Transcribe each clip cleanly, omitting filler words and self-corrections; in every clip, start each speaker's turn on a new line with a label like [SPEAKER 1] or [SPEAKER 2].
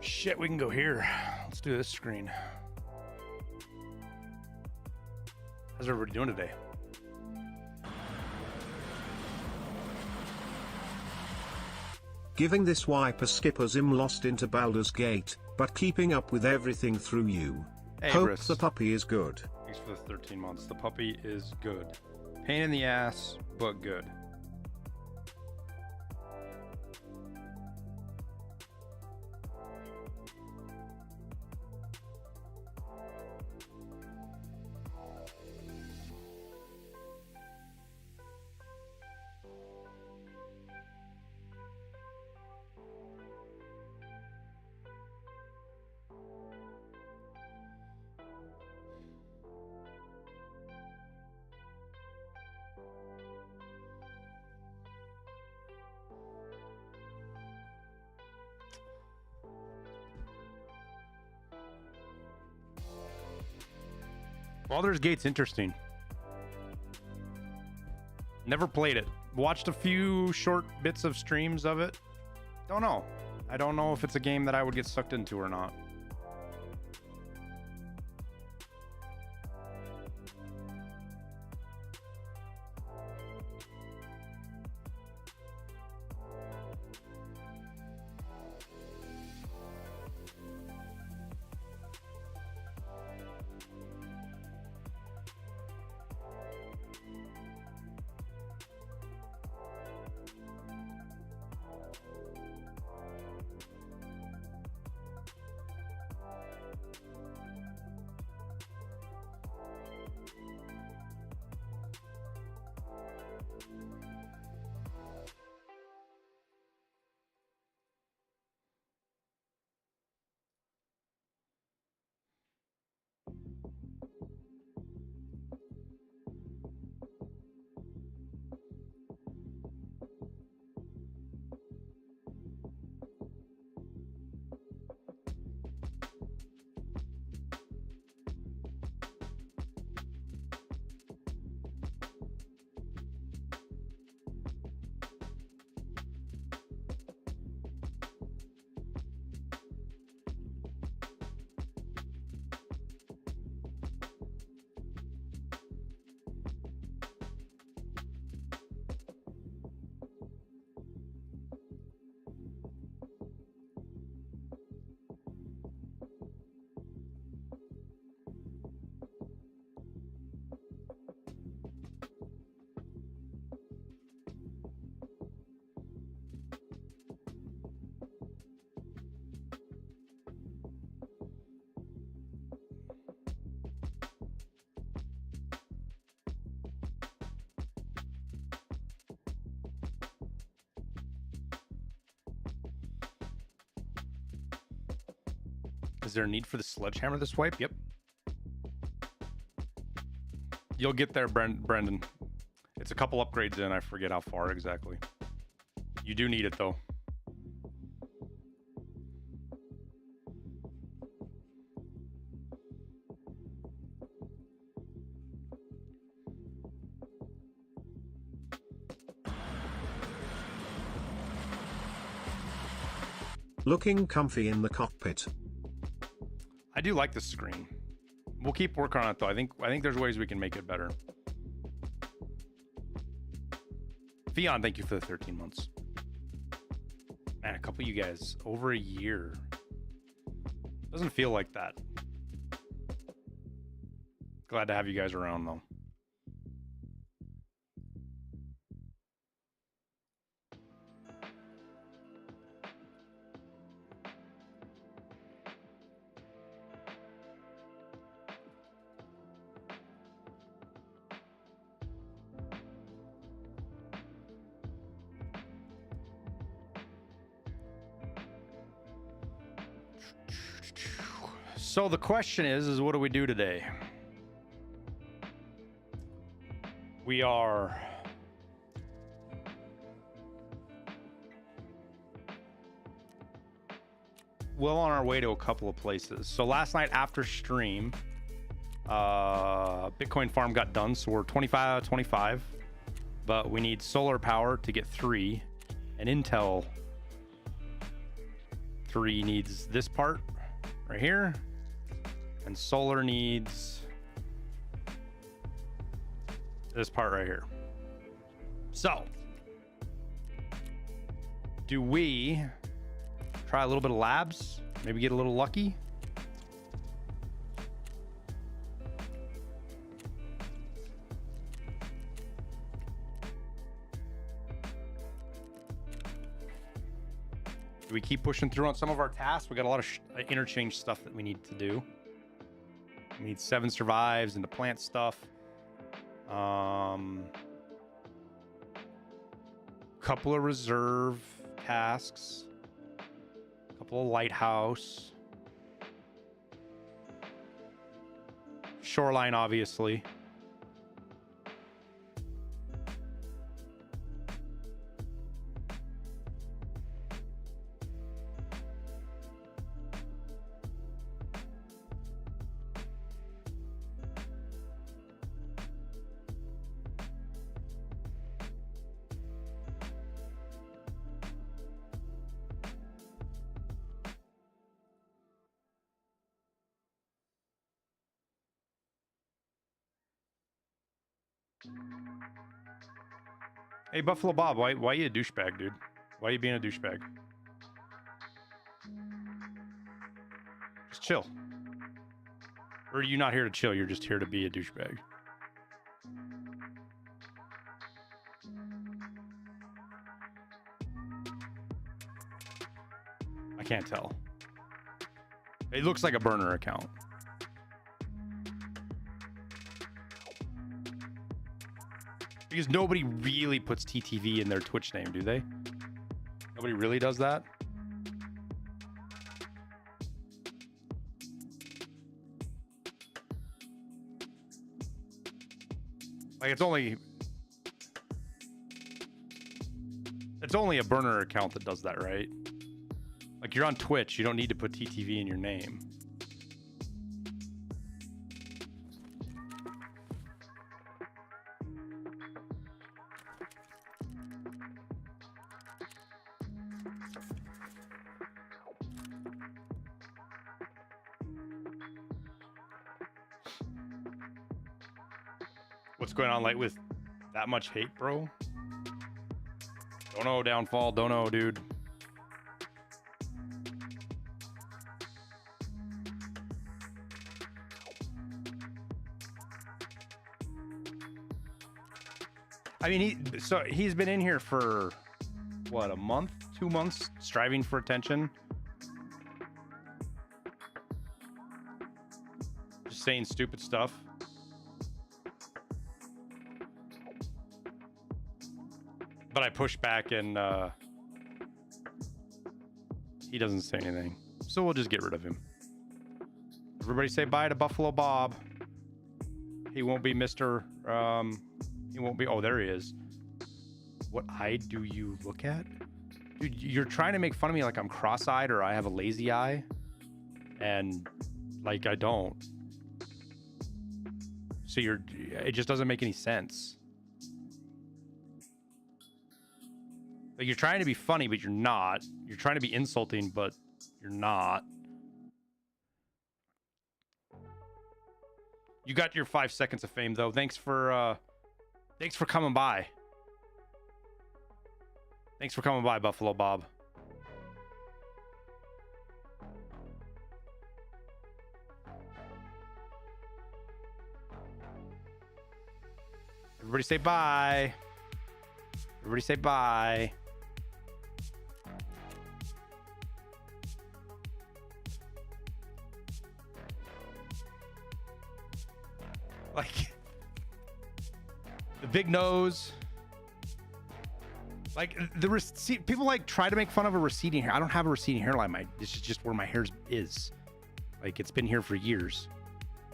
[SPEAKER 1] Shit, we can go here. Let's do this screen. How's everybody doing today?
[SPEAKER 2] Giving this wipe a skip as I'm lost into Baldur's Gate, but keeping up with everything through you.
[SPEAKER 1] Hey,
[SPEAKER 2] Hope
[SPEAKER 1] Briss.
[SPEAKER 2] the puppy is good.
[SPEAKER 1] Thanks for the 13 months. The puppy is good. Pain in the ass, but good. Baldur's Gate's interesting. Never played it. Watched a few short bits of streams of it. Don't know. I don't know if it's a game that I would get sucked into or not. Is there a need for the sledgehammer this wipe? Yep. You'll get there, Brendan. It's a couple upgrades in. I forget how far exactly. You do need it, though.
[SPEAKER 2] Looking comfy in the cockpit.
[SPEAKER 1] I do like this screen. We'll keep working on it, though. I think there's ways we can make it better. Fion, thank you for the 13 months. Man, a couple of you guys over a year. Doesn't feel like that. Glad to have you guys around, though. So the question is what do we do today? We are well on our way to a couple of places. So last night after stream, Bitcoin farm got done, so we're 25, but we need solar power to get 3 and Intel 3 needs this part right here, and solar needs this part right here. So, do we try a little bit of labs? Maybe get a little lucky? Do we keep pushing through on some of our tasks? We got a lot of interchange stuff that we need to do. We need 7 survives and the plant stuff. Couple of reserve tasks. Couple of lighthouse. Shoreline, obviously. Hey, Buffalo Bob, why you a douchebag, dude? Why you being a douchebag? Just chill. Or are you not here to chill? You're just here to be a douchebag. I can't tell. It looks like a burner account. Because nobody really puts TTV in their Twitch name, do they? Nobody really does that? Like, it's only a burner account that does that, right? Like, you're on Twitch, you don't need to put TTV in your name. What's going on, like, with that much hate, bro? Don't know, downfall. Don't know, dude. I mean, he's been in here for what, a month, 2 months, striving for attention. Just saying stupid stuff. But I push back and he doesn't say anything. So we'll just get rid of him. Everybody say bye to Buffalo Bob. He won't be Mr. He won't be. Oh, there he is. What eye do you look at? Dude, you're trying to make fun of me like I'm cross-eyed or I have a lazy eye. And like I don't. So it just doesn't make any sense. Like, you're trying to be funny, but you're not. You're trying to be insulting, but you're not. You got your 5 seconds of fame, though. Thanks for coming by. Thanks for coming by, Buffalo Bob. Everybody say bye. Everybody say bye. Like, the big nose. Like, people like try to make fun of a receding hair. I don't have a receding hairline. This is just where my hair is. Like, it's been here for years.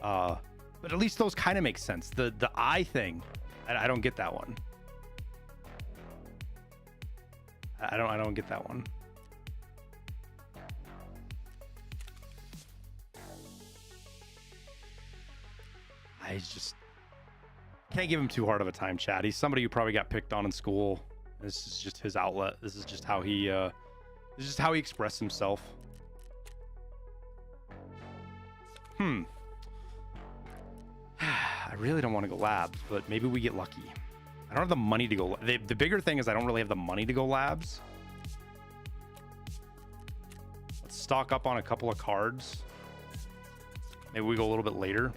[SPEAKER 1] But at least those kind of make sense. The eye thing, I don't get that one. I don't get that one. I just can't give him too hard of a time, chat. He's somebody who probably got picked on in school. This is just his outlet. This is just how he This is just how he expressed himself. I really don't want to go labs, but maybe we get lucky. I don't have the money to go. The bigger thing is I don't really have the money to go labs. Let's stock up on a couple of cards. Maybe we go a little bit later.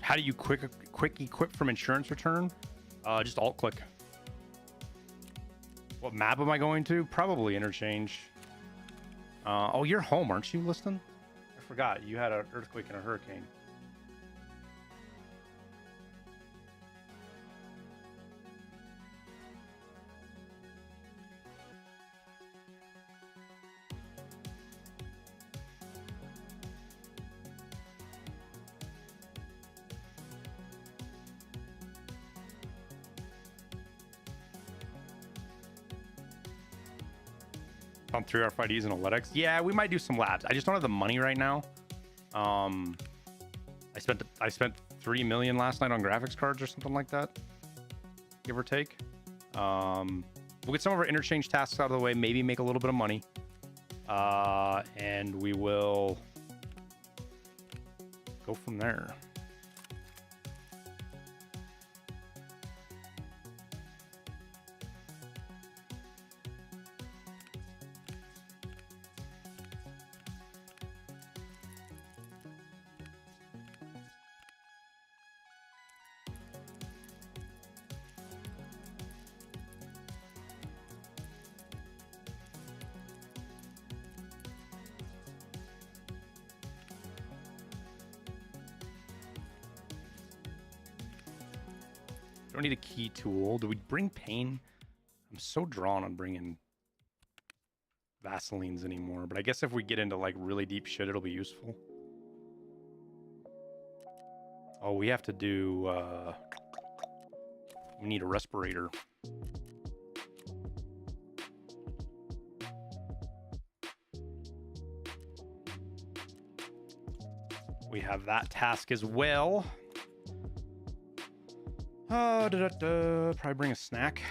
[SPEAKER 1] How do you quick equip from insurance return? Just alt click. What map am I going to? Probably Interchange. Oh, you're home, aren't you, Liston? I forgot you had an earthquake and a hurricane. On 3 RFIDs and a LEDX. Yeah, we might do some labs. I just don't have the money right now. I spent 3 million last night on graphics cards or something like that, give or take. We'll get some of our interchange tasks out of the way, maybe make a little bit of money, and we will go from there. Don't need a key tool. Do we bring pain? I'm so drawn on bringing Vaselines anymore, but I guess if we get into like really deep shit, it'll be useful. Oh, we have to do, we need a respirator. We have that task as well. Probably bring a snack.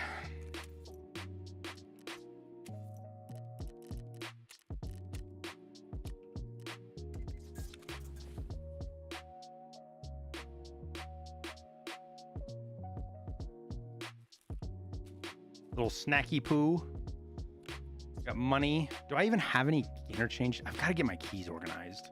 [SPEAKER 1] Little snacky poo. Got money. Do I even have any interchange? I've got to get my keys organized.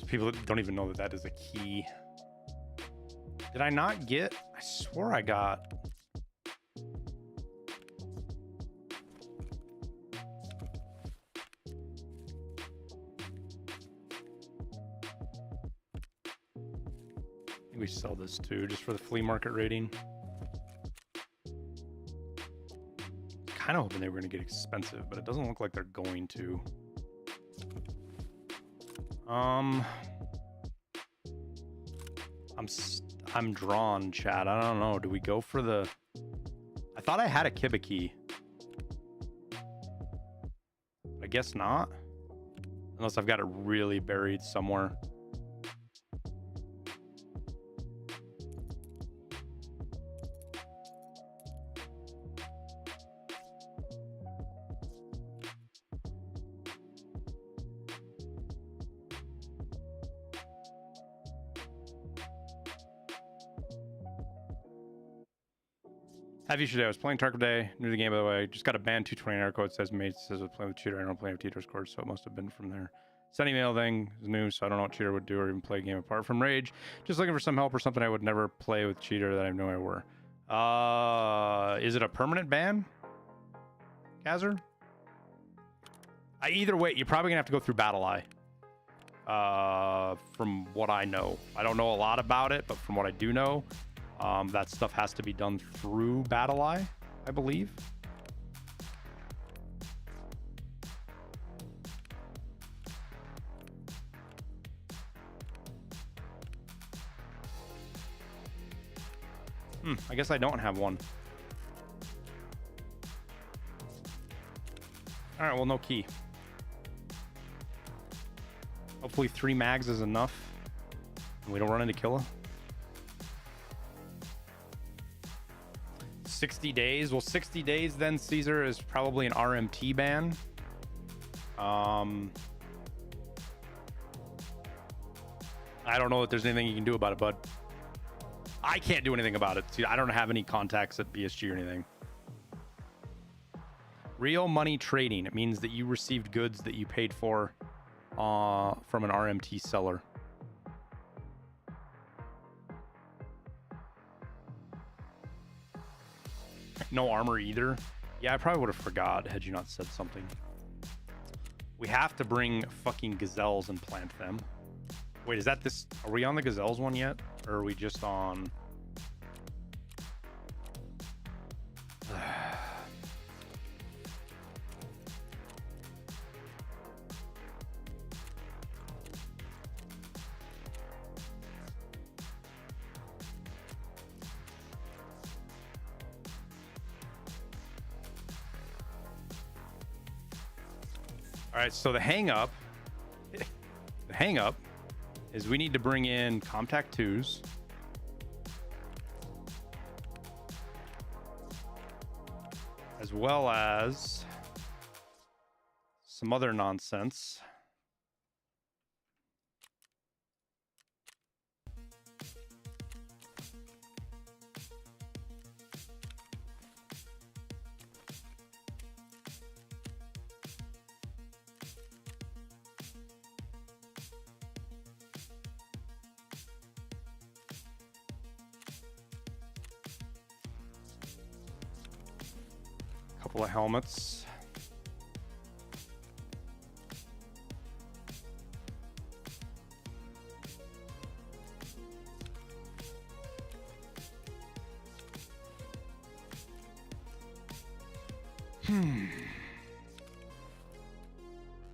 [SPEAKER 1] People don't even know that that is a key. Did I not get? I swore I got. think we sell this too, just for the flea market rating. Kind of hoping they were going to get expensive, but it doesn't look like they're going to. I'm drawn, Chad. I don't know. Do we go for the... I thought I had a Kibiki. I guess not. Unless I've got it really buried somewhere. Have you today? I was playing Tarkov today. New to the game, by the way. Just got a banned 220 error code. Says mate says I was playing with cheater. I don't play with cheater scores, so it must have been from there. Send email thing is new, so I don't know what cheater would do or even play a game apart from rage. Just looking for some help or something I would never play with cheater that I have no idea where. Is it a permanent ban, Kazzer? Either way, you're probably gonna have to go through BattleEye. From what I know, I don't know a lot about it, but from what I do know. That stuff has to be done through BattleEye, I believe. I guess I don't have one. All right, well, no key. Hopefully 3 mags is enough and we don't run into Killa. 60 days. Well, 60 days then, Caesar, is probably an RMT ban. I don't know if there's anything you can do about it, bud. I can't do anything about it. See, I don't have any contacts at BSG or anything. Real money trading. It means that you received goods that you paid for from an RMT seller. No armor either. Yeah, I probably would have forgot had you not said something. We have to bring fucking gazelles and plant them. Wait, is that this? Are we on the gazelles one yet? Or are we just on... All right, so the hang up is we need to bring in Comtac 2s. As well as some other nonsense. Couple of helmets.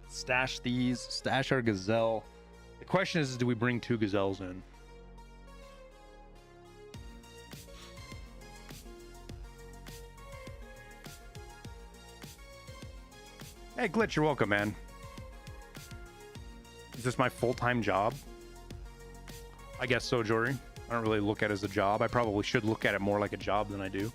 [SPEAKER 1] Stash these, stash our gazelle. The question is, do we bring 2 gazelles in? Hey, Glitch, you're welcome, man. Is this my full-time job? I guess so, Jory. I don't really look at it as a job. I probably should look at it more like a job than I do.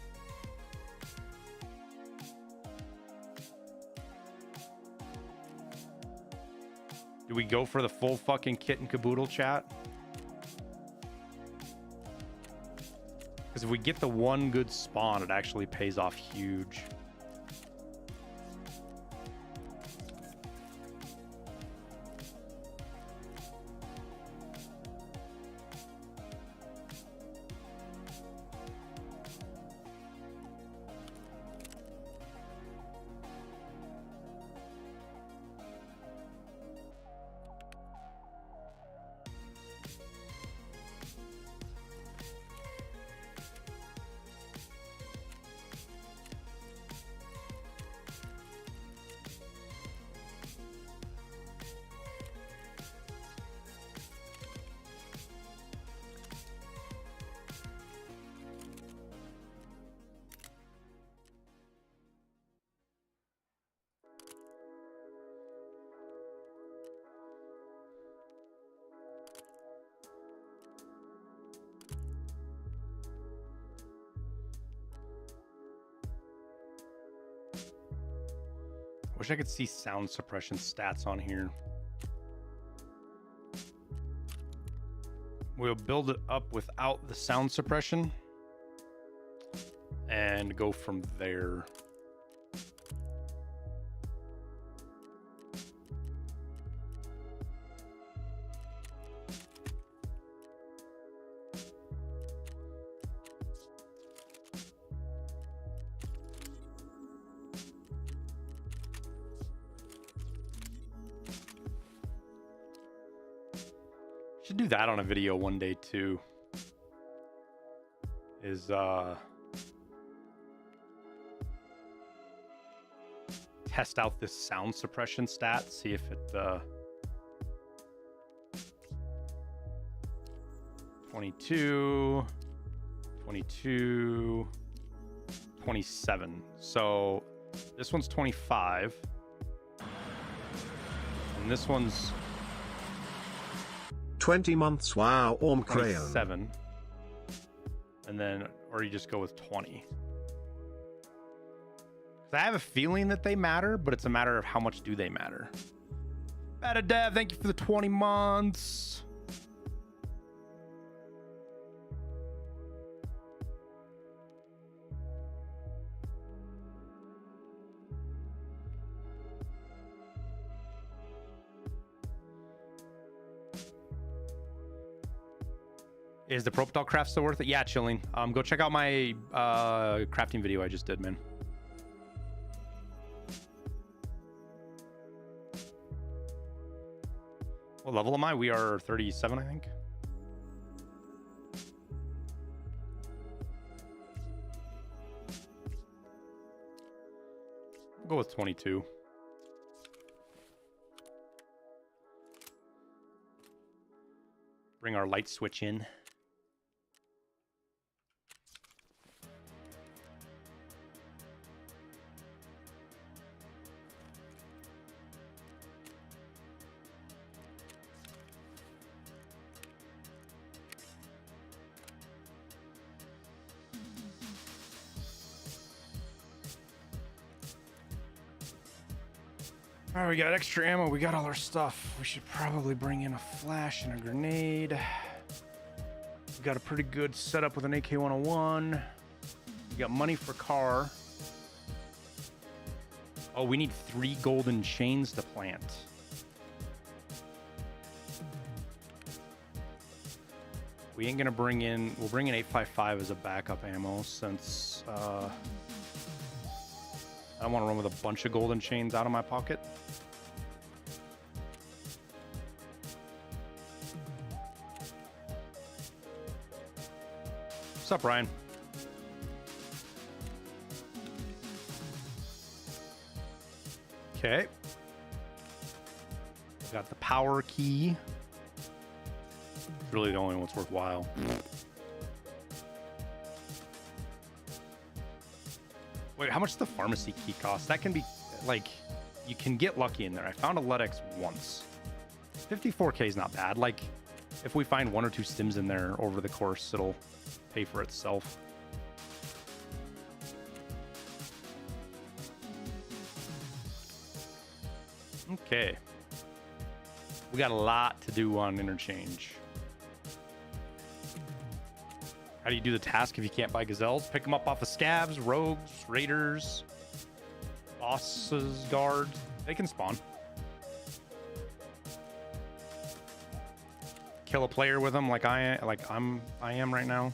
[SPEAKER 1] Do we go for the full fucking kit and caboodle, chat? Because if we get the one good spawn, it actually pays off huge. Wish I could see sound suppression stats on here. We'll build it up without the sound suppression and go from there. Should do that on a video one day too. Is test out this sound suppression stat, see if it 22, 22, 27. So this one's 25. And this one's
[SPEAKER 2] 20 months. Wow, Orm Crayon.
[SPEAKER 1] 27. And then, or you just go with 20. I have a feeling that they matter, but it's a matter of how much do they matter. Bada Dev, thank you for the 20 months. Is the Propital craft still worth it? Yeah, chilling. Go check out my crafting video I just did, man. What level am I? We are 37, I think. We'll go with 22. Bring our light switch in. All right, we got extra ammo. We got all our stuff. We should probably bring in a flash and a grenade. We got a pretty good setup with an AK-101. We got money for car. Oh, we need 3 golden chains to plant. We ain't gonna bring in. We'll bring in 855 as a backup ammo since I don't want to run with a bunch of golden chains out of my pocket. What's up, Ryan? Okay. Got the power key. It's really the only one that's worthwhile. Wait, how much does the pharmacy key cost? That can be, like, you can get lucky in there. I found a LEDX once. 54K is not bad. Like, if we find 1 or 2 stims in there over the course, it'll pay for itself. Okay. We got a lot to do on Interchange. How do you do the task if you can't buy gazelles? Pick them up off of scavs, rogues, raiders, bosses, guards. They can spawn. Kill a player with them like I am right now.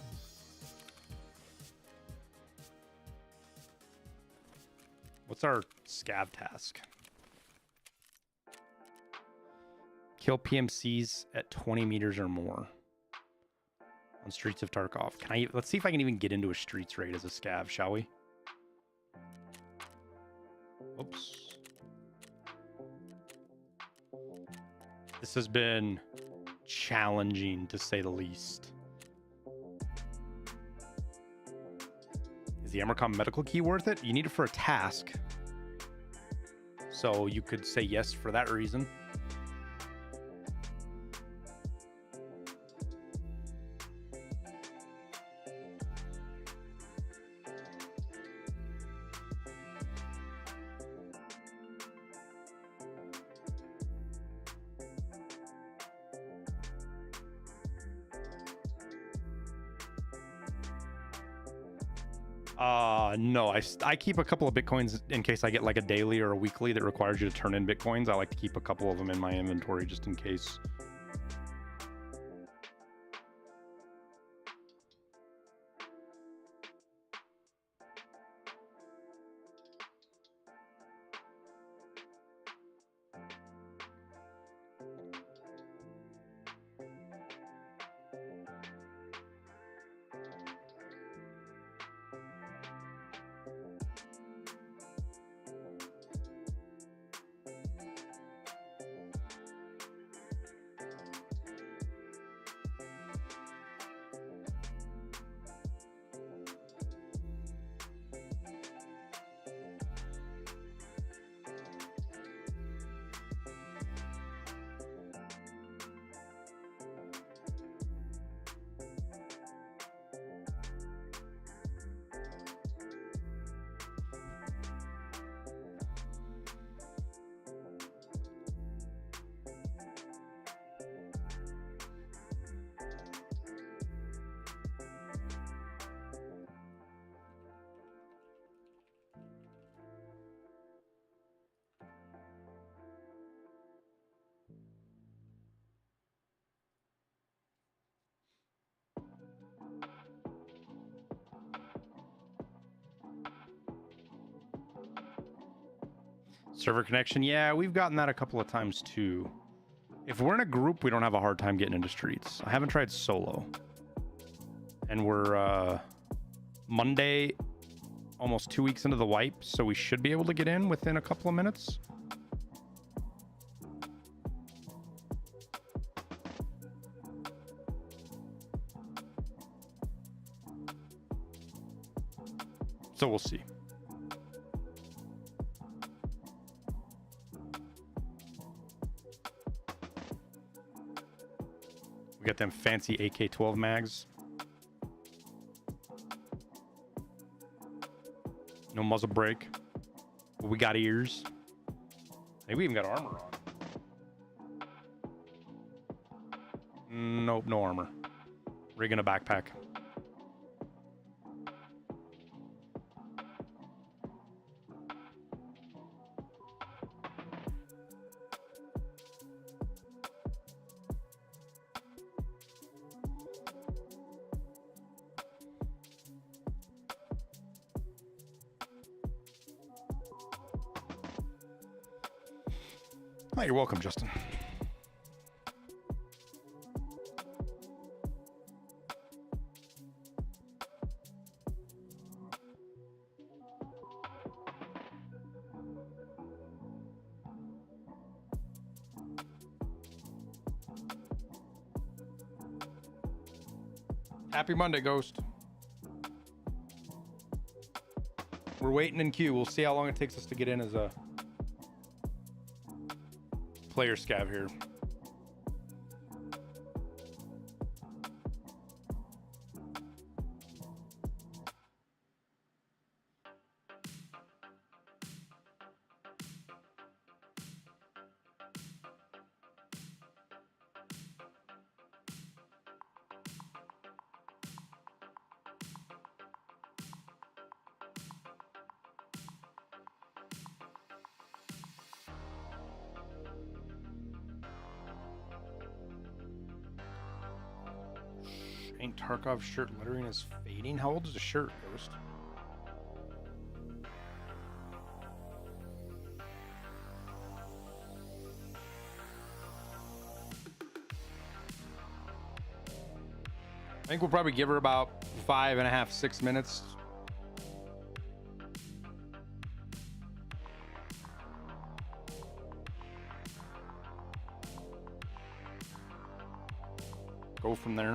[SPEAKER 1] What's our scav task? Kill PMCs at 20 meters or more on streets of Tarkov. Let's see if I can even get into a streets raid as a scav, shall we? Oops. This has been challenging, to say the least. Is the Emercom medical key worth it? You need it for a task. So you could say yes for that reason. No, I keep a couple of Bitcoins in case I get like a daily or a weekly that requires you to turn in Bitcoins. I like to keep a couple of them in my inventory just in case. Server connection, yeah, we've gotten that a couple of times too. If we're in a group, we don't have a hard time getting into streets. I haven't tried solo. And we're Monday, almost 2 weeks into the wipe, so we should be able to get in within a couple of minutes. So we'll see. We got them fancy AK-12 mags. No muzzle brake. But we got ears. Hey, we even got armor on. Nope, no armor. Rigging a backpack. Oh, you're welcome, Justin. Happy Monday, Ghost. We're waiting in queue. We'll see how long it takes us to get in as a player scav here. Ain't Tarkov shirt lettering is fading? How old is the shirt, Ghost? I think we'll probably give her about 5.5, 6 minutes. Go from there.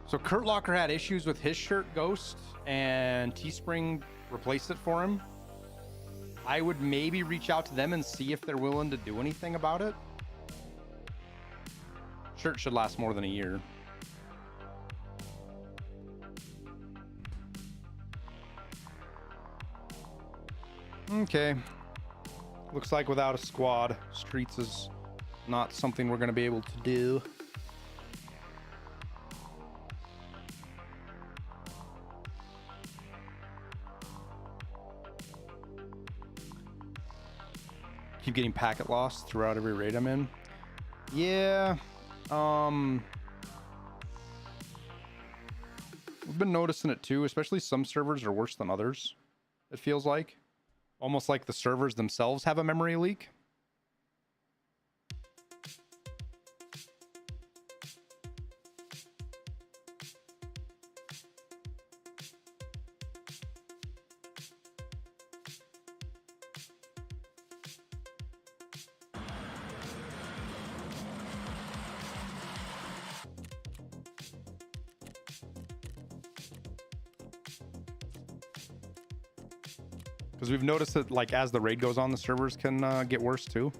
[SPEAKER 1] So Kurt Locker had issues with his shirt Ghost, and Teespring replaced it for him. I would maybe reach out to them and see if they're willing to do anything about it. Shirt should last more than a year. Okay. Looks like without a squad, Streets is not something we're going to be able to do. Keep getting packet loss throughout every raid I'm in. Yeah. We've been noticing it too, especially some servers are worse than others. It feels like almost like the servers themselves have a memory leak. Because we've noticed that, like, as the raid goes on, the servers can get worse too.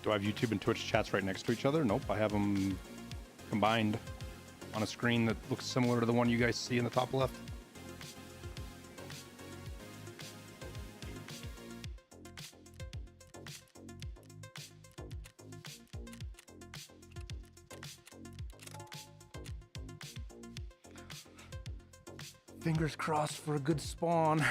[SPEAKER 1] Do I have YouTube and Twitch chats right next to each other? Nope, I have them combined on a screen that looks similar to the one you guys see in the top left. Fingers crossed for a good spawn.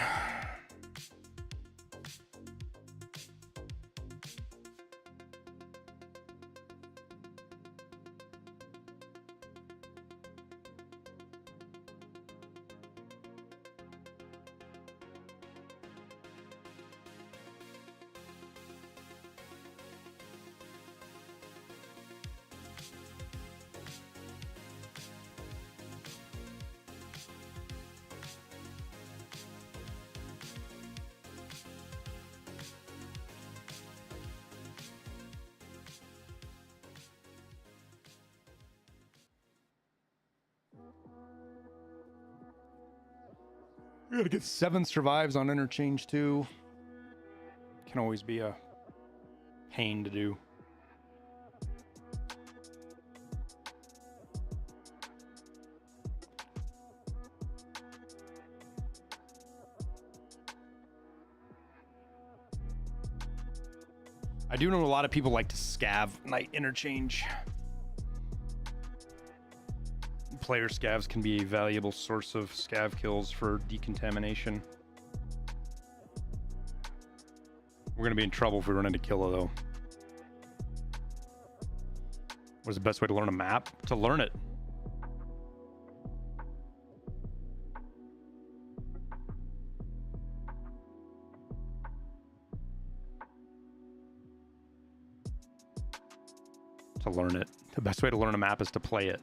[SPEAKER 1] We gotta get 7 survives on Interchange too. Can always be a pain to do. I do know a lot of people like to scav night Interchange. Player scavs can be a valuable source of scav kills for decontamination. We're gonna be in trouble if we run into Killa though. What's the best way to learn a map? To learn it. To learn it. The best way to learn a map is to play it.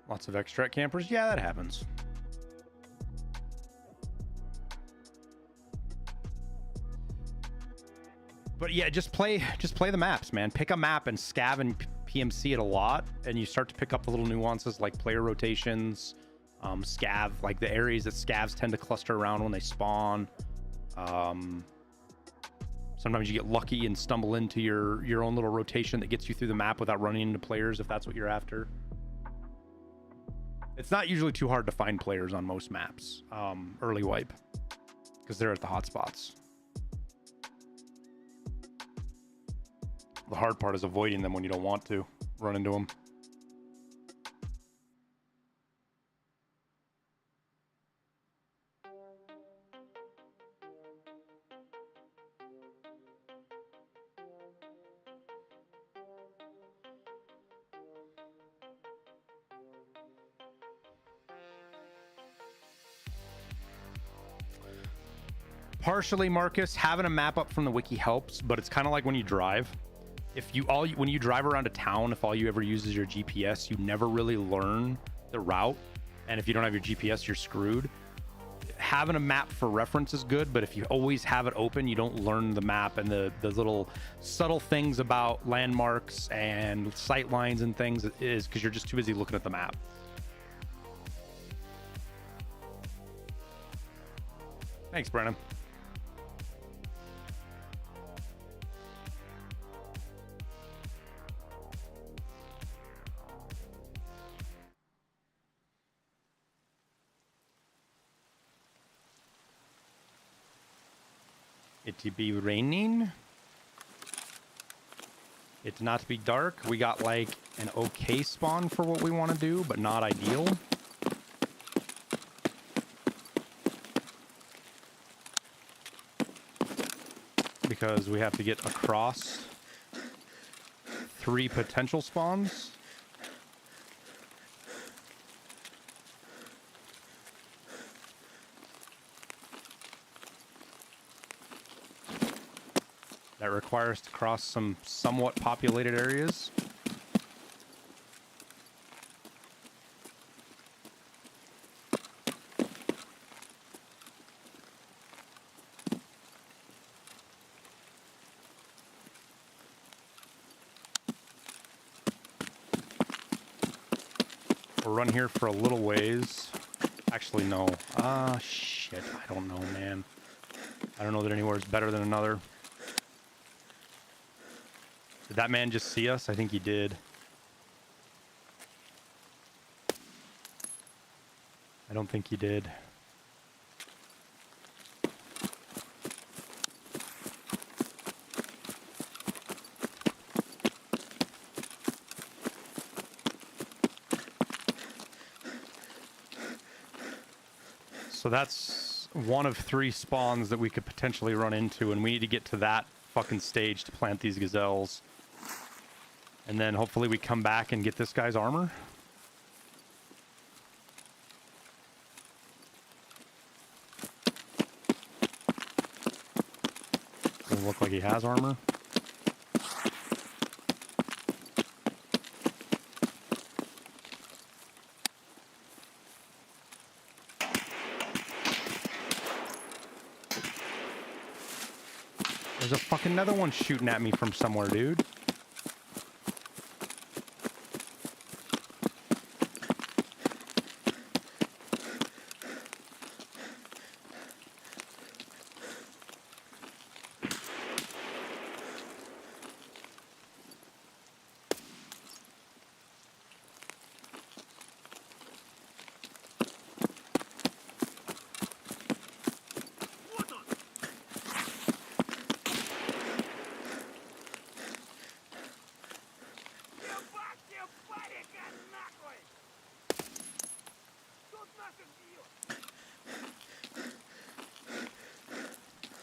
[SPEAKER 1] Lots of extract campers. Yeah, that happens. But yeah, just play the maps, man. Pick a map and scav and PMC it a lot, and you start to pick up the little nuances like player rotations, scav, like the areas that scavs tend to cluster around when they spawn. Sometimes you get lucky and stumble into your own little rotation that gets you through the map without running into players if that's what you're after. It's not usually too hard to find players on most maps, early wipe. because they're at the hot spots. The hard part is avoiding them when you don't want to run into them. Partially, Marcus, having a map up from the wiki helps, but it's kind of like when you drive. When you drive around a town, if all you ever use is your GPS, you never really learn the route. And if you don't have your GPS, you're screwed. Having a map for reference is good, but if you always have it open, you don't learn the map and the little subtle things about landmarks and sight lines and things, is because you're just too busy looking at the map. Thanks, Brennan. It be raining. It's not to be dark. We got like an okay spawn for what we want to do, but not ideal. Because we have to get across 3 potential spawns. That requires to cross some somewhat populated areas. We'll run here for a little ways. Actually, no. Shit. I don't know, man. I don't know that anywhere is better than another. Did that man just see us? I think he did. I don't think he did. So that's one of 3 spawns that we could potentially run into, and we need to get to that fucking stage to plant these gazelles. And then hopefully we come back and get this guy's armor. Doesn't look like he has armor. There's a fucking another one shooting at me from somewhere, dude.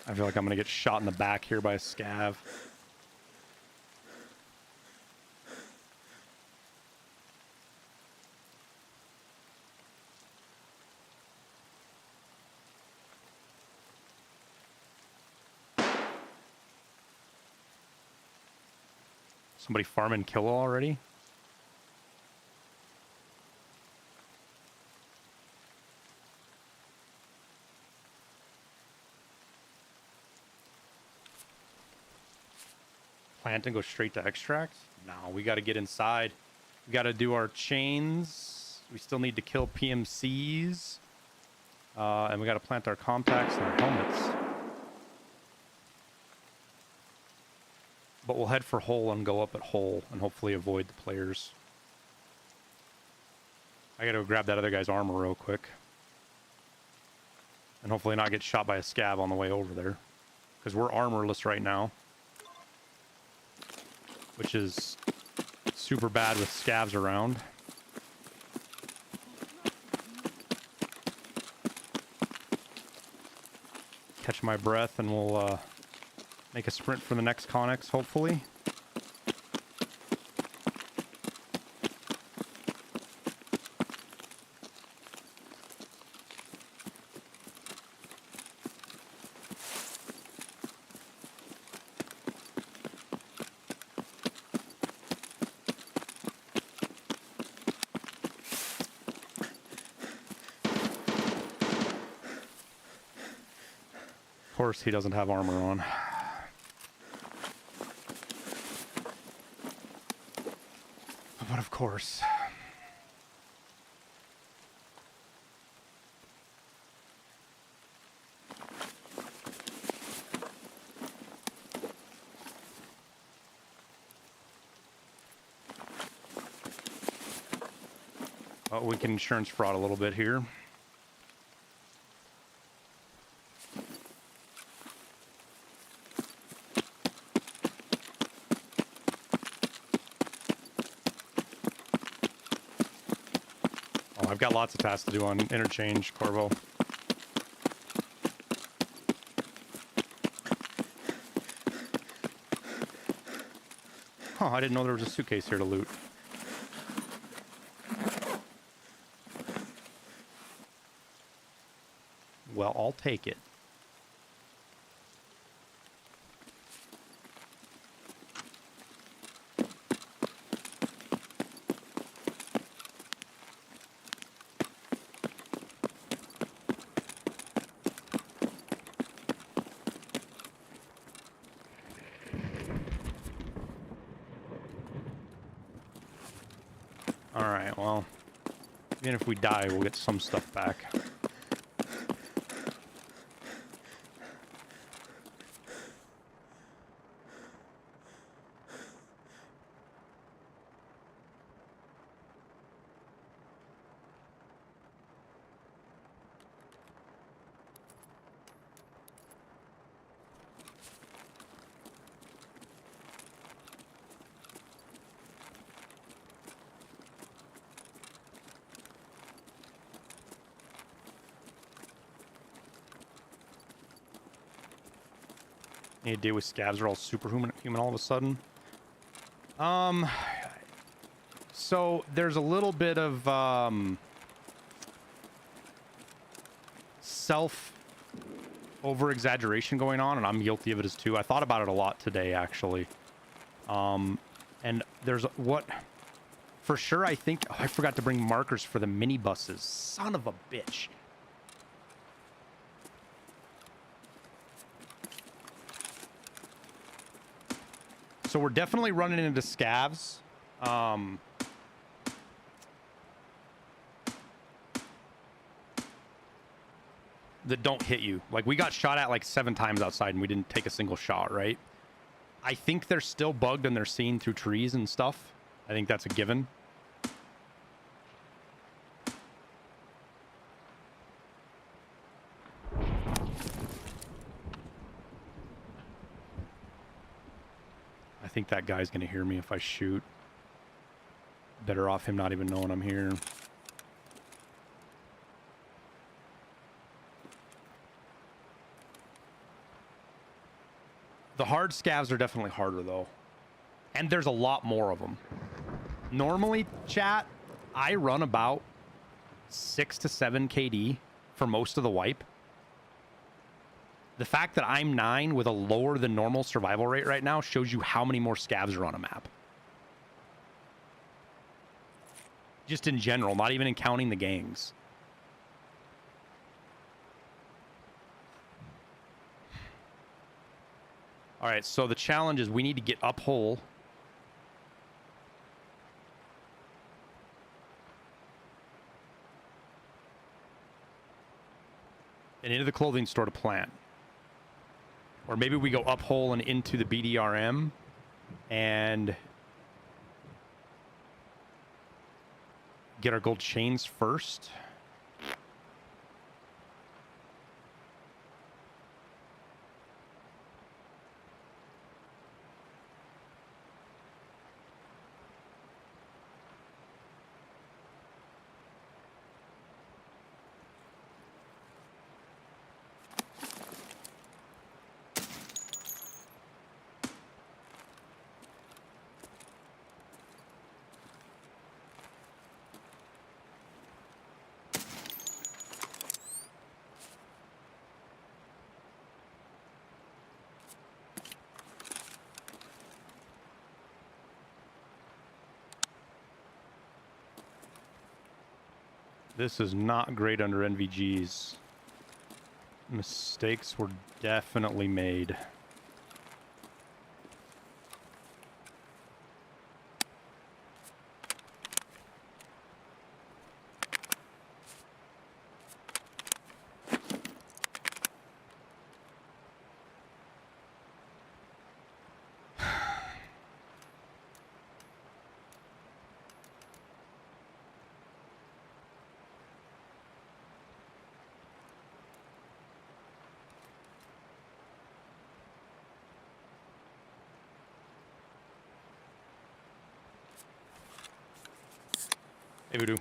[SPEAKER 1] I feel like I'm gonna get shot in the back here by a scav. Somebody farming kill already? Plant and go straight to extract? No, we got to get inside. We got to do our chains. We still need to kill PMCs. And we got to plant our compacts and our helmets. But we'll head for hole and go up at hole and hopefully avoid the players. I got to grab that other guy's armor real quick. And hopefully not get shot by a scab on the way over there. Because we're armorless right now. Which is super bad with scavs around. Catch my breath and we'll make a sprint for the next Connex, hopefully. Of course, he doesn't have armor on. But of course. Oh, we can insurance fraud a little bit here. I've got lots of tasks to do on Interchange, Corvo. Huh, I didn't know there was a suitcase here to loot. Well, I'll take it. Alright, well, even if we die, we'll get some stuff back. Any idea with scavs are all superhuman all of a sudden? So there's a little bit of self over exaggeration going on, and I'm guilty of it as too. I thought about it a lot today, actually. And there's what for sure I think I forgot to bring markers for the minibuses. Son of a bitch. So we're definitely running into scavs. That don't hit you. Like, we got shot at like 7 times outside and we didn't take a single shot, right? I think they're still bugged and they're seen through trees and stuff. I think that's a given. I think that guy's gonna hear me if I shoot. Better off him not even knowing I'm here. The hard scavs are definitely harder though. And there's a lot more of them. Normally, chat, I run about 6 to 7 KD for most of the wipe. The fact that I'm 9 with a lower than normal survival rate right now shows you how many more scavs are on a map. Just in general, not even in counting the gangs. All right, so the challenge is we need to get up hole. And into the clothing store to plant. Or maybe we go up hole and into the BDRM and get our gold chains first. This is not great under NVGs. Mistakes were definitely made. Hey, Voodoo.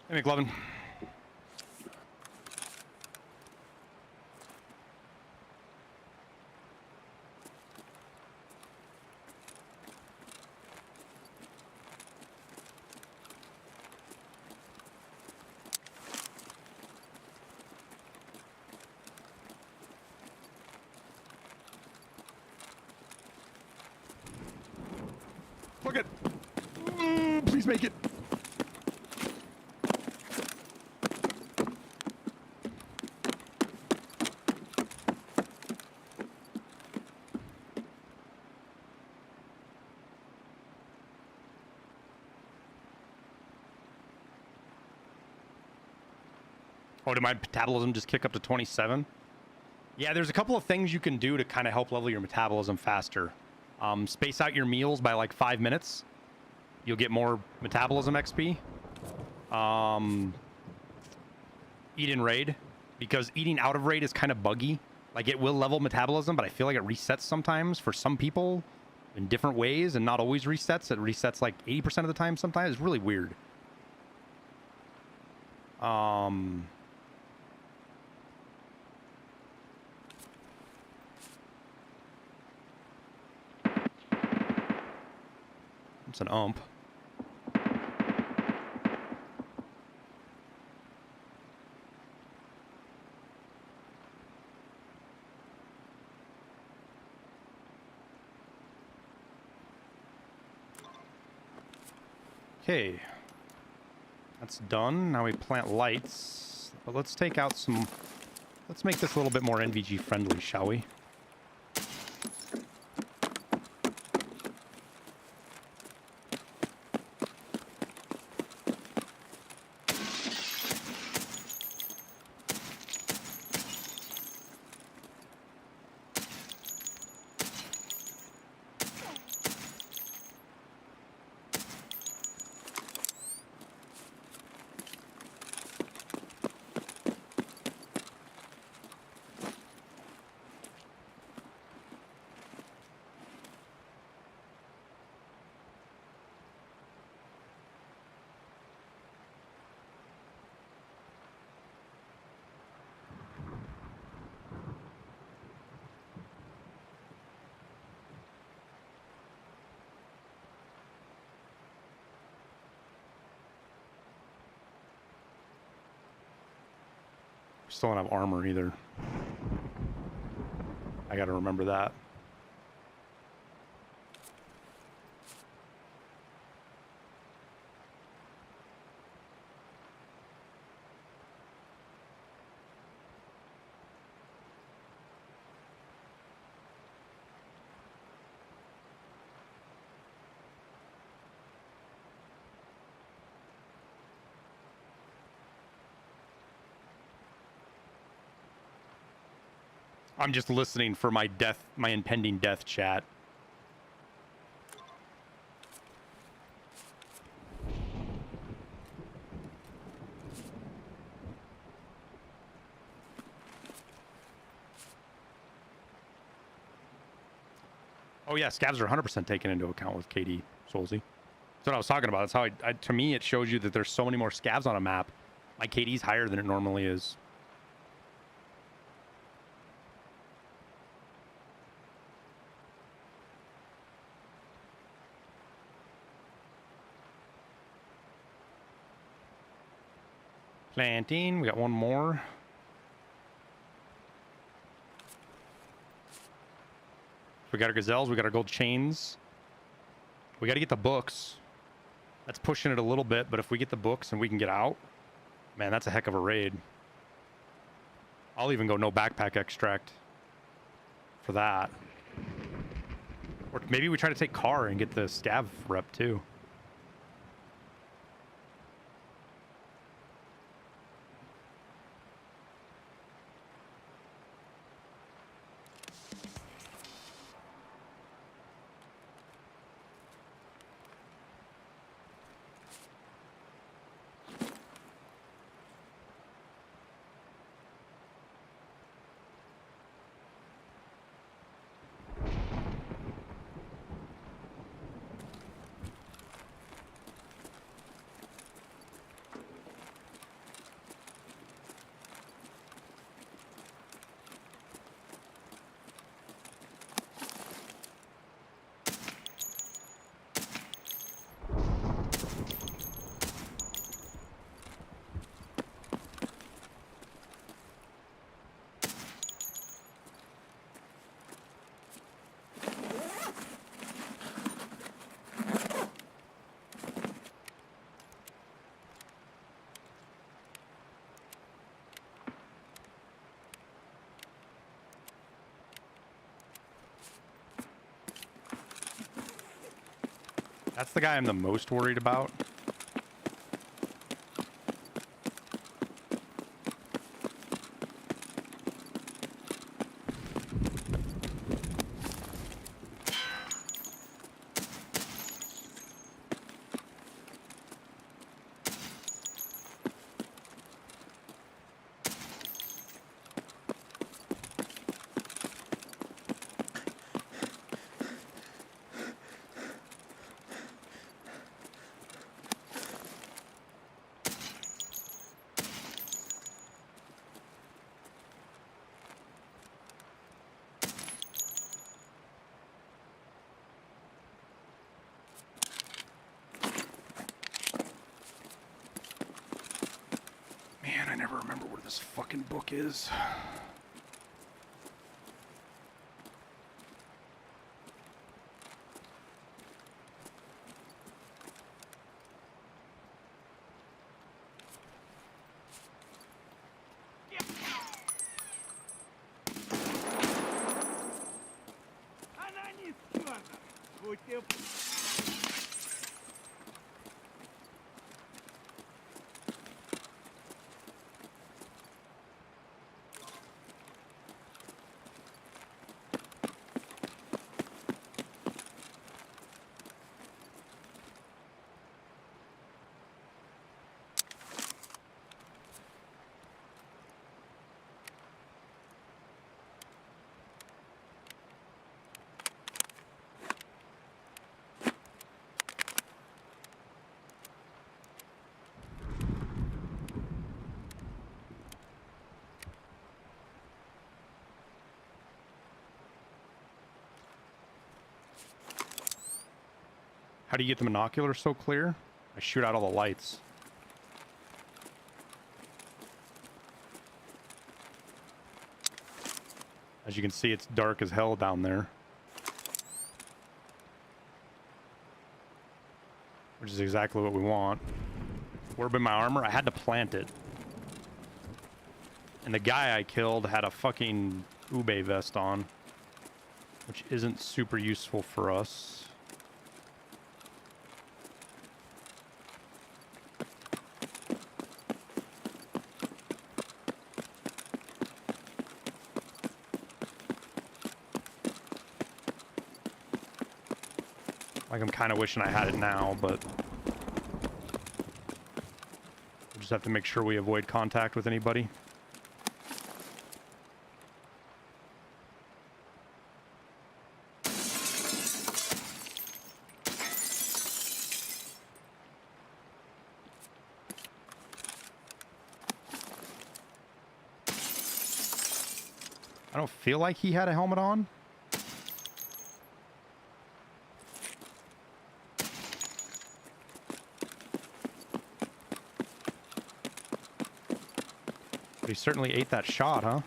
[SPEAKER 1] Hey, McLovin. Look it. Please make it. Oh, did my metabolism just kick up to 27? Yeah, there's a couple of things you can do to kind of help level your metabolism faster. Space out your meals by like 5 minutes. You'll get more metabolism XP. Eat in raid, because eating out of raid is kind of buggy. Like, it will level metabolism, but I feel like it resets sometimes for some people in different ways, and not always resets. It resets like 80% of the time sometimes. It's really weird. It's an ump. Okay. That's done. Now we plant lights. But let's take out some... Let's make this a little bit more NVG friendly, shall we? Still don't have armor either. I gotta remember that. I'm just listening for my death, my impending death chat. Oh yeah, scabs are 100% taken into account with KD, Soulsy. That's what I was talking about. That's how to me, it shows you that there's so many more scabs on a map. My KD's higher than it normally is. Planting. We got one more. We got our gazelles. We got our gold chains. We got to get the books. That's pushing it a little bit, but if we get the books and we can get out, Man, that's a heck of a raid. I'll even go no backpack extract for that. Or maybe we try to take car and get the scav rep too. That's the guy I'm the most worried about. Man, I never remember where this fucking book is. How do you get the monocular so clear? I shoot out all the lights. As you can see, it's dark as hell down there. Which is exactly what we want. Orb in my armor, I had to plant it. And the guy I killed had a fucking ube vest on. Which isn't super useful for us. Like, I'm kind of wishing I had it now, but we'll just have to make sure we avoid contact with anybody. I don't feel like he had a helmet on. But he certainly ate that shot, huh?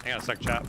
[SPEAKER 1] Hang on a sec, chat.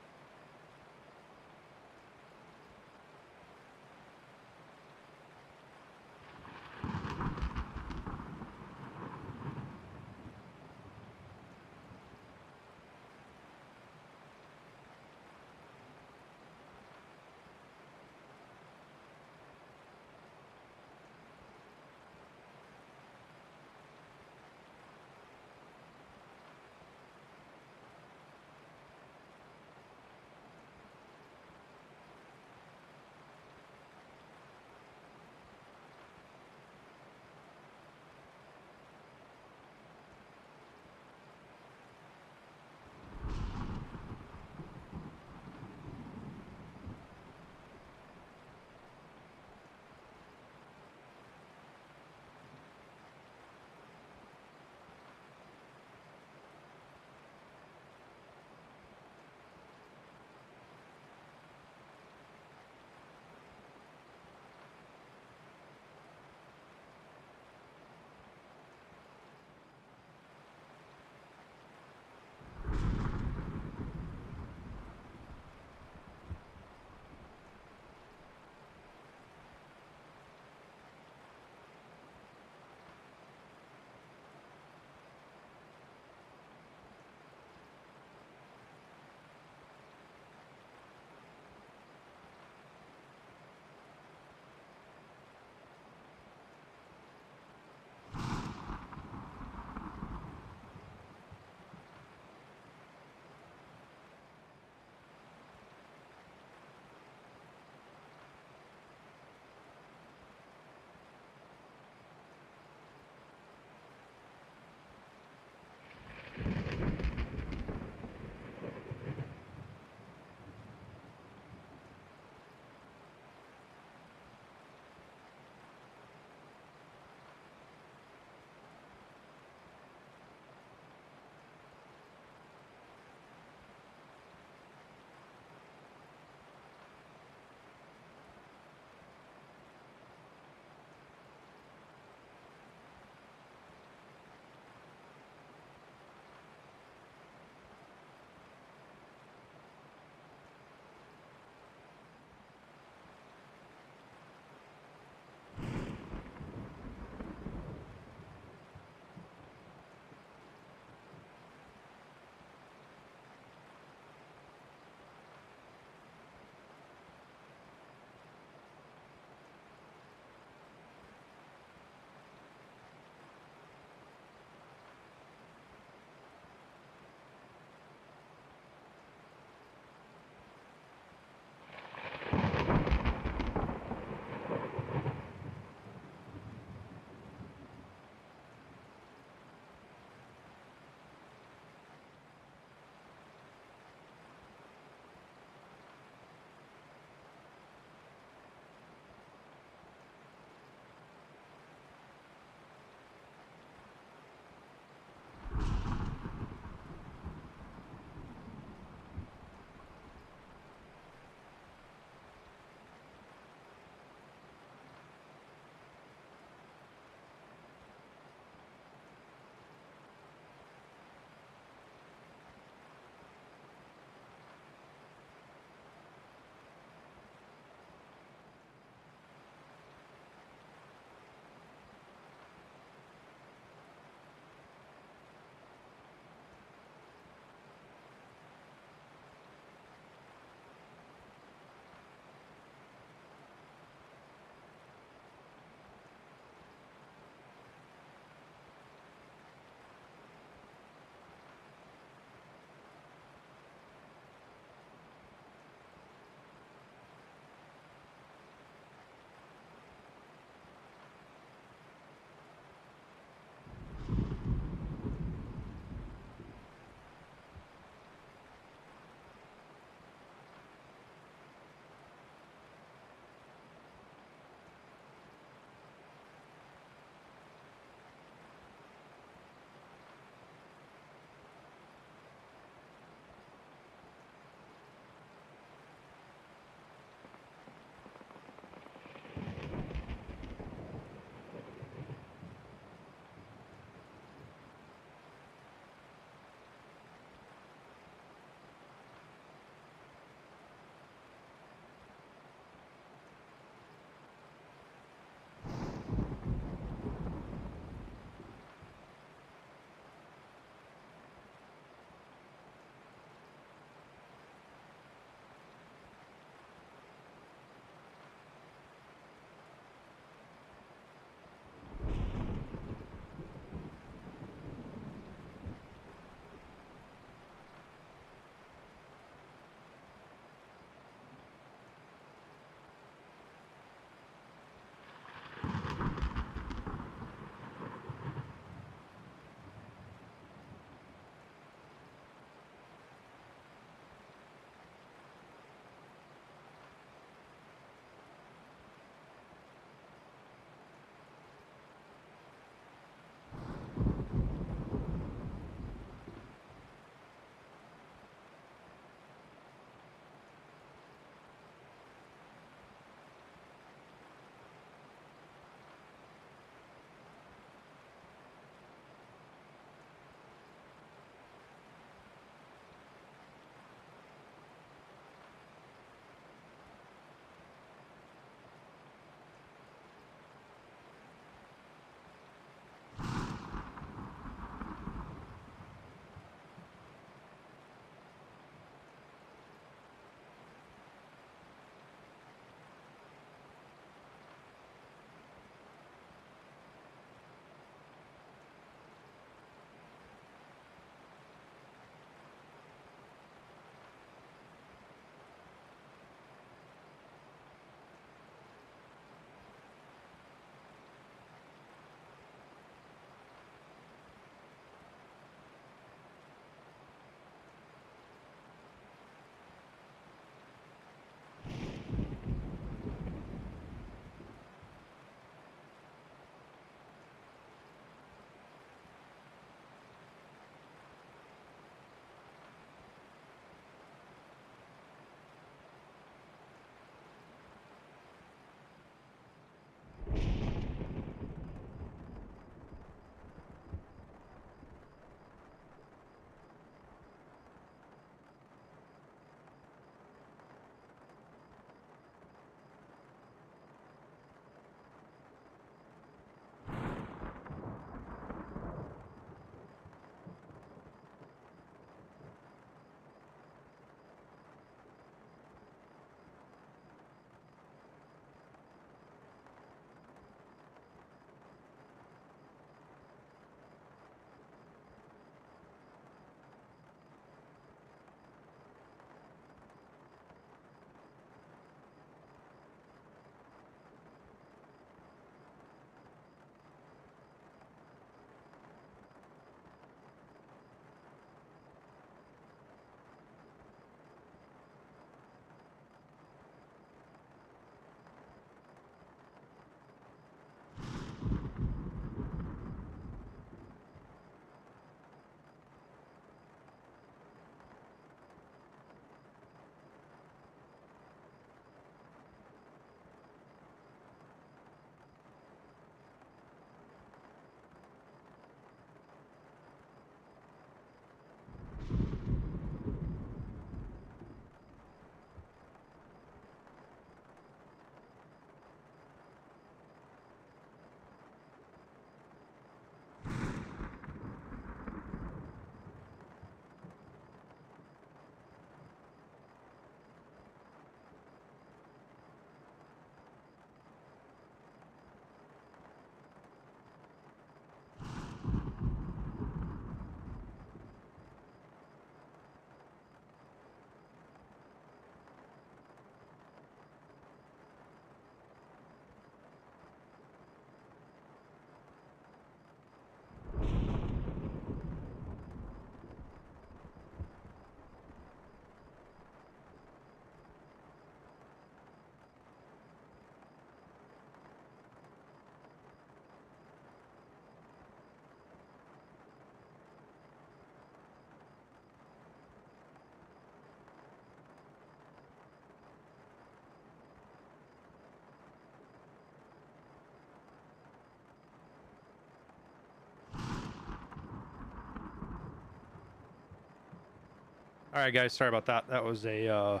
[SPEAKER 1] All right, guys, sorry about that. That was a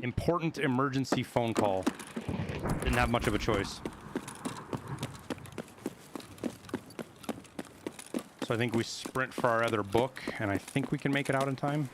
[SPEAKER 1] important emergency phone call. Didn't have much of a choice. So I think we sprint for our other book, and I think we can make it out in time.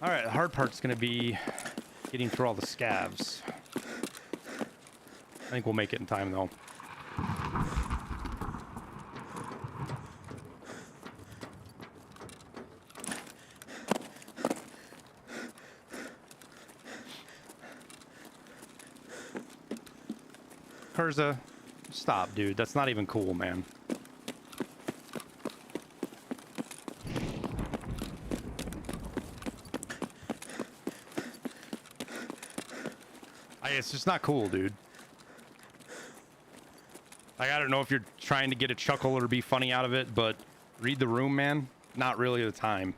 [SPEAKER 1] All right, the hard part's going to be getting through all the scavs. I think we'll make it in time, though. Kurza, stop, dude. That's not even cool, man. It's just not cool, dude. Like, I don't know if you're trying to get a chuckle or be funny out of it, but read the room, man. Not really the time.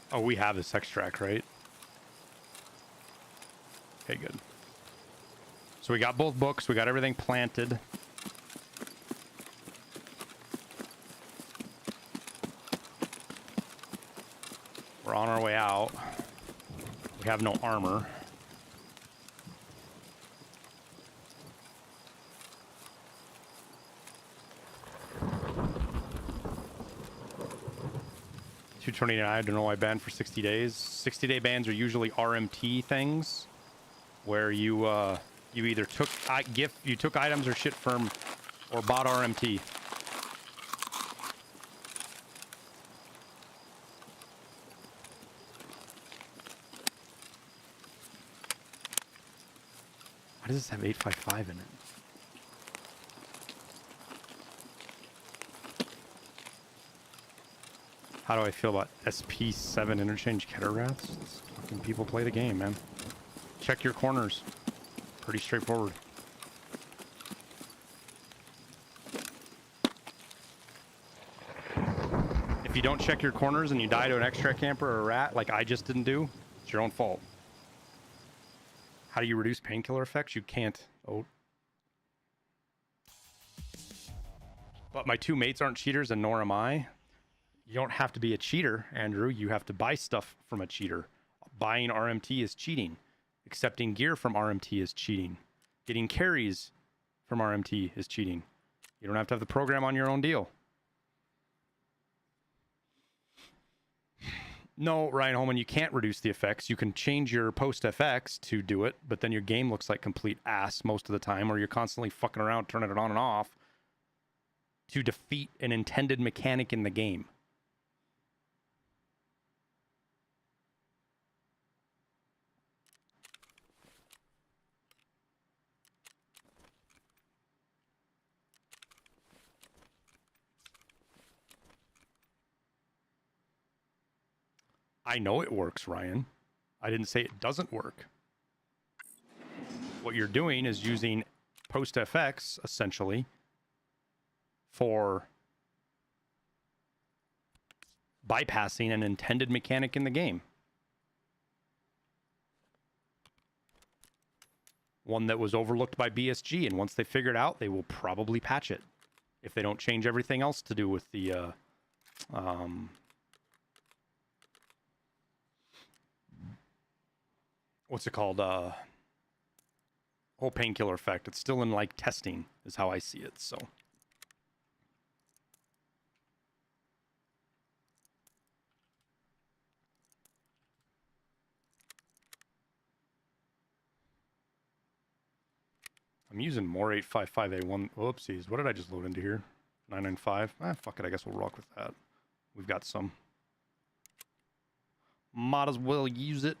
[SPEAKER 1] Oh, we have this extract, right? Okay, good. So we got both books. We got everything planted. We're on our way out. We have no armor. $229. I don't know why banned for 60 days. 60-day bans are usually RMT things, where you you either took took items or shit from, or bought RMT. Why does this have 855 in it? How do I feel about SP7 Interchange Ketterraths? Fucking people play the game, man. Check your corners. Pretty straightforward. If you don't check your corners and you die to an extract camper or a rat, like I just didn't do, it's your own fault. How do you reduce painkiller effects? You can't. Oh. But my two mates aren't cheaters, and nor am I. You don't have to be a cheater, Andrew. You have to buy stuff from a cheater. Buying RMT is cheating. Accepting gear from RMT is cheating. Getting carries from RMT is cheating. You don't have to have the program on your own deal. No, Ryan Holman, you can't reduce the effects. You can change your post FX to do it, but then your game looks like complete ass most of the time, or you're constantly fucking around turning it on and off to defeat an intended mechanic in the game. I know it works, Ryan. I didn't say it doesn't work. What you're doing is using PostFX, essentially, for bypassing an intended mechanic in the game. One that was overlooked by BSG, and once they figure it out, they will probably patch it. If they don't change everything else to do with the... what's it called? Whole painkiller effect. It's still in like testing, is how I see it. So I'm using more 855A1. Whoopsies. What did I just load into here? 995. Fuck it. I guess we'll rock with that. We've got some. Might as well use it.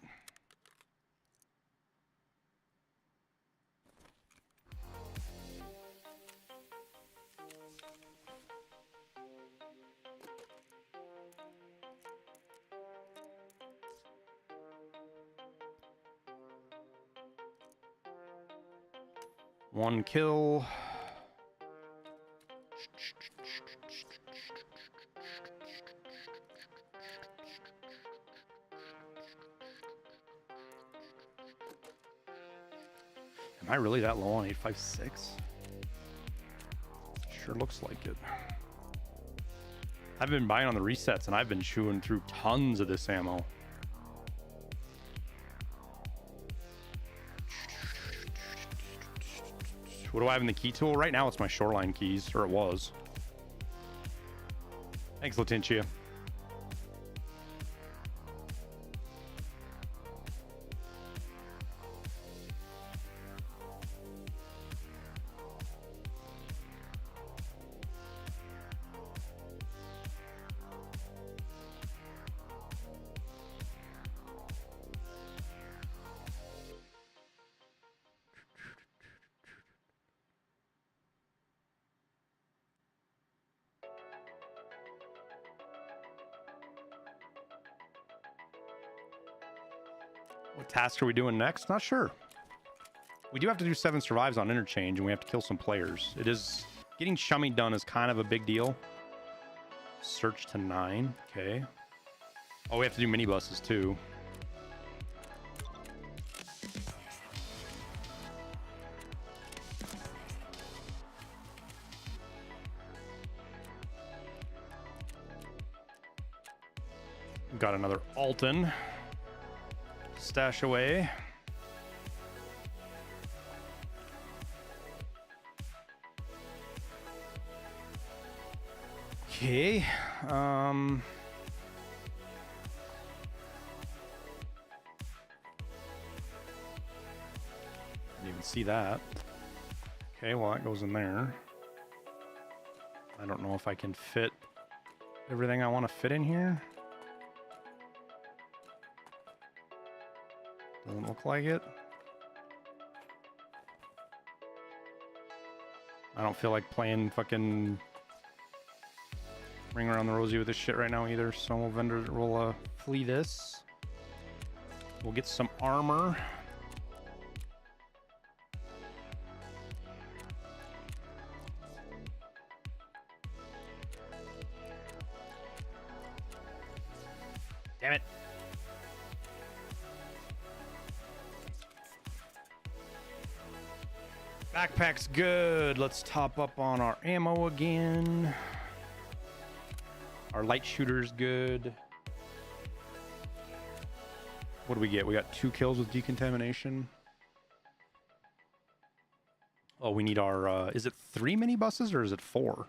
[SPEAKER 1] One kill. Am I really that low on 856? Sure looks like it. I've been buying on the resets and I've been chewing through tons of this ammo. What do I have in the key tool? Right now it's my shoreline keys, or it was. Thanks, Latincia. What task are we doing next? Not sure. We do have to do 7 survives on Interchange, and we have to kill some players. It is... Getting Shummy done is kind of a big deal. Search to 9. Okay. Oh, we have to do minibuses, too. Got another Alton. Stash away. Okay. Didn't even see that. Okay, well that goes in there. I don't know if I can fit everything I want to fit in here. Doesn't look like it. I don't feel like playing fucking Ring Around the Rosie with this shit right now either, so we'll flee this. We'll get some armor. Damn it. Backpack's good. Let's top up on our ammo again. Our light shooter's good. What do we get? We got 2 kills with decontamination. Oh, we need our, is it 3 minibuses or is it 4?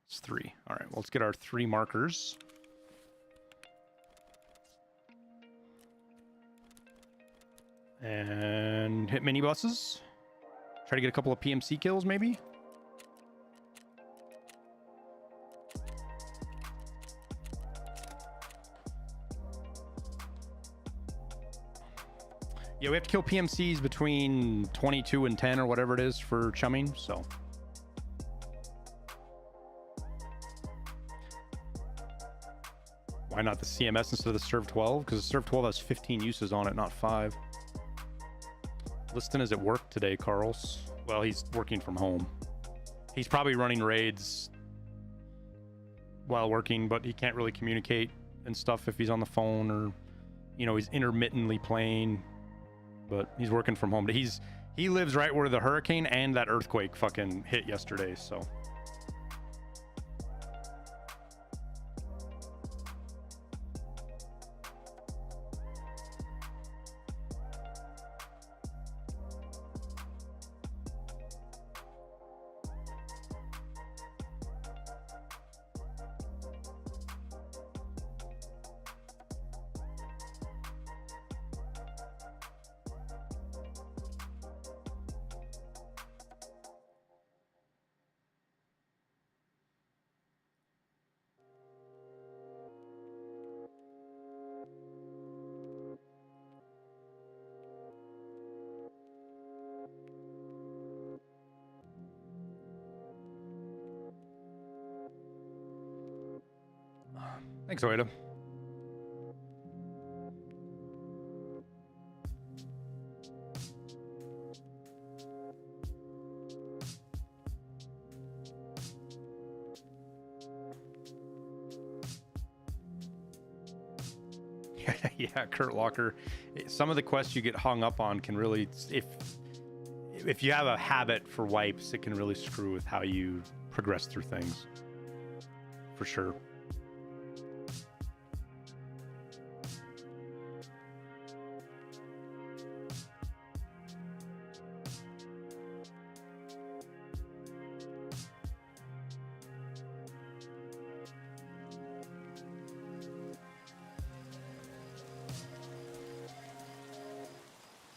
[SPEAKER 1] It's 3. All right, well, let's get our 3 markers. And hit minibuses. Try to get a couple of PMC kills, maybe. Yeah, we have to kill PMCs between 22 and 10 or whatever it is for chumming, so. Why not the CMS instead of the Serve 12? Because the Serve 12 has 15 uses on it, not 5. Liston is at work today, Carls. Well, he's working from home. He's probably running raids while working, but he can't really communicate and stuff if he's on the phone or, you know, he's intermittently playing. But he's working from home. But he lives right where the hurricane and that earthquake fucking hit yesterday, so. Thanks, Oida. Yeah, Kurt Locker. Some of the quests you get hung up on can really, if you have a habit for wipes, it can really screw with how you progress through things. For sure.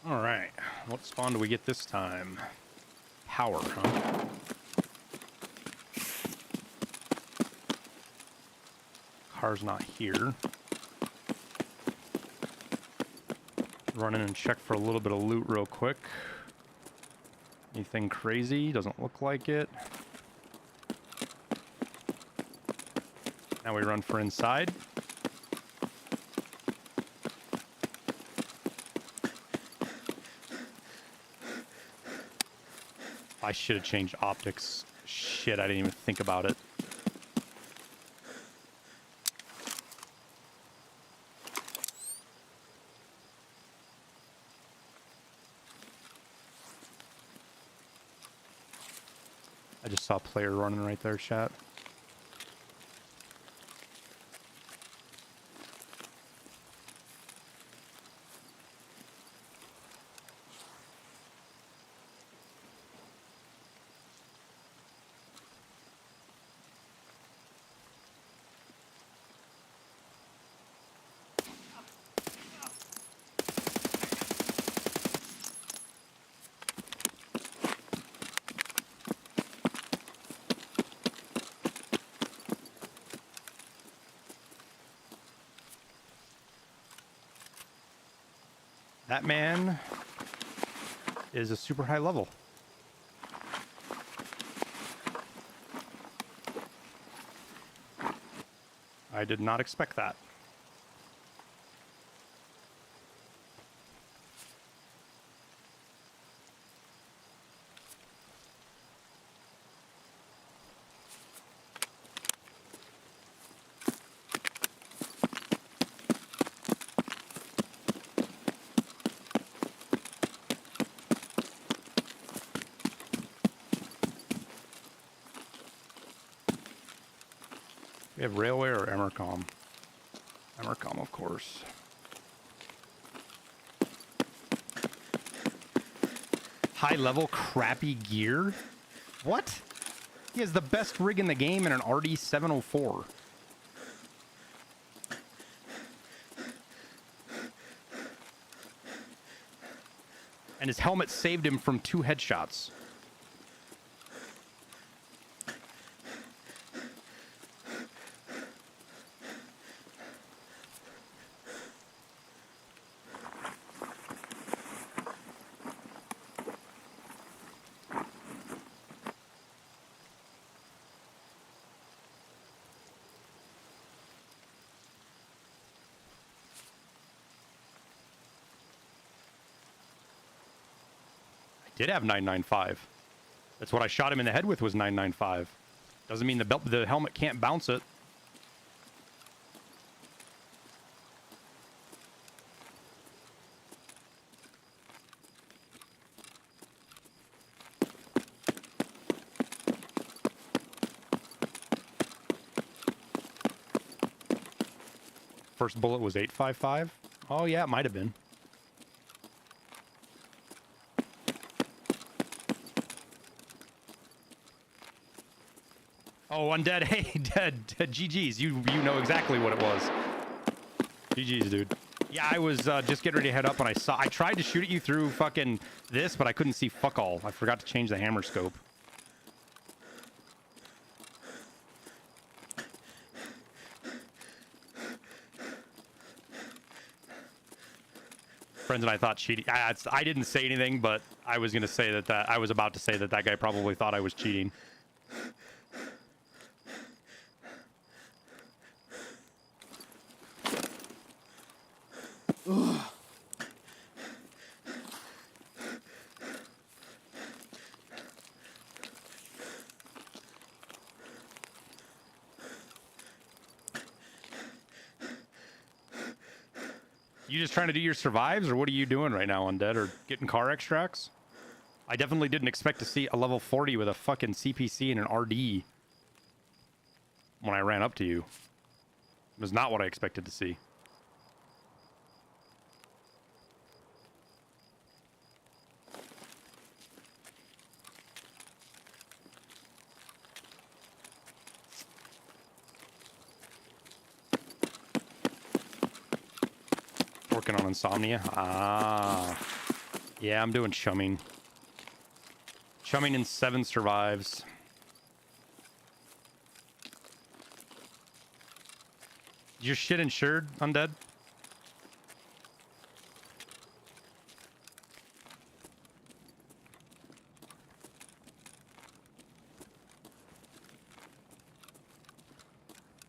[SPEAKER 1] All right, what spawn do we get this time? Power, huh? Car's not here. Run in and check for a little bit of loot real quick. Anything crazy? Doesn't look like it. Now we run for inside. I should have changed optics. Shit, I didn't even think about it. I just saw a player running right there, chat. That man is a super high level. I did not expect that. We have Railway or Emercom? Emercom, of course. High level crappy gear? What? He has the best rig in the game in an RD 704. And his helmet saved him from 2 headshots. Did have 995. That's what I shot him in the head with, was 995. Doesn't mean the helmet can't bounce it. First bullet was 855. Oh yeah, it might have been. Oh, Undead, hey, dead, GG's. You know exactly what it was. GG's, dude. Yeah, I was just getting ready to head up, and I tried to shoot at you through fucking this, but I couldn't see fuck all. I forgot to change the hammer scope. Friends and I thought cheating. I didn't say anything, but I was gonna say that I was about to say that guy probably thought I was cheating. You just trying to do your survives, or what are you doing right now, Undead? Or getting car extracts? I definitely didn't expect to see a level 40 with a fucking CPC and an RD when I ran up to you. It was not what I expected to see. Working on insomnia. Ah, yeah, I'm doing chumming. Chumming in 7 survives. Your shit insured, Undead?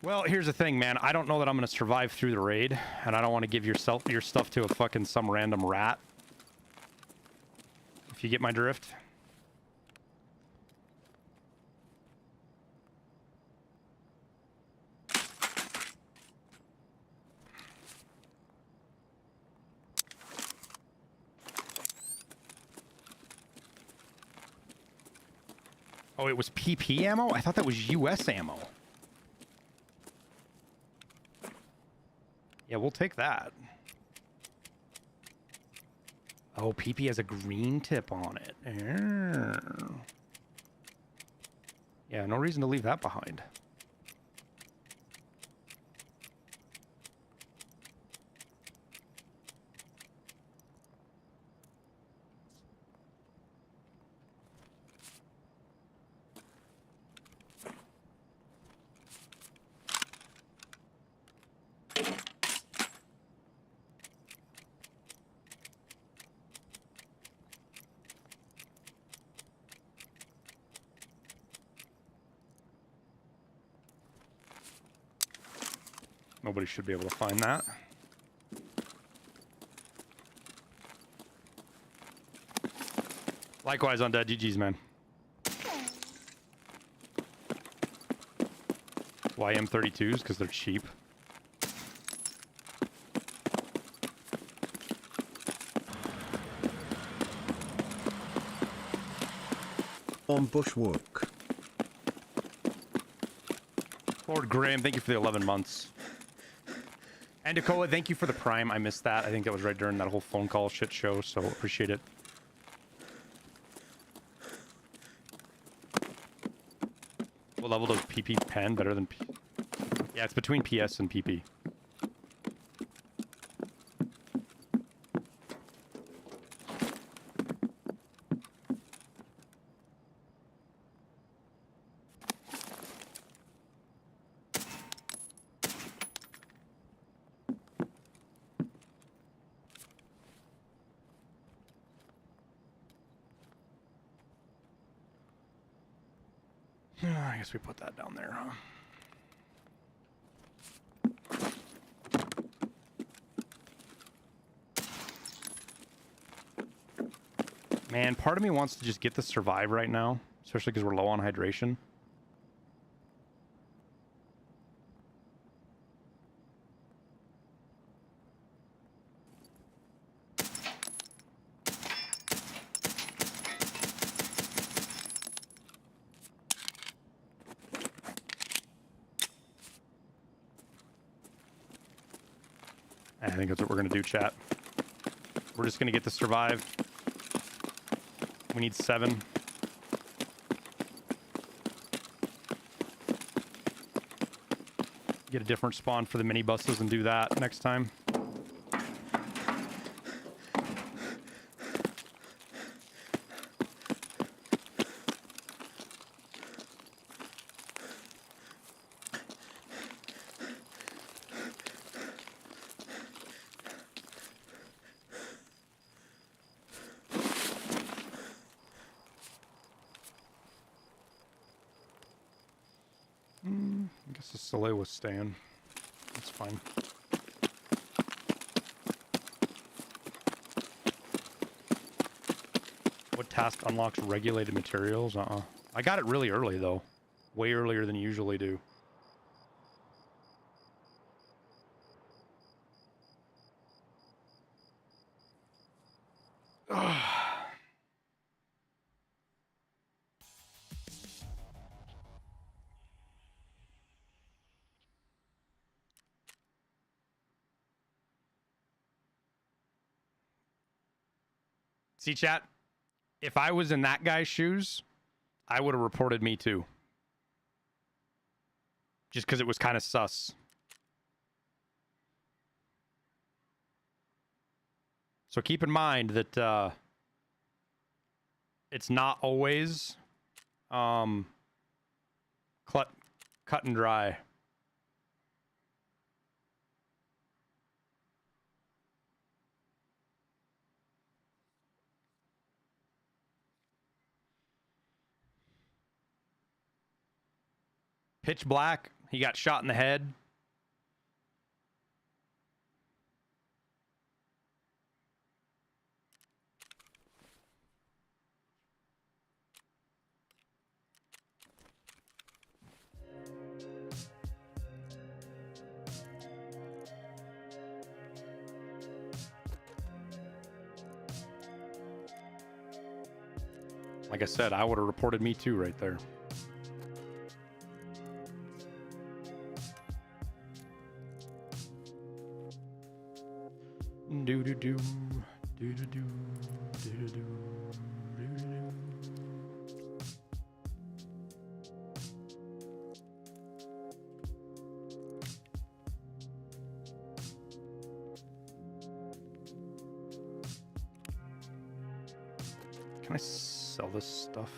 [SPEAKER 1] Well, here's the thing, man. I don't know that I'm going to survive through the raid, and I don't want to give your stuff to a fucking some random rat. If you get my drift. Oh, it was PP ammo? I thought that was US ammo. Yeah, we'll take that. Oh, PP has a green tip on it. Yeah, no reason to leave that behind. Nobody should be able to find that. Likewise, Undead. GG's, man. Why M32s? Because they're cheap.
[SPEAKER 2] On bushwalk.
[SPEAKER 1] Lord Graham, thank you for the 11 months. And Dakota, thank you for the Prime. I missed that. I think that was right during that whole phone call shit show, so appreciate it. What level does PP pen better than P? Yeah, it's between PS and PP. I guess we put that down there, huh? Man, part of me wants to just get the survive right now, especially because we're low on hydration. I think that's what we're going to do, chat. We're just going to get the survive. We need 7. Get a different spawn for the minibuses and do that next time. I guess the Soleil was staying. That's fine. What task unlocks regulated materials? I got it really early, though. Way earlier than you usually do. See, chat, if I was in that guy's shoes, I would have reported me too. Just because it was kind of sus. So keep in mind that it's not always cut and dry. Pitch black. He got shot in the head. Like I said, I would have reported me too right there. Do do do do do do do do do. Can I sell this stuff?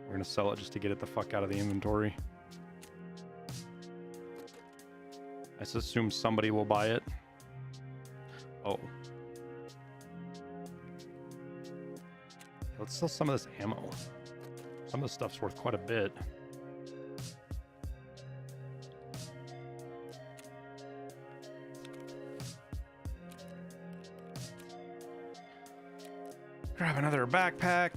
[SPEAKER 1] We're gonna sell it just to get it the fuck out of the inventory. I just assume somebody will buy it. Oh. Let's sell some of this ammo. Some of the stuff's worth quite a bit. Grab another backpack.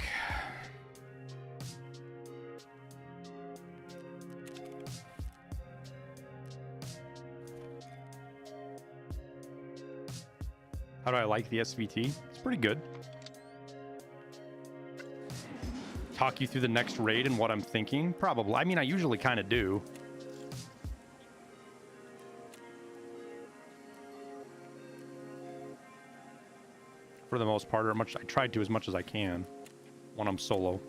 [SPEAKER 1] How do I like the SVT? It's pretty good. talk you through the next raid and what I'm thinking? Probably. I mean, I usually kind of do. For the most part, or I tried to as much as I can when I'm solo.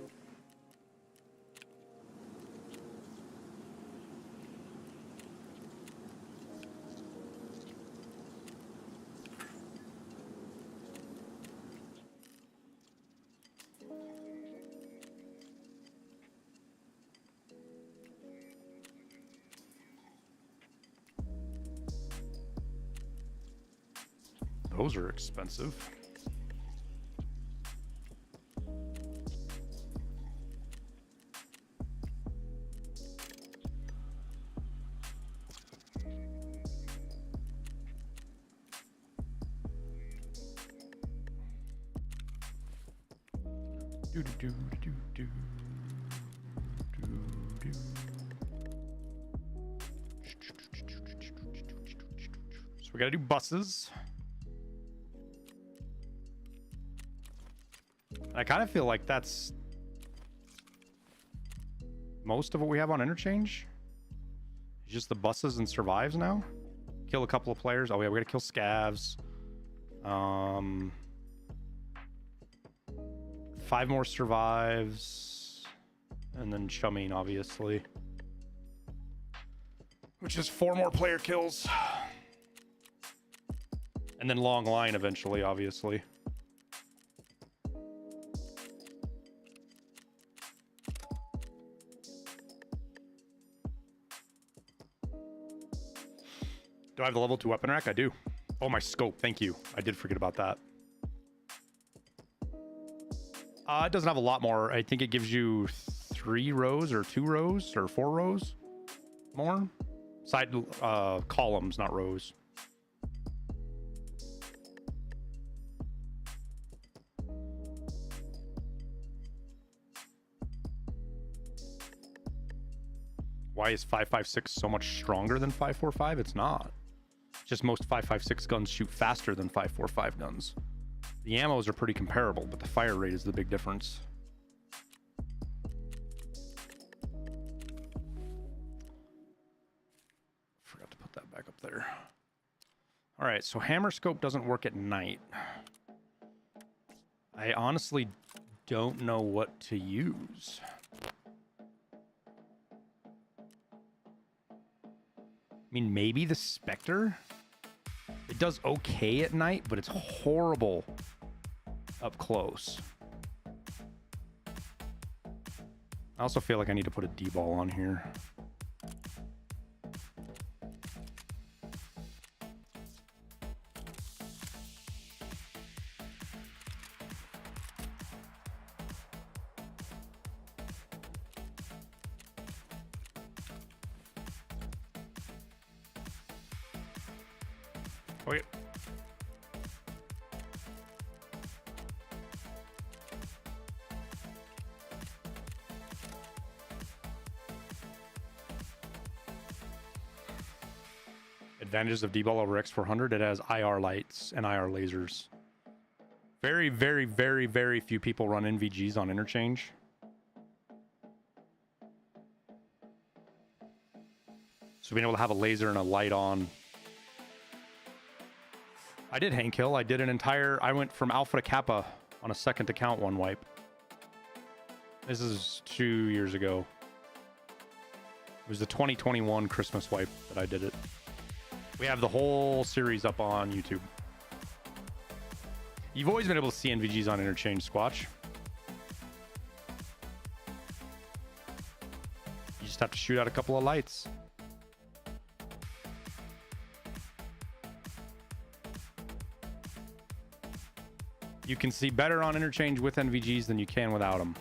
[SPEAKER 1] Those are expensive. So we gotta do buses. I kind of feel like that's most of what we have on Interchange. It's just the buses and survives now. Kill a couple of players. Oh yeah, we gotta kill scavs. 5 more survives. And then chumming, obviously. Which is 4 more player kills. And then long line eventually, obviously. Do I have the level 2 weapon rack? I do. Oh, my scope. Thank you. I did forget about that. It doesn't have a lot more. I think it gives you 3 rows or 2 rows or 4 rows more. Side columns, not rows. Why is 5.56 so much stronger than 5.45? It's not. Just most 5.56 guns shoot faster than 5.45 guns. The ammos are pretty comparable, but the fire rate is the big difference. Forgot to put that back up there. All right, so hammer scope doesn't work at night. I honestly don't know what to use. I mean, maybe the Spectre? It does okay at night, but it's horrible up close. I also feel like I need to put a D-ball on here. Okay. Advantages of D-ball over X400. It has IR lights and IR lasers. Very, very, very, very few people run NVGs on Interchange. So being able to have a laser and a light on. I did hang kill. I did an entire... I went from Alpha to Kappa on a second account one wipe. This is 2 years ago. It was the 2021 Christmas wipe that I did it. We have the whole series up on YouTube. You've always been able to see NVGs on Interchange, Squatch. You just have to shoot out a couple of lights. You can see better on Interchange with NVGs than you can without them.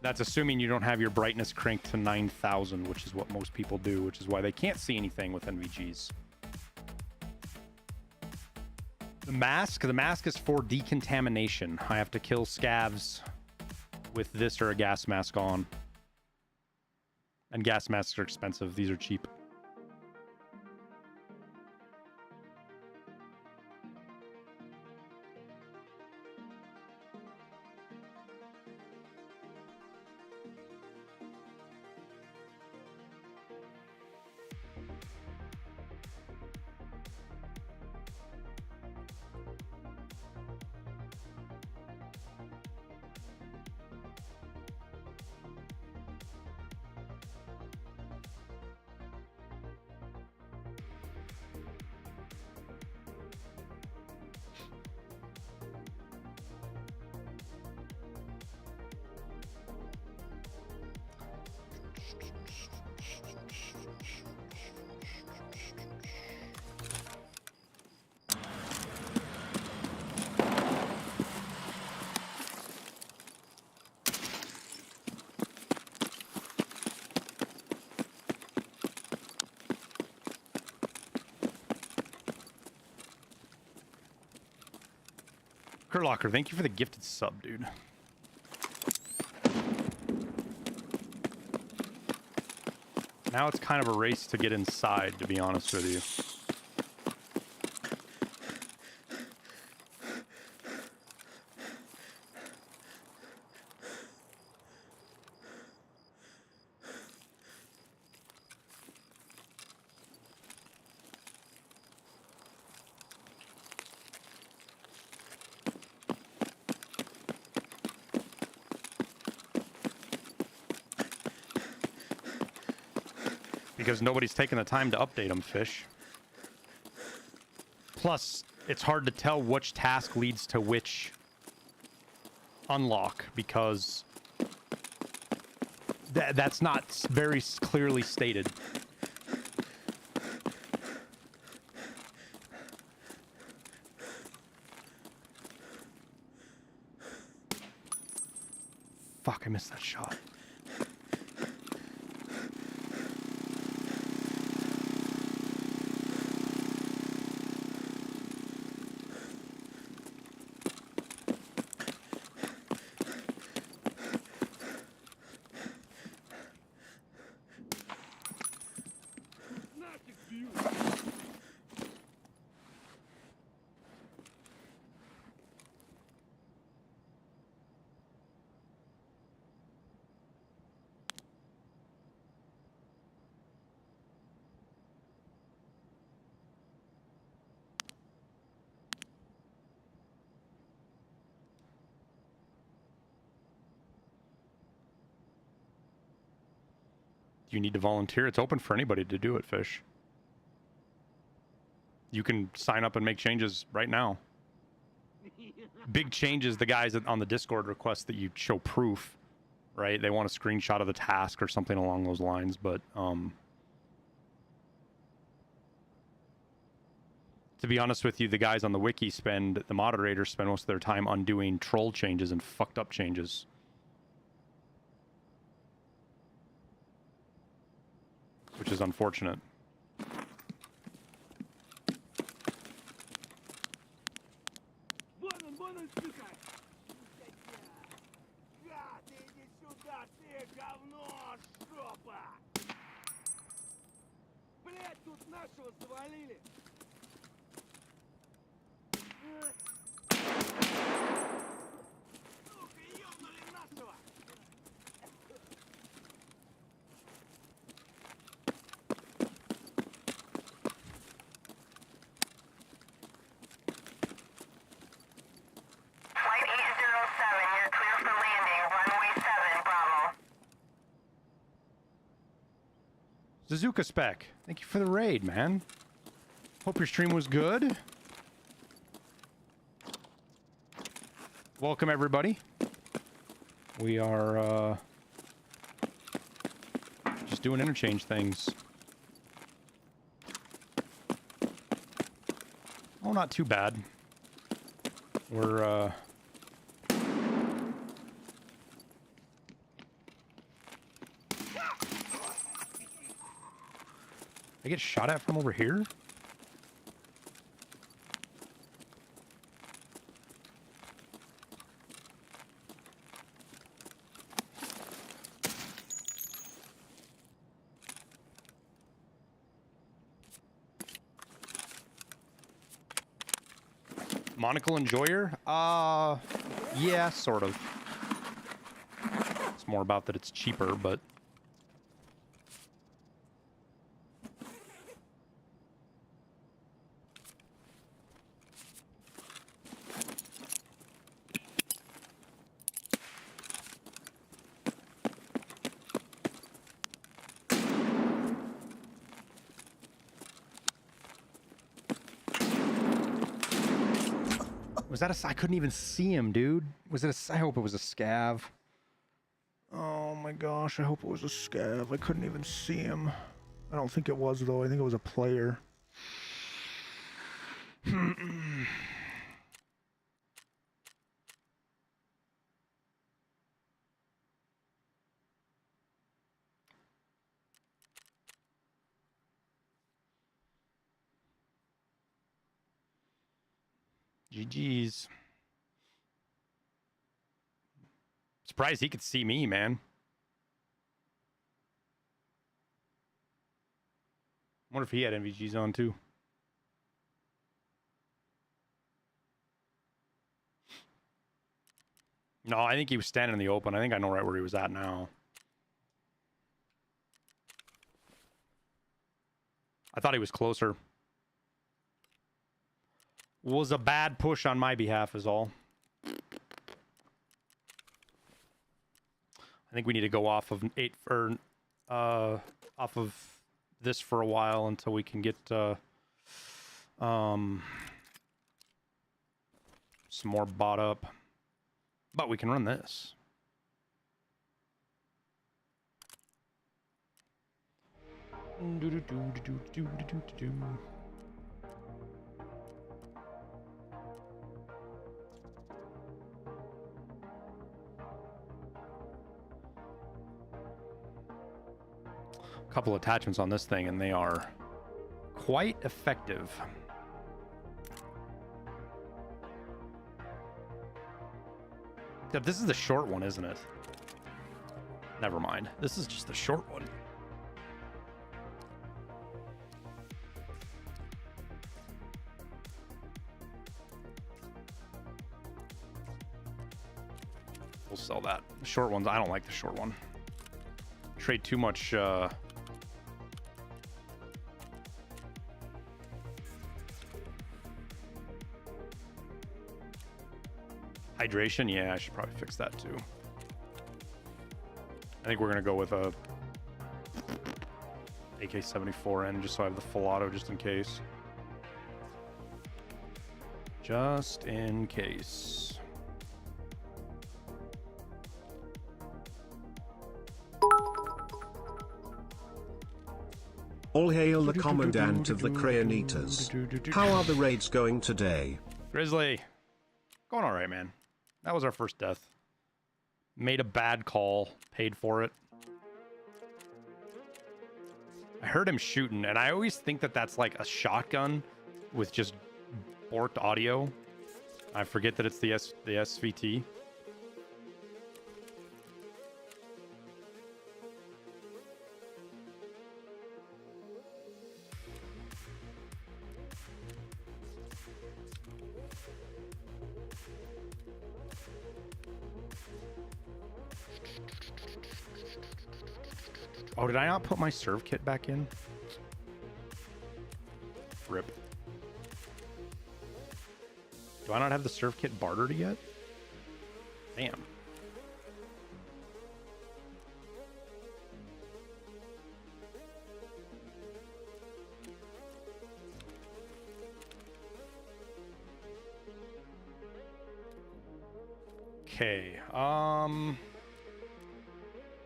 [SPEAKER 1] That's assuming you don't have your brightness cranked to 9,000, which is what most people do, which is why they can't see anything with NVGs. The mask is for decontamination. I have to kill scavs with this or a gas mask on. And gas masks are expensive. These are cheap. Kurt Locker, thank you for the gifted sub, dude. Now it's kind of a race to get inside, to be honest with you. Because nobody's taking the time to update them, Fish. Plus, it's hard to tell which task leads to which unlock, because that's not very clearly stated. Fuck, I missed that shot. You need to volunteer. It's open for anybody to do it, Fish. You can sign up and make changes right now. Big changes, the guys on the Discord request that you show proof, right? They want a screenshot of the task or something along those lines, but to be honest with you, the guys on the wiki the moderators spend most of their time undoing troll changes and fucked up changes. Which is unfortunate. Suzuka Spec, thank you for the raid, man. Hope your stream was good. Welcome, everybody. We are just doing interchange things. Oh, not too bad. We're I get shot at from over here? Monocle Enjoyer? Yeah, sort of. It's more about that it's cheaper, but... Was that a... I couldn't even see him, dude. Was it a... I hope it was a scav. Oh my gosh, I hope it was a scav. I couldn't even see him. I don't think it was, though. I think it was a player. GG's. surprised he could see me, man. Wonder if he had NVGs on too. No, I think he was standing in the open. I think I know right where he was at now. I thought he was closer. Was a bad push on my behalf is all. I think we need to go off of off of this for a while until we can get some more bought up. But we can run this. Couple attachments on this thing and they are quite effective. This is the short one, isn't it? Never mind. This is just the short one. We'll sell that. The short ones, I don't like the short one. Trade too much hydration. Yeah, I should probably fix that too. I think we're gonna go with a AK-74N just so I have the full auto just in case. Just in case.
[SPEAKER 2] All hail the commandant of the Crayon Eaters. How are the raids going today?
[SPEAKER 1] Grizzly. Going alright, man. That was our first death. Made a bad call. Paid for it. I heard him shooting, and I always think that that's like a shotgun with just borked audio. I forget that it's the SVT. Oh, did I not put my serve kit back in? Rip. Do I not have the serve kit bartered yet? Damn. Okay.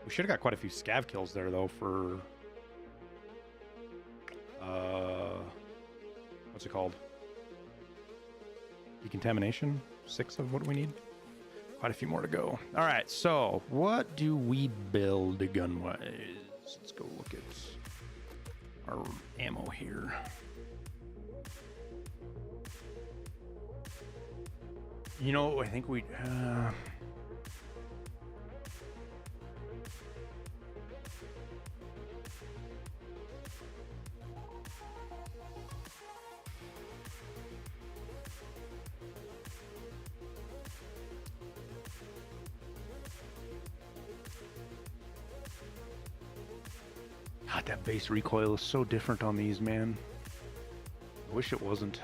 [SPEAKER 1] We should have got quite a few scav kills there, though, for... what's it called? Decontamination? 6 of what we need? Quite a few more to go. All right, so what do we build gun-wise? Let's go look at our ammo here. You know, I think we... God, that base recoil is so different on these, man. I wish it wasn't.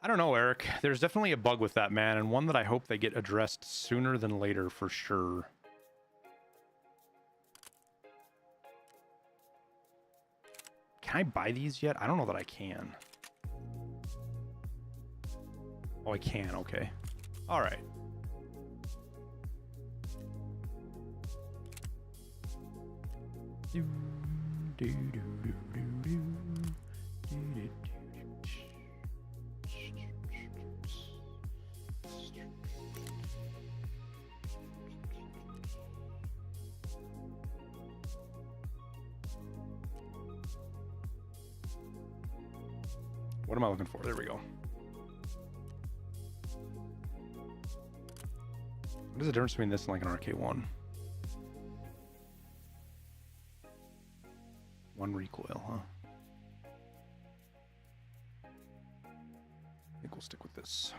[SPEAKER 1] I don't know, Eric. There's definitely a bug with that, man, and one that I hope they get addressed sooner than later for sure. Can I buy these yet? I don't know that I can. Oh, I can. Okay. All right. What am I looking for? There we go. What is the difference between this and like an RK1? One recoil, huh? I think we'll stick with this.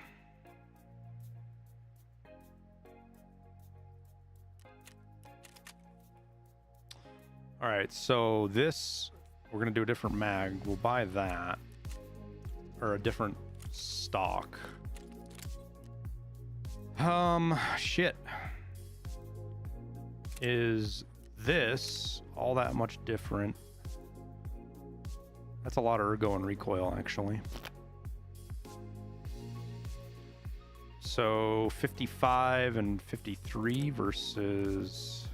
[SPEAKER 1] All right, so this, we're gonna do a different mag. We'll buy that, or a different stock. Shit. Is this all that much different? That's a lot of ergo and recoil, actually. So 55 and 53 versus...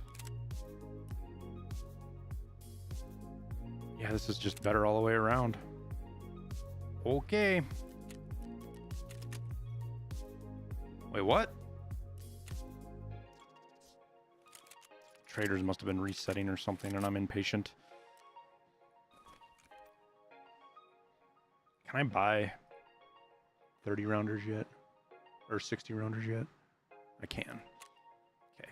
[SPEAKER 1] Yeah, this is just better all the way around. Okay. Wait, what? Traders must have been resetting or something, and I'm impatient. Can I buy 30 rounders yet? Or 60 rounders yet? I can. Okay.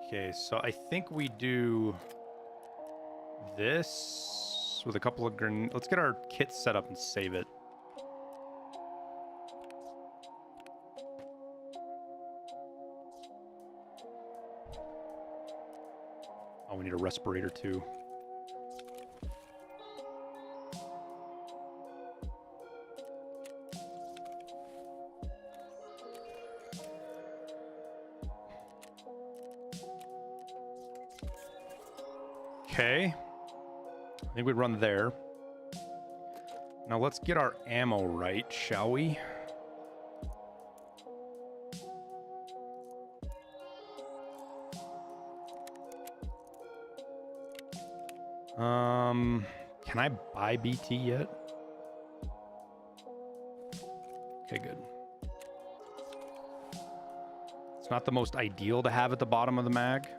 [SPEAKER 1] Okay, so I think we do this with a couple of grenades. Let's get our kit set up and save it. Oh, we need a respirator too. Okay. I think we'd run there. Now let's get our ammo right, shall we? Can I buy BT yet? Okay, good. It's not the most ideal to have at the bottom of the mag,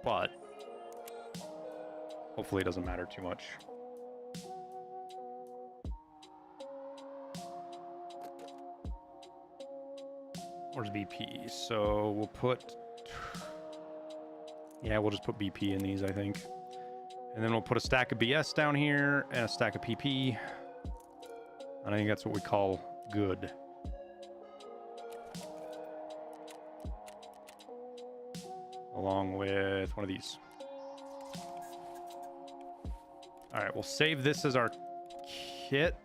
[SPEAKER 1] but hopefully it doesn't matter too much. Where's BP? So we'll put... Yeah, we'll just put BP in these, I think. And then we'll put a stack of BS down here and a stack of PP. And I think that's what we call good. Along with one of these. All right, we'll save this as our kit.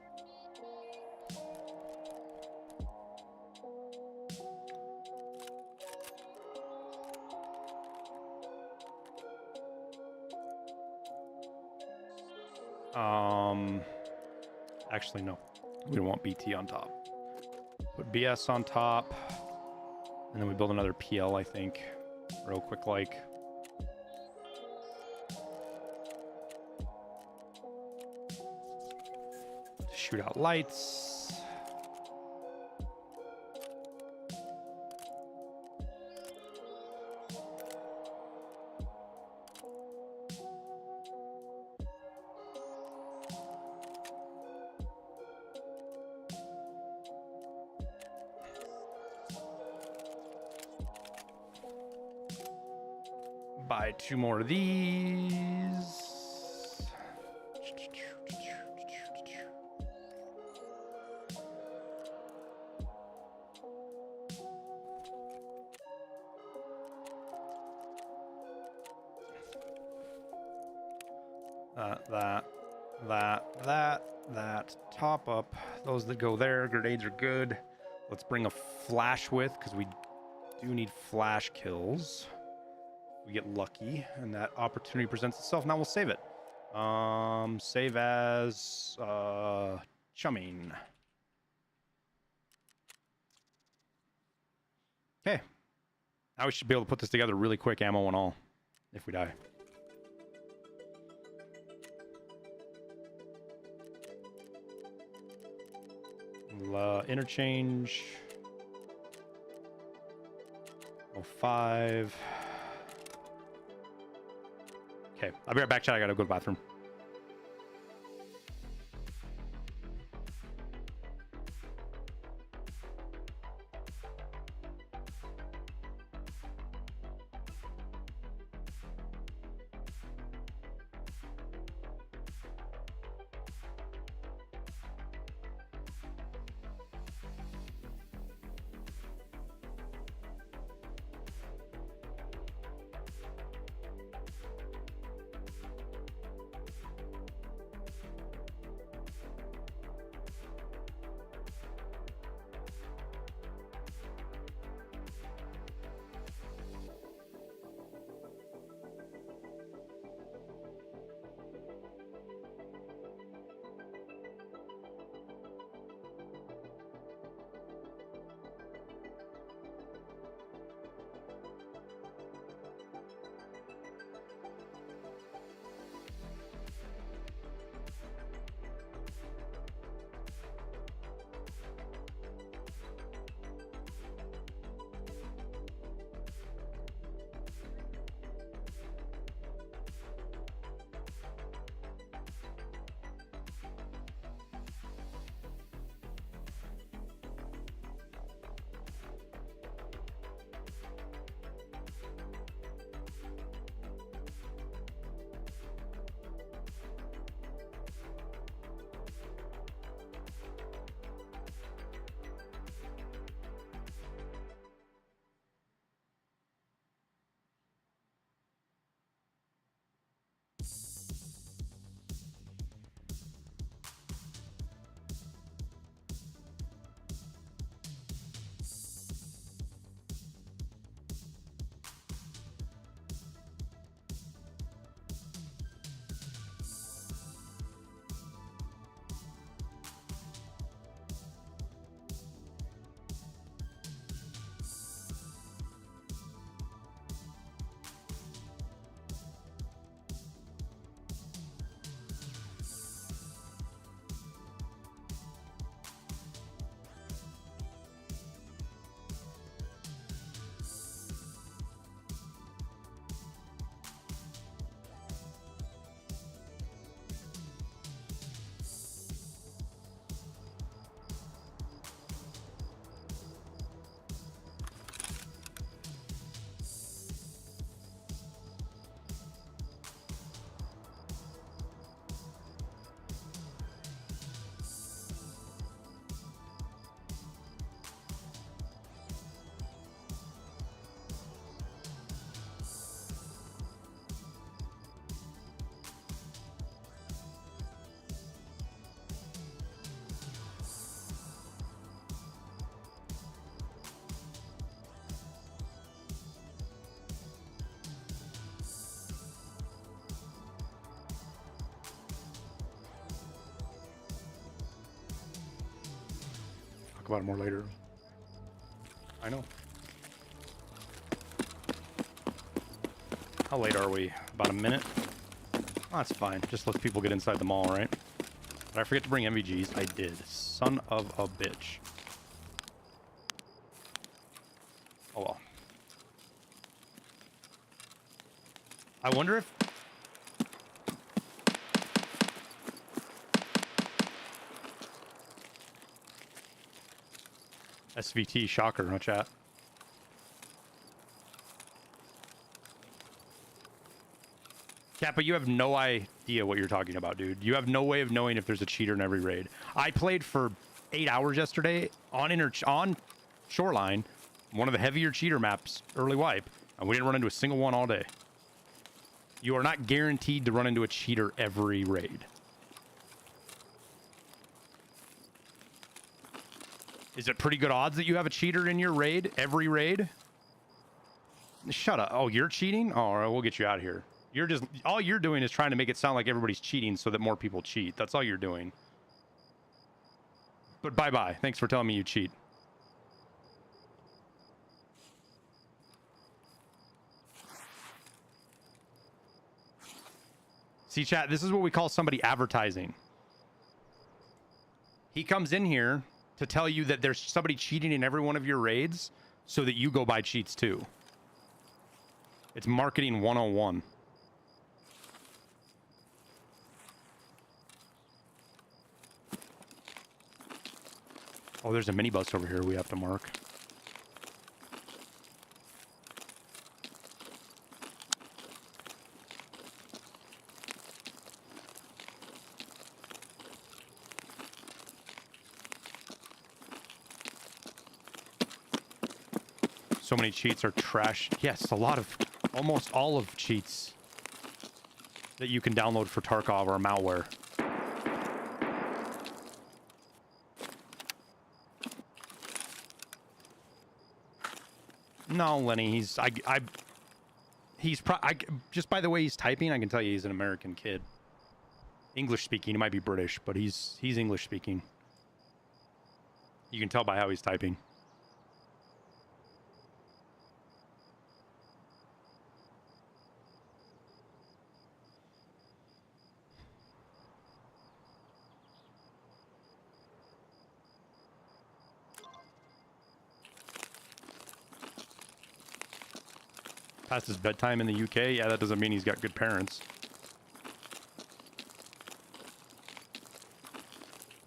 [SPEAKER 1] Actually, no. We don't want BT on top. Put BS on top. And then we build another PL, I think. Real quick, like. Shoot out lights. Buy 2 more of these. That. that. Top up. Those that go there. Grenades are good. Let's bring a flash with, because we do need flash kills. We get lucky, and that opportunity presents itself. Now we'll save it. Save as chumming. Okay. Now we should be able to put this together really quick, ammo and all, if we die. Interchange. 05. Okay, I'll be right back, chat. I gotta go to the bathroom. Talk about it more later. I know. How late are we? About a minute? Oh, that's fine. Just let people get inside the mall, right? Did I forget to bring MVGs? I did. Son of a bitch. Oh well. I wonder if... SVT shocker, no chat. Kappa, you have no idea what you're talking about, dude. You have no way of knowing if there's a cheater in every raid. I played for 8 hours yesterday on Shoreline, one of the heavier cheater maps, early wipe, and we didn't run into a single one all day. You are not guaranteed to run into a cheater every raid. Is it pretty good odds that you have a cheater in your raid? Every raid? Shut up. Oh, you're cheating? Oh, all right, we'll get you out of here. You're just, all you're doing is trying to make it sound like everybody's cheating so that more people cheat. That's all you're doing. But bye-bye. Thanks for telling me you cheat. See, chat, this is what we call somebody advertising. He comes in here to tell you that there's somebody cheating in every one of your raids so that you go buy cheats too. It's marketing 101. Oh, there's a minibus over here we have to mark. So many cheats are trash. Yes, a lot of, almost all of cheats that you can download for Tarkov are malware. No, Lenny, he's just by the way he's typing, I can tell you he's an American kid. English speaking, he might be British, but he's English speaking. You can tell by how he's typing. Past his bedtime in the UK? Yeah, that doesn't mean he's got good parents.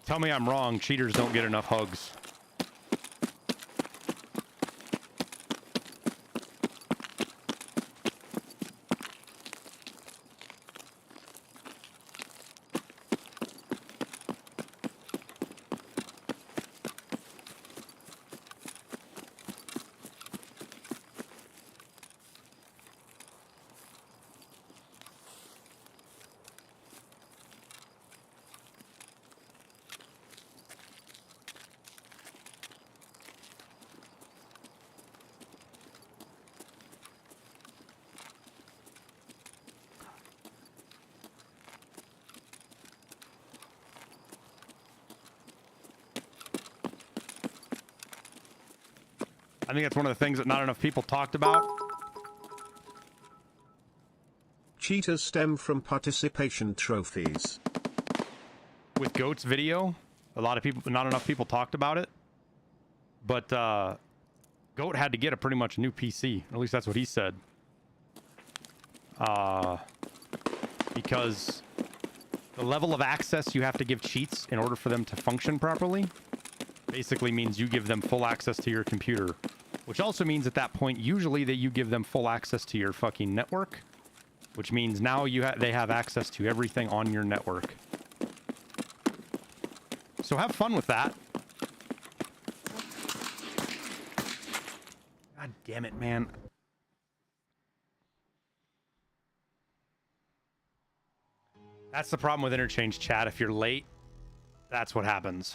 [SPEAKER 1] Tell me I'm wrong. Cheaters don't get enough hugs. I think that's one of the things that not enough people talked about.
[SPEAKER 2] Cheaters stem from participation trophies.
[SPEAKER 1] With Goat's video, a lot of people, not enough people talked about it. But Goat had to get a pretty much new PC. Or at least that's what he said. Because the level of access you have to give cheats in order for them to function properly basically means you give them full access to your computer. Which also means at that point, usually that you give them full access to your fucking network. Which means now they have access to everything on your network. So have fun with that. God damn it, man. That's the problem with Interchange chat. If you're late, that's what happens.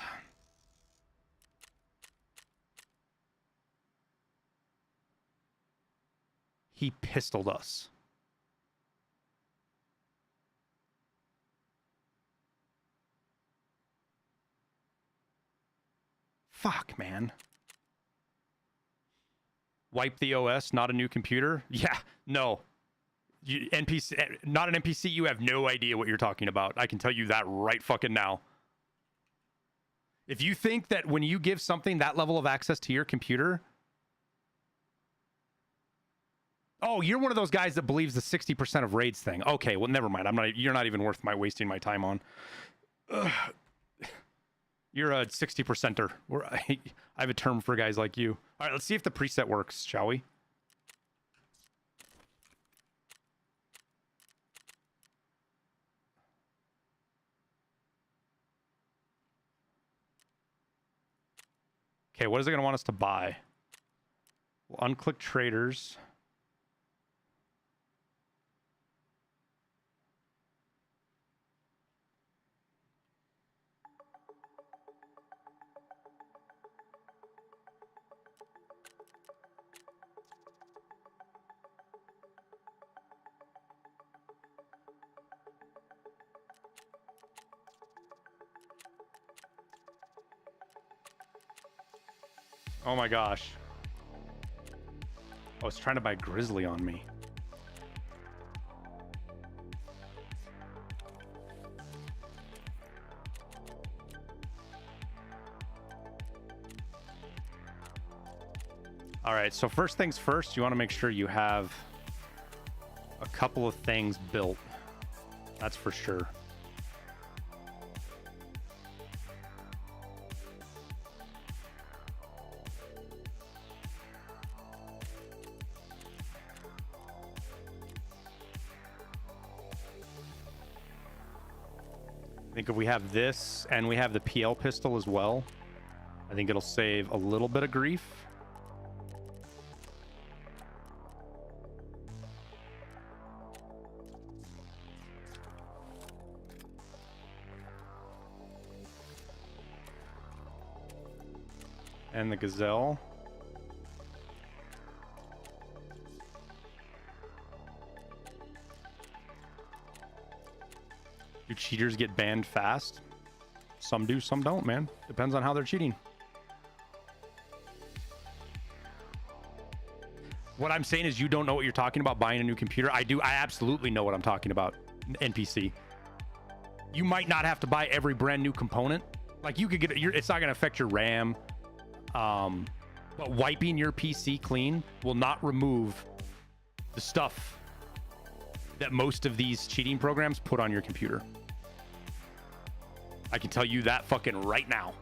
[SPEAKER 1] He pistoled us. Fuck, man. Wipe the OS, not a new computer? Yeah, no. NPC, not an NPC, you have no idea what you're talking about. I can tell you that right fucking now. If you think that when you give something that level of access to your computer... Oh, you're one of those guys that believes the 60% of raids thing. Okay, well, never mind. You're not even worth wasting my time on. Ugh. You're a 60%er. I have a term for guys like you. All right, let's see if the preset works, shall we? Okay, what is it going to want us to buy? We'll unclick traders. Oh my gosh. I was trying to buy Grizzly on me. All right, so first things first, you want to make sure you have a couple of things built. That's for sure. I think if we have this and we have the PL pistol as well, I think it'll save a little bit of grief. And the Gazelle. Do cheaters get banned fast? Some do, some don't, man. Depends on how they're cheating. What I'm saying is you don't know what you're talking about buying a new computer. I do. I absolutely know what I'm talking about. NPC. You might not have to buy every brand new component. Like you could get it's not going to affect your RAM. But wiping your PC clean will not remove the stuff that most of these cheating programs put on your computer. I can tell you that fucking right now.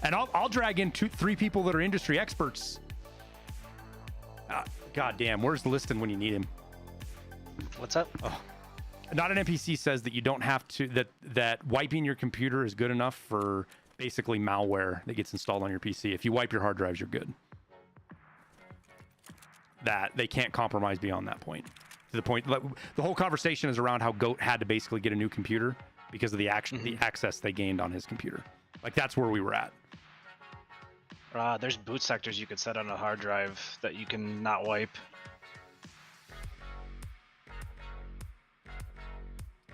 [SPEAKER 1] And I'll drag in 2-3 people that are industry experts. God damn, where's Liston when you need him?
[SPEAKER 3] What's up?
[SPEAKER 1] Oh. Not an NPC says that you don't have to, that wiping your computer is good enough for basically malware that gets installed on your PC. If you wipe your hard drives, you're good. That they can't compromise beyond that point. To the point, the whole conversation is around how Goat had to basically get a new computer because of the access they gained on his computer. Like that's where we were at.
[SPEAKER 3] There's boot sectors you could set on a hard drive that you can not wipe.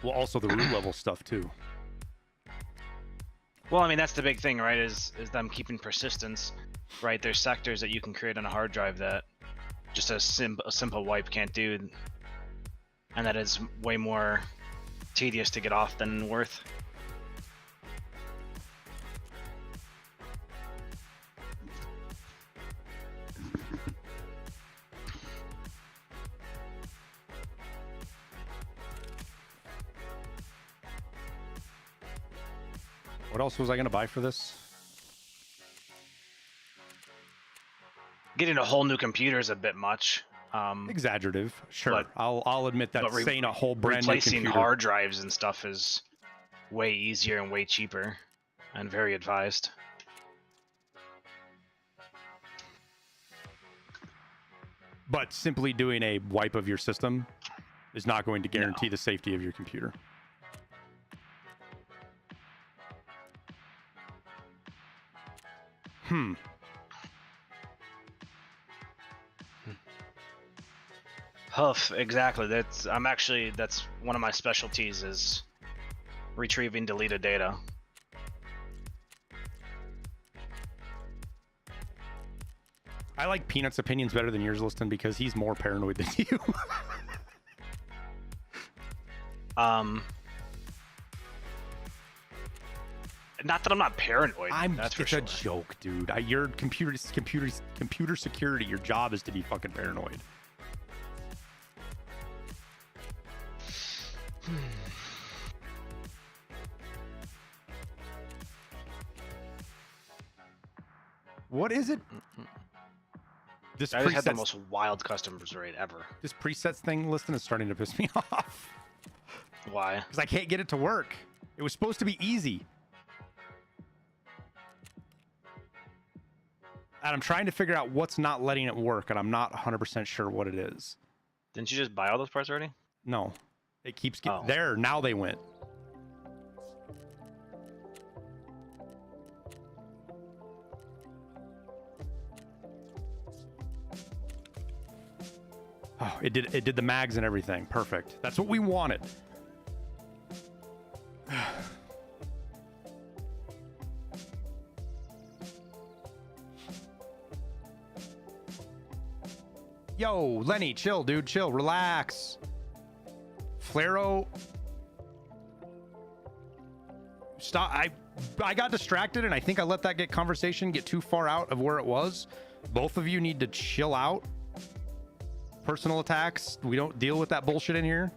[SPEAKER 1] Well, also the root level stuff too.
[SPEAKER 3] Well, I mean, that's the big thing, right? Is them keeping persistence, right? There's sectors that you can create on a hard drive that just a simple wipe can't do, and that is way more tedious to get off than worth.
[SPEAKER 1] What else was I going to buy for this?
[SPEAKER 3] Getting a whole new computer is a bit much.
[SPEAKER 1] Exaggerative, sure.
[SPEAKER 3] But,
[SPEAKER 1] I'll admit that saying a whole brand new
[SPEAKER 3] replacing
[SPEAKER 1] computer.
[SPEAKER 3] hard drives and stuff is way easier and way cheaper, and very advised.
[SPEAKER 1] But simply doing a wipe of your system is not going to guarantee the safety of your computer.
[SPEAKER 3] Huff, exactly. That's one of my specialties is retrieving deleted data.
[SPEAKER 1] I like Peanut's opinions better than yours, Liston, because he's more paranoid than you.
[SPEAKER 3] Not that I'm not paranoid. That's for
[SPEAKER 1] it's
[SPEAKER 3] sure.
[SPEAKER 1] a joke, dude. Your computer security. Your job is to be fucking paranoid. What is it? This
[SPEAKER 3] I had the most wild customers rate ever.
[SPEAKER 1] This presets thing, Liston, is starting to piss me off.
[SPEAKER 3] Why?
[SPEAKER 1] Because I can't get it to work. It was supposed to be easy. And I'm trying to figure out what's not letting it work, and I'm not 100% sure what it is.
[SPEAKER 3] Didn't you just buy all those parts already?
[SPEAKER 1] No. It keeps getting there. Now they went. Oh, it did the mags and everything. Perfect. That's what we wanted. Yo, Lenny, chill, dude, chill, relax. Flaro, stop. I got distracted, and I think I let that conversation get too far out of where it was. Both of you need to chill out. Personal attacks, we don't deal with that bullshit in here.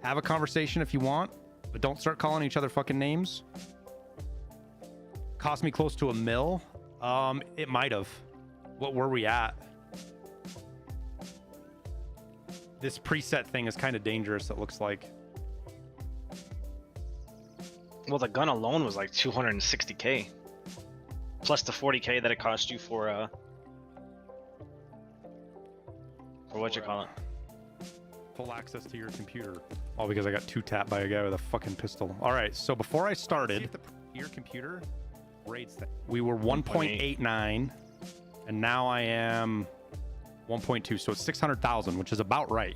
[SPEAKER 1] Have a conversation if you want, but don't start calling each other fucking names. Cost me close to $1 million. It might have. What were we at? This preset thing is kind of dangerous, it looks like.
[SPEAKER 3] Well, the gun alone was like 260k. Plus the 40k that it cost you for what you call it?
[SPEAKER 1] Full access to your computer. All because I got 2-tapped by a guy with a fucking pistol. All right, so before I started, your computer rates that. We were 1.89, and now I am 1.2, so it's 600,000, which is about right.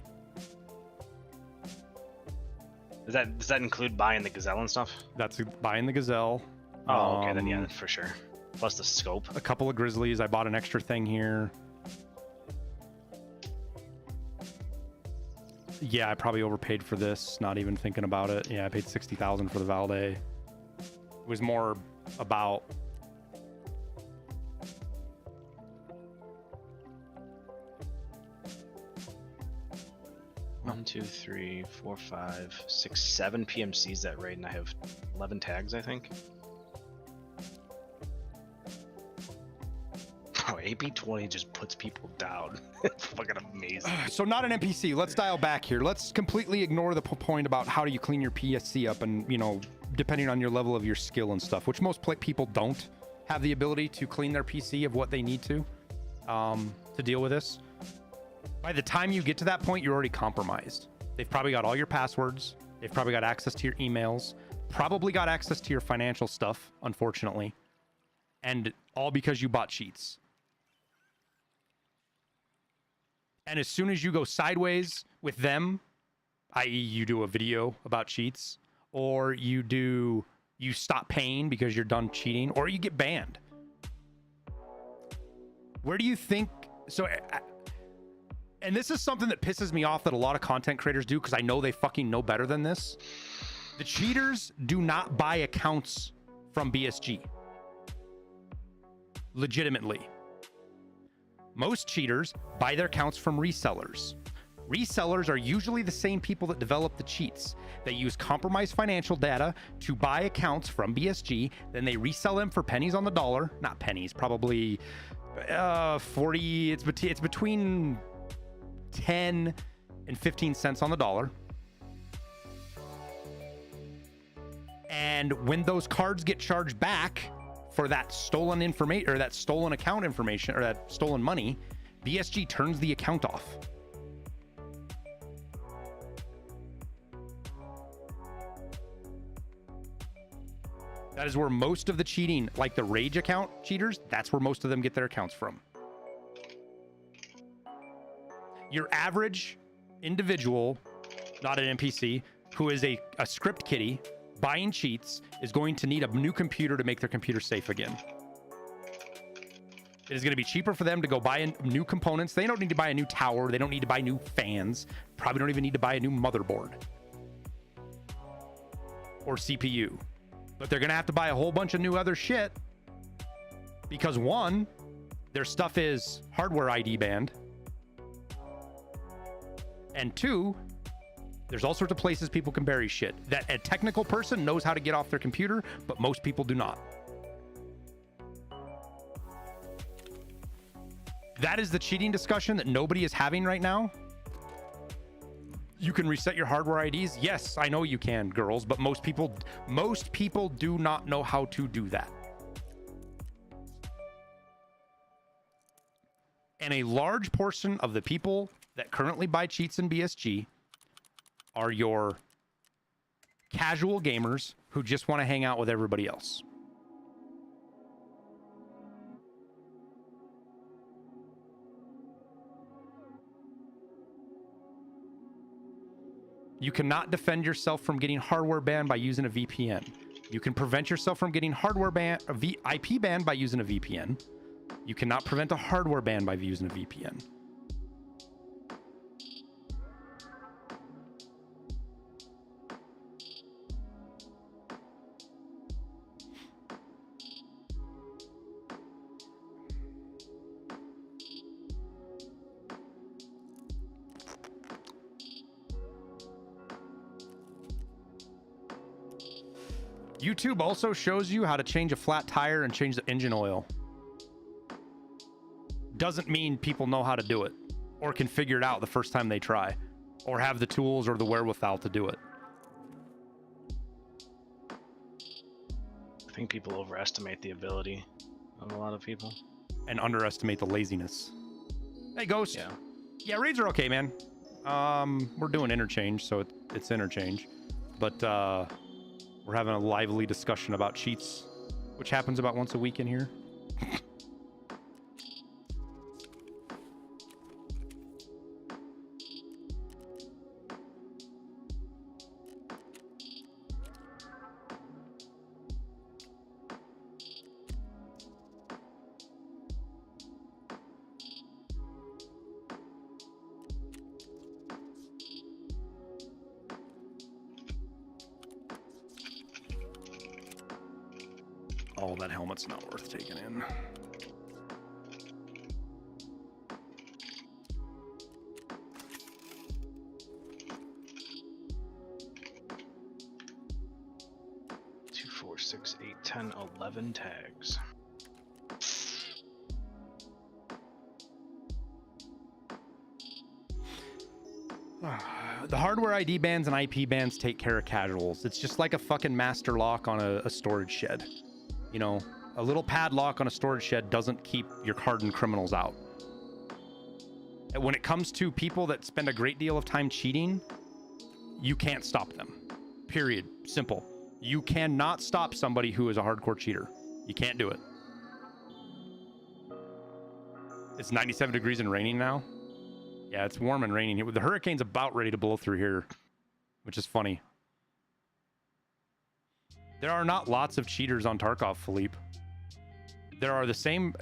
[SPEAKER 3] Does that include buying the Gazelle and stuff?
[SPEAKER 1] That's buying the Gazelle.
[SPEAKER 3] Oh, okay, then yeah, for sure. Plus the scope.
[SPEAKER 1] A couple of Grizzlies. I bought an extra thing here. Yeah, I probably overpaid for this, not even thinking about it. Yeah, I paid 60,000 for the Valde. It was more about...
[SPEAKER 3] One, two, three, four, 5, 6, 7 PMCs that raid, and I have 11 tags, I think. Oh, AP20 just puts people down. It's fucking amazing.
[SPEAKER 1] So not an NPC. Let's dial back here. Let's completely ignore the point about how do you clean your PSC up, and, you know, depending on your level of your skill and stuff, which most people don't have the ability to clean their PC of what they need to deal with this. By the time you get to that point, you're already compromised. They've probably got all your passwords. They've probably got access to your emails, probably got access to your financial stuff, unfortunately, and all because you bought cheats. And as soon as you go sideways with them, i.e. you do a video about cheats, or you stop paying because you're done cheating, or you get banned. Where do you think... So... And this is something that pisses me off that a lot of content creators do, because I know they fucking know better than this. The cheaters do not buy accounts from BSG. Legitimately. Most cheaters buy their accounts from resellers. Resellers are usually the same people that develop the cheats. They use compromised financial data to buy accounts from BSG, then they resell them for pennies on the dollar. Not pennies, probably 40, it's between 10 and 15 cents on the dollar. And when those cards get charged back for that stolen information, or that stolen account information, or that stolen money, BSG turns the account off. That is where most of the cheating, like the Rage account cheaters, that's where most of them get their accounts from. Your average individual, not an NPC, who is a script kiddie buying cheats is going to need a new computer to make their computer safe again. It is going to be cheaper for them to go buy new components. They don't need to buy a new tower. They don't need to buy new fans. Probably don't even need to buy a new motherboard or CPU. But they're going to have to buy a whole bunch of new other shit because, one, their stuff is hardware ID banned. And two, there's all sorts of places people can bury shit that a technical person knows how to get off their computer, but most people do not. That is the cheating discussion that nobody is having right now. You can reset your hardware IDs. Yes, I know you can, girls, but most people do not know how to do that. And a large portion of the people that currently buy cheats in BSG are your casual gamers who just want to hang out with everybody else. You cannot defend yourself from getting hardware banned by using a VPN. You can prevent yourself from getting hardware ban, IP banned by using a VPN. You cannot prevent a hardware ban by using a VPN. YouTube also shows you how to change a flat tire and change the engine oil. Doesn't mean people know how to do it or can figure it out the first time they try or have the tools or the wherewithal to do it.
[SPEAKER 3] I think people overestimate the ability of a lot of people.
[SPEAKER 1] And underestimate the laziness. Hey, Ghost.
[SPEAKER 3] Yeah.
[SPEAKER 1] Yeah, raids are okay, man. We're doing Interchange, so it's Interchange. But we're having a lively discussion about cheats, which happens about once a week in here. Oh, that helmet's not worth taking in.
[SPEAKER 3] Two, 4, 6, 8, 10, 11 tags.
[SPEAKER 1] The hardware ID bans and IP bans take care of casuals. It's just like a fucking master lock on a storage shed. You know, a little padlock on a storage shed doesn't keep your hardened criminals out. And when it comes to people that spend a great deal of time cheating, you can't stop them. Period. Simple. You cannot stop somebody who is a hardcore cheater. You can't do it. It's 97 degrees and raining now. Yeah, it's warm and raining here. The hurricane's about ready to blow through here, which is funny. There are not lots of cheaters on Tarkov, Philippe. There are the same...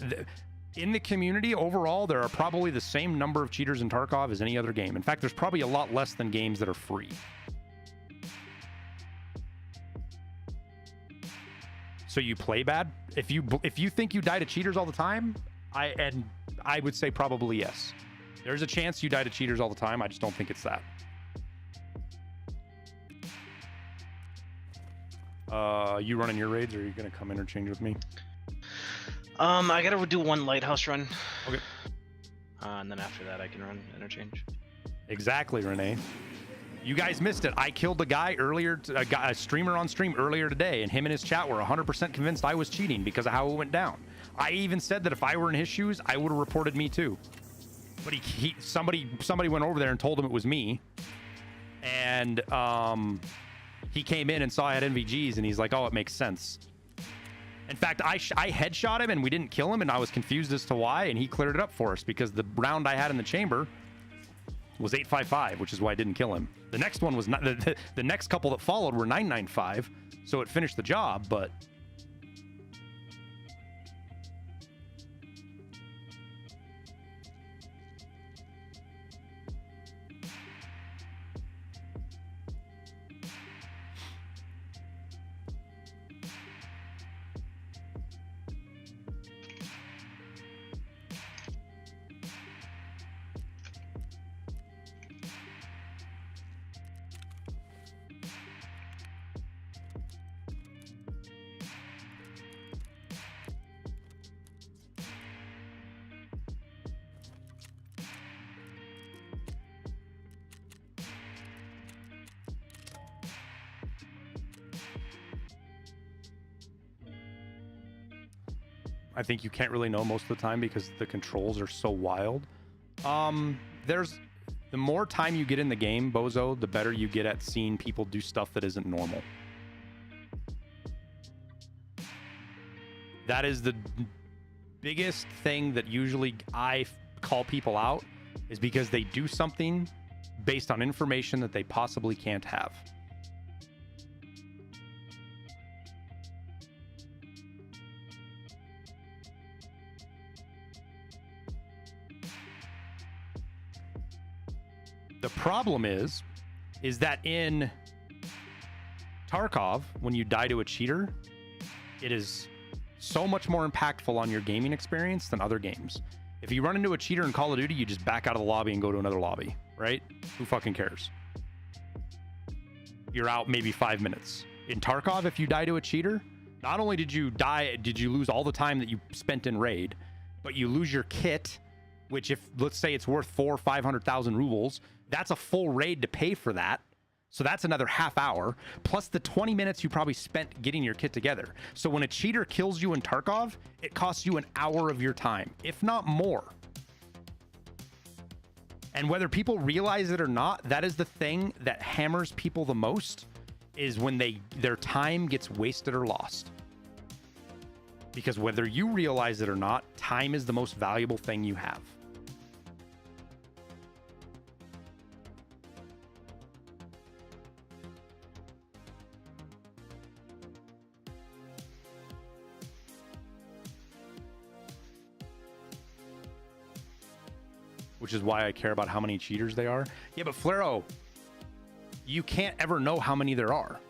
[SPEAKER 1] In the community, overall, there are probably the same number of cheaters in Tarkov as any other game. In fact, there's probably a lot less than games that are free. So you play bad? If you think you die to cheaters all the time, I would say probably yes. There's a chance you die to cheaters all the time. I just don't think it's that. You running your raids, or are you gonna come interchange with me?
[SPEAKER 3] I gotta do one Lighthouse run.
[SPEAKER 1] Okay.
[SPEAKER 3] And then after that, I can run Interchange.
[SPEAKER 1] Exactly, Renee. You guys missed it. I killed a guy earlier, a streamer on stream earlier today, and him and his chat were 100% convinced I was cheating because of how it went down. I even said that if I were in his shoes, I would have reported me too. But somebody went over there and told him it was me, and he came in and saw I had NVGs, and he's like, "Oh, it makes sense." In fact, I headshot him, and we didn't kill him, and I was confused as to why, and he cleared it up for us because the round I had in the chamber was 855, which is why I didn't kill him. The next one was not the next couple that followed were 995, so it finished the job, but. I think you can't really know most of the time because the controls are so wild. The more time you get in the game, Bozo, the better you get at seeing people do stuff that isn't normal. That is the biggest thing that usually I call people out, is because they do something based on information that they possibly can't have. The problem is that in Tarkov, when you die to a cheater, it is so much more impactful on your gaming experience than other games. If you run into a cheater in Call of Duty, you just back out of the lobby and go to another lobby, right? Who fucking cares? You're out maybe 5 minutes. In Tarkov, if you die to a cheater, not only did you lose all the time that you spent in raid, but you lose your kit, which if, let's say it's worth 400,000 or 500,000 rubles, that's a full raid to pay for that. So that's another half hour, plus the 20 minutes you probably spent getting your kit together. So when a cheater kills you in Tarkov, it costs you an hour of your time, if not more. And whether people realize it or not, that is the thing that hammers people the most, is when their time gets wasted or lost. Because whether you realize it or not, time is the most valuable thing you have. Which is why I care about how many cheaters they are. Yeah, but Flaro, you can't ever know how many there are.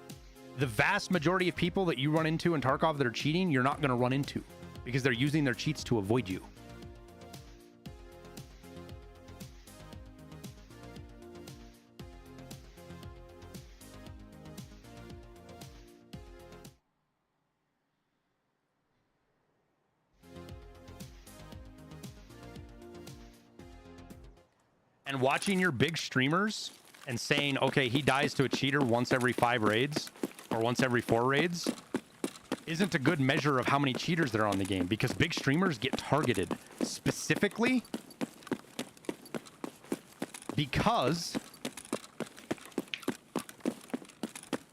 [SPEAKER 1] The vast majority of people that you run into in Tarkov that are cheating, you're not going to run into because they're using their cheats to avoid you. And watching your big streamers and saying, okay, he dies to a cheater once every 5 raids or once every 4 raids isn't a good measure of how many cheaters there are on the game, because big streamers get targeted specifically because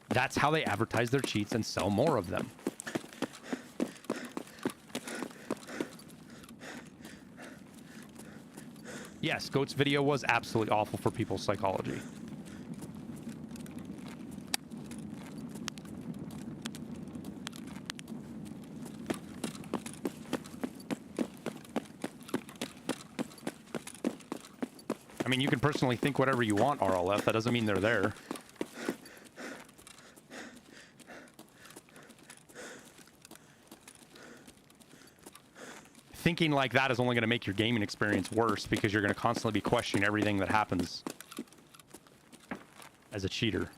[SPEAKER 1] that's how they advertise their cheats and sell more of them. Yes, Goat's video was absolutely awful for people's psychology. I mean, you can personally think whatever you want, RLF. That doesn't mean they're there. Thinking like that is only going to make your gaming experience worse, because you're going to constantly be questioning everything that happens as a cheater.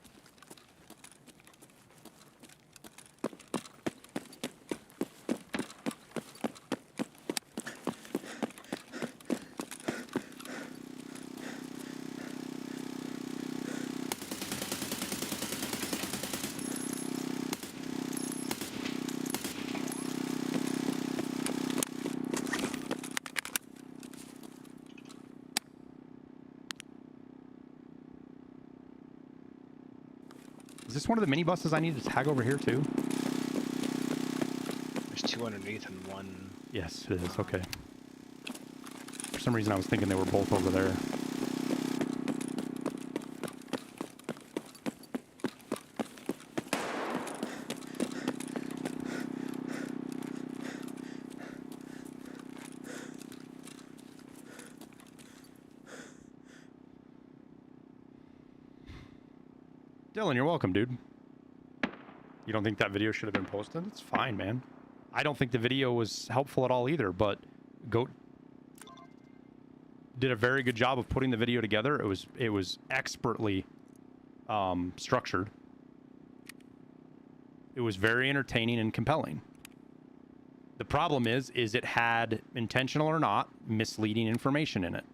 [SPEAKER 1] Is this one of the minibuses I need to tag over here too?
[SPEAKER 3] There's 2 underneath and 1.
[SPEAKER 1] Yes, it is. Okay. For some reason I was thinking they were both over there. Dylan, you're welcome, dude. You don't think that video should have been posted? It's fine, man. I don't think the video was helpful at all either, but Goat did a very good job of putting the video together. It was expertly structured. It was very entertaining and compelling. The problem is it had, intentional or not, misleading information in it.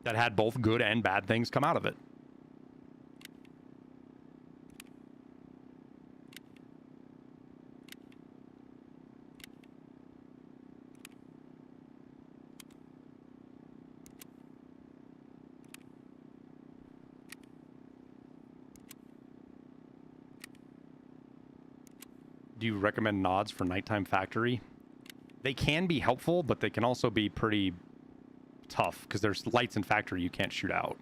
[SPEAKER 1] That had both good and bad things come out of it. Do you recommend nods for Nighttime Factory? They can be helpful, but they can also be pretty tough because there's lights in Factory you can't shoot out.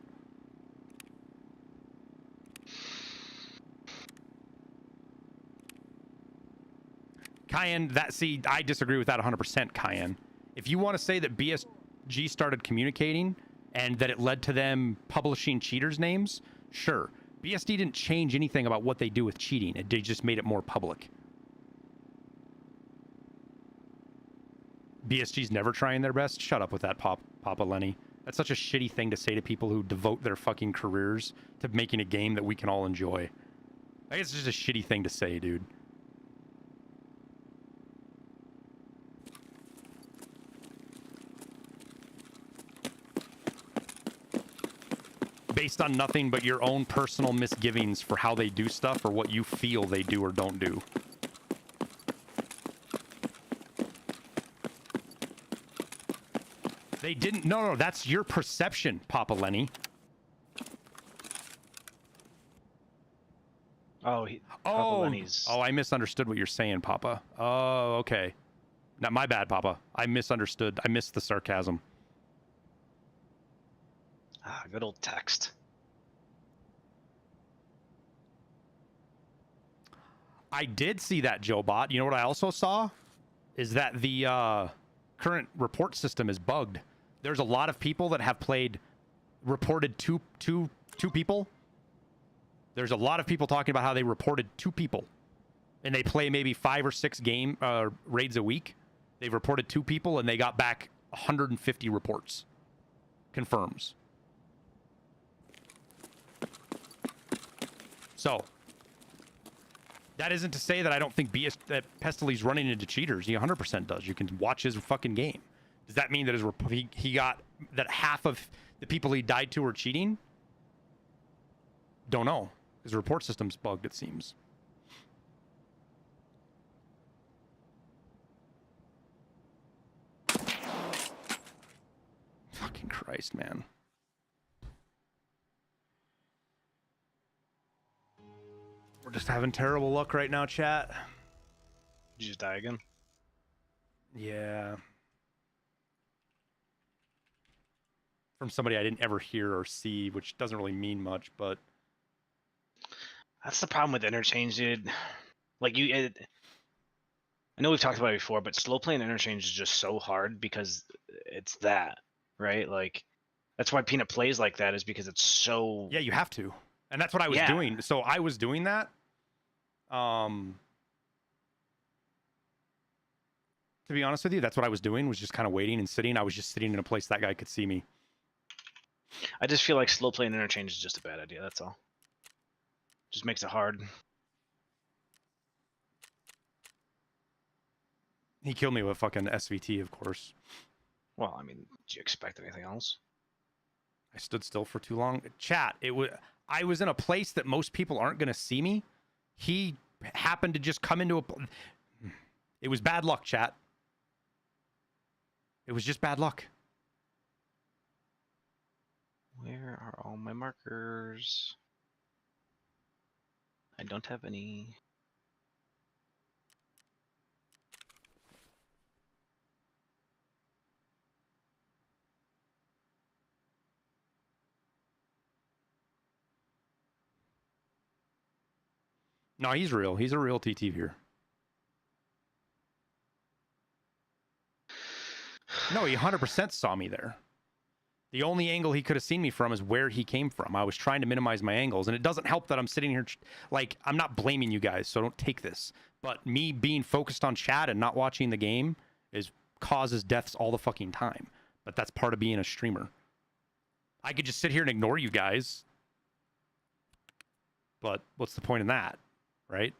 [SPEAKER 1] Cayenne, I disagree with that 100%, Cayenne. If you want to say that BSG started communicating and that it led to them publishing cheaters' names, sure. BSD didn't change anything about what they do with cheating. They just made it more public. BSG's never trying their best. Shut up with that, Papa Lenny. That's such a shitty thing to say to people who devote their fucking careers to making a game that we can all enjoy. I guess it's just a shitty thing to say, dude. Based on nothing but your own personal misgivings for how they do stuff or what you feel they do or don't do. They didn't. No, that's your perception, Papa Lenny.
[SPEAKER 3] Oh, Papa Lenny's.
[SPEAKER 1] Oh, I misunderstood what you're saying, Papa. Oh, okay. Not my bad, Papa. I misunderstood. I missed the sarcasm.
[SPEAKER 3] Ah, good old text.
[SPEAKER 1] I did see that, Joe Bot. You know what I also saw? Is that the current report system is bugged. There's a lot of people that have reported two people. There's a lot of people talking about how they reported 2 people. And they play maybe 5 or 6 raids a week. They've reported 2 people and they got back 150 reports. Confirms. So, that isn't to say that I don't think that Pestily's running into cheaters. He 100% does. You can watch his fucking game. Does that mean that he got that half of the people he died to were cheating? Don't know. His report system's bugged, it seems. Fucking Christ, man. We're just having terrible luck right now, chat.
[SPEAKER 3] Did you just die again?
[SPEAKER 1] Yeah. From somebody I didn't ever hear or see, which doesn't really mean much, but...
[SPEAKER 3] That's the problem with Interchange, dude. Like, I know we've talked about it before, but slow playing Interchange is just so hard because it's that, right? Like, that's why Peanut plays like that, is because it's so...
[SPEAKER 1] Yeah, you have to. And that's what I was doing. So I was doing that. To be honest with you, that's what I was doing, was just kind of waiting and sitting. I was just sitting in a place that guy could see me.
[SPEAKER 3] I just feel like slow playing Interchange is just a bad idea, that's all. Just makes it hard.
[SPEAKER 1] He killed me with fucking SVT, of course.
[SPEAKER 3] Well, I mean, did you expect anything else?
[SPEAKER 1] I stood still for too long. Chat, I was in a place that most people aren't going to see me. He happened to just come into a... It was bad luck, chat. It was just bad luck.
[SPEAKER 3] Where are all my markers? I don't have any.
[SPEAKER 1] No, he's real. He's a real TT here. No, he 100% saw me there. The only angle he could have seen me from is where he came from. I was trying to minimize my angles, and it doesn't help that I'm sitting here, like, I'm not blaming you guys, so don't take this. But me being focused on chat and not watching the game causes deaths all the fucking time. But that's part of being a streamer. I could just sit here and ignore you guys. But what's the point in that, right?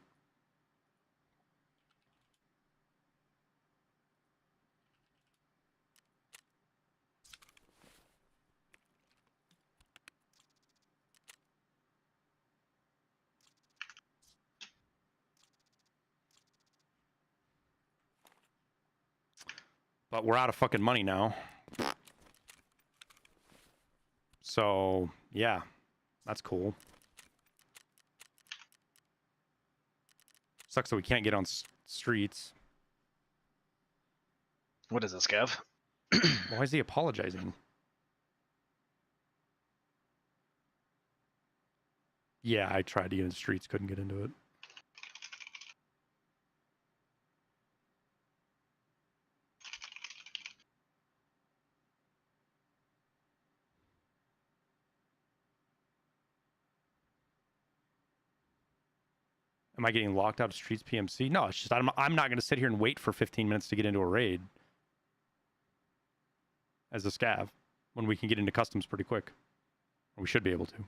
[SPEAKER 1] But we're out of fucking money now. So, yeah. That's cool. Sucks that we can't get on streets.
[SPEAKER 3] What is this, Gav?
[SPEAKER 1] Why is he apologizing? Yeah, I tried to get into streets, couldn't get into it. Am I getting locked out of Streets PMC? No, it's just I'm not going to sit here and wait for 15 minutes to get into a raid as a scav. when we can get into customs pretty quick. Or we should be able to.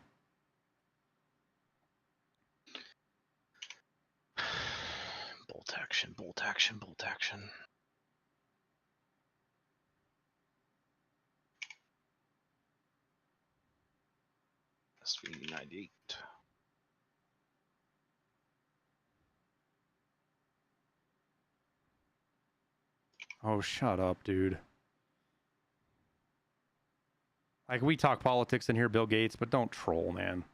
[SPEAKER 3] Bolt action, bolt action, bolt action. SV98.
[SPEAKER 1] Oh, shut up, dude. Like, we talk politics in here, Bill Gates, but don't troll, man.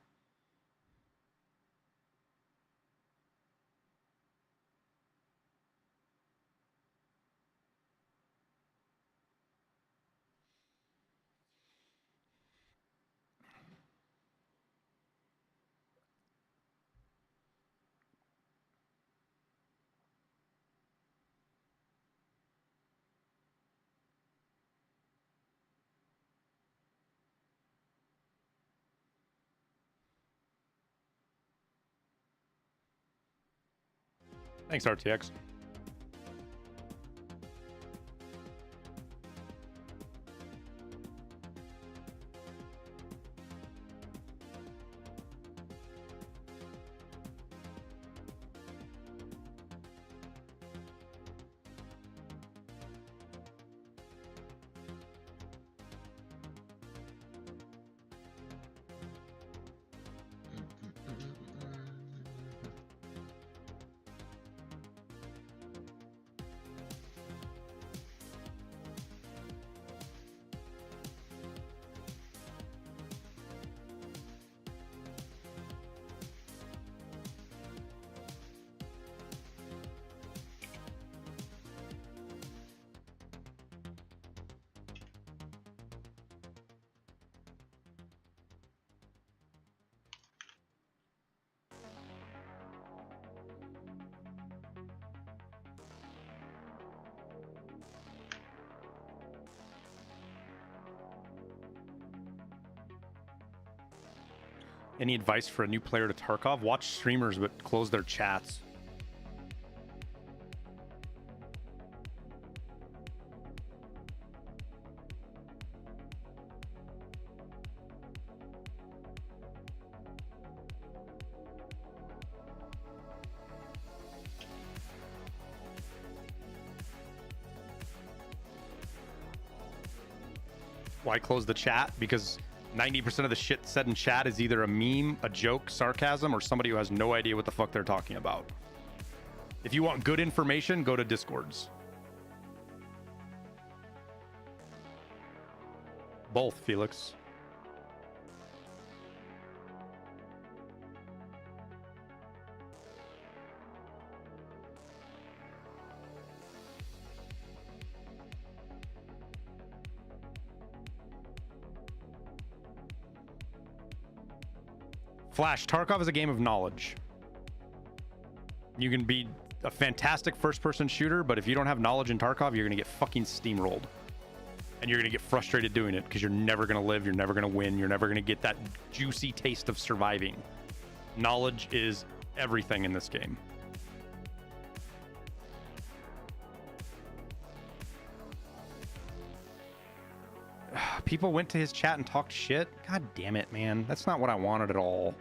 [SPEAKER 1] Thanks, RTX. Any advice for a new player to Tarkov? Watch streamers but close their chats. Why close the chat? Because 90% of the shit said in chat is either a meme, a joke, sarcasm, or somebody who has no idea what the fuck they're talking about. If you want good information, go to Discords. Both, Felix. Flash, Tarkov is a game of knowledge. You can be a fantastic first-person shooter, but if you don't have knowledge in Tarkov, you're going to get fucking steamrolled. And you're going to get frustrated doing it because you're never going to live, you're never going to win, you're never going to get that juicy taste of surviving. Knowledge is everything in this game. People went to his chat and talked shit. God damn it, man. That's not what I wanted at all.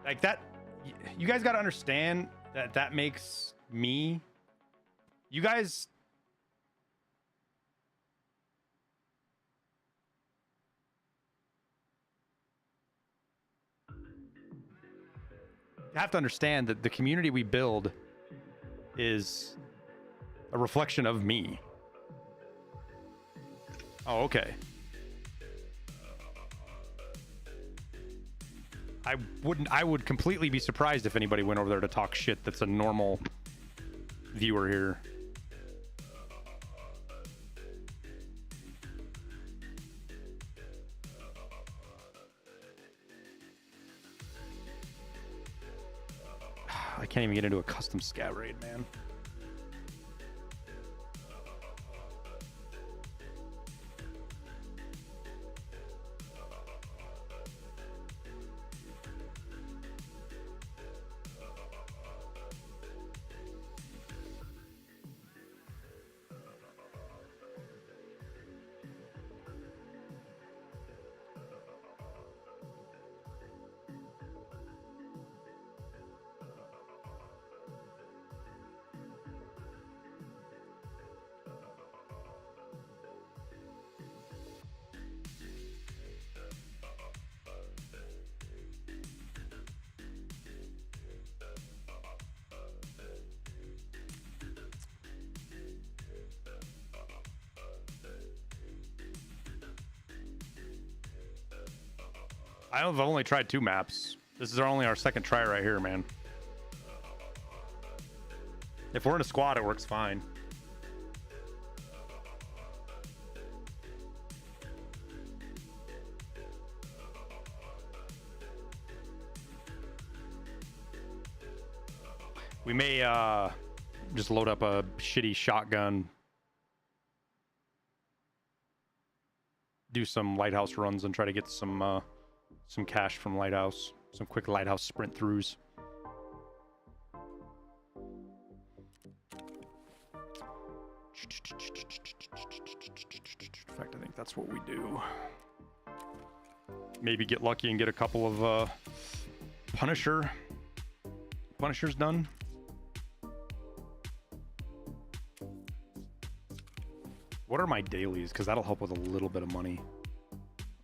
[SPEAKER 1] Like that, you guys got to understand that that makes me, you guys, have to understand that the community we build is a reflection of me. Oh, okay. I would completely be surprised if anybody went over there to talk shit that's a normal viewer here. I can't even get into a custom scat raid, man. I've only tried 2 maps. This is only our second try right here, man. If we're in a squad, it works fine. We may just load up a shitty shotgun. Do some Lighthouse runs and try to get some cash from Lighthouse. Some quick Lighthouse sprint throughs. In fact, I think that's what we do. Maybe get lucky and get a couple of Punishers done. What are my dailies? Because that'll help with a little bit of money.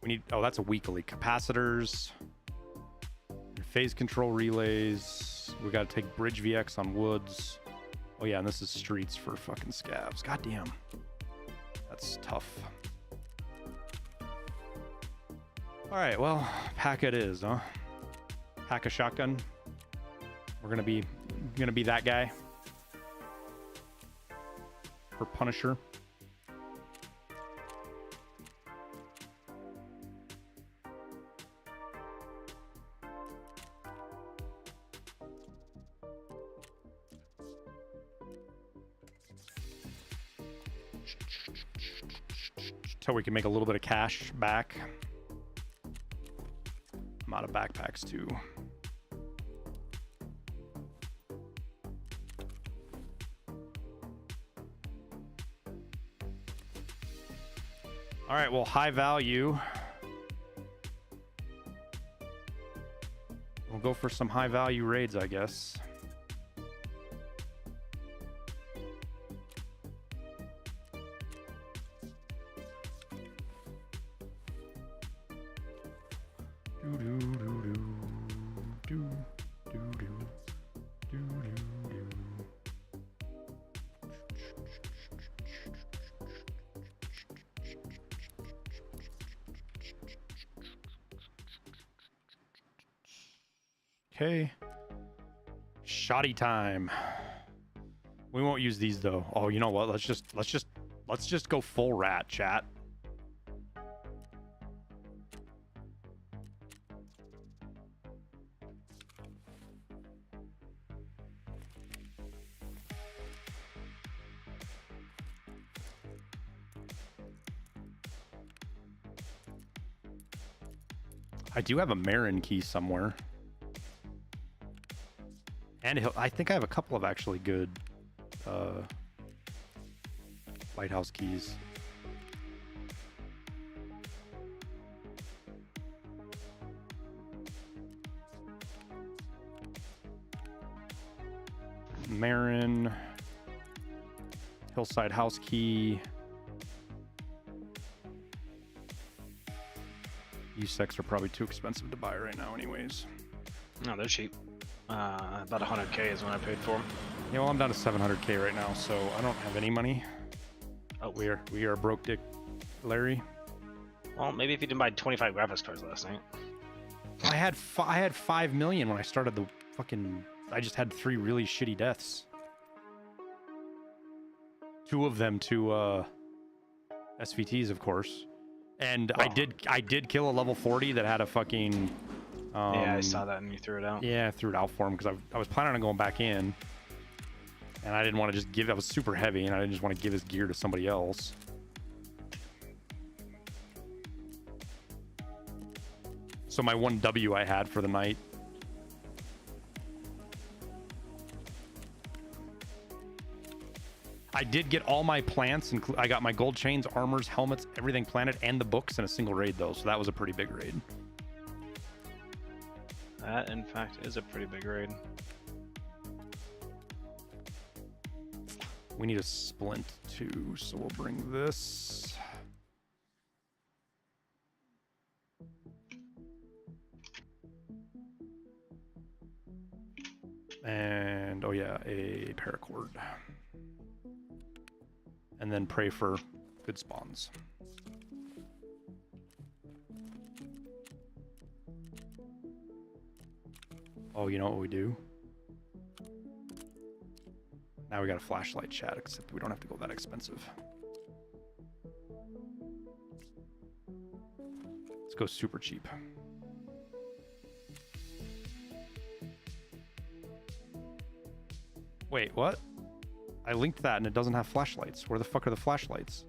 [SPEAKER 1] We need, oh, that's a weekly. Capacitors, phase control relays. We got to take bridge VX on woods. Oh yeah, and this is streets for fucking scavs. Goddamn. That's tough. All right, well, pack it is, huh? Pack a shotgun. We're gonna be that guy for Punisher. So we can make a little bit of cash back. I'm out of backpacks too. All right, well, high value. We'll go for some high value raids, I guess. Okay. Shoddy time. We won't use these though. Oh, you know what? Let's just go full rat, chat. I do have a Marin key somewhere. And I think I have a couple of actually good Lighthouse keys. Marin, Hillside House key. U6 are probably too expensive to buy right now anyways.
[SPEAKER 3] No, they're cheap. About 100K is what I paid for them.
[SPEAKER 1] Yeah, well, I'm down to 700K right now, so I don't have any money. Oh, we are broke dick, Larry.
[SPEAKER 3] Well, maybe if you didn't buy 25 graphics cards last night.
[SPEAKER 1] I had 5 million when I started the fucking. I just had 3 really shitty deaths. 2 of them to SVTs, of course, and oh. I did kill a level 40 that had a fucking.
[SPEAKER 3] Yeah, I saw that and you threw it out.
[SPEAKER 1] Yeah, I threw it out for him because I was planning on going back in. And I didn't want to just give, that was super heavy, and I didn't just want to give his gear to somebody else. So my 1 W I had for the night. I did get all my plants, and I got my gold chains, armors, helmets, everything planted, and the books in a single raid though, so that was a pretty big raid.
[SPEAKER 3] That, in fact, is a pretty big raid.
[SPEAKER 1] We need a splint too, so we'll bring this. And, oh yeah, a paracord. And then pray for good spawns. Oh, you know what we do? Now we got a flashlight, chat, except we don't have to go that expensive. Let's go super cheap. Wait, what? I linked that and it doesn't have flashlights. Where the fuck are the flashlights?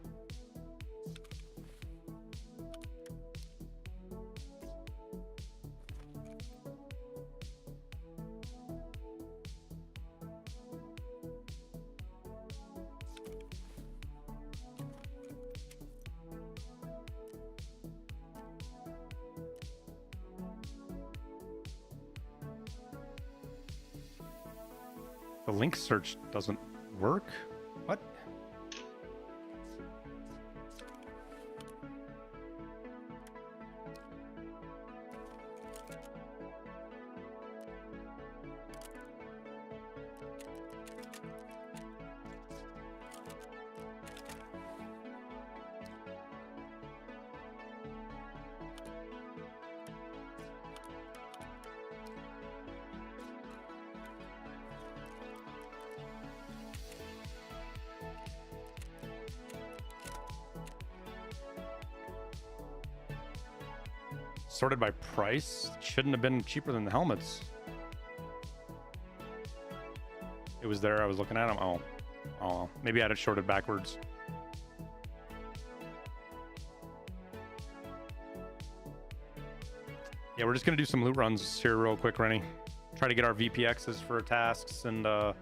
[SPEAKER 1] The link search doesn't work? What? Sorted by price? Shouldn't have been cheaper than the helmets. It was there, I was looking at them. Oh, maybe I had it sorted backwards. Yeah, we're just gonna do some loot runs here real quick, Rennie. Try to get our VPXs for tasks and get a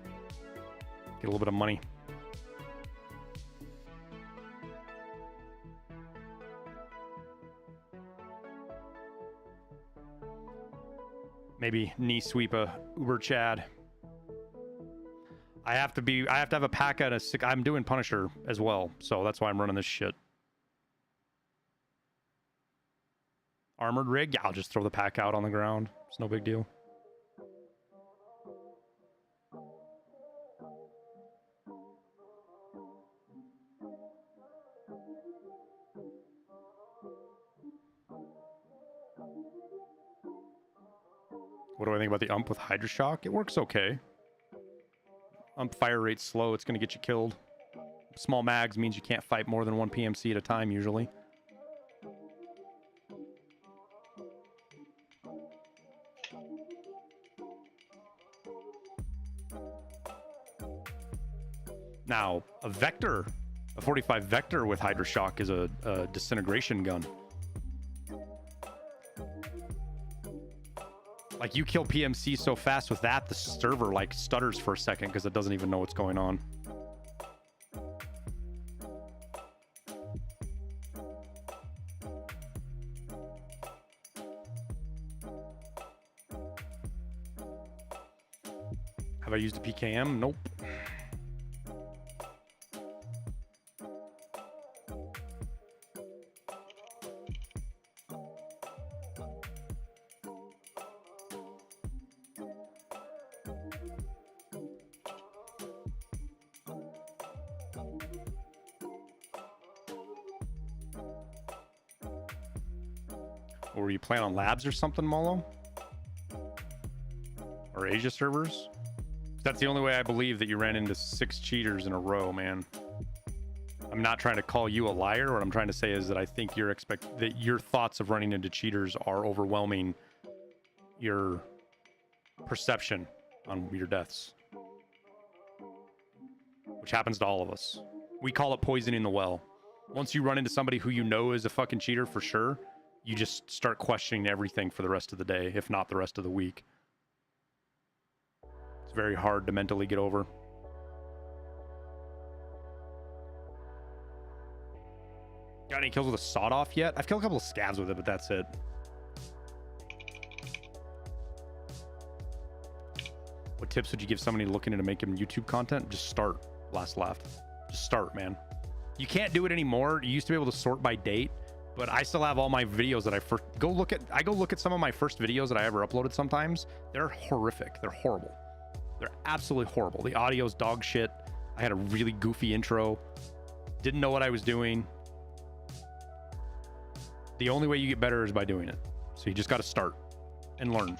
[SPEAKER 1] little bit of money. Maybe knee sweep a Uber Chad. I have to have a pack at a sick. I'm doing Punisher as well, so that's why I'm running this shit. Armored rig? Yeah, I'll just throw the pack out on the ground. It's no big deal. What do I think about the ump with Hydroshock? It works okay. Ump fire rate's slow. It's going to get you killed. Small mags means you can't fight more than one PMC at a time, usually. Now, a Vector, a 45 Vector with Hydroshock is a disintegration gun. Like, you kill PMC so fast with that, the server, like, stutters for a second because it doesn't even know what's going on. Have I used a PKM? Nope. Or were you playing on labs or something, Molo? Or Asia servers? That's the only way I believe that you ran into 6 cheaters in a row, man. I'm not trying to call you a liar. What I'm trying to say is that I think that your thoughts of running into cheaters are overwhelming your perception on your deaths. Which happens to all of us. We call it poisoning the well. Once you run into somebody who you know is a fucking cheater for sure, you just start questioning everything for the rest of the day, if not the rest of the week. It's very hard to mentally get over. Got any kills with a sawed off yet? I've killed a couple of scavs with it, but that's it. What tips would you give somebody looking into making YouTube content? Just start. Last laugh. Just start, man. You can't do it anymore. You used to be able to sort by date, but I still have all my videos that I go look at some of my first videos that I ever uploaded sometimes. They're horrific. They're horrible. They're absolutely horrible. The audio's dog shit. I had a really goofy intro. Didn't know what I was doing. The only way you get better is by doing it. So you just got to start and learn.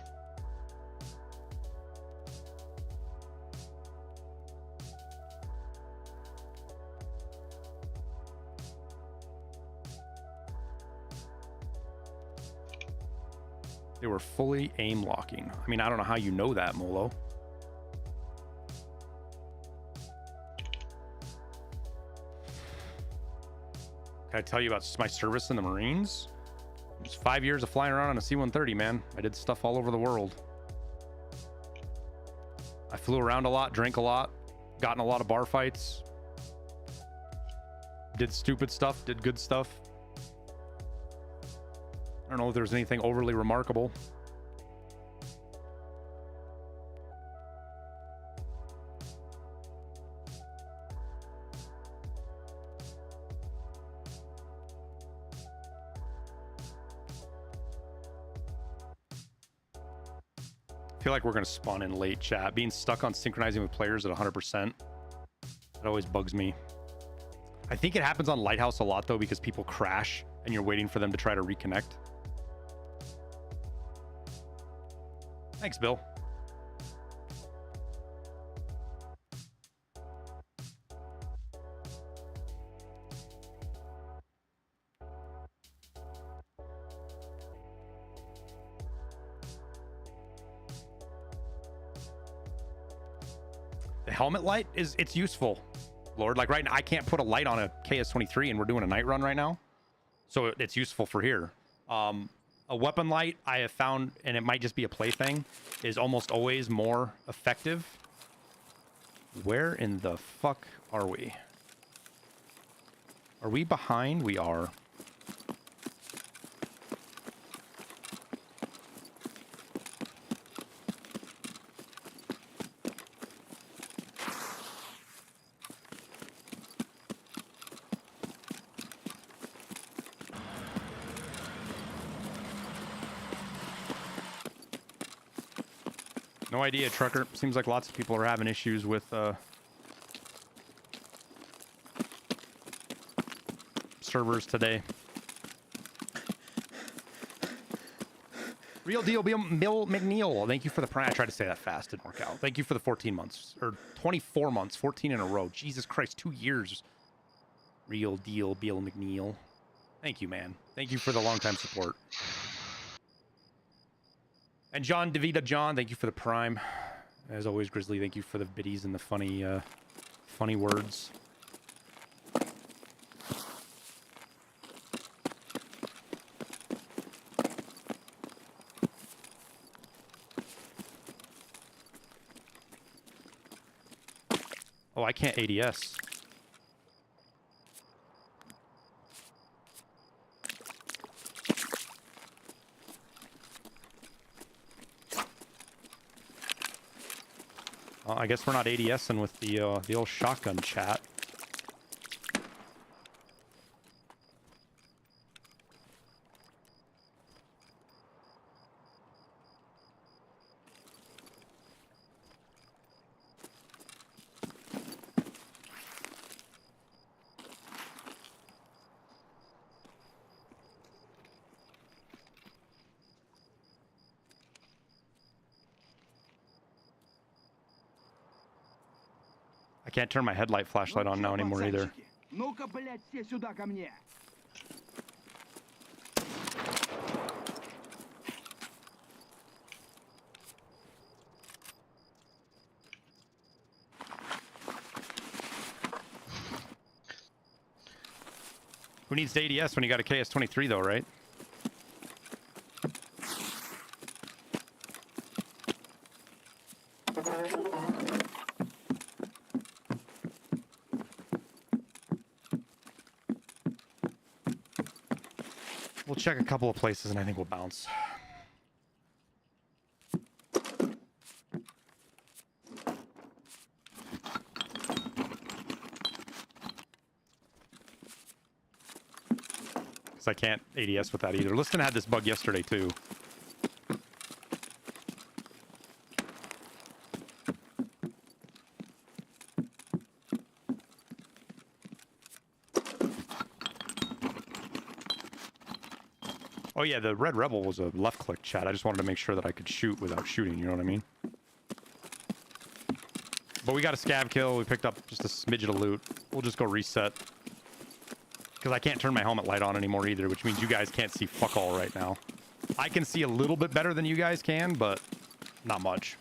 [SPEAKER 1] They were fully aim locking. I mean, I don't know how you know that, Molo. Can I tell you about my service in the Marines? It was 5 years of flying around on a C-130, man. I did stuff all over the world. I flew around a lot, drank a lot, got in a lot of bar fights. Did stupid stuff, did good stuff. I don't know if there's anything overly remarkable. I feel like we're going to spawn in late, chat. Being stuck on synchronizing with players at 100%. It always bugs me. I think it happens on Lighthouse a lot, though, because people crash and you're waiting for them to try to reconnect. Thanks, Bill. The helmet light it's useful, Lord. Like right now, I can't put a light on a KS-23 and we're doing a night run right now. So it's useful for here. A weapon light I have found, and it might just be a plaything, is almost always more effective. Where in the fuck are we? Are we behind? We are. No idea, trucker. Seems like lots of people are having issues with servers today. Real deal, Bill McNeil. Thank you for the prime. I tried to say that fast, didn't work out. Thank you for the 14 months or 24 months, 14 in a row. Jesus Christ, 2 years. Real deal, Bill McNeil. Thank you, man. Thank you for the long time support. And John DeVita, John, thank you for the prime. As always, Grizzly, thank you for the biddies and the funny, funny words. Oh, I can't ADS. I guess we're not ADSing with the old shotgun chat. I can't turn my headlight flashlight on now anymore either.
[SPEAKER 4] Ну-ка, блядь, все сюда ко мне.
[SPEAKER 1] Who needs to ADS when you got a KS-23 though, right? We'll check a couple of places and I think we'll bounce. Because I can't ADS with that either. Liston had this bug yesterday too. Oh yeah, the Red Rebel was a left click chat. I just wanted to make sure that I could shoot without shooting, you know what I mean? But we got a scav kill. We picked up just a smidget of loot. We'll just go reset. Because I can't turn my helmet light on anymore either, which means you guys can't see fuck all right now. I can see a little bit better than you guys can, but not much.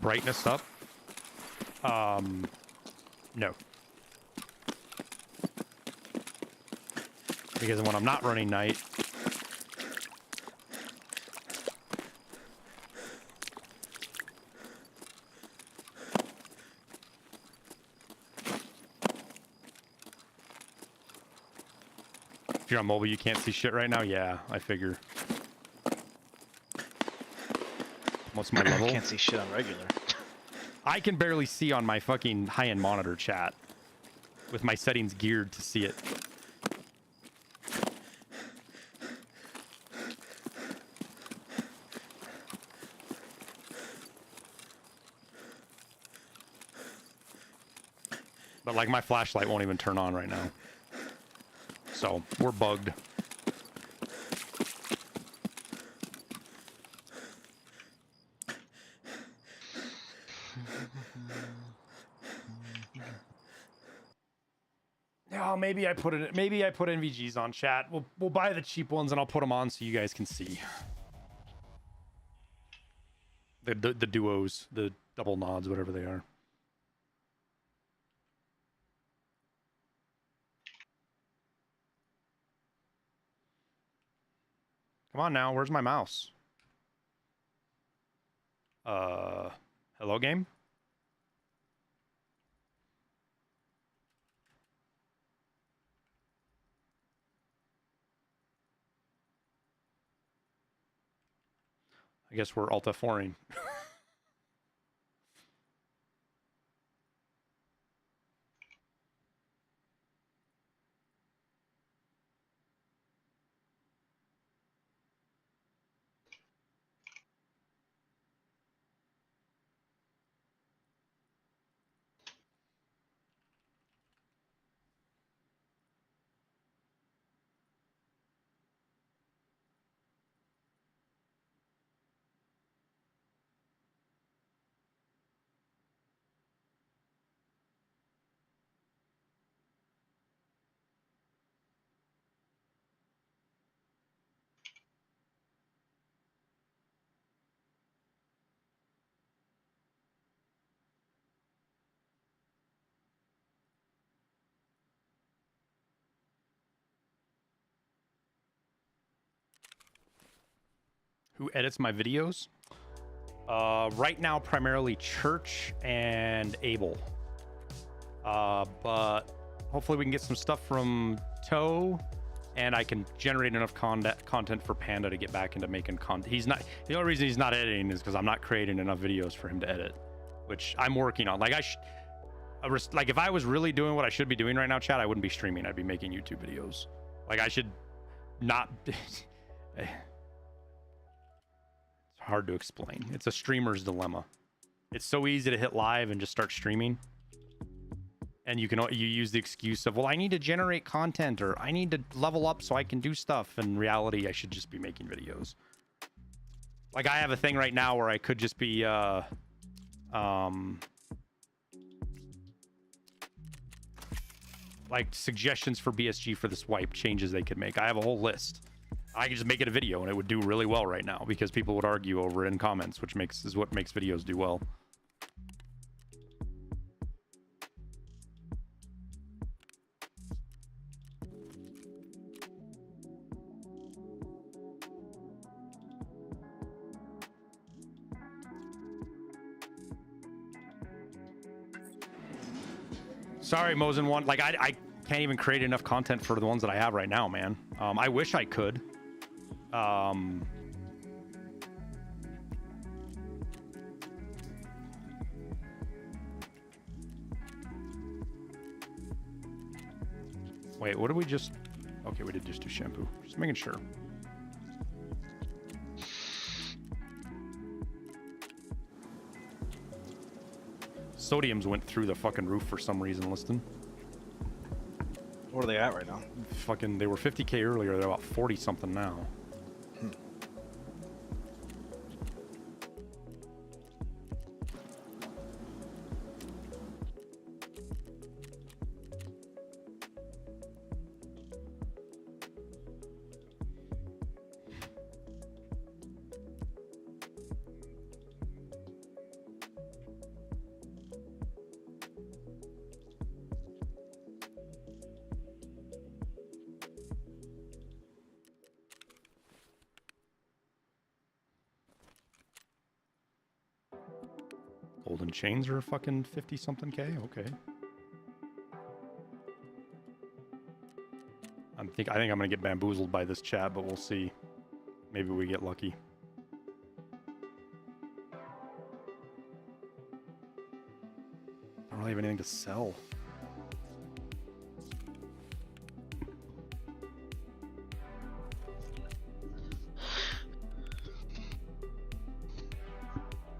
[SPEAKER 1] Brightness up? No. Because when I'm not running night, if you're on mobile, you can't see shit right now? Yeah, I figure. What's my level?
[SPEAKER 3] Can't see shit on regular.
[SPEAKER 1] I can barely see on my fucking high-end monitor, chat. With my settings geared to see it. But like my flashlight won't even turn on right now. So we're bugged. Oh, maybe I put it. Maybe I put NVGs on, chat. We'll buy the cheap ones and I'll put them on so you guys can see. The duos, the double nods, whatever they are. Come on now, where's my mouse? Hello game? I guess we're Alt F4ing. Who edits my videos? Right now, primarily Church and Abel. But hopefully we can get some stuff from Toe, and I can generate enough content for Panda to get back into making content. He's not. The only reason he's not editing is because I'm not creating enough videos for him to edit, which I'm working on. Like like if I was really doing what I should be doing right now, chat, I wouldn't be streaming. I'd be making YouTube videos. Like I should not. Hard to explain. It's a streamer's dilemma. It's so easy to hit live and just start streaming, and you use the excuse of, well, I need to generate content or I need to level up so I can do stuff. In reality, I should just be making videos. Like I have a thing right now where I could just be like suggestions for BSG for this wipe, changes they could make. I have a whole list. I could just make it a video and it would do really well right now because people would argue over it in comments, which is what makes videos do well. Sorry, Mosin one. Like I can't even create enough content for the ones that I have right now, man. I wish I could. Wait, what did we just... Okay, we did just do shampoo. Just making sure. Sodiums went through the fucking roof for some reason, Liston.
[SPEAKER 3] What are they at right now?
[SPEAKER 1] Fucking, they were 50K earlier. They're about 40 something now. Golden chains are fucking 50 something K. Okay. I think I'm gonna get bamboozled by this chat, but we'll see. Maybe we get lucky. I don't really have anything to sell.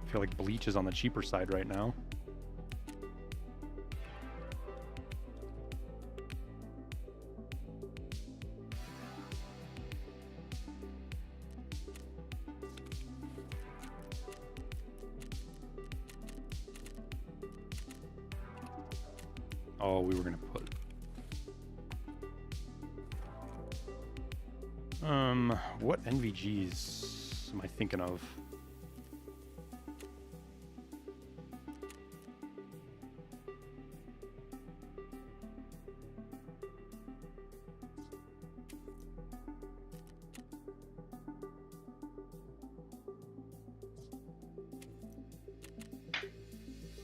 [SPEAKER 1] I feel like bleach is on the cheaper side right now. Oh, we were gonna put what NVGs am I thinking of?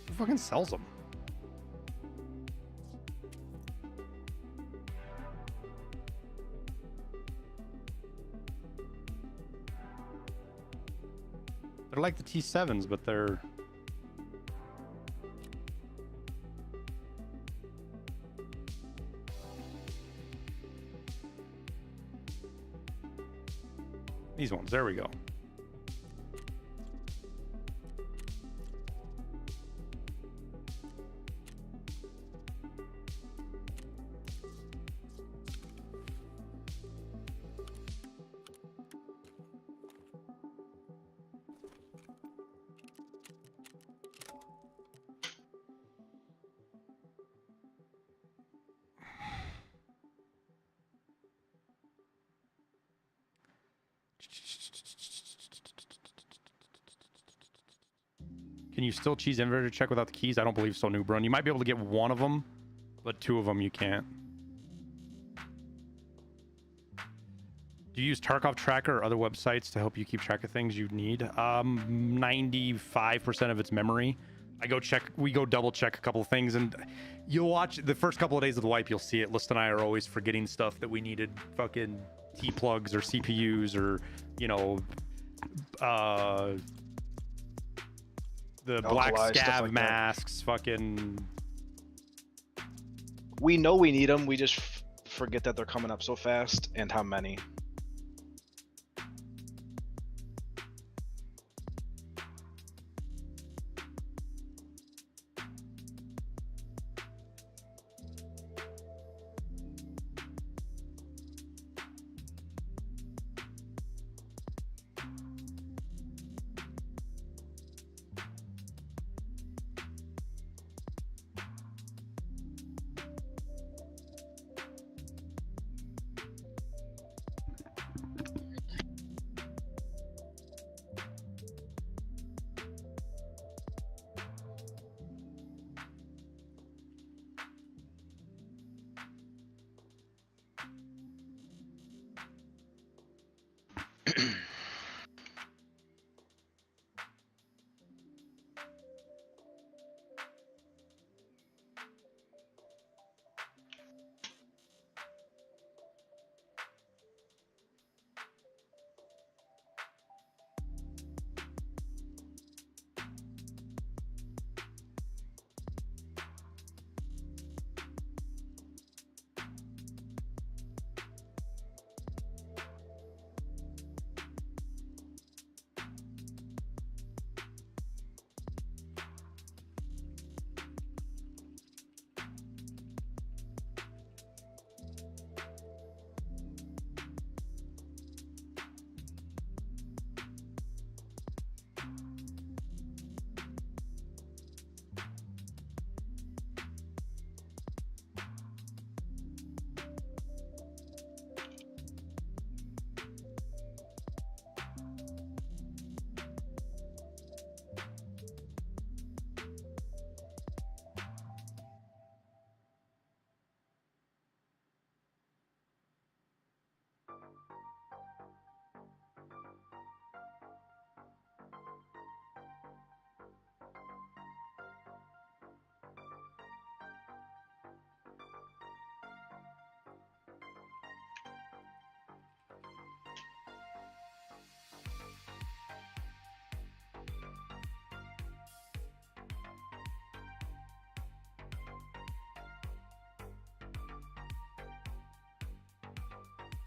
[SPEAKER 1] Who fucking sells them? They're like the T7s, but they're... These ones, there we go. Can you still cheese inventory check without the keys? I don't believe so, Newbrun. You might be able to get one of them, but two of them you can't. Do you use Tarkov Tracker or other websites to help you keep track of things you need? 95% of it's memory. We go double check a couple of things, and you'll watch the first couple of days of the wipe, you'll see it. List and I are always forgetting stuff that we needed, fucking T-plugs or CPUs or, you know, the black scab like masks, fucking...
[SPEAKER 5] We know we need them, we just forget that they're coming up so fast, and how many.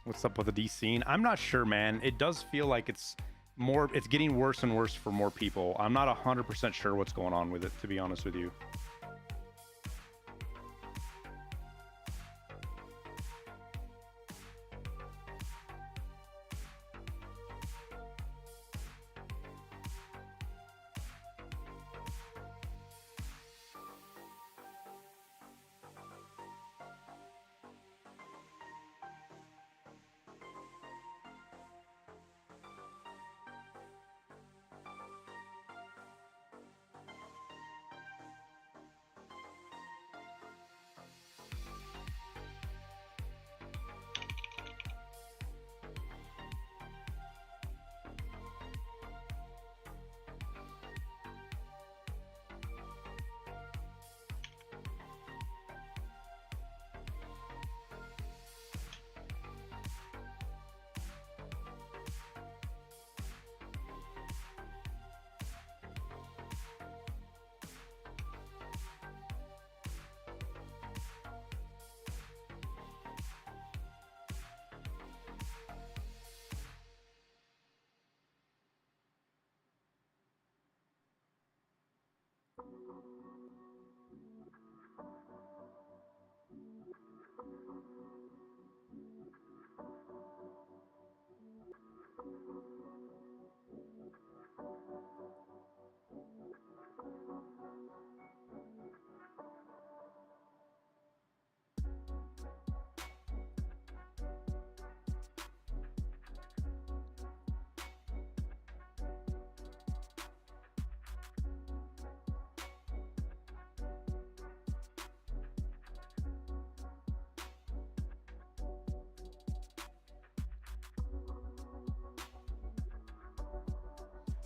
[SPEAKER 1] What's up with the D scene? I'm not sure, man. It does feel like it's getting worse and worse for more people. I'm not 100% sure what's going on with it, to be honest with you.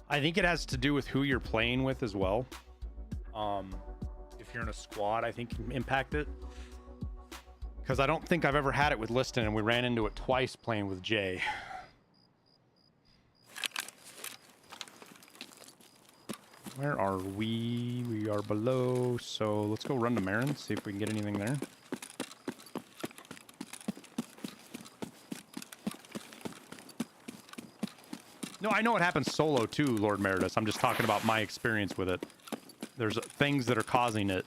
[SPEAKER 1] I think it has to do with who you're playing with as well. If you're in a squad, I think can impact it. Because I don't think I've ever had it with Liston, and we ran into it twice playing with Jay. Where are we? We are below, so let's go run to Marin, see if we can get anything there. No, I know it happens solo too, Lord Meredith. I'm just talking about my experience with it. There's things that are causing it.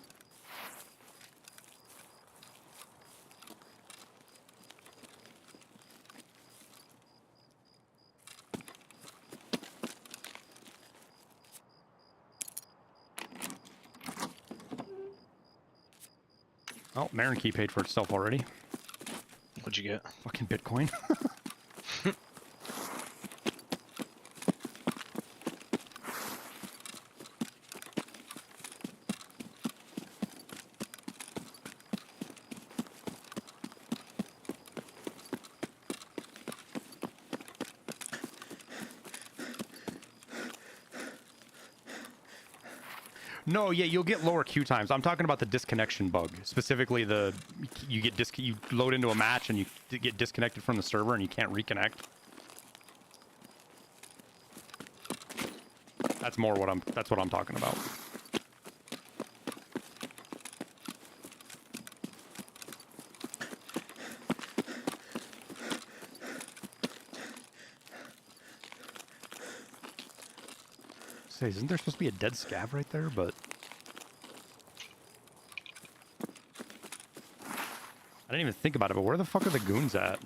[SPEAKER 1] Oh, Marin key paid for itself already.
[SPEAKER 3] What'd you get?
[SPEAKER 1] Fucking Bitcoin. No, yeah, you'll get lower queue times. I'm talking about the disconnection bug. Specifically, you load into a match and you get disconnected from the server and you can't reconnect. That's what I'm talking about. Say, isn't there supposed to be a dead scav right there? But I didn't even think about it, but where the fuck are the goons at?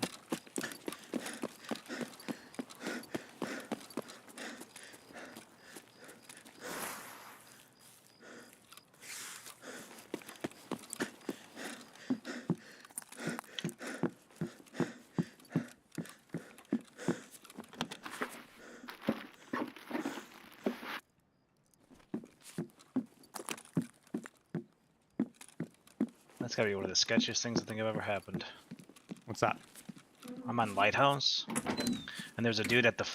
[SPEAKER 3] That's gotta be one of the sketchiest things I think have ever happened.
[SPEAKER 1] What's that?
[SPEAKER 3] I'm on Lighthouse, and there's a dude at the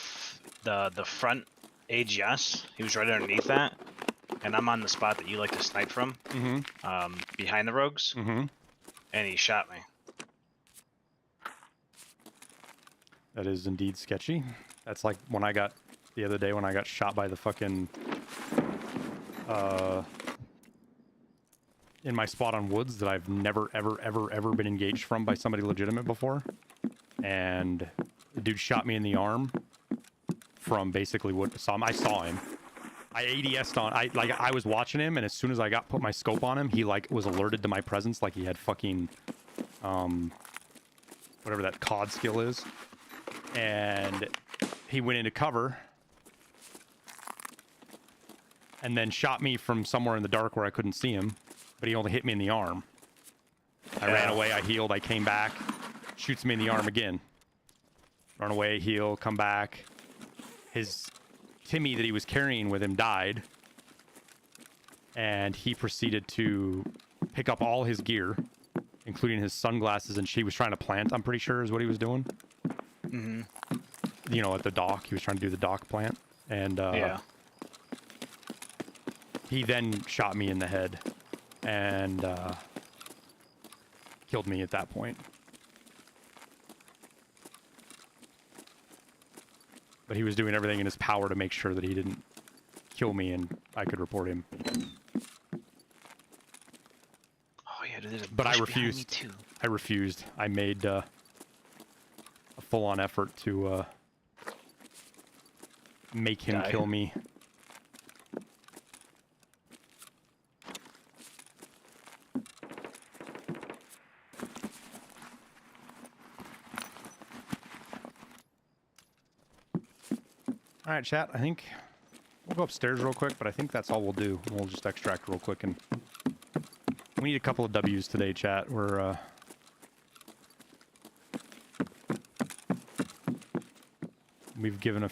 [SPEAKER 3] front AGS. He was right underneath that, and I'm on the spot that you like to snipe from, behind the rogues, and he shot me.
[SPEAKER 1] That is indeed sketchy. That's like when I got the other day when I got shot by the fucking in my spot on Woods that I've never ever been engaged from by somebody legitimate before, and the dude shot me in the arm from basically what I saw him. I ADS'd on. I was watching him, and as soon as I put my scope on him, he like was alerted to my presence, like he had fucking whatever that COD skill is, and he went into cover and then shot me from somewhere in the dark where I couldn't see him, but he only hit me in the arm. I ran away, I healed, I came back, shoots me in the arm again. Run away, heal, come back. His Timmy that he was carrying with him died, and he proceeded to pick up all his gear, including his sunglasses, and she was trying to plant, I'm pretty sure is what he was doing.
[SPEAKER 3] Mm-hmm.
[SPEAKER 1] You know, at the dock. He was trying to do the dock plant. And
[SPEAKER 3] yeah.
[SPEAKER 1] He then shot me in the head and killed me at that point. But he was doing everything in his power to make sure that he didn't kill me and I could report him.
[SPEAKER 3] Oh yeah, there's a
[SPEAKER 1] but I
[SPEAKER 3] bush behind me,
[SPEAKER 1] refused.
[SPEAKER 3] too.
[SPEAKER 1] I refused. I made a full-on effort to make him
[SPEAKER 3] Die.
[SPEAKER 1] kill me. All right, chat, I think we'll go upstairs real quick, but I think that's all we'll do. We'll just extract real quick, and we need a couple of W's today, chat. We're we've given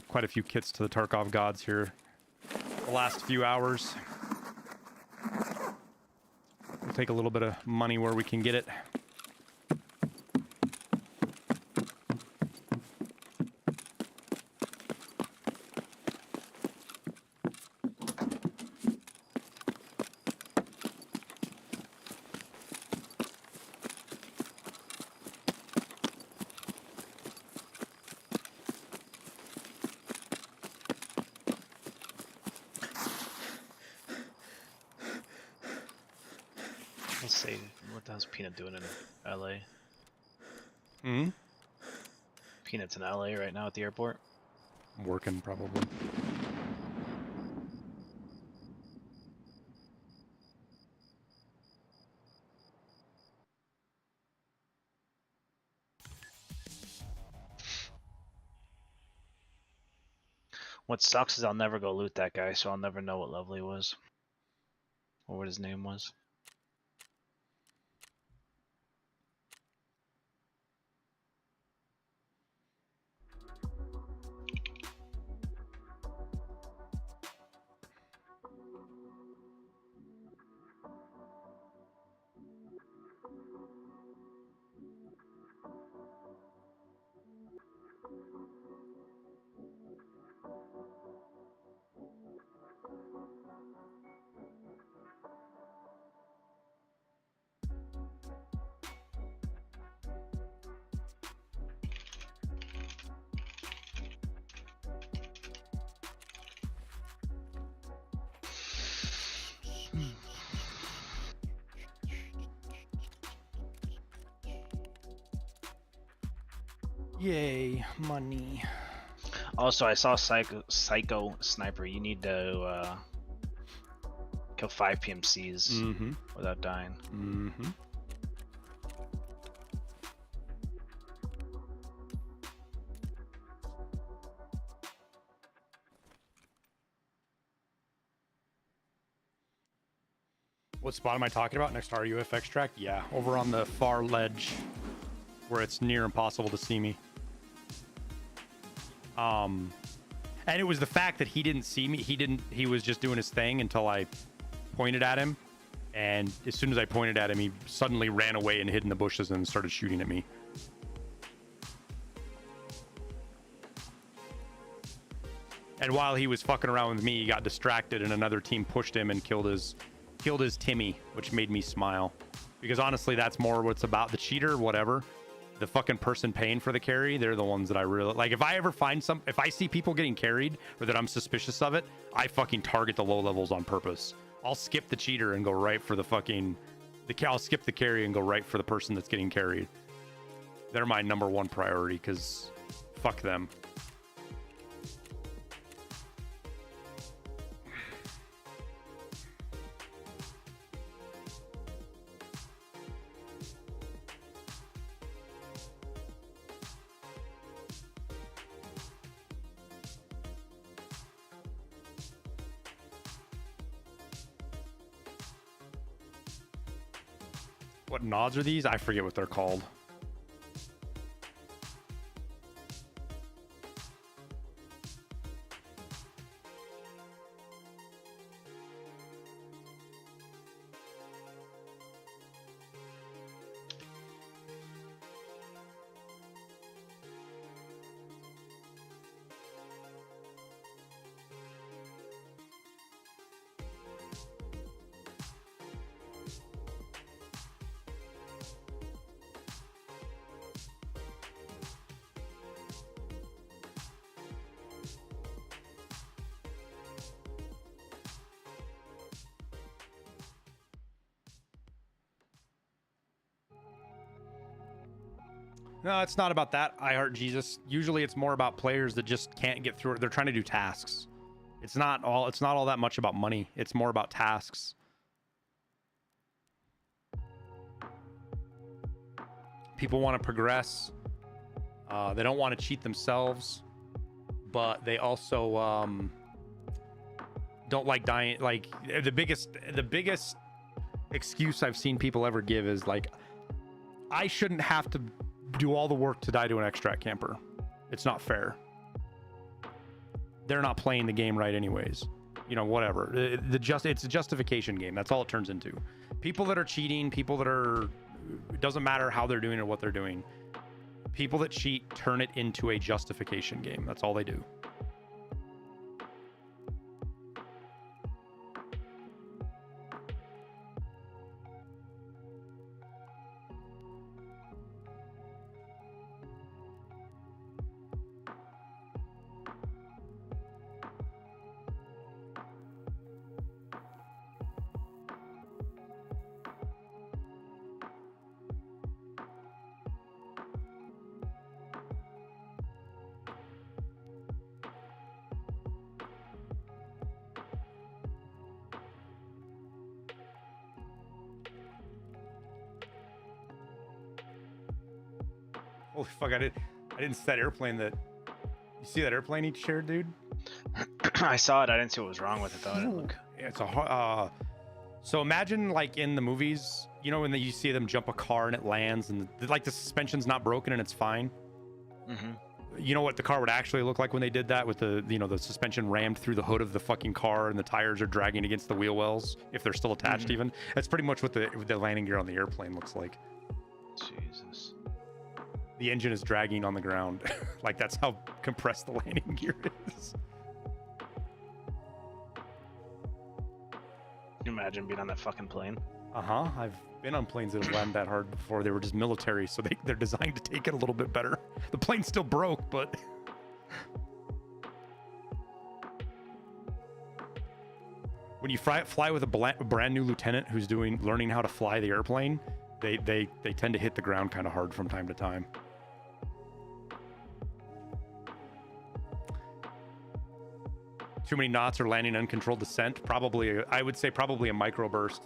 [SPEAKER 1] quite a few kits to the Tarkov gods here the last few hours. We'll take a little bit of money where we can get it.
[SPEAKER 3] Let's see, what the hell's Peanut doing in LA?
[SPEAKER 1] Hmm?
[SPEAKER 3] Peanut's in LA right now at the airport.
[SPEAKER 1] Working, probably.
[SPEAKER 3] What sucks is I'll never go loot that guy, so I'll never know what level he was. Or what his name was.
[SPEAKER 1] Yay, money.
[SPEAKER 3] Also, I saw Psycho Sniper. You need to kill 5 PMCs
[SPEAKER 1] Mm-hmm.
[SPEAKER 3] without dying.
[SPEAKER 1] Mm-hmm. What spot am I talking about next to RUF extract? Yeah, over on the far ledge where it's near impossible to see me. And it was the fact that he didn't see me. He was just doing his thing until I pointed at him. And as soon as I pointed at him, he suddenly ran away and hid in the bushes and started shooting at me. And while he was fucking around with me, he got distracted and another team pushed him and killed his Timmy, which made me smile. Because honestly, that's more what it's about. The cheater, whatever. The fucking person paying for the carry, they're the ones that I really like. If I ever find if I see people getting carried or that I'm suspicious of it, I fucking target the low levels on purpose. I'll skip the cheater and go right for the fucking I'll skip the carry and go right for the person that's getting carried. They're my number one priority because fuck them. What nods are these? I forget what they're called. No, it's not about that. I heart Jesus. Usually it's more about players that just can't get through it. They're trying to do tasks. It's not all that much about money. It's more about tasks. People want to progress. They don't want to cheat themselves, but they also don't like dying. Like the biggest excuse I've seen people ever give is like, I shouldn't have to do all the work to die to an extract camper. It's not fair. They're not playing the game right anyways. You know, whatever. It's a justification game. That's all it turns into. People that are cheating, people that are, it doesn't matter how they're doing or what they're doing. People that cheat turn it into a justification game. That's all they do. Holy fuck, I didn't see that airplane that... You see that airplane he shared, dude?
[SPEAKER 3] I saw it. I didn't see what was wrong with it, though. I didn't look.
[SPEAKER 1] It's a... so imagine, like, in the movies, you know, when you see them jump a car and it lands and, like, the suspension's not broken and it's fine?
[SPEAKER 3] Mm-hmm.
[SPEAKER 1] You know what the car would actually look like when they did that with the, you know, the suspension rammed through the hood of the fucking car and the tires are dragging against the wheel wells, if they're still attached even? That's pretty much what the landing gear on the airplane looks like.
[SPEAKER 3] Jesus.
[SPEAKER 1] The engine is dragging on the ground. Like, that's how compressed the landing gear is.
[SPEAKER 3] Can you imagine being on that fucking plane?
[SPEAKER 1] Uh-huh. I've been on planes that have landed that hard before. They were just military, so they're designed to take it a little bit better. The plane still broke, but... When you fly with a brand new lieutenant who's learning how to fly the airplane, they tend to hit the ground kind of hard from time to time. Too many knots or landing uncontrolled descent? Probably, I would say probably a microburst.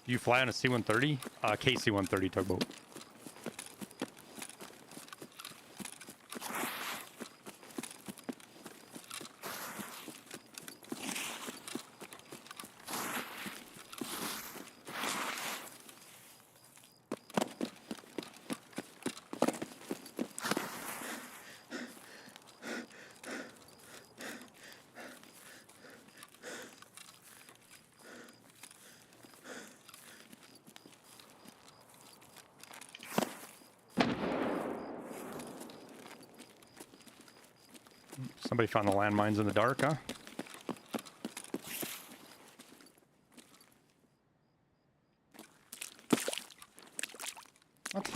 [SPEAKER 1] Do you fly on a C-130? KC-130 tugboat. Somebody found the landmines in the dark, huh? What?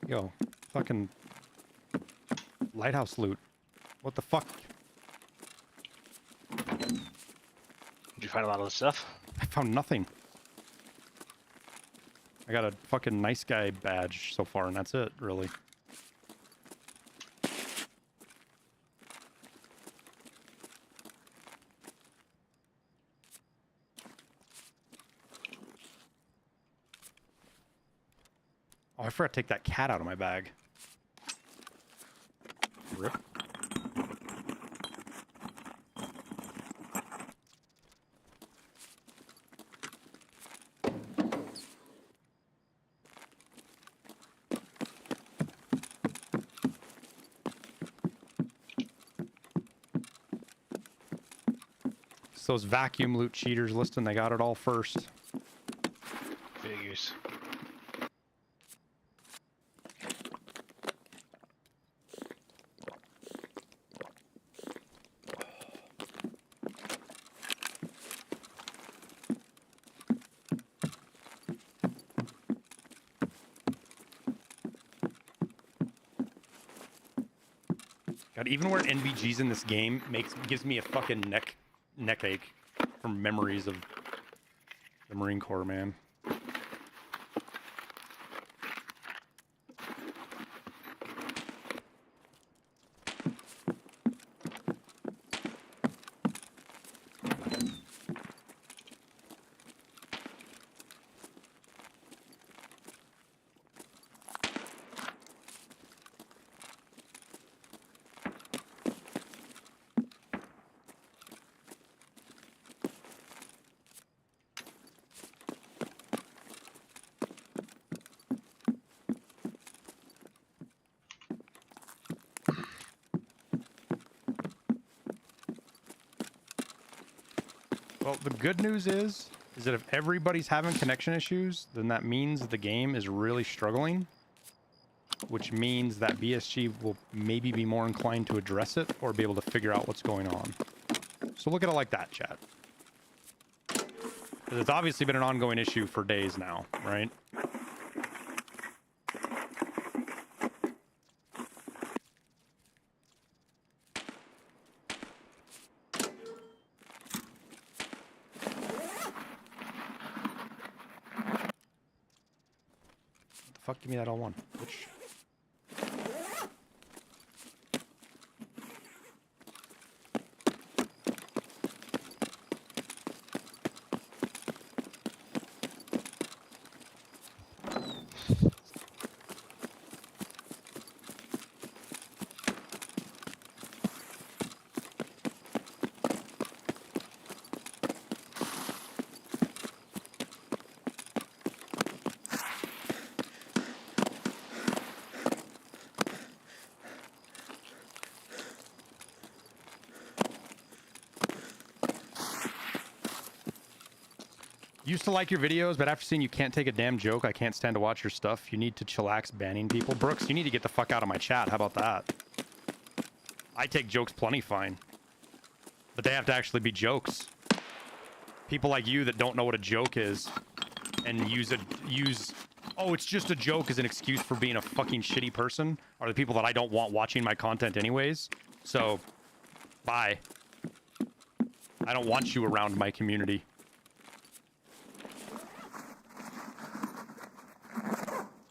[SPEAKER 1] Yo, fucking Lighthouse loot. What the fuck?
[SPEAKER 3] Did you find a lot of the stuff?
[SPEAKER 1] I found nothing. I got a fucking nice guy badge so far, and that's it, really. Oh, I forgot to take that cat out of my bag. Rip. It's those vacuum loot cheaters listing, they got it all first.
[SPEAKER 3] Figures.
[SPEAKER 1] God, even where NVG's in this game gives me a fucking neck ache from memories of the Marine Corps, man. Well, the good news is that if everybody's having connection issues, then that means the game is really struggling, which means that BSG will maybe be more inclined to address it or be able to figure out what's going on. So look at it like that, chat. 'Cause it's obviously been an ongoing issue for days now, right? Fuck, give me that L1. Bitch. Used to like your videos, but after seeing you can't take a damn joke, I can't stand to watch your stuff. You need to chillax banning people. Brooks, you need to get the fuck out of my chat. How about that? I take jokes plenty fine. But they have to actually be jokes. People like you that don't know what a joke is and use oh, it's just a joke as an excuse for being a fucking shitty person are the people that I don't want watching my content anyways. So, bye. I don't want you around my community.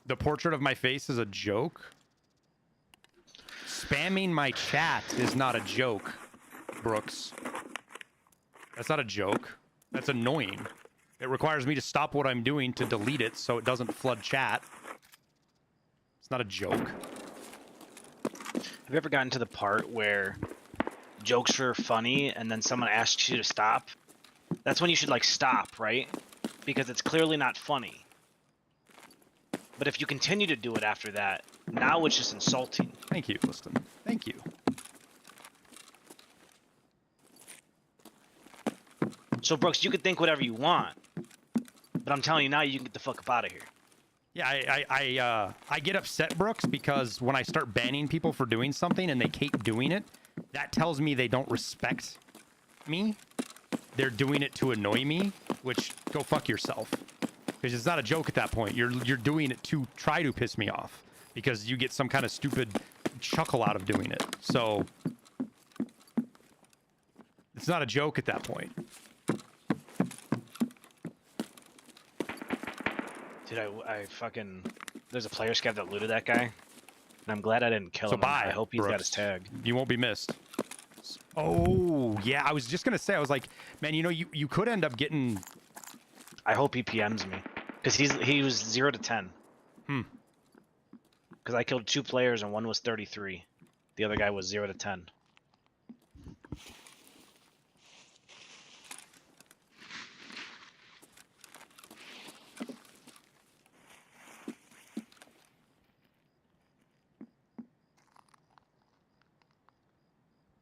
[SPEAKER 1] The portrait of my face is a joke? Spamming my chat is not a joke, Brooks. That's not a joke. That's annoying. It requires me to stop what I'm doing to delete it so it doesn't flood chat. It's not a joke.
[SPEAKER 3] Have you ever gotten to the part where jokes are funny and then someone asks you to stop? That's when you should like stop, right? Because it's clearly not funny. But if you continue to do it after that, now it's just insulting.
[SPEAKER 1] Thank you, Liston. Thank you.
[SPEAKER 3] So Brooks, you can think whatever you want, but I'm telling you now, you can get the fuck up out of here.
[SPEAKER 1] Yeah, I get upset, Brooks, because when I start banning people for doing something and they keep doing it, that tells me they don't respect me. They're doing it to annoy me, which go fuck yourself. Because it's not a joke at that point. You're doing it to try to piss me off because you get some kind of stupid chuckle out of doing it. So it's not a joke at that point.
[SPEAKER 3] Dude, I fucking... There's a player scav that looted that guy. And I'm glad I didn't kill him.
[SPEAKER 1] Bye,
[SPEAKER 3] I hope he's got
[SPEAKER 1] Brooks.
[SPEAKER 3] his tag.
[SPEAKER 1] You won't be missed. Oh, yeah. I was just going to say, I was like, man, you know, you could end up getting...
[SPEAKER 3] I hope he PMs me. Because he was 0 to 10. Because I killed 2 players and one was 33. The other guy was 0 to 10.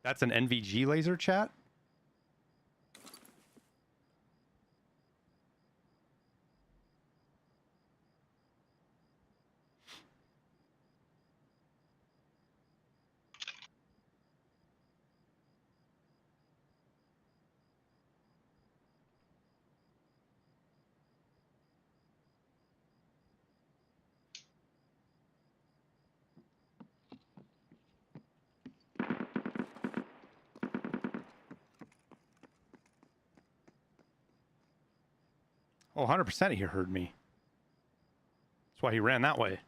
[SPEAKER 1] That's an NVG laser chat? Oh, 100% he heard me. That's why he ran that way.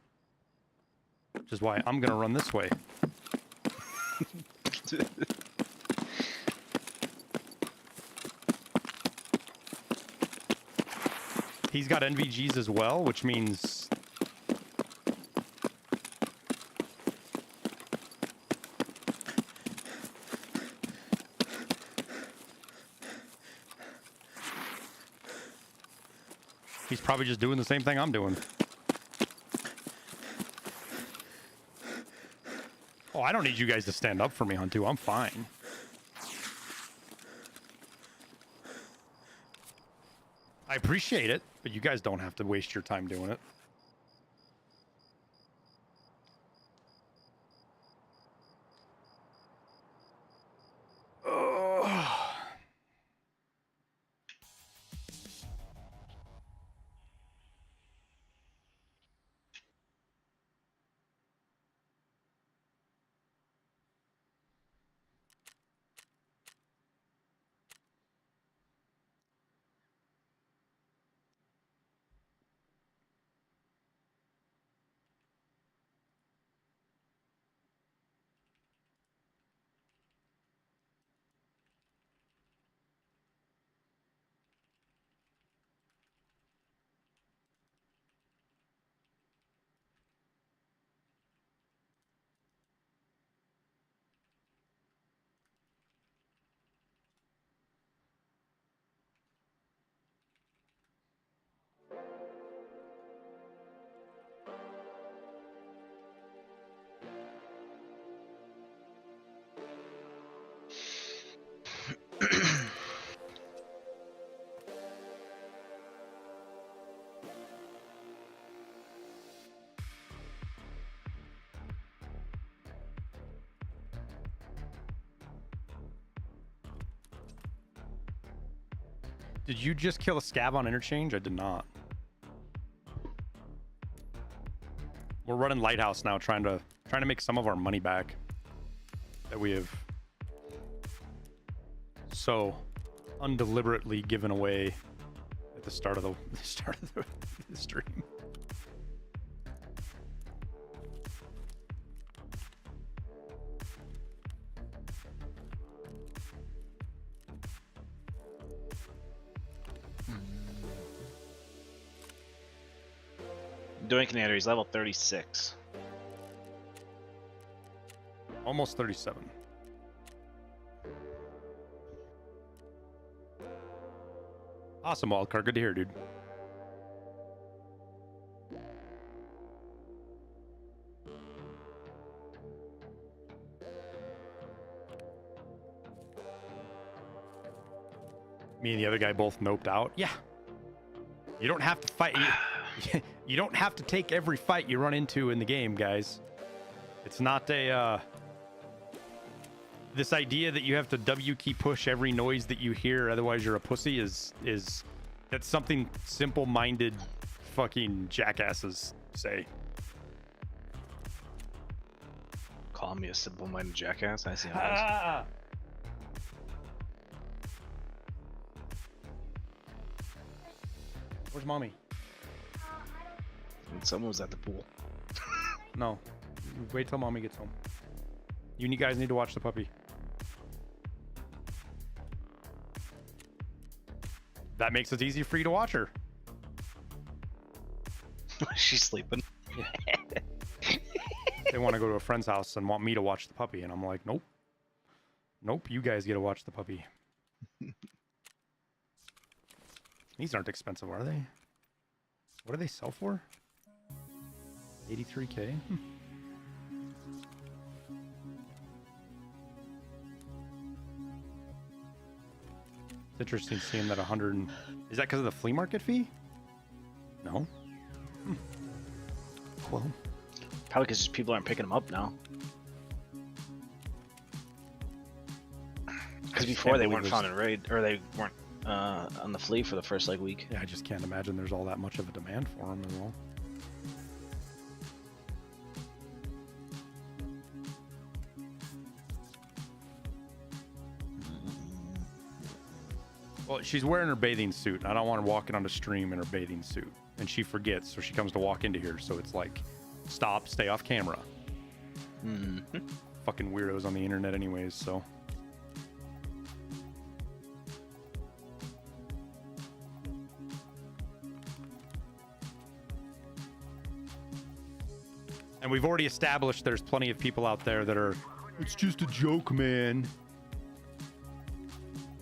[SPEAKER 1] Which is why I'm going to run this way. He's got NVGs as well, which means... he's probably just doing the same thing I'm doing. Oh, I don't need you guys to stand up for me, Huntu. I'm fine. I appreciate it, but you guys don't have to waste your time doing it. Did you just kill a scav on Interchange? I did not. We're running Lighthouse now, trying to make some of our money back that we have so undeliberately given away at the start of the stream.
[SPEAKER 3] Doinkinator, he's level 36.
[SPEAKER 1] Almost 37. Awesome, wildcard. Good to hear, dude. Me and the other guy both noped out. Yeah. You don't have to fight. You don't have to take every fight you run into in the game, guys. It's not a... this idea that you have to W key push every noise that you hear, otherwise you're a pussy, is that's something simple-minded fucking jackasses say.
[SPEAKER 3] Call me a simple-minded jackass? I see how it is.
[SPEAKER 1] Where's mommy?
[SPEAKER 3] And someone was at the pool.
[SPEAKER 1] No. Wait till mommy gets home. You guys need to watch the puppy. That makes it easy for you to watch her.
[SPEAKER 3] She's sleeping.
[SPEAKER 1] They want to go to a friend's house and want me to watch the puppy, and I'm like, nope. Nope, you guys get to watch the puppy. These aren't expensive, are they? What do they sell for? 83K? It's interesting seeing that 100... Is that because of the flea market fee? No? Well...
[SPEAKER 3] Probably because people aren't picking them up now. Because before they weren't found in raid, or they weren't on the flea for the first like week.
[SPEAKER 1] Yeah, I just can't imagine there's all that much of a demand for them as well. Well, she's wearing her bathing suit. I don't want her walking on the stream in her bathing suit. And she forgets, so she comes to walk into here. So it's like, stop, stay off camera. Fucking weirdos on the internet anyways, so. And we've already established there's plenty of people out there that are, it's just a joke, man.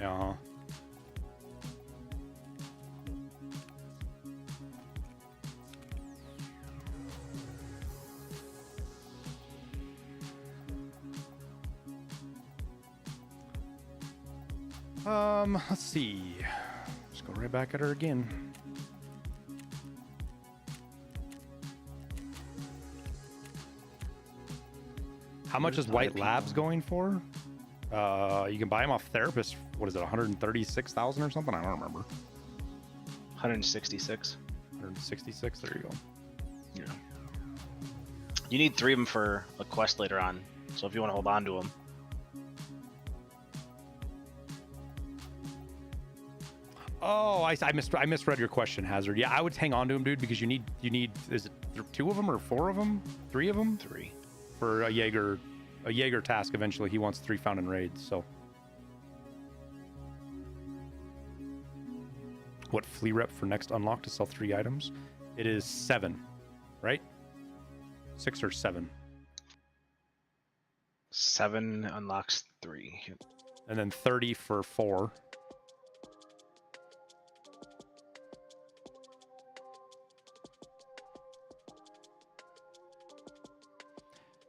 [SPEAKER 1] Yeah. Let's see. Just go right back at her again. How much is White Labs going for? You can buy them off Therapist. What is it, 136,000 or something? I don't remember.
[SPEAKER 3] 166.
[SPEAKER 1] 166. There you go.
[SPEAKER 3] Yeah. You need 3 of them for a quest later on. So if you want to hold on to them.
[SPEAKER 1] Oh, I misread your question, Hazard. Yeah, I would hang on to him, dude, because you need. Is it 2 of them or 4 of them? 3 of them?
[SPEAKER 3] 3
[SPEAKER 1] for a Jaeger task. Eventually, he wants 3 found in raids. So, what flea rep for next unlock to sell 3 items? It is 7, right? 6 or 7.
[SPEAKER 3] 7 unlocks 3,
[SPEAKER 1] and then 30 for 4.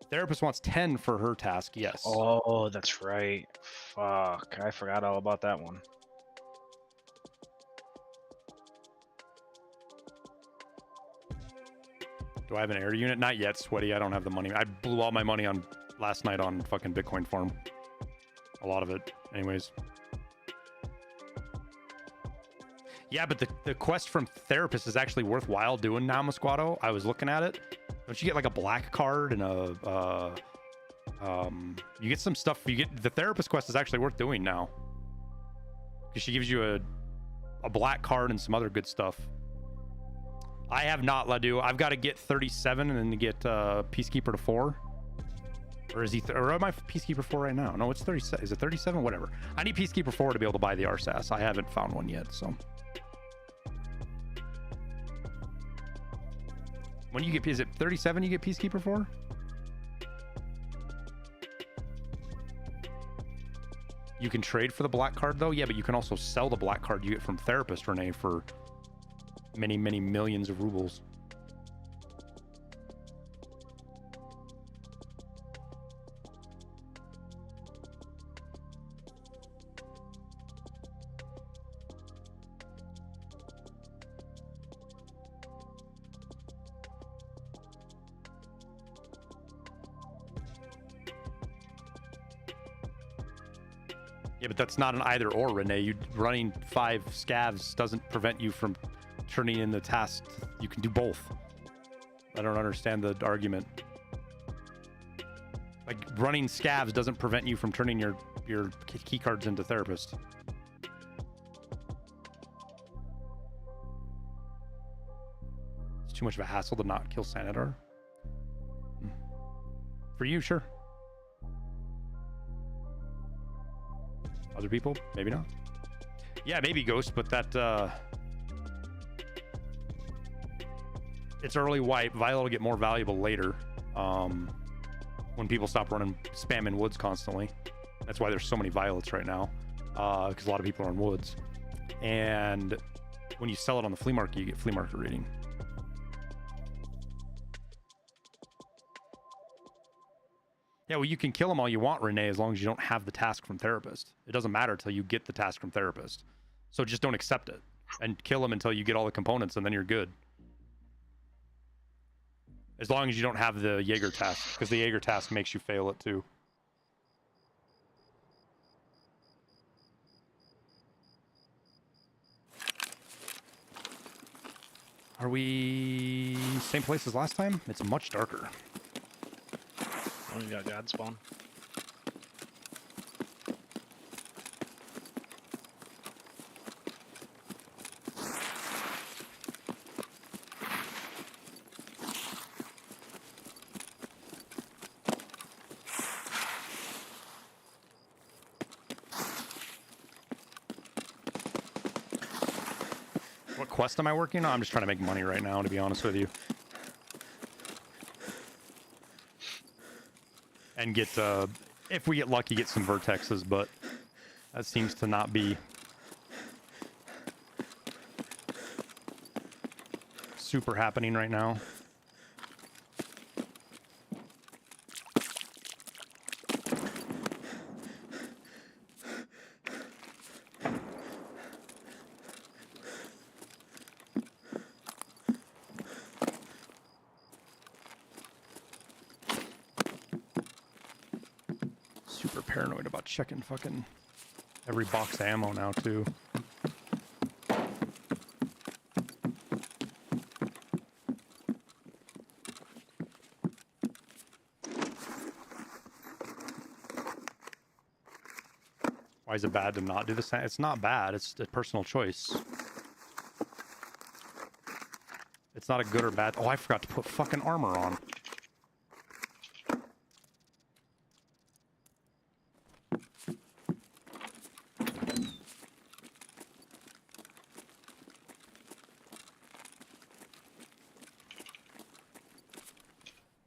[SPEAKER 1] Therapist wants 10 for her task, yes.
[SPEAKER 3] Oh, that's right. Fuck, I forgot all about that one.
[SPEAKER 1] Do I have an air unit? Not yet, Sweaty. I don't have the money. I blew all my money on last night on fucking Bitcoin farm. A lot of it, anyways. Yeah, but the quest from Therapist is actually worthwhile doing now, Mosquado. I was looking at it. Don't you get like a black card and you get some stuff. You get the Therapist quest is actually worth doing now because she gives you a black card and some other good stuff. I have not, Ladu. I've got to get 37 and then to get Peacekeeper to 4. Or is he? Or am I Peacekeeper 4 right now? No, it's 37. Is it 37? Whatever. I need Peacekeeper 4 to be able to buy the RSAS. I haven't found one yet, so. When you get, is it 37 you get Peacekeeper for? You can trade for the black card though? Yeah, but you can also sell the black card you get from Therapist, Renee, for many, many millions of rubles. Yeah, but that's not an either or, Renee. You running 5 scavs doesn't prevent you from turning in the task. You can do both. I don't understand the argument. Like, running scavs doesn't prevent you from turning your key cards into Therapist. It's too much of a hassle to not kill Sanitar. For you, sure. Other people, maybe not. Yeah, maybe Ghost, but that it's early wipe. Violet will get more valuable later when people stop running spamming woods constantly. That's why there's so many Violets right now, because a lot of people are on woods. And when you sell it on the flea market, you get flea market rating. Yeah, well, you can kill them all you want, Renee, as long as you don't have the task from Therapist. It doesn't matter until you get the task from Therapist. So just don't accept it and kill them until you get all the components, and then you're good. As long as you don't have the Jaeger task, because the Jaeger task makes you fail it too. Are we same place as last time? It's much darker.
[SPEAKER 3] Oh, you got God spawn.
[SPEAKER 1] What quest am I working on? I'm just trying to make money right now, to be honest with you. And get, if we get lucky, get some vertexes, but that seems to not be super happening right now. Paranoid about checking fucking every box of ammo now too. Why is it bad to not do the same? It's not bad. It's a personal choice. It's not a good or bad. Oh, I forgot to put fucking armor on.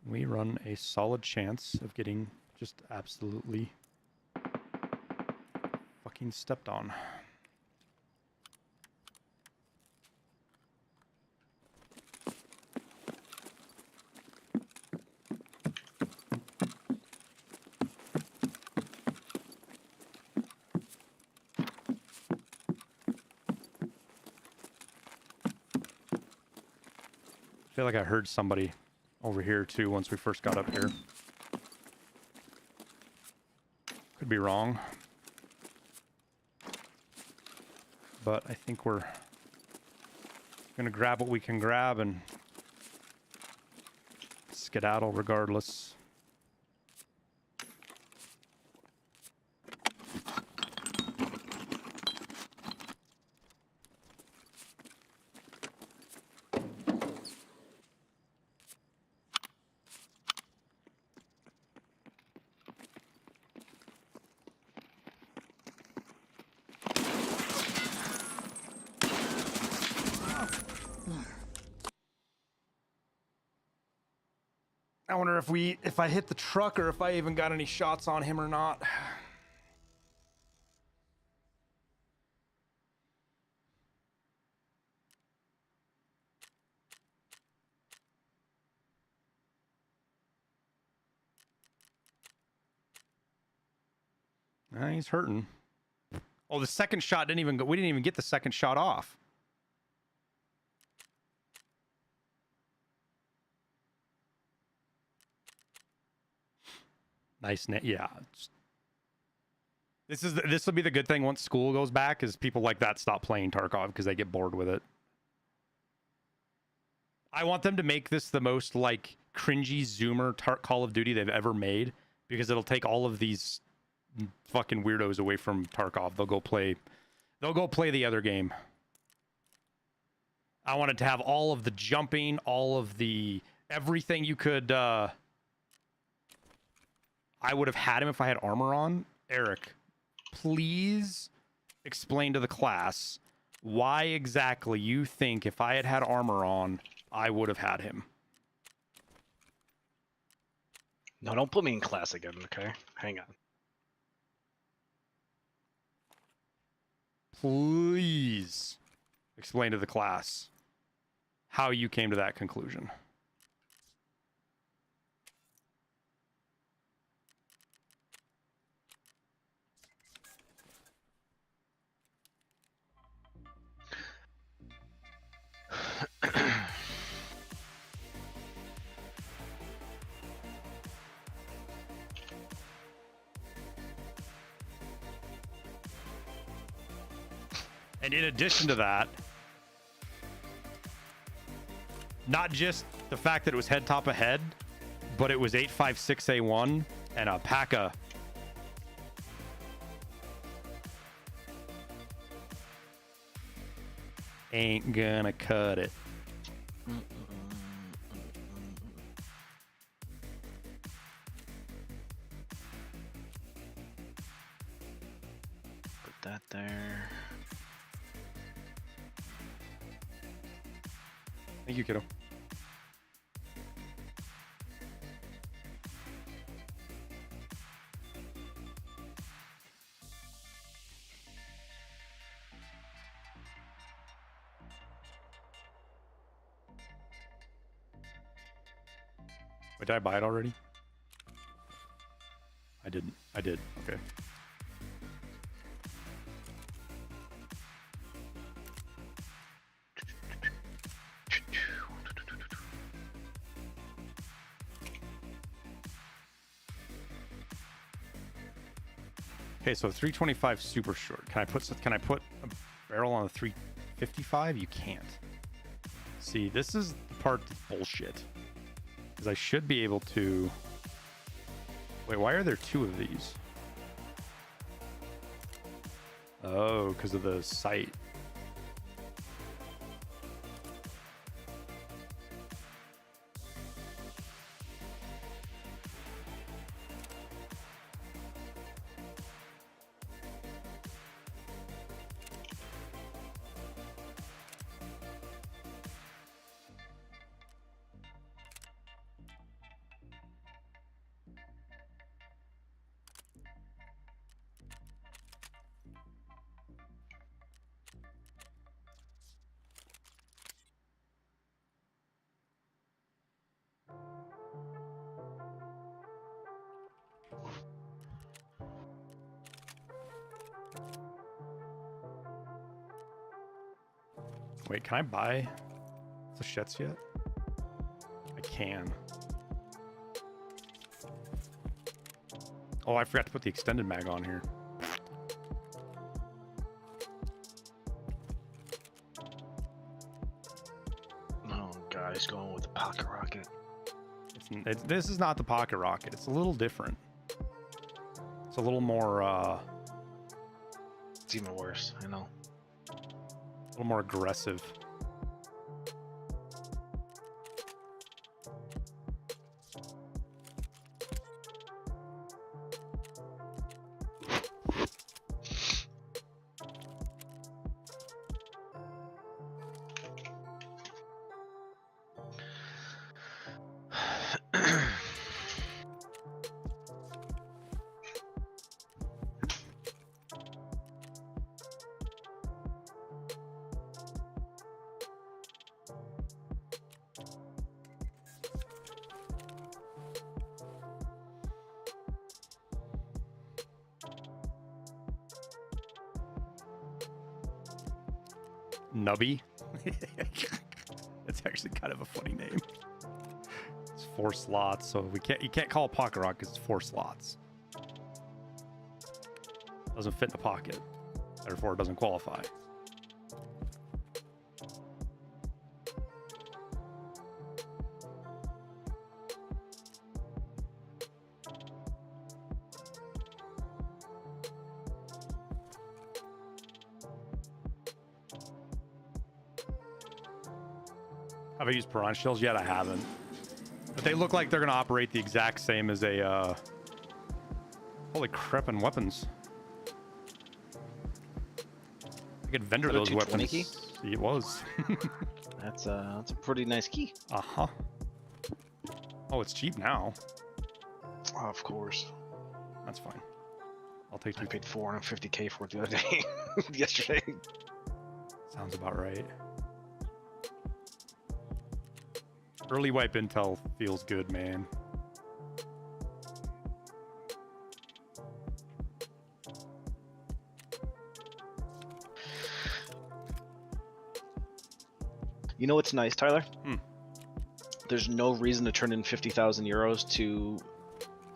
[SPEAKER 1] We run a solid chance of getting just absolutely fucking stepped on. I feel like I heard somebody over here too once we first got up here. Could be wrong. But I think we're gonna grab what we can grab and skedaddle regardless. I wonder if I hit the truck or if I even got any shots on him or not. He's hurting. Oh, the second shot didn't even go. We didn't even get the second shot off. Nice net. Yeah. This will be the good thing once school goes back, is people like that stop playing Tarkov because they get bored with it. I want them to make this the most like cringy Zoomer Call of Duty they've ever made, because it'll take all of these fucking weirdos away from Tarkov. They'll go play the other game. I wanted to have all of the jumping, all of the everything you could. I would have had him if I had armor on. Eric, please explain to the class why exactly you think if I had had armor on, I would have had him.
[SPEAKER 5] No, don't put me in class again, okay? Hang on.
[SPEAKER 1] Please explain to the class how you came to that conclusion. And in addition to that, not just the fact that it was head top ahead, but it was 856A1 and a PACA. Ain't gonna cut it.
[SPEAKER 3] Put that there.
[SPEAKER 1] Thank you, kiddo. Wait, did I buy it already? I didn't. I did. Okay. Okay, so 325 super short. Can I put a barrel on a 355? You can't. See, this is the part that's bullshit. Because I should be able to. Wait, why are there two of these? Oh, because of the sight. Wait, can I buy the shits yet? I can. Oh, I forgot to put the extended mag on here.
[SPEAKER 5] Oh, God, he's going with the pocket rocket.
[SPEAKER 1] This is not the pocket rocket. It's a little different. It's a little more,
[SPEAKER 5] It's even worse, I know.
[SPEAKER 1] a little more aggressive. Nubby. It's actually kind of a funny name. It's 4 slots, so you can't call it pocket rock because it's 4 slots. Doesn't fit in the pocket, therefore it doesn't qualify. Have I used piranha shells yet? I haven't. But they look like they're going to operate the exact same as a... Holy crap, and weapons. I could vendor those weapons.
[SPEAKER 5] Key?
[SPEAKER 1] It was.
[SPEAKER 5] That's a pretty nice key.
[SPEAKER 1] Uh-huh. Oh, it's cheap now.
[SPEAKER 5] Oh, of course.
[SPEAKER 1] That's fine. I'll take
[SPEAKER 5] I
[SPEAKER 1] 2.
[SPEAKER 5] paid 450K for it the other day. Yesterday.
[SPEAKER 1] Sounds about right. Early wipe intel feels good, man.
[SPEAKER 5] You know what's nice, Tyler?
[SPEAKER 1] Hmm.
[SPEAKER 5] There's no reason to turn in 50,000 euros to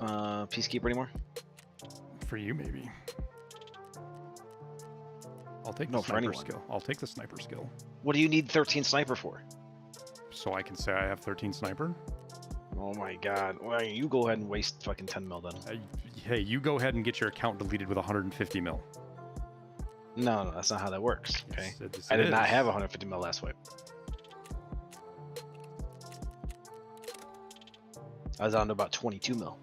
[SPEAKER 5] Peacekeeper anymore.
[SPEAKER 1] For you, maybe. I'll take
[SPEAKER 5] No,
[SPEAKER 1] the
[SPEAKER 5] for
[SPEAKER 1] sniper
[SPEAKER 5] anyone.
[SPEAKER 1] skill. I'll take the sniper skill.
[SPEAKER 5] What do you need 13 sniper for?
[SPEAKER 1] So I can say I have 13 sniper?
[SPEAKER 5] Oh my god. Well, you go ahead and waste fucking 10 mil then.
[SPEAKER 1] Hey, you go ahead and get your account deleted with 150 mil.
[SPEAKER 5] No, that's not how that works. Okay.
[SPEAKER 1] Yes,
[SPEAKER 5] I did not
[SPEAKER 1] is.
[SPEAKER 5] have 150 mil last wipe. I was down to about 22 mil.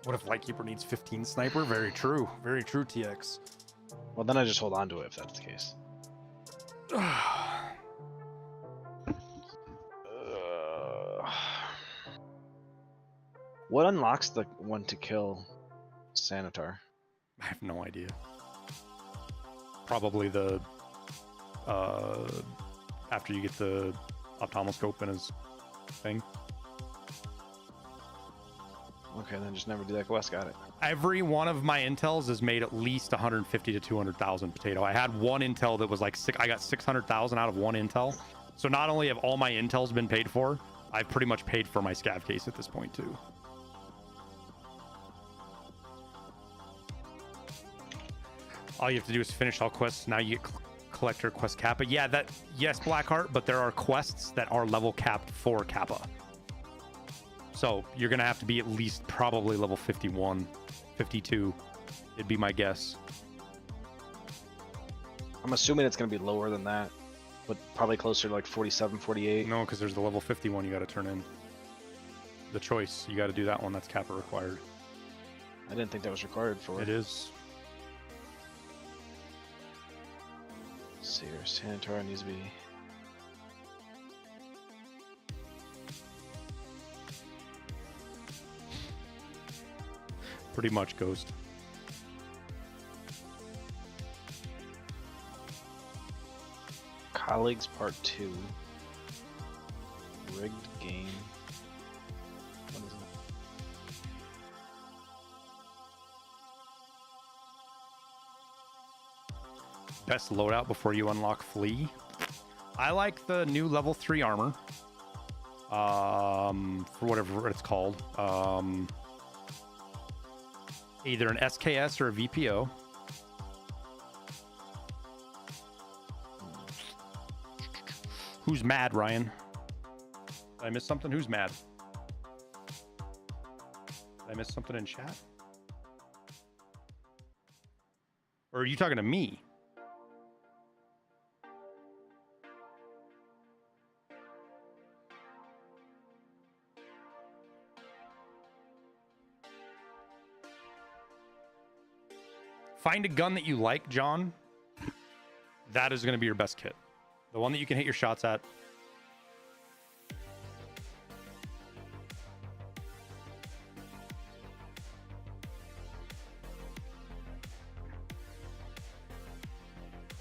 [SPEAKER 1] What if Lightkeeper needs 15 sniper? Very true. Very true, TX.
[SPEAKER 5] Well, then I just hold on to it if that's the case. What unlocks the one to kill Sanitar?
[SPEAKER 1] I have no idea. Probably the after you get the ophthalmoscope in his thing.
[SPEAKER 5] Okay, then just never do that quest. Got it.
[SPEAKER 1] Every one of my intels is made at least 150 to 200,000 potato. I had one intel that was like I got 600,000 out of one intel. So not only have all my intels been paid for, I've pretty much paid for my scav case at this point too. All you have to do is finish all quests. Now you get collector quest kappa. Yeah, yes, Blackheart, but there are quests that are level capped for kappa. So you're gonna have to be at least probably level 51, 52. It'd be my guess.
[SPEAKER 5] I'm assuming it's going to be lower than that, but probably closer to like 47, 48.
[SPEAKER 1] No, because there's the level 51 you got to turn in. The choice, you got to do that one. That's kappa required.
[SPEAKER 5] I didn't think that was required for
[SPEAKER 1] It is.
[SPEAKER 5] Let's see here. Sanitar needs to be.
[SPEAKER 1] Pretty much Ghost.
[SPEAKER 5] Colleagues Part 2. Rigged game. What is it?
[SPEAKER 1] Best loadout before you unlock Flea. I like the new level 3 armor. For whatever it's called. Either an SKS or a VPO. Who's mad, Ryan? Did I miss something? Who's mad? Did I miss something in chat? Or are you talking to me? Find a gun that you like, John. That is going to be your best kit. The one that you can hit your shots at.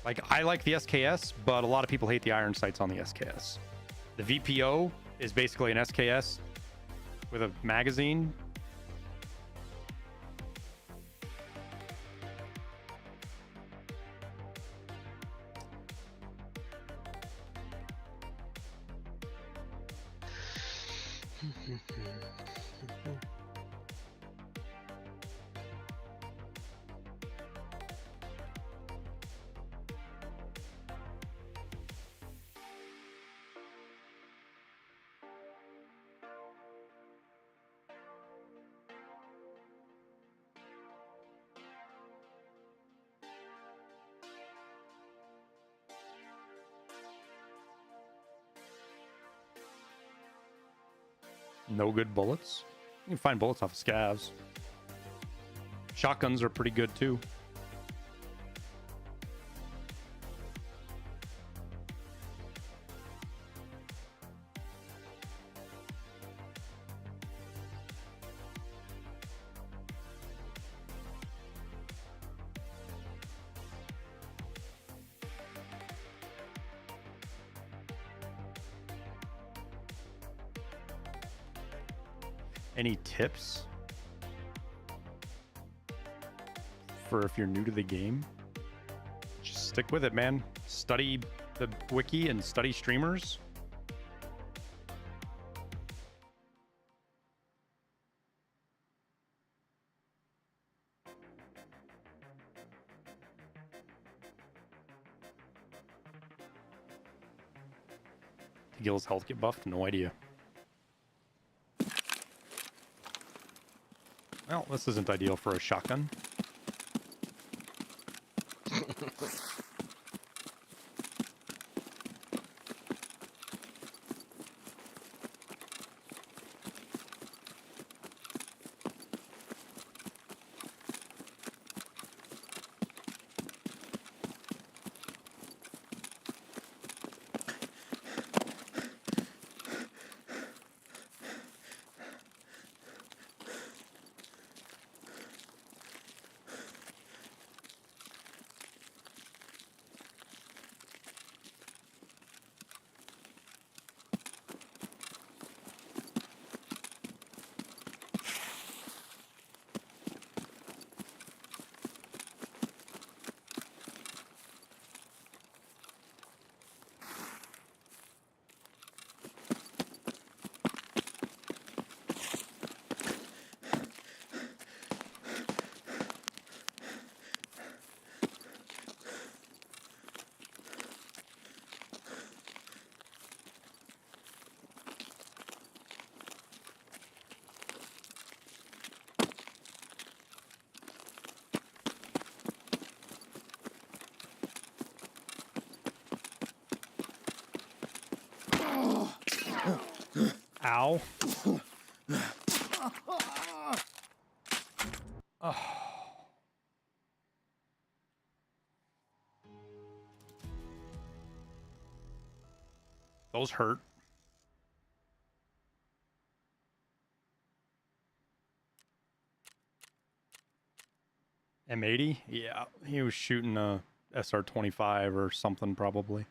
[SPEAKER 1] Like, I like the SKS, but a lot of people hate the iron sights on the SKS. The VPO is basically an SKS with a magazine. No good bullets. You can find bullets off of scavs. Shotguns are pretty good too. Any tips for if you're new to the game? Just stick with it, man. Study the wiki and study streamers. Did Gil's health get buffed? No idea. Well, this isn't ideal for a shotgun. Ow. Oh. Those hurt. M80? Yeah, he was shooting a SR-25 or something probably.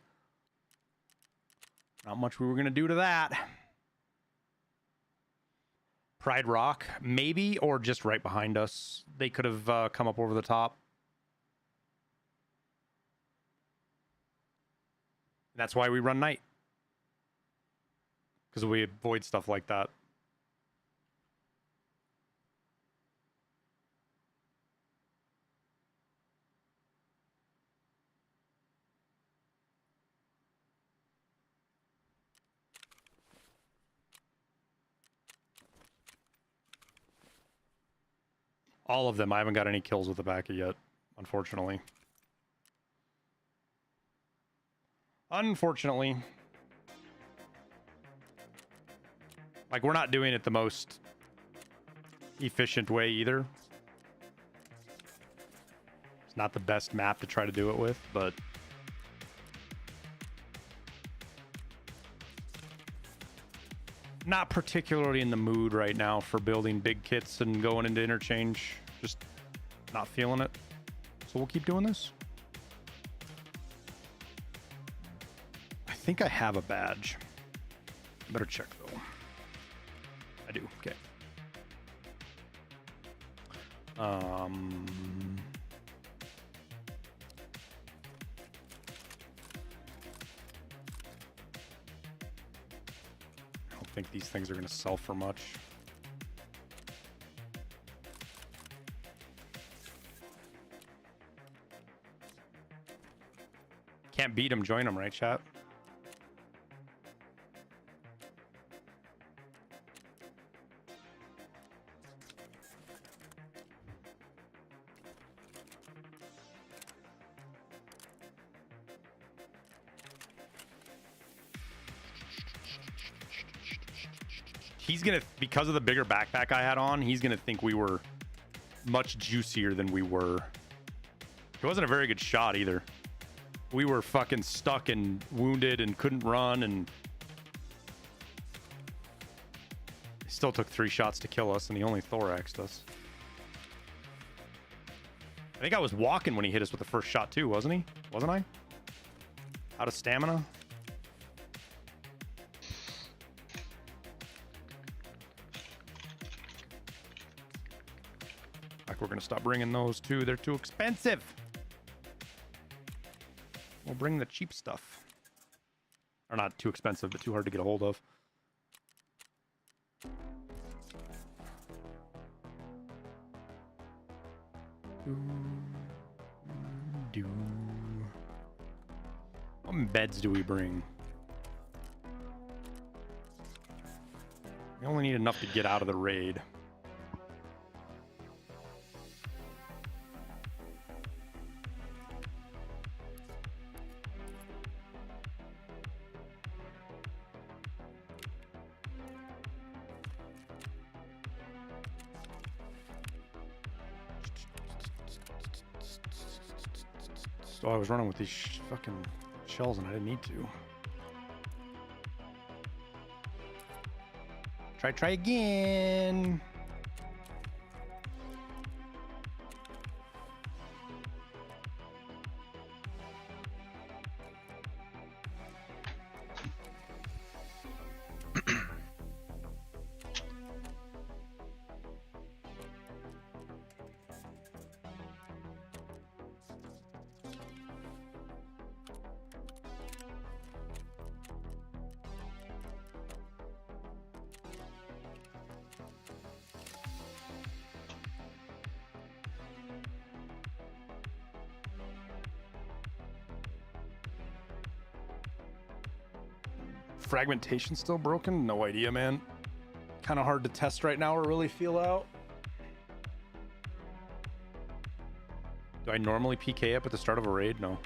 [SPEAKER 1] Not much we were going to do to that. Pride Rock, maybe, or just right behind us. They could have come up over the top. That's why we run night. Because we avoid stuff like that. All of them. I haven't got any kills with the Bacca yet, unfortunately. Unfortunately. Like, we're not doing it the most efficient way either. It's not the best map to try to do it with, but... not particularly in the mood right now for building big kits and going into Interchange. Just not feeling it. So we'll keep doing this. I think I have a badge. Better check though. I do. Okay. think these things are going to sell for much. Can't beat them, join them, right, chat? He's gonna, because of the bigger backpack I had on, he's gonna think we were much juicier than we were. It wasn't a very good shot either. We were fucking stuck and wounded and couldn't run, and he still took 3 shots to kill us, and he only thoraxed us. I think I was walking when he hit us with the first shot too, wasn't he? Wasn't I? Out of stamina? Like, we're gonna stop bringing those too. They're too expensive. We'll bring the cheap stuff. Or not too expensive, but too hard to get a hold of. What beds do we bring? We only need enough to get out of the raid. So I was running with these fucking shells and I didn't need to. Try again. Fragmentation still broken? No idea, man. Kind of hard to test right now or really feel out. Do I normally PK up at the start of a raid? No.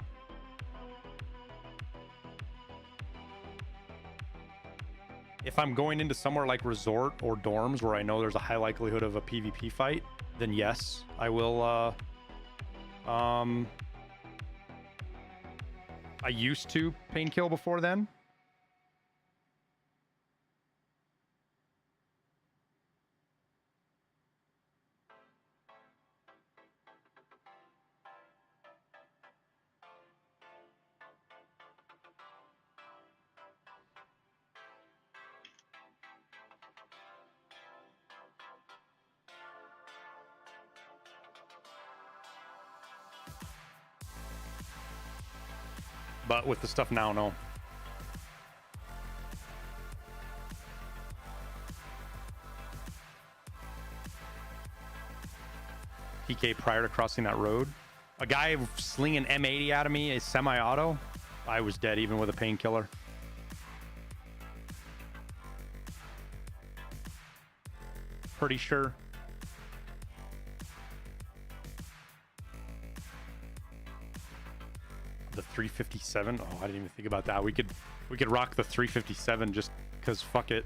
[SPEAKER 1] If I'm going into somewhere like resort or dorms where I know there's a high likelihood of a PvP fight, then yes, I will. I used to pain kill before then. But with the stuff now, no. PK prior to crossing that road. A guy slinging M80 out of me, a semi-auto. I was dead even with a painkiller. Pretty sure. The 357. Oh, I didn't even think about that. We could rock the 357 just because fuck it.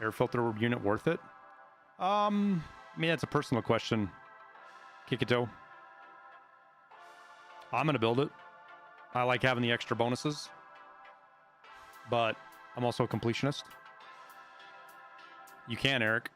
[SPEAKER 1] Air filter unit worth it? I mean, that's a personal question. Kikito. I'm going to build it. I like having the extra bonuses. But I'm also a completionist. You can, Eric.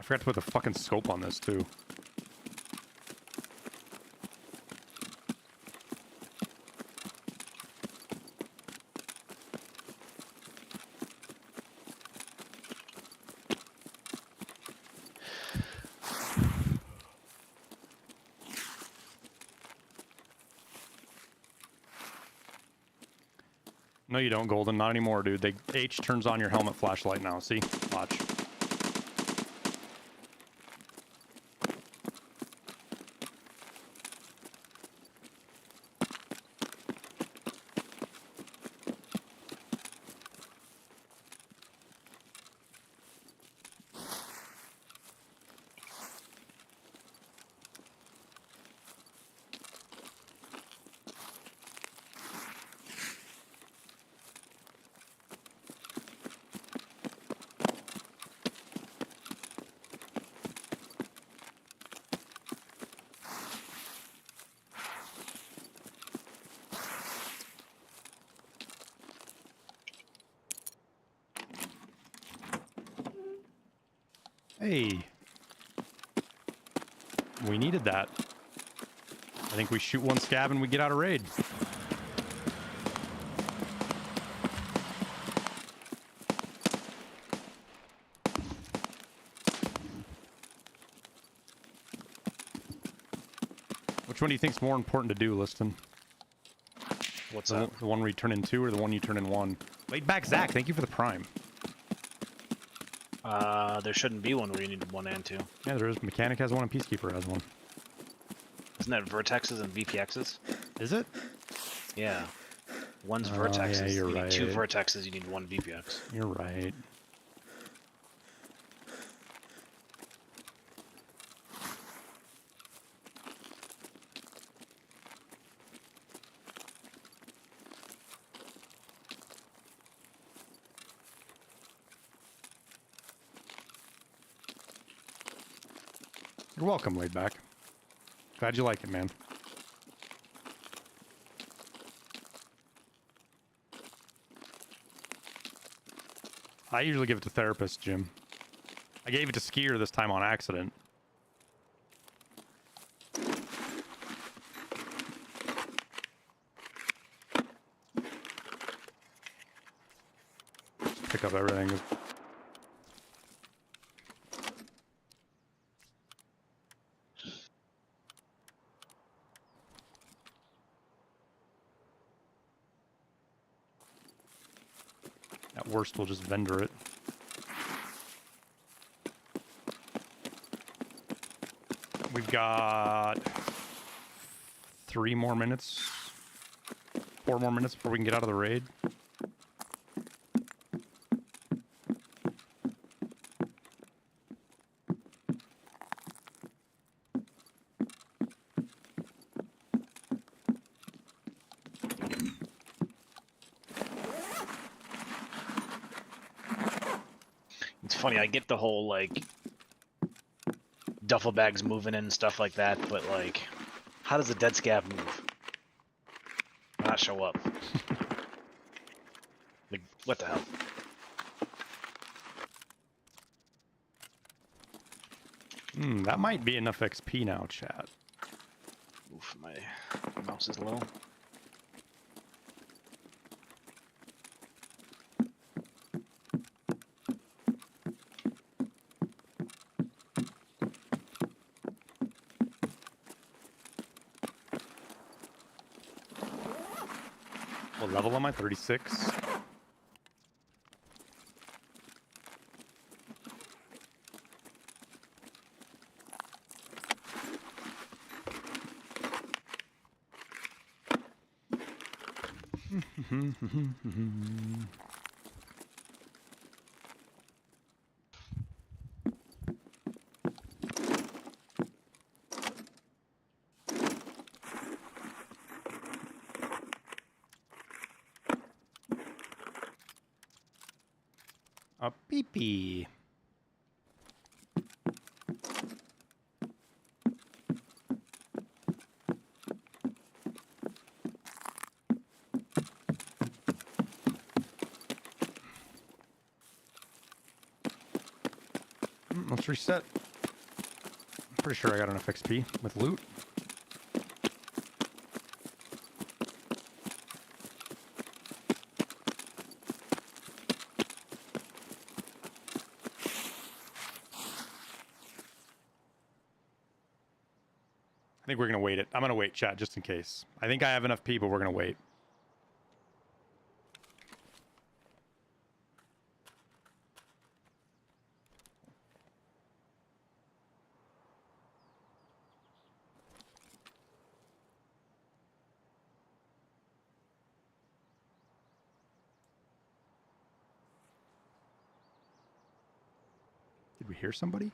[SPEAKER 1] forgot to put the fucking scope on this too. No, you don't, Golden. Not anymore, dude. They H turns on your helmet flashlight now. See? Watch. Hey. We needed that. I think we shoot one scab and we get out of raid. Which one do you think's more important to do, Liston?
[SPEAKER 3] What's that?
[SPEAKER 1] The one where you turn in 2 or the one you turn in 1? Laid back Zach, thank you for the prime.
[SPEAKER 3] There shouldn't be one where you need 1 and 2.
[SPEAKER 1] Yeah, there is. Mechanic has one and Peacekeeper has one.
[SPEAKER 3] Isn't that vertexes and VPXs?
[SPEAKER 1] Is it?
[SPEAKER 3] Yeah. One's vertexes.
[SPEAKER 1] Yeah, you're
[SPEAKER 3] you
[SPEAKER 1] right.
[SPEAKER 3] need 2 vertexes, you need 1 VPX.
[SPEAKER 1] You're right. You're welcome, laid back. Glad you like it, man. I usually give it to therapist, Jim. I gave it to skier this time on accident. Pick up everything. At worst, we'll just vendor it. We've got 3 more minutes, 4 more minutes before we can get out of the raid.
[SPEAKER 3] It's funny, I get the whole, like, duffel bags moving in and stuff like that, but, like, how does a dead scab move? Not show up. Like, what the hell?
[SPEAKER 1] That might be enough XP now, chat.
[SPEAKER 3] Oof, my mouse is low.
[SPEAKER 1] What level am I? 36? A pee-pee. let's reset. Pretty sure I got enough XP with loot. I think we're going to wait it. I'm going to wait, chat, just in case. I think I have enough people. We're going to wait. Did we hear somebody?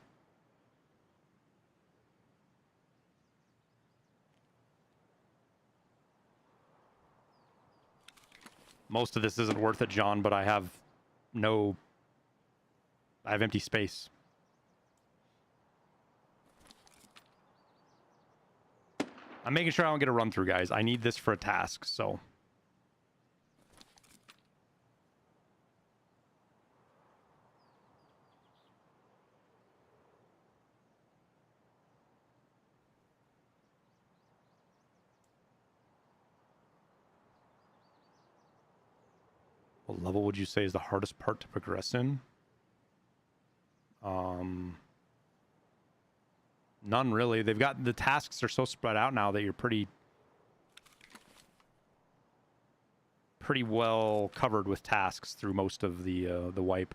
[SPEAKER 1] Most of this isn't worth it, John, but I have empty space. I'm making sure I don't get a run through, guys. I need this for a task, so. What level would you say is the hardest part to progress in? None really. They've got the tasks are so spread out now that you're pretty well covered with tasks through most of the wipe.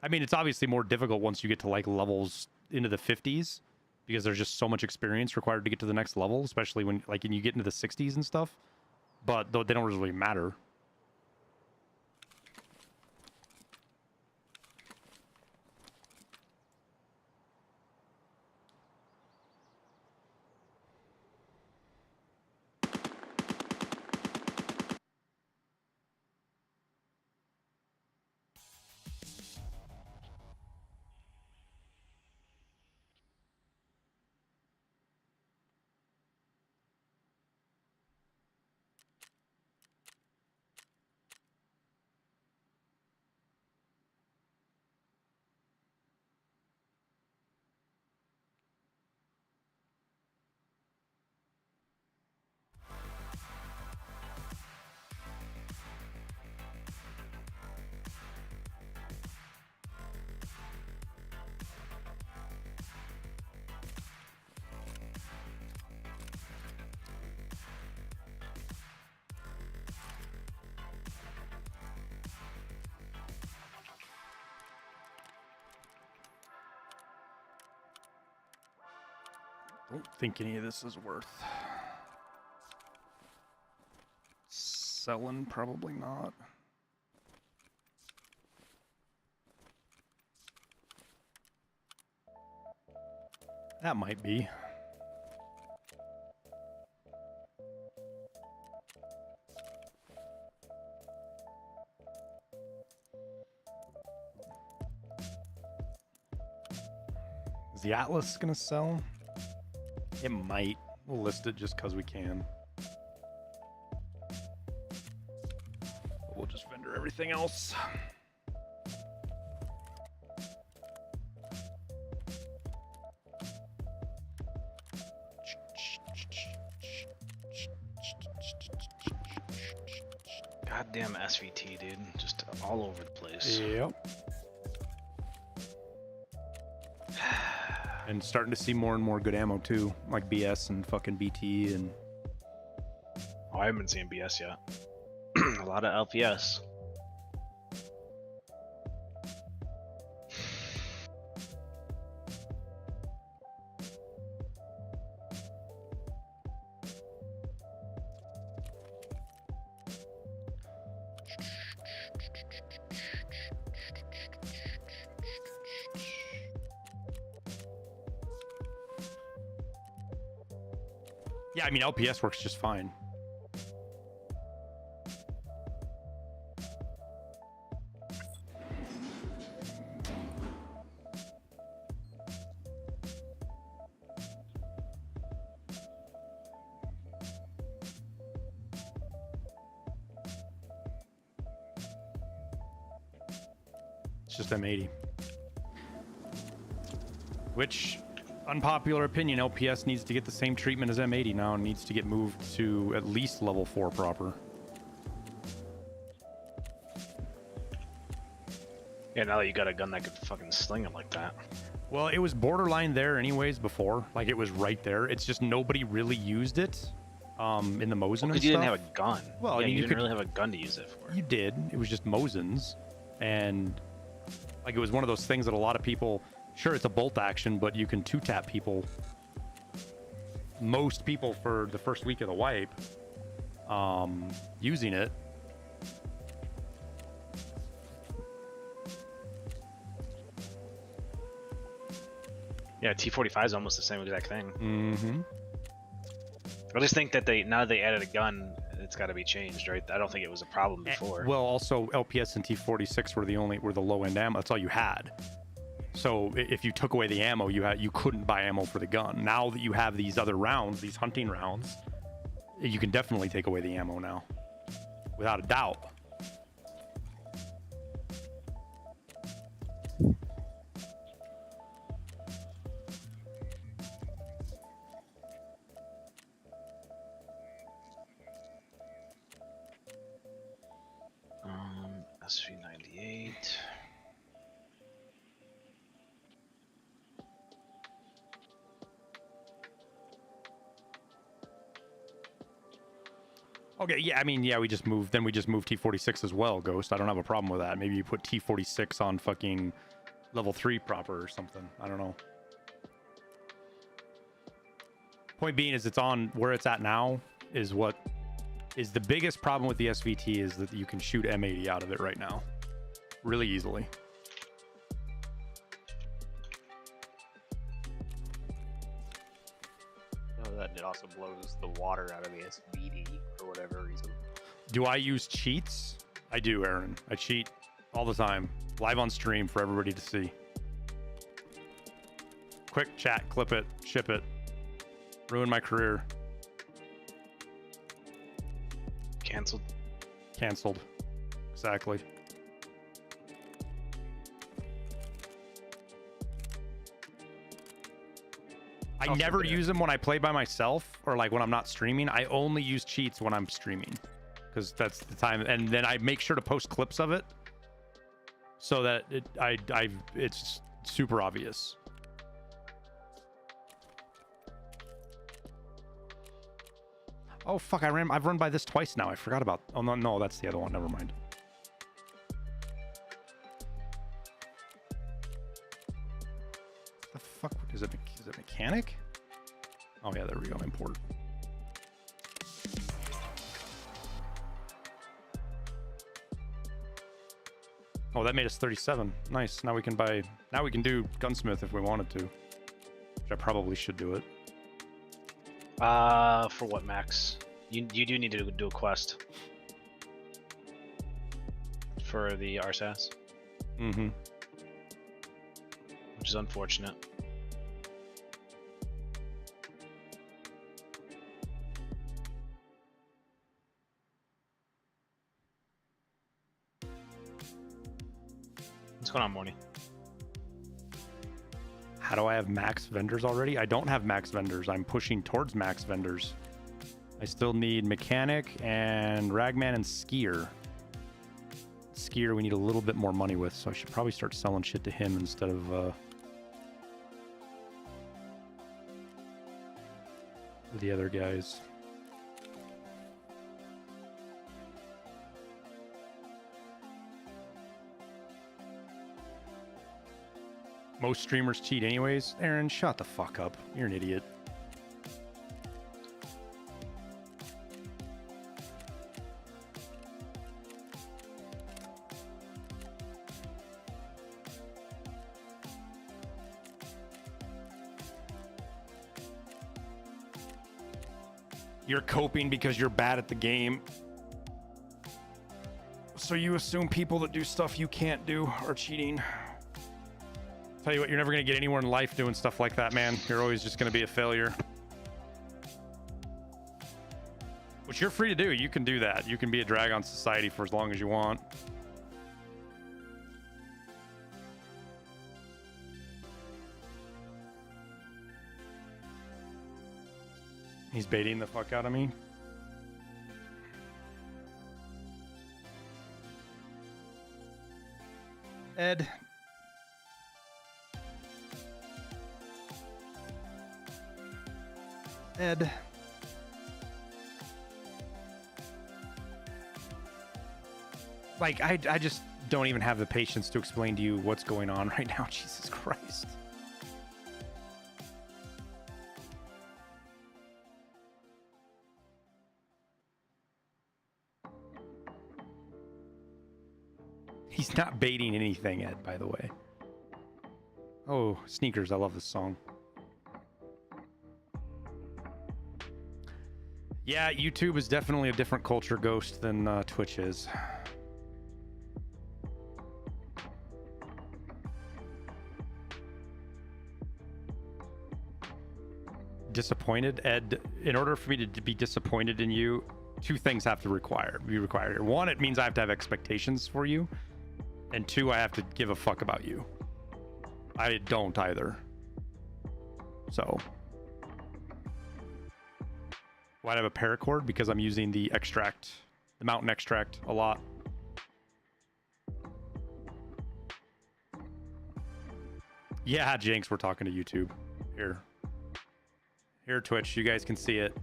[SPEAKER 1] I mean, it's obviously more difficult once you get to like levels into the 50s because there's just so much experience required to get to the next level, especially when like when you get into the 60s and stuff. But they don't really matter. Don't think any of this is worth selling. Probably not. That might be. Is the Atlas gonna sell? It might. We'll list it just because we can. We'll just vendor everything else.
[SPEAKER 3] Goddamn SVT, dude. Just all over the place.
[SPEAKER 1] Yep. And starting to see more and more good ammo too, like BS and fucking BT and.
[SPEAKER 3] Oh, I haven't been seeing BS yet. A lot of LPS.
[SPEAKER 1] Yeah, I mean LPS works just fine. It's just M80. Which, unpopular opinion, LPS needs to get the same treatment as M80 now and needs to get moved to at least level 4 proper.
[SPEAKER 3] Yeah, now that you got a gun that could fucking sling it like that.
[SPEAKER 1] Well, it was borderline there anyways before. Like, it was right there. It's just nobody really used it in the Mosin and stuff.
[SPEAKER 3] Because you didn't have a gun.
[SPEAKER 1] Well,
[SPEAKER 3] yeah, you didn't
[SPEAKER 1] could,
[SPEAKER 3] really have a gun to use it for.
[SPEAKER 1] You did. It was just Mosins. And, like, it was one of those things that a lot of people... Sure, it's a bolt action, but you can two-tap people. Most people for the first week of the wipe using it.
[SPEAKER 3] Yeah, T45 is almost the same exact thing.
[SPEAKER 1] Mm-hmm.
[SPEAKER 3] I just think that now they added a gun, it's got to be changed, right? I don't think it was a problem before.
[SPEAKER 1] Well, also LPS and T46 were the low-end ammo. That's all you had. So if you took away the ammo, you couldn't buy ammo for the gun. Now that you have these other rounds, these hunting rounds, you can definitely take away the ammo now, without a doubt.
[SPEAKER 3] SV98.
[SPEAKER 1] Okay, yeah, I mean, yeah, we just moved T46 as well, Ghost. I don't have a problem with that. Maybe you put T46 on fucking level 3 proper or something. I don't know. Point being is it's on where it's at now is what is the biggest problem with the SVT is that you can shoot M80 out of it right now really easily.
[SPEAKER 6] That it also blows the water out of the SVD for whatever reason.
[SPEAKER 1] Do I use cheats? I do, Aaron. I cheat all the time. Live on stream for everybody to see. Quick chat, clip it, ship it. Ruin my career.
[SPEAKER 3] Cancelled.
[SPEAKER 1] Cancelled. Exactly. I never use them when I play by myself or like when I'm not streaming. I only use cheats when I'm streaming because that's the time. And then I make sure to post clips of it so that it's super obvious. Oh fuck! I've run by this twice now. I forgot about. Oh no, that's the other one. Never mind. The fuck is it? Is it mechanic? Oh yeah, there we go. Import. Oh, that made us 37. Nice. Now we can buy. Now we can do gunsmith if we wanted to. Which I probably should do it.
[SPEAKER 3] For what, Max? You do need to do a quest for the RSAS.
[SPEAKER 1] Mm-hmm.
[SPEAKER 3] Which is unfortunate. What's going on, Morty?
[SPEAKER 1] How do I have max vendors already? I don't have max vendors. I'm pushing towards max vendors. I still need mechanic and ragman and skier. Skier we need a little bit more money with, so I should probably start selling shit to him instead of the other guys. Most streamers cheat anyways. Aaron, shut the fuck up. You're an idiot. You're coping because you're bad at the game. So you assume people that do stuff you can't do are cheating. Tell you what, you're never going to get anywhere in life doing stuff like that, man. You're always just going to be a failure. Which you're free to do. You can do that. You can be a drag on society for as long as you want. He's baiting the fuck out of me. Ed. Ed. Like, I just don't even have the patience to explain to you what's going on right now. Jesus Christ. He's not baiting anything, Ed, by the way. Oh, Sneakers. I love this song. Yeah, YouTube is definitely a different culture, Ghost, than Twitch is. Disappointed, Ed. In order for me to be disappointed in you, two things have to be required. One, it means I have to have expectations for you. And two, I have to give a fuck about you. I don't either. So. Why'd I have a paracord? Because I'm using the extract, the mountain extract a lot. Yeah, Jinx, we're talking to YouTube. Here, Twitch, you guys can see it.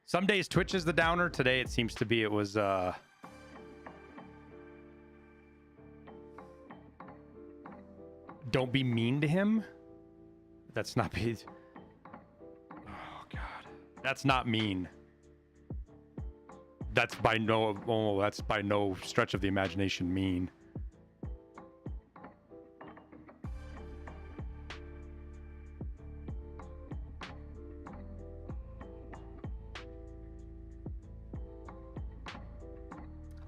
[SPEAKER 1] Some days Twitch is the downer. Today it seems to be it was don't be mean to him. That's not be. Oh God, that's not mean. That's by no stretch of the imagination mean.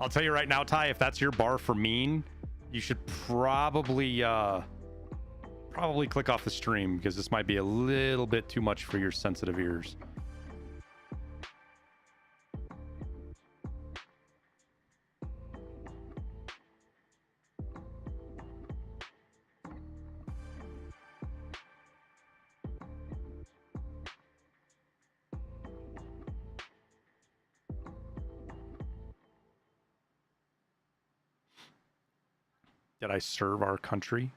[SPEAKER 1] I'll tell you right now, Ty, if that's your bar for mean, you should probably click off the stream, because this might be a little bit too much for your sensitive ears. Did I serve our country?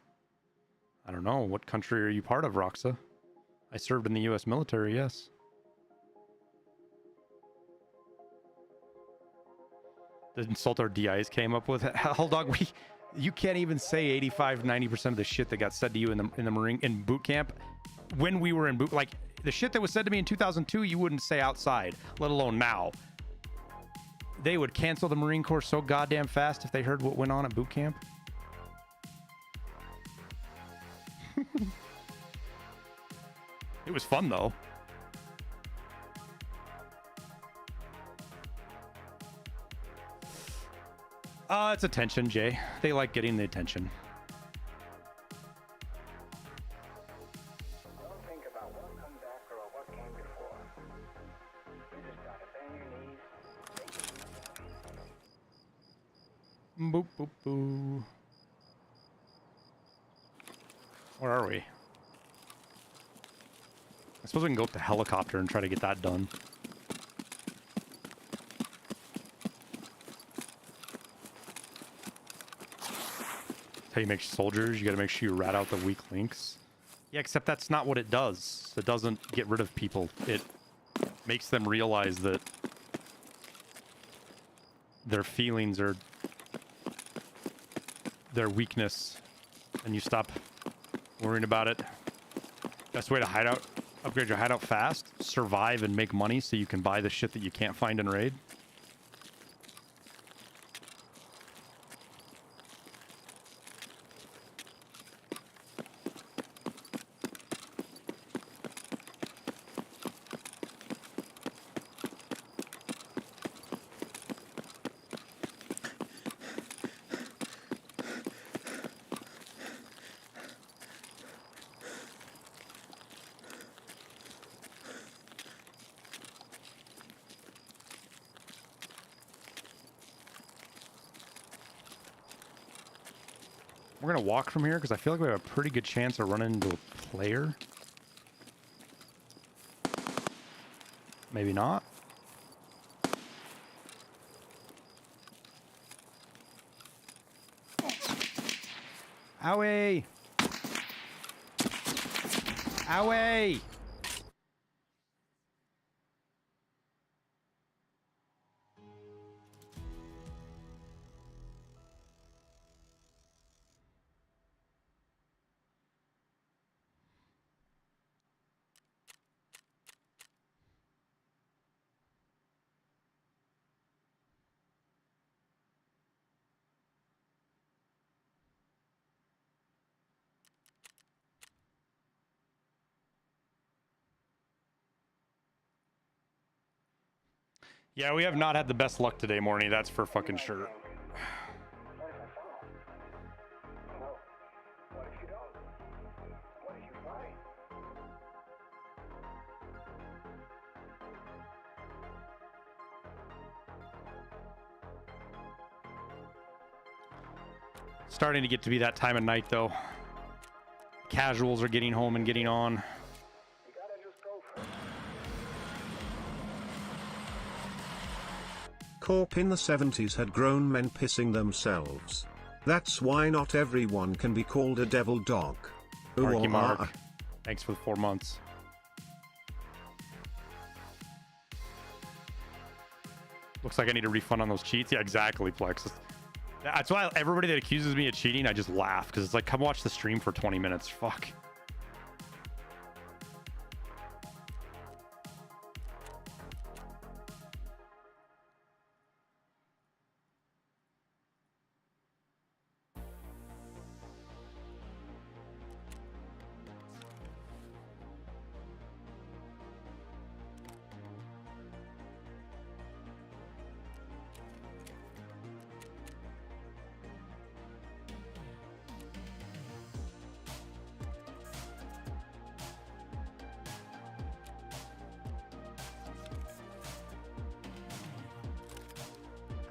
[SPEAKER 1] I don't know. What country are you part of, Roxa? I served in the U.S. military, yes. The insult our DIs came up with. Hell, dog, you can't even say 85-90% of the shit that got said to you in the Marine in boot camp when we were in boot. Like the shit that was said to me in 2002, you wouldn't say outside, let alone now. They would cancel the Marine Corps so goddamn fast if they heard what went on at boot camp. It was fun though. It's attention, Jay. They like getting the attention.
[SPEAKER 7] Don't think about what comes after or what came before. You just gotta bend your knees.
[SPEAKER 1] Boop, boop, boo. Where are we? I suppose we can go up the helicopter and try to get that done. That's how you make soldiers. You got to make sure you rat out the weak links. Yeah, except that's not what it does. It doesn't get rid of people. It makes them realize that their feelings are their weakness, and you stop worrying about it. Best way to hide out, upgrade your hideout fast, survive and make money so you can buy the shit that you can't find in raid. We're gonna walk from here because I feel like we have a pretty good chance of running into a player. Maybe not. Owie! Owie! Yeah, we have not had the best luck today, Morny. That's for fucking sure.
[SPEAKER 7] What if I fall? No. What if you don't? What if you fly?
[SPEAKER 1] Starting to get to be that time of night, though. Casuals are getting home and getting on.
[SPEAKER 7] You gotta just go for it.
[SPEAKER 2] Corp in the 70s had grown men pissing themselves. That's why not everyone can be called a devil dog.
[SPEAKER 1] Marky
[SPEAKER 2] Ooh,
[SPEAKER 1] Mark. Thanks for the 4 months. Looks like I need a refund on those cheats. Yeah, exactly, Plex. That's why everybody that accuses me of cheating, I just laugh. Because it's like, come watch the stream for 20 minutes. Fuck.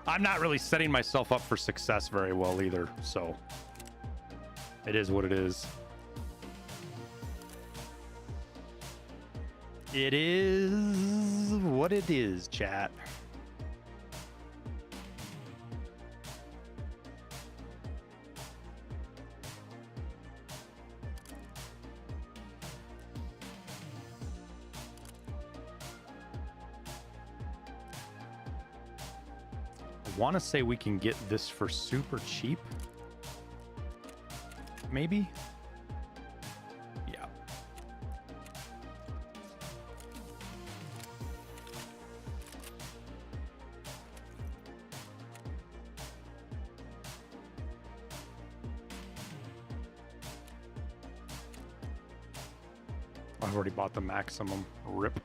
[SPEAKER 1] I'm not really setting myself up for success very well either, so it is what it is. It is what it is, chat. I want to say we can get this for super cheap. Maybe? Yeah. I've already bought the maximum. Rip.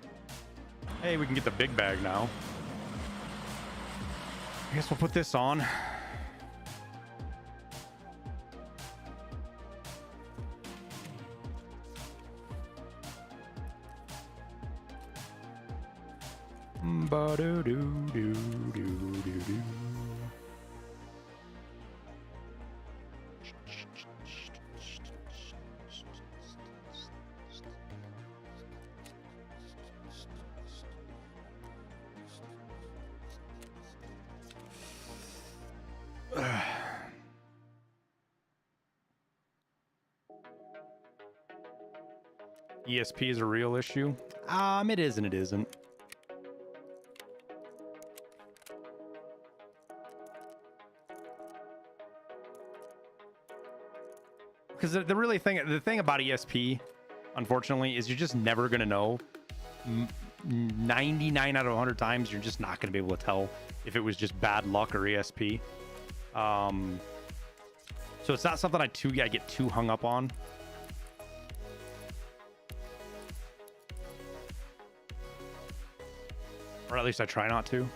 [SPEAKER 1] Hey, we can get the big bag now. I guess we'll put this on. Ba-do-do-do-do-do-do. ESP is a real issue. It is and it isn't. Because the thing about ESP, unfortunately, is you're just never gonna know. 99 out of 100 times, you're just not gonna be able to tell if it was just bad luck or ESP. So it's not something I get too hung up on. Or at least I try not to.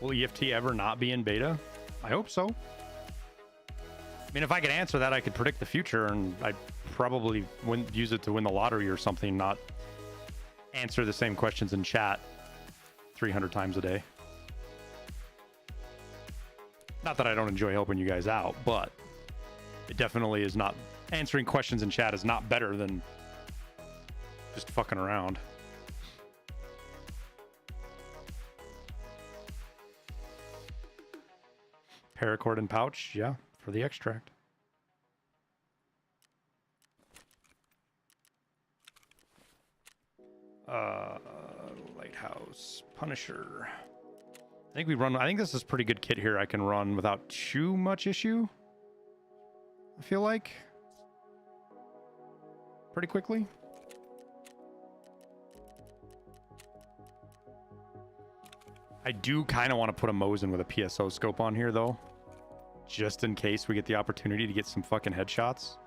[SPEAKER 1] Will EFT ever not be in beta? I hope so. I mean, if I could answer that, I could predict the future, and I'd probably use it to win the lottery or something, not answer the same questions in chat 300 times a day. Not that I don't enjoy helping you guys out, but it definitely is not. Answering questions in chat is not better than just fucking around. Paracord and pouch, yeah, for the extract. Lighthouse, Punisher. I think this is pretty good kit here. I can run without too much issue. I feel like pretty quickly. I do kind of want to put a Mosin with a PSO scope on here though, just in case we get the opportunity to get some fucking headshots.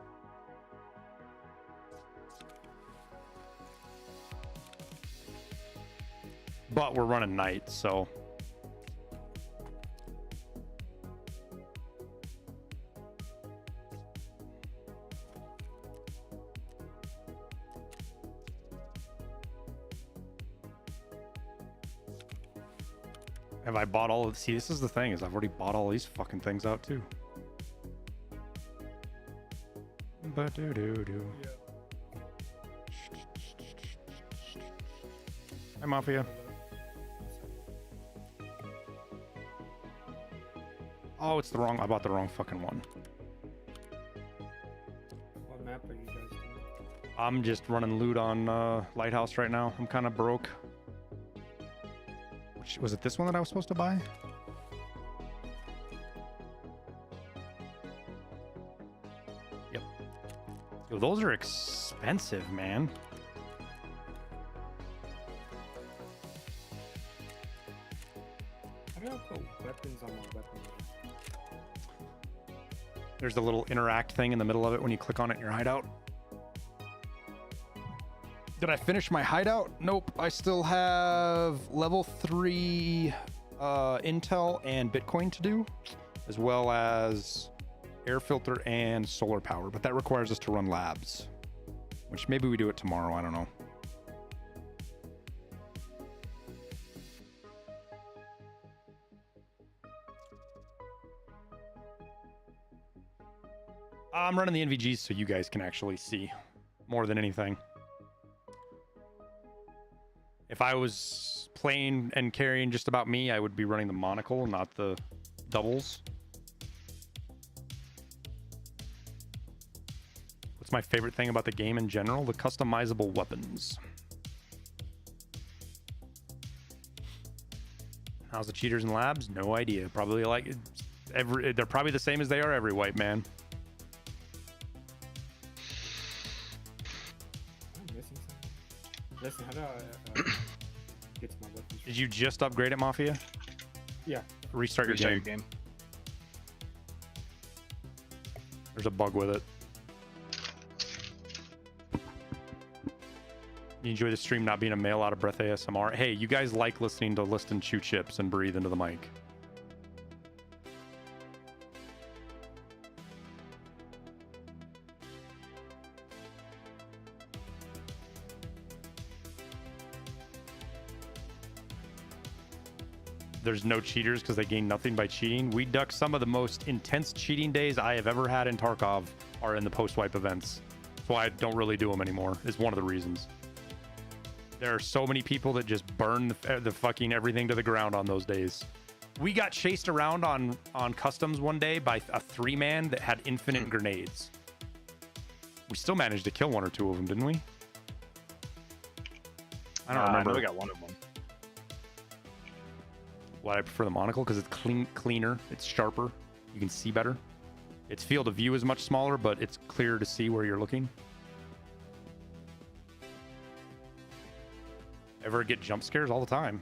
[SPEAKER 1] But we're running night, so have I bought all of... See, this is the thing, is I've already bought all these fucking things out too. Ba-do-do-do. Hi, Mafia. Oh, it's the wrong... I bought the wrong fucking one.
[SPEAKER 8] What map are you guys doing?
[SPEAKER 1] I'm just running loot on Lighthouse right now. I'm kind of broke. Was it this one that I was supposed to buy? Yep. Yo, those are expensive, man.
[SPEAKER 8] How do I put weapons on my weapon?
[SPEAKER 1] There's the little interact thing in the middle of it when you click on it in your hideout. Did I finish my hideout? Nope. I still have level 3 Intel and Bitcoin to do, as well as air filter and solar power, but that requires us to run labs, which maybe we do it tomorrow. I don't know. I'm running the NVGs so you guys can actually see more than anything. If I was playing and carrying just about me, I would be running the monocle, not the doubles. What's my favorite thing about the game in general? The customizable weapons. How's the cheaters and labs? No idea. Probably like they're probably the same as they are every wipe, man.
[SPEAKER 8] I'm missing something. Listen, how do I get to my weapons?
[SPEAKER 1] Did you just upgrade it, Mafia?
[SPEAKER 8] Yeah.
[SPEAKER 1] Restart your game. There's a bug with it. You enjoy the stream not being a male out of breath ASMR? Hey, you guys like listening to Liston chew chips and breathe into the mic. There's no cheaters because they gain nothing by cheating. We duck some of the most intense cheating days I have ever had in Tarkov are in the post-wipe events. That's why I don't really do them anymore. It's one of the reasons. There are so many people that just burn the fucking everything to the ground on those days. We got chased around on customs one day by a 3-man that had infinite grenades. We still managed to kill 1 or 2 of them, didn't we? I don't remember.
[SPEAKER 3] I know we got 1 of them.
[SPEAKER 1] Why I prefer the monocle? Because it's cleaner, it's sharper, you can see better. Its field of view is much smaller, but it's clear to see where you're looking. Ever get jump scares? All the time.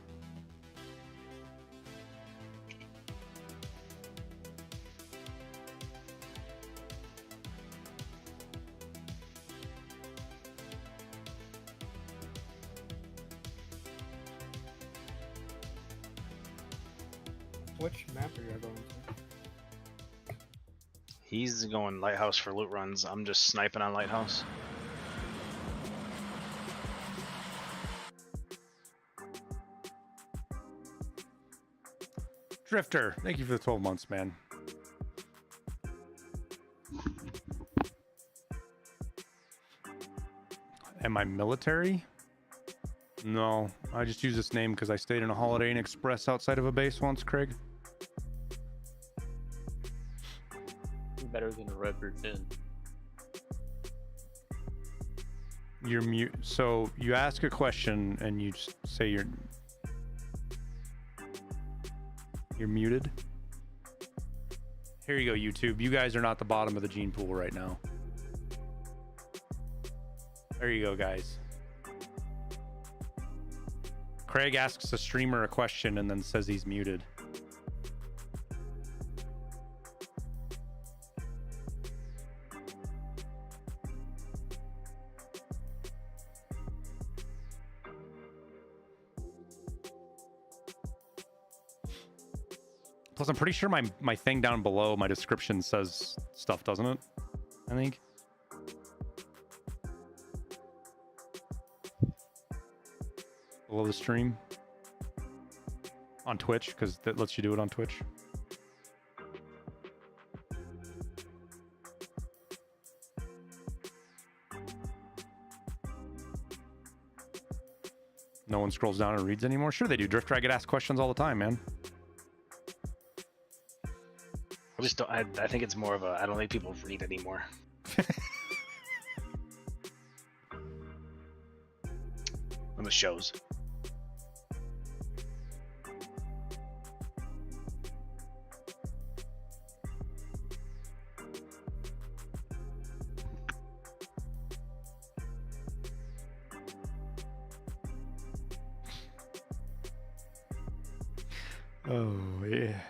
[SPEAKER 8] Which map are you going to?
[SPEAKER 3] He's going Lighthouse for loot runs. I'm just sniping on Lighthouse.
[SPEAKER 1] Drifter, thank you for the 12 months, man. Am I military? No, I just use this name because I stayed in a Holiday Inn Express outside of a base once, Craig.
[SPEAKER 6] Better than a Redbird Inn.
[SPEAKER 1] You're mute. So you ask a question and you just say you're muted. Here you go, YouTube. You guys are not the bottom of the gene pool right now. There you go, guys. Craig asks a streamer a question and then says he's muted. Plus, I'm pretty sure my thing down below, my description says stuff, doesn't it? I think. Below the stream. On Twitch, because that lets you do it on Twitch. No one scrolls down and reads anymore? Sure they do. Drift Drag get asked questions all the time, man.
[SPEAKER 3] I just don't. I think it's more of a. I don't think people read anymore. On the shows.
[SPEAKER 1] Oh, yeah.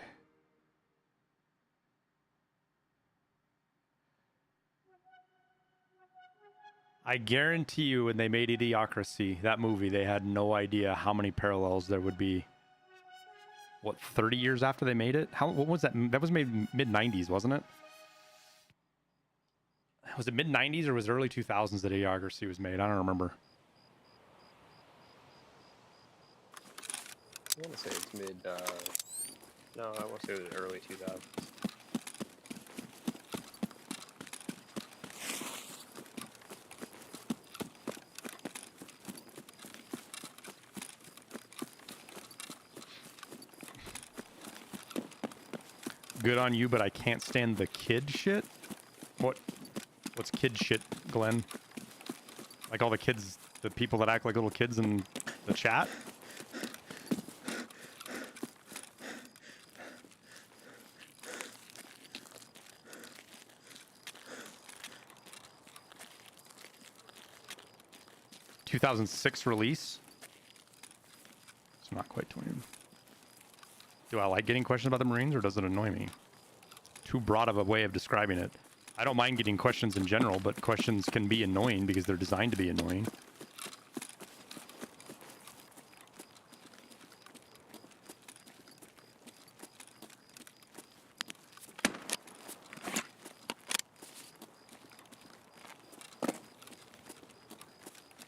[SPEAKER 1] I guarantee you when they made Idiocracy, that movie, they had no idea how many parallels there would be. What, 30 years after they made it? What was that? That was made mid-90s, wasn't it? Was it mid-90s or was it early 2000s that Idiocracy was made? I don't remember.
[SPEAKER 6] I want to say it's mid. No, I want to say it was early 2000s.
[SPEAKER 1] Good on you, but I can't stand the kid shit. What's kid shit, Glenn? Like all the kids, the people that act like little kids in the chat? ...2006 release. It's not quite 20. Do I like getting questions about the Marines, or does it annoy me? Too broad of a way of describing it. I don't mind getting questions in general, but questions can be annoying because they're designed to be annoying.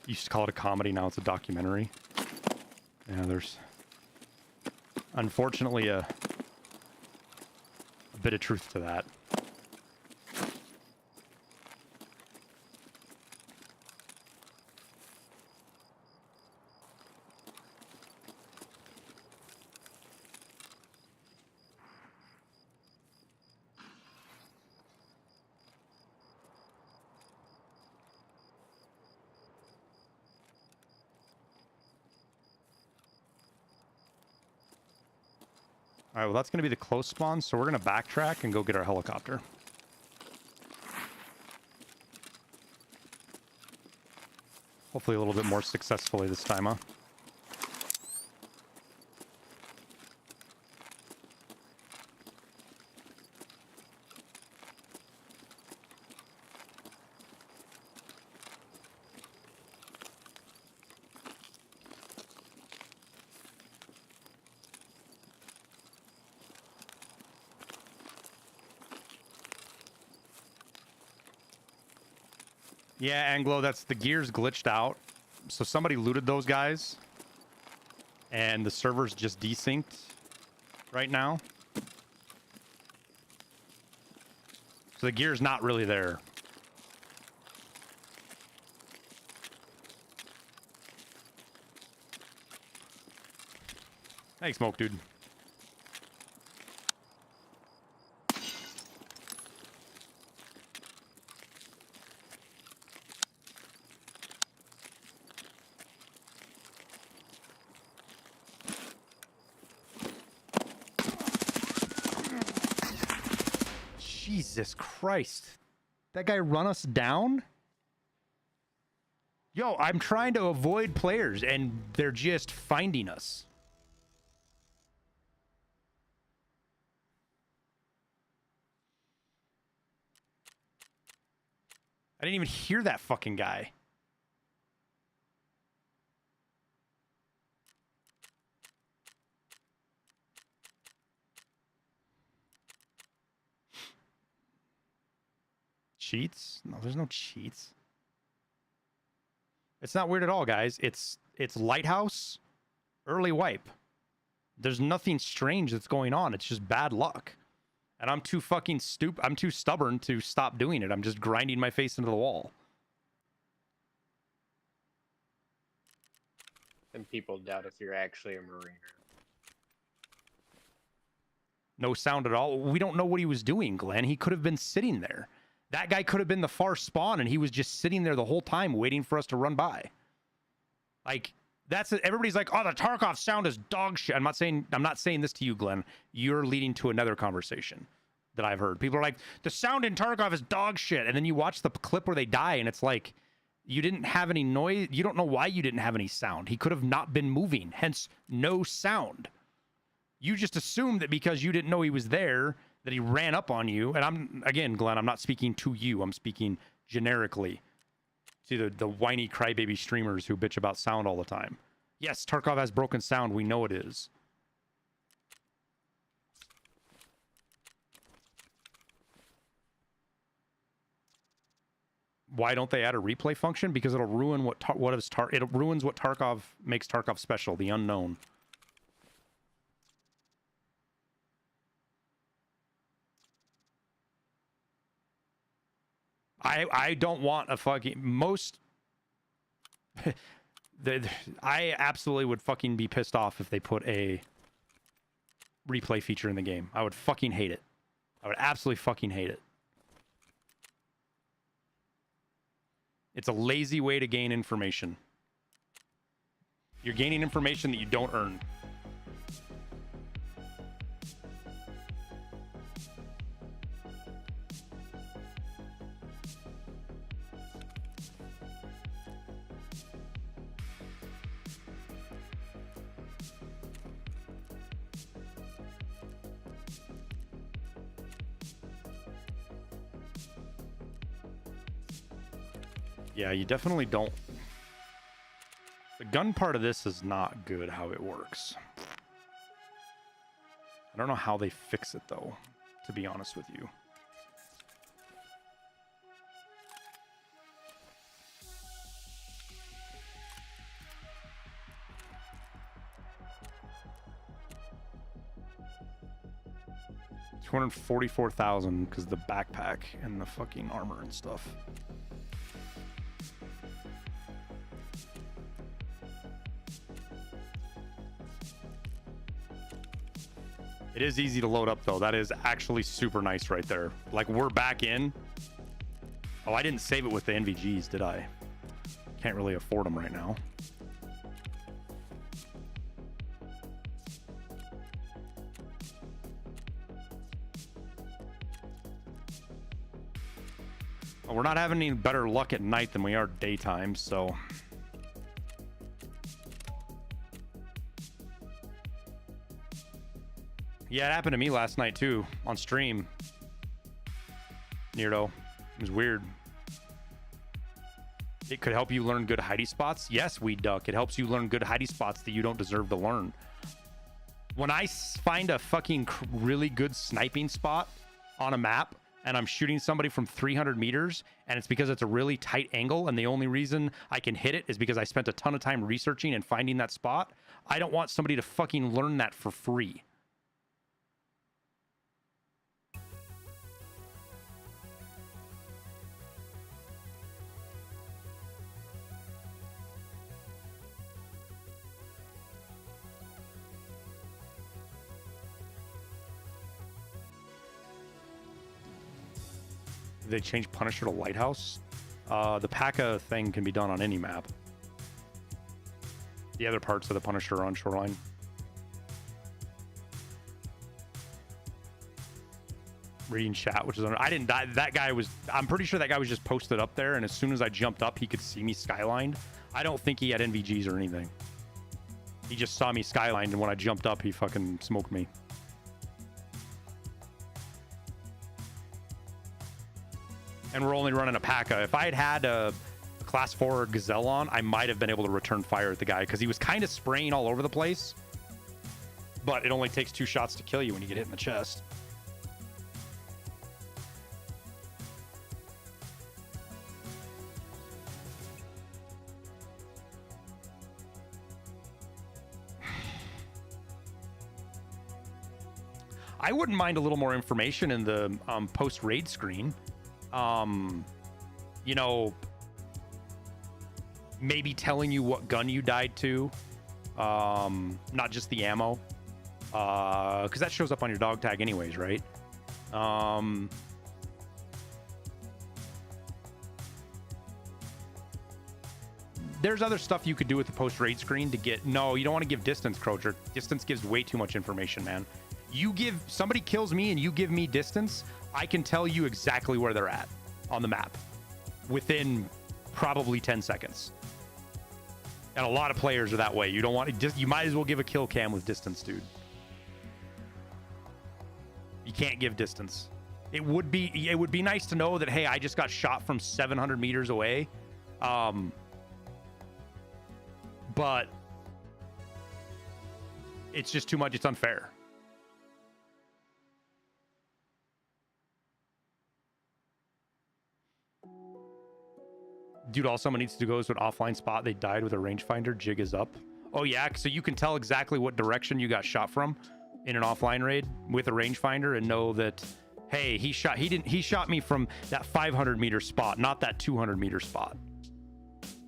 [SPEAKER 1] You used to call it a comedy, now it's a documentary. Yeah, there's unfortunately a bit of truth to that. All right, well, that's going to be the close spawn, so we're going to backtrack and go get our helicopter. Hopefully a little bit more successfully this time, huh? Yeah, Anglo, that's the gears glitched out. So somebody looted those guys. And the server's just desynced right now. So the gear's not really there. Thanks, Smoke, dude. Jesus Christ. That guy run us down? Yo, I'm trying to avoid players and they're just finding us. I didn't even hear that fucking guy. Cheats? No, there's no cheats. It's not weird at all, guys. It's Lighthouse, early wipe. There's nothing strange that's going on. It's just bad luck. And I'm too fucking stupid. I'm too stubborn to stop doing it. I'm just grinding my face into the wall.
[SPEAKER 6] And people doubt if you're actually a mariner.
[SPEAKER 1] No sound at all. We don't know what he was doing, Glenn. He could have been sitting there. That guy could have been the far spawn, and he was just sitting there the whole time waiting for us to run by. Like, that's it. Everybody's like, oh, the Tarkov sound is dog shit. I'm not saying this to you, Glenn. You're leading to another conversation that I've heard. People are like, the sound in Tarkov is dog shit. And then you watch the clip where they die, and it's like, you didn't have any noise. You don't know why you didn't have any sound. He could have not been moving, hence no sound. You just assumed that because you didn't know he was there, that he ran up on you. And again, Glenn, I'm not speaking to you. I'm speaking generically to the whiny crybaby streamers who bitch about sound all the time. Yes, Tarkov has broken sound. We know it is. Why don't they add a replay function? Because it'll ruin it ruins what Tarkov makes Tarkov special, the unknown. I don't want a fucking I absolutely would fucking be pissed off if they put a replay feature in the game. I would fucking hate it. I would absolutely fucking hate it. It's a lazy way to gain information. You're gaining information that you don't earn. Yeah, you definitely don't. The gun part of this is not good how it works. I don't know how they fix it though, to be honest with you. $244,000 because the backpack and the fucking armor and stuff. It is easy to load up, though. That is actually super nice right there. Like, we're back in. Oh, I didn't save it with the NVGs, did I? Can't really afford them right now. Well, we're not having any better luck at night than we are daytime, so... Yeah, it happened to me last night too, on stream. Neardo. It was weird. It could help you learn good hidey spots. Yes, Weed Duck. It helps you learn good hidey spots that you don't deserve to learn. When I find a fucking really good sniping spot on a map and I'm shooting somebody from 300 meters, and it's because it's a really tight angle, and the only reason I can hit it is because I spent a ton of time researching and finding that spot, I don't want somebody to fucking learn that for free. They changed Punisher to Lighthouse. The P.A.C.A thing can be done on any map. The other parts of the Punisher are on Shoreline. Reading chat, which is I didn't die. That guy was. I'm pretty sure that guy was just posted up there, and as soon as I jumped up, he could see me skylined. I don't think he had NVGs or anything. He just saw me skylined, and when I jumped up, he fucking smoked me. And we're only running a P.A.C.A. If I had had a class 4 Gazelle on, I might have been able to return fire at the guy because he was kind of spraying all over the place. But it only takes 2 shots to kill you when you get hit in the chest. I wouldn't mind a little more information in the post-raid screen. You know, maybe telling you what gun you died to, not just the ammo, because that shows up on your dog tag anyways, right? There's other stuff you could do with the post-raid screen to get... No, you don't want to give distance, Crocher. Distance gives way too much information, man. You give... Somebody kills me and you give me distance, I can tell you exactly where they're at on the map within probably 10 seconds. And a lot of players are that way. You don't want to just, you might as well give a kill cam with distance, dude. You can't give distance. It would be nice to know that, hey, I just got shot from 700 meters away. But it's just too much. It's unfair. Dude, all someone needs to go is to an offline spot. They died with a rangefinder. Jig is up. Oh, yeah. So you can tell exactly what direction you got shot from in an offline raid with a rangefinder and know that, hey, he shot me from that 500 meter spot, not that 200 meter spot.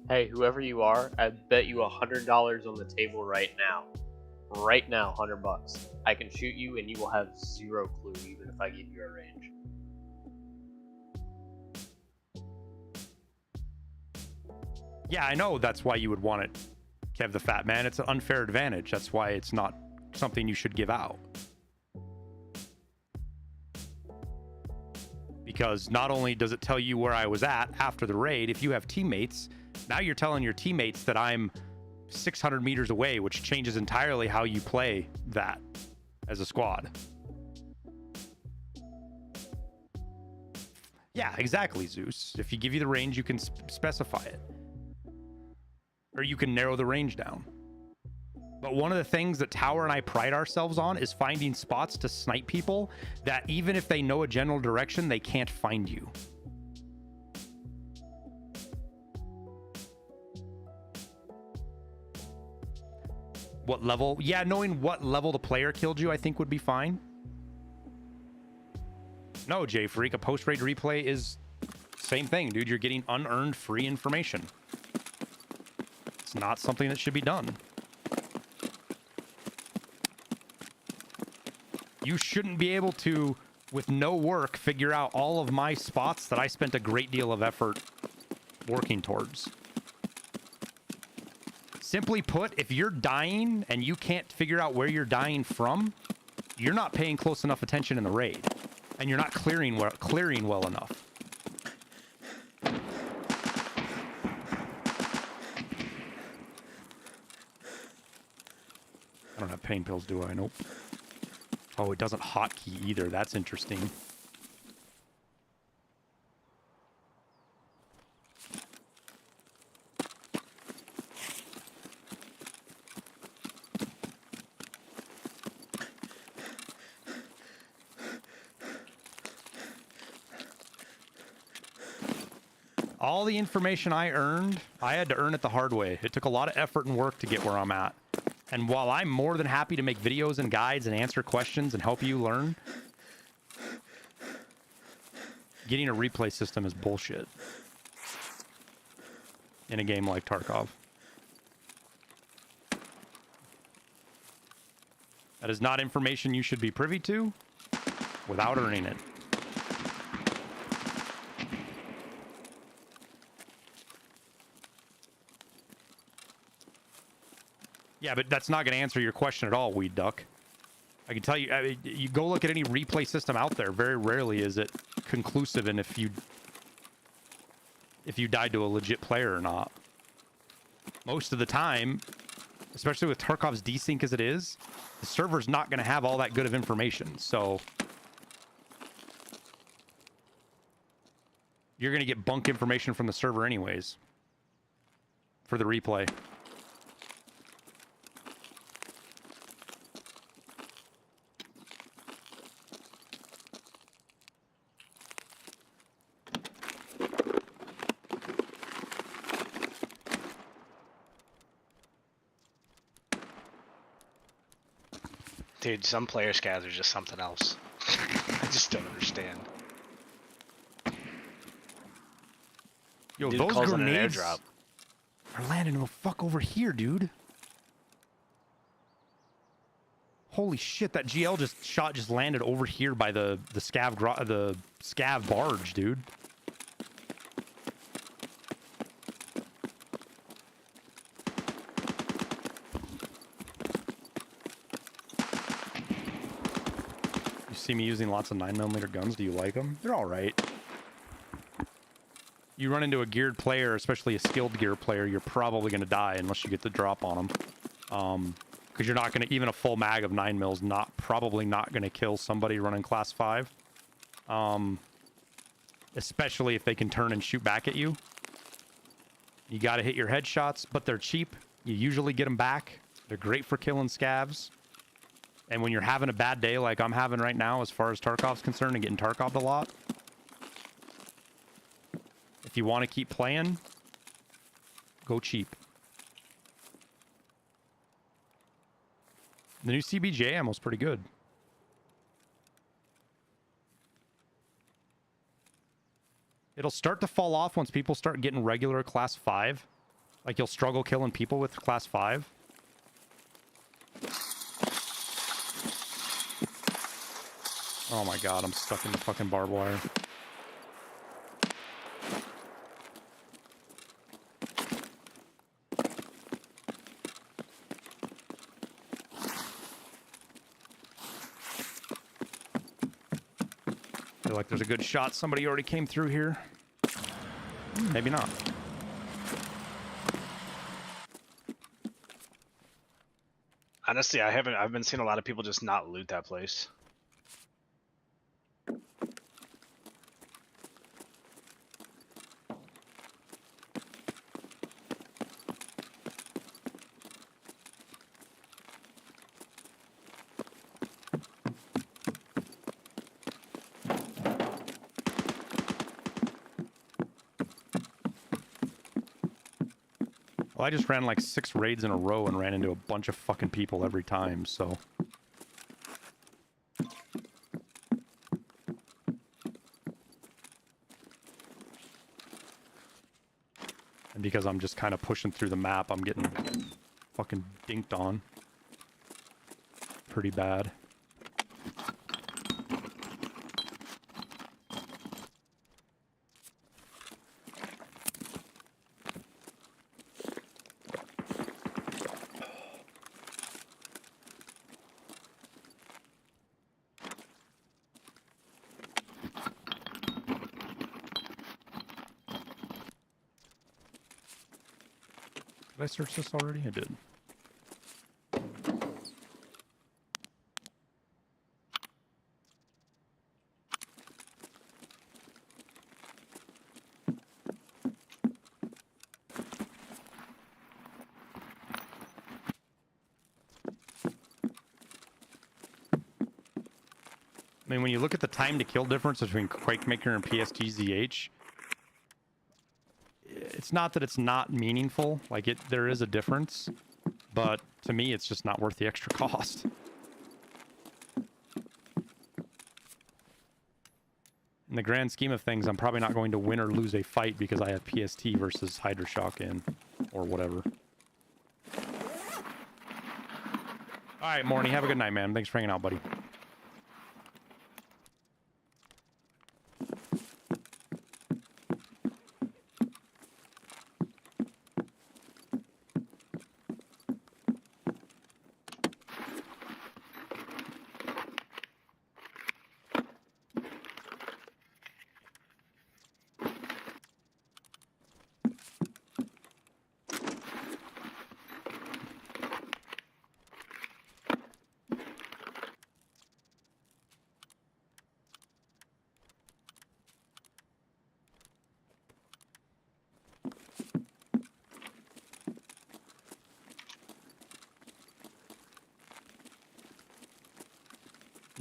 [SPEAKER 9] Hey, whoever you are, I bet you $100 on the table right now. Right now, $100. I can shoot you and you will have zero clue even if I give you a range.
[SPEAKER 1] Yeah, I know that's why you would want it, Kev the Fat Man. It's an unfair advantage. That's why it's not something you should give out. Because not only does it tell you where I was at after the raid, if you have teammates, now you're telling your teammates that I'm 600 meters away, which changes entirely how you play that as a squad. Yeah, exactly, Zeus. If you give you the range, you can specify it. Or you can narrow the range down. But one of the things that Tower and I pride ourselves on is finding spots to snipe people that even if they know a general direction, they can't find you. What level? Yeah, knowing what level the player killed you, I think would be fine. No, Jay Freak, a post-raid replay is same thing, dude. You're getting unearned free information. It's not something that should be done. You shouldn't be able to, with no work, figure out all of my spots that I spent a great deal of effort working towards. Simply put, if you're dying and you can't figure out where you're dying from, you're not paying close enough attention in the raid, and you're not clearing well enough. I don't have pain pills, do I? Nope. Oh, it doesn't hotkey either. That's interesting. All the information I earned, I had to earn it the hard way. It took a lot of effort and work to get where I'm at. And while I'm more than happy to make videos and guides and answer questions and help you learn, getting a replay system is bullshit in a game like Tarkov. That is not information you should be privy to without earning it. Yeah, but that's not going to answer your question at all, Weed Duck. I can tell you, I mean, you go look at any replay system out there, very rarely is it conclusive in if you died to a legit player or not. Most of the time, especially with Tarkov's desync as it is, the server's not going to have all that good of information, so you're going to get bunk information from the server anyways for the replay.
[SPEAKER 3] Dude, some player scavs are just something else. I just don't understand.
[SPEAKER 1] Yo,
[SPEAKER 3] Dude
[SPEAKER 1] those
[SPEAKER 3] calls in an
[SPEAKER 1] grenades
[SPEAKER 3] airdrop.
[SPEAKER 1] are landing the fuck over here, dude. Holy shit, that GL just landed over here by the scav barge, dude. You see me using lots of 9mm guns. Do you like them? They're all right. You run into a geared player, especially a skilled gear player, you're probably going to die unless you get the drop on them. Because you're not going to, even a full mag of 9mm probably not going to kill somebody running class 5. Especially if they can turn and shoot back at you. You got to hit your headshots, but they're cheap. You usually get them back. They're great for killing scavs. And when you're having a bad day like I'm having right now as far as Tarkov's concerned and getting Tarkov'd a lot, if you want to keep playing, go cheap. The new CBJ ammo's pretty good. It'll start to fall off once people start getting regular class 5. Like, you'll struggle killing people with class 5. Oh my god, I'm stuck in the fucking barbed wire. Feel like there's a good shot. Somebody already came through here. Maybe not.
[SPEAKER 3] Honestly, I've been seeing a lot of people just not loot that place.
[SPEAKER 1] Well, I just ran like 6 raids in a row and ran into a bunch of fucking people every time, so. And because I'm just kind of pushing through the map, I'm getting fucking dinked on. Pretty bad. Did I search this already? I did. I mean, when you look at the time to kill difference between Quakemaker and PSGZH, it's not that it's not meaningful. Like there is a difference, but to me, it's just not worth the extra cost. In the grand scheme of things, I'm probably not going to win or lose a fight because I have PST versus Hydroshock in, or whatever. All right, Morny, have a good night, man. Thanks for hanging out, buddy.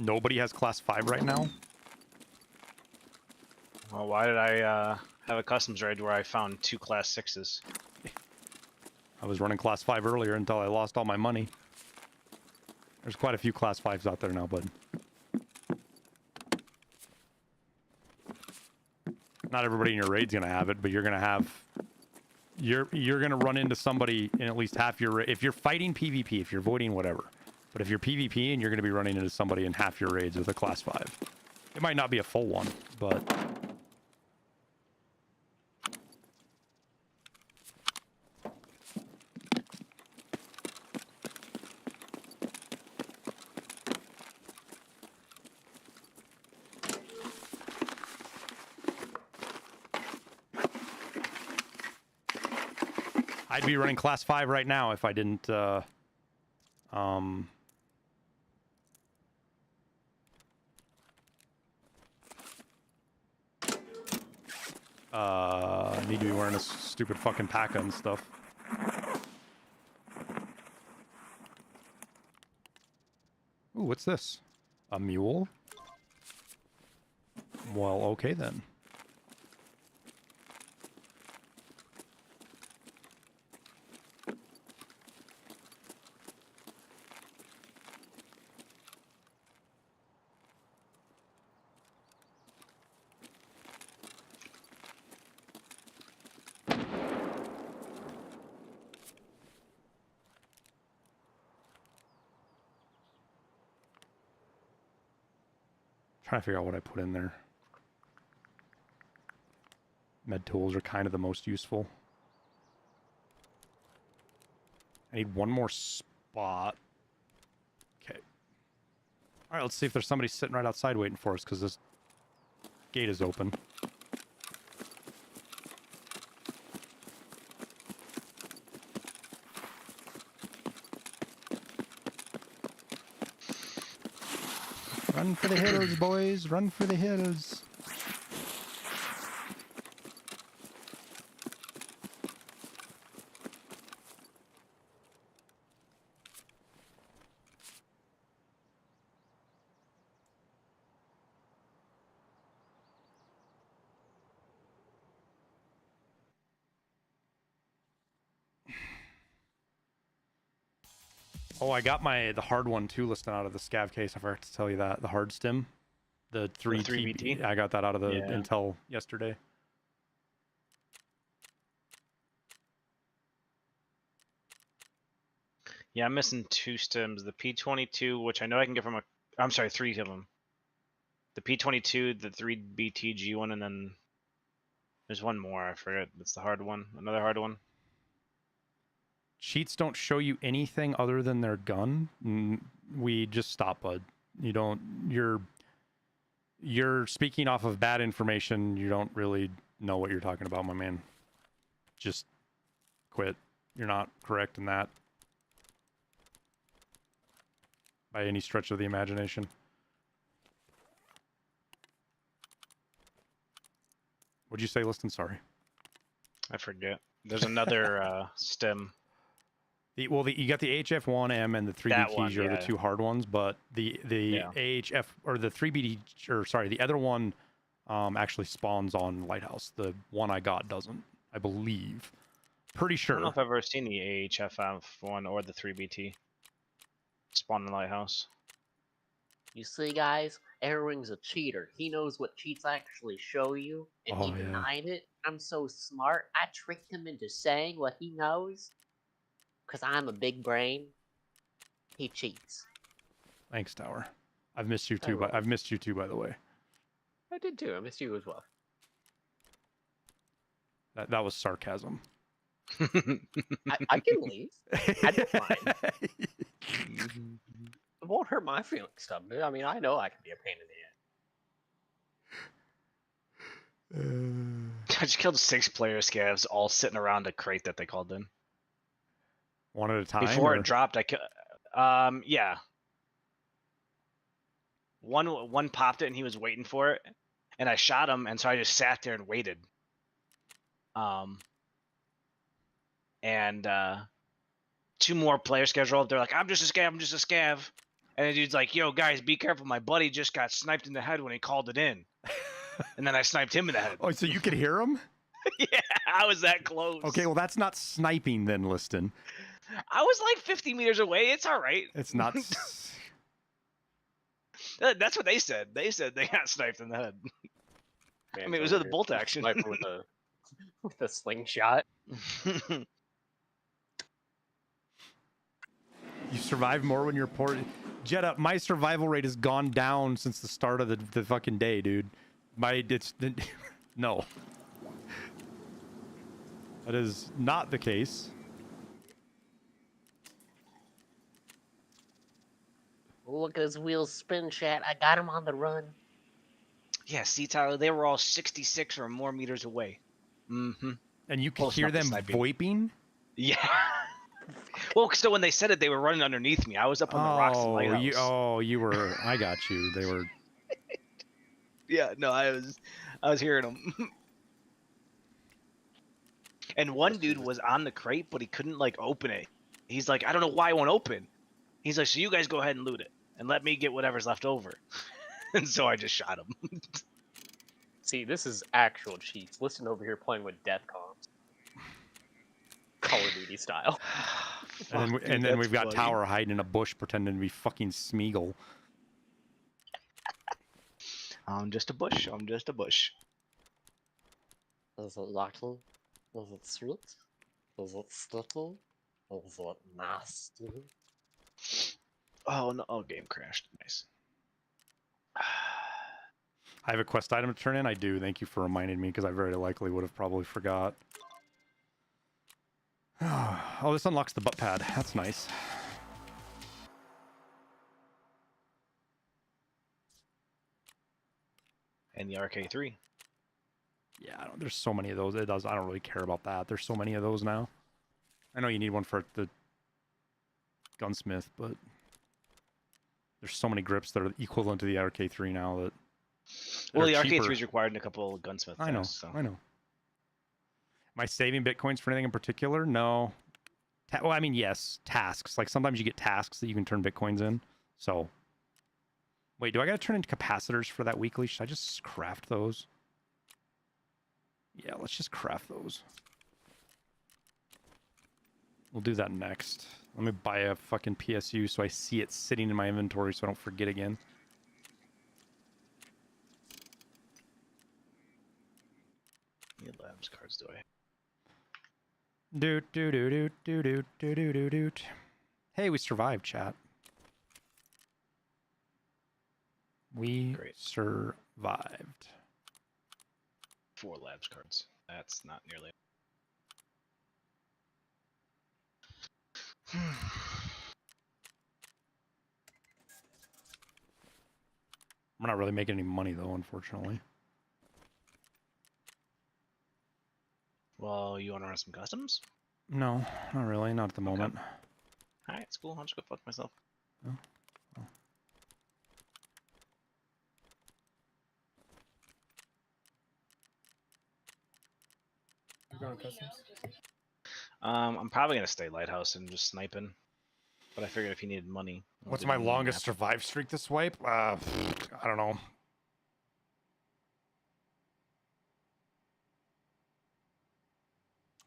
[SPEAKER 1] Nobody has class 5 right now?
[SPEAKER 3] Well, why did I have a customs raid where I found 2 class 6s?
[SPEAKER 1] I was running class 5 earlier until I lost all my money. There's quite a few class 5s out there now, bud. Not everybody in your raid's gonna have it, but you're gonna have... You're gonna run into somebody in at least half your... If you're fighting PvP, if you're voiding, whatever. But if you're PvP, and you're gonna be running into somebody in half your raids with a class 5. It might not be a full one, but... I'd be running class 5 right now if I didn't, need to be wearing a stupid fucking paca and stuff. Ooh, what's this? A mule? Well, okay then. Trying to figure out what I put in there. Med tools are kind of the most useful. I need one more spot. Okay. All right, let's see if there's somebody sitting right outside waiting for us, because this gate is open. Run for the hills, boys. Run for the hills. Oh, I got the hard one too listed out of the scav case. I forgot to tell you that. The hard stim. The 3BT. I got that out of the Intel yesterday.
[SPEAKER 3] Yeah, I'm missing 2 stims. The P22, which I know I can get from a... I'm sorry, 3 of them. The P22, the 3BTG one, and then... There's one more, I forget. It's the hard one. Another hard one.
[SPEAKER 1] Cheats don't show you anything other than their gun. We just stop, bud. You don't... You're speaking off of bad information. You don't really know what you're talking about, my man. Just quit. You're not correct in that. By any stretch of the imagination. What'd you say, Liston? Sorry.
[SPEAKER 3] I forget. There's another stim.
[SPEAKER 1] You got the HF1M and the 3BTs are the 2 hard ones, but the AHF or the 3BT, or sorry, the other one actually spawns on Lighthouse. The one I got doesn't. I believe. Pretty
[SPEAKER 3] I
[SPEAKER 1] sure.
[SPEAKER 3] don't know if I've ever seen the AHFF one or the 3BT. Spawn in Lighthouse.
[SPEAKER 9] You see, guys, Airwing's a cheater. He knows what cheats actually show you, and
[SPEAKER 1] Oh,
[SPEAKER 9] he
[SPEAKER 1] yeah.
[SPEAKER 9] denied it. I'm so smart. I tricked him into saying what he knows. Because I'm a big brain. He cheats.
[SPEAKER 1] Thanks, Tower. I've missed you
[SPEAKER 9] I
[SPEAKER 1] too.
[SPEAKER 9] will.
[SPEAKER 1] I've missed you too, by the way.
[SPEAKER 9] I did too. I missed you as well.
[SPEAKER 1] That was sarcasm.
[SPEAKER 9] I can leave. I don't mind. It won't hurt my feelings, stuff. I mean, I know I can be a pain in the
[SPEAKER 3] I just killed 6 player scavs all sitting around a crate that they called in.
[SPEAKER 1] One at a time.
[SPEAKER 3] Before
[SPEAKER 1] or-
[SPEAKER 3] it dropped, yeah. One popped it and he was waiting for it, and I shot him, and so I just sat there and waited. And 2 more player scheduled. They're like, I'm just a scav. And the dude's like, yo, guys, be careful. My buddy just got sniped in the head when he called it in. And then I sniped him in the head.
[SPEAKER 1] Oh, so you could hear him?
[SPEAKER 3] Yeah, I was that close.
[SPEAKER 1] Okay, well that's not sniping then, Liston.
[SPEAKER 3] I was like 50 meters away. It's all right.
[SPEAKER 1] It's not.
[SPEAKER 3] That's what they said. They said they got sniped in the head. I mean, it was with a bolt action.
[SPEAKER 9] Sniper with a slingshot.
[SPEAKER 1] You survive more when you're poor. Jetta, my survival rate has gone down since the start of the fucking day, dude. No. That is not the case.
[SPEAKER 9] Look at his wheels spin, chat. I got him on the run.
[SPEAKER 3] Yeah, see, Tyler, they were all 66 or more meters away. Mm-hmm.
[SPEAKER 1] And you can
[SPEAKER 3] Close
[SPEAKER 1] hear
[SPEAKER 3] enough to
[SPEAKER 1] them
[SPEAKER 3] sniping.
[SPEAKER 1] voiping?
[SPEAKER 3] Yeah. Well, so when they said it, they were running underneath me. I was up on the rocks in Lighthouse.
[SPEAKER 1] You were. I got you. They were.
[SPEAKER 3] Yeah, no, I was hearing them. And one dude was on the crate, but he couldn't like open it. He's like, I don't know why it won't open. He's like, so you guys go ahead and loot it, and let me get whatever's left over. And so I just shot him.
[SPEAKER 9] See, this is actual cheats. Listen over here playing with death comms. Call of Duty style.
[SPEAKER 1] And
[SPEAKER 3] Fuck,
[SPEAKER 1] then,
[SPEAKER 3] dude,
[SPEAKER 1] we've
[SPEAKER 3] that's
[SPEAKER 1] got
[SPEAKER 3] funny.
[SPEAKER 1] Tower hiding in a bush pretending to be fucking Smeagol.
[SPEAKER 3] I'm just a bush. I'm just a bush.
[SPEAKER 9] Is it yucky? Is it sweet? Is it sticky? Is it nasty?
[SPEAKER 3] Oh no! Oh, game crashed. Nice.
[SPEAKER 1] I have a quest item to turn in. I do. Thank you for reminding me because I very likely would have probably forgot. Oh, this unlocks the butt pad. That's nice.
[SPEAKER 3] And the RK3.
[SPEAKER 1] Yeah, there's so many of those. I don't really care about that. There's so many of those now. I know you need one for the gunsmith, but there's so many grips that are equivalent to the RK3 now that.
[SPEAKER 3] Well, the
[SPEAKER 1] are
[SPEAKER 3] RK3
[SPEAKER 1] cheaper.
[SPEAKER 3] is required in a couple of gunsmith
[SPEAKER 1] I know.
[SPEAKER 3] tests, so.
[SPEAKER 1] I know. Am I saving bitcoins for anything in particular? No. Well, I mean, yes, tasks. Like sometimes you get tasks that you can turn bitcoins in. So, wait, do I got to turn in capacitors for that weekly? Should I just craft those? Yeah, let's just craft those. We'll do that next. Let me buy a fucking PSU so I see it sitting in my inventory so I don't forget again.
[SPEAKER 3] How many labs cards do I have?
[SPEAKER 1] Doot doot doot doot doot doot doot doot doot doot. Hey, we survived, chat. We
[SPEAKER 3] Great.
[SPEAKER 1] survived.
[SPEAKER 3] 4 labs cards. That's not nearly.
[SPEAKER 1] We're not really making any money though, unfortunately.
[SPEAKER 3] Well, you want to run some customs?
[SPEAKER 1] No, not really. Not at the moment.
[SPEAKER 3] Alright, it's cool. I'll just go fuck myself.
[SPEAKER 1] Oh. Oh.
[SPEAKER 8] You're going customs?
[SPEAKER 3] I'm probably gonna stay Lighthouse and just sniping. But I figured if you needed money. I'll
[SPEAKER 1] What's
[SPEAKER 3] do
[SPEAKER 1] my
[SPEAKER 3] the
[SPEAKER 1] longest
[SPEAKER 3] map.
[SPEAKER 1] survive streak this wipe? I don't know.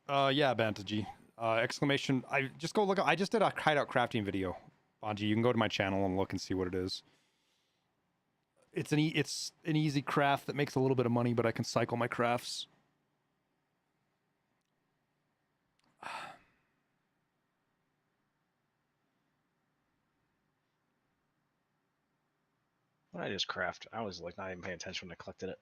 [SPEAKER 1] Yeah, Bantagy. Exclamation. I just go look. I just did a hideout crafting video. Banji, you can go to my channel and look and see what it is. It's an easy craft that makes a little bit of money, but I can cycle my crafts.
[SPEAKER 5] What did I just craft? I was like not even paying attention when I collected it.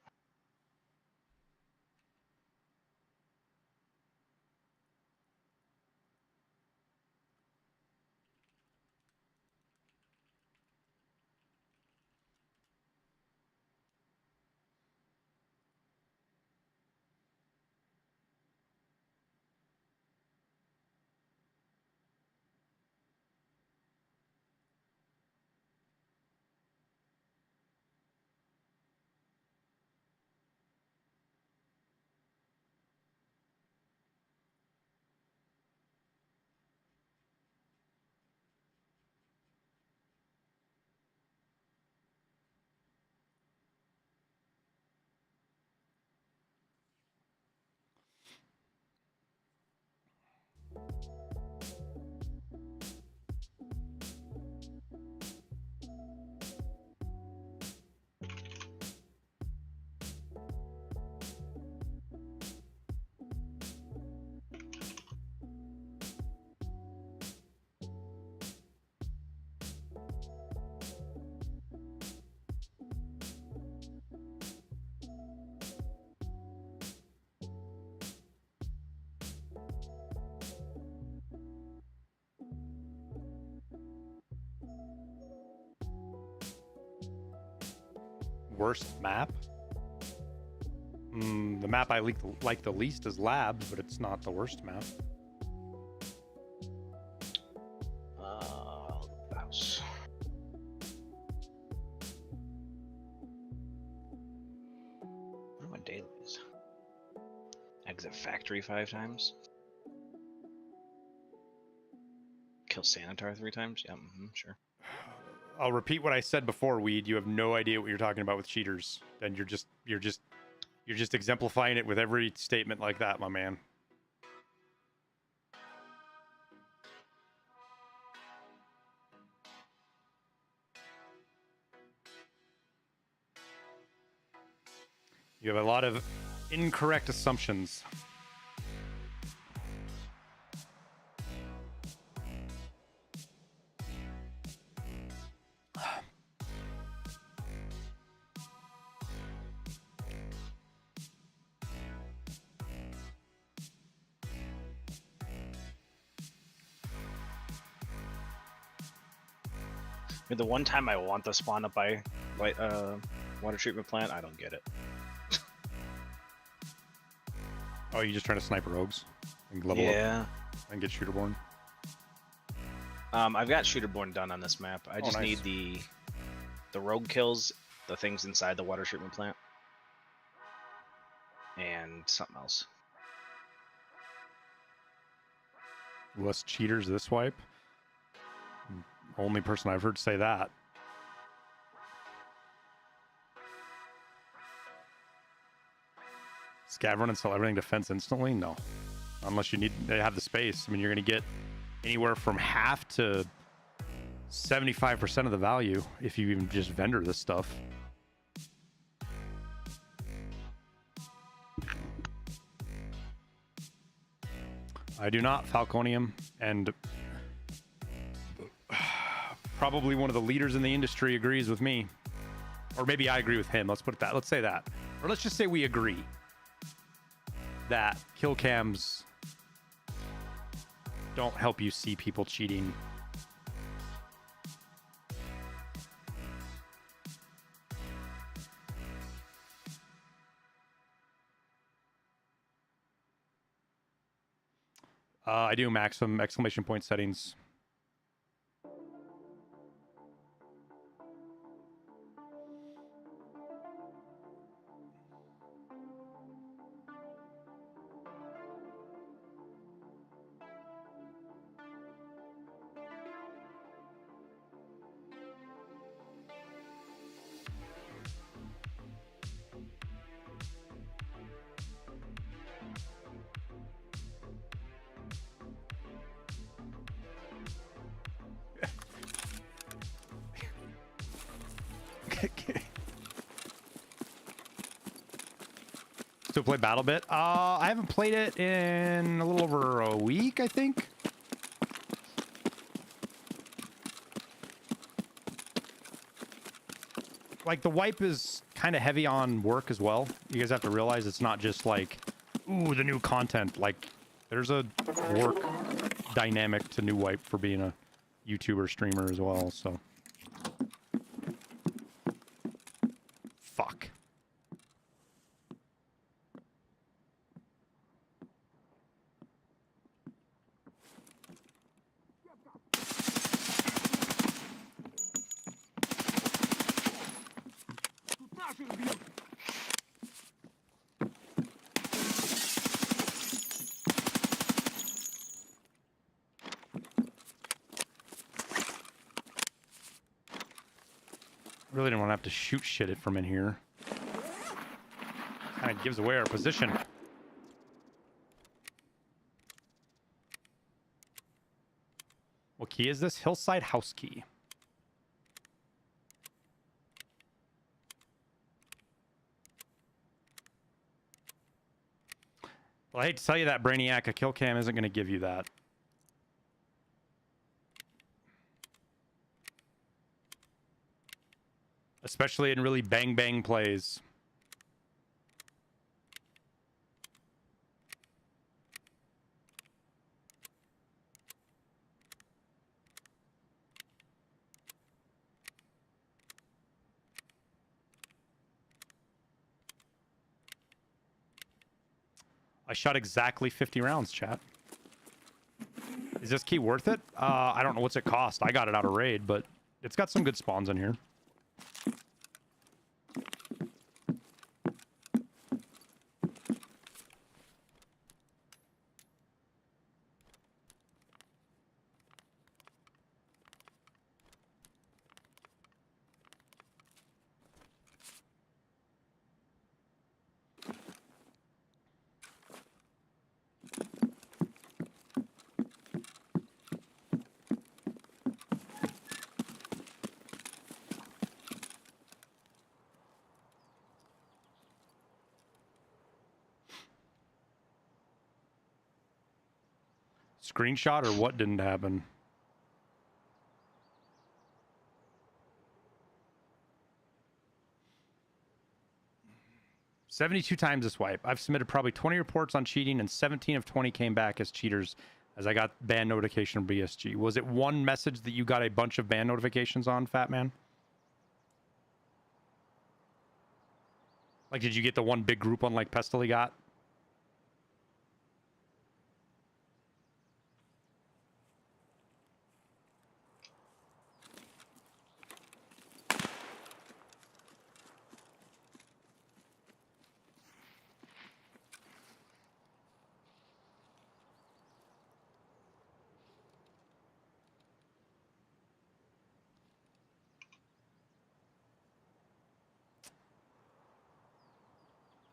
[SPEAKER 1] Worst map? The map I like the least is Lab, but it's not the worst map.
[SPEAKER 5] House. What are my dailies? Exit factory 5 times. Kill Sanitar 3 times. Yeah, sure.
[SPEAKER 1] I'll repeat what I said before, Weed. You have no idea what you're talking about with cheaters. And you're just exemplifying it with every statement like that, my man. You have a lot of incorrect assumptions.
[SPEAKER 5] I mean, the one time I want to spawn up by water treatment plant, I don't get it.
[SPEAKER 1] Oh, you just trying to sniper rogues and level up and get shooterborn?
[SPEAKER 5] I've got shooterborn done on this map. I just
[SPEAKER 1] nice.
[SPEAKER 5] need the rogue kills, the things inside the water treatment plant, and something else.
[SPEAKER 1] Less cheaters this wipe? Only person I've heard say that. Scav run and sell everything to fence instantly? No. Unless you have the space. I mean, you're going to get anywhere from half to 75% of the value if you even just vendor this stuff. I do not Falconium, and probably one of the leaders in the industry agrees with me. Or maybe I agree with him. Let's put it that. Let's say that. Or let's just say we agree that kill cams don't help you see people cheating. I do maximum exclamation point settings. Still play BattleBit? I haven't played it in a little over a week, I think. Like, the wipe is kind of heavy on work as well. You guys have to realize it's not just like, ooh, the new content. Like, there's a work dynamic to new wipe for being a YouTuber streamer as well, so. Fuck.
[SPEAKER 4] Тут наших бьют.
[SPEAKER 1] Really don't want to have to shoot shit it from in here. Kind of gives away our position. What key is this? Hillside house key. Well, I hate to tell you that, Brainiac, a kill cam isn't going to give you that. Especially in really bang plays. I shot exactly 50 rounds, chat. Is this key worth it? I don't know what's it cost. I got it out of raid, but it's got some good spawns in here. Screenshot or what didn't happen? "72 times this wipe. I've submitted probably 20 reports on cheating and 17 of 20 came back as cheaters as I got ban notification from BSG. Was it one message that you got a bunch of ban notifications on, Fat Man? Like, did you get the one big group one like Pestily got?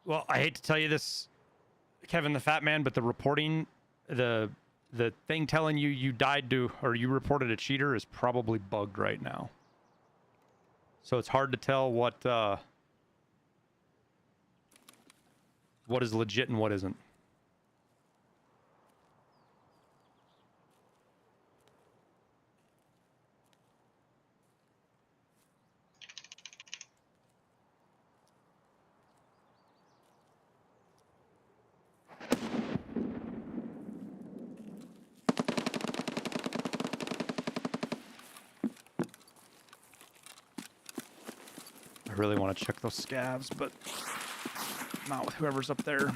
[SPEAKER 1] Well, I hate to tell you this, Kevin the Fat Man, but the reporting, the thing telling you you died to, or you reported a cheater is probably bugged right now. So it's hard to tell what is legit and what isn't. I really want to check those scavs, but not with whoever's up there.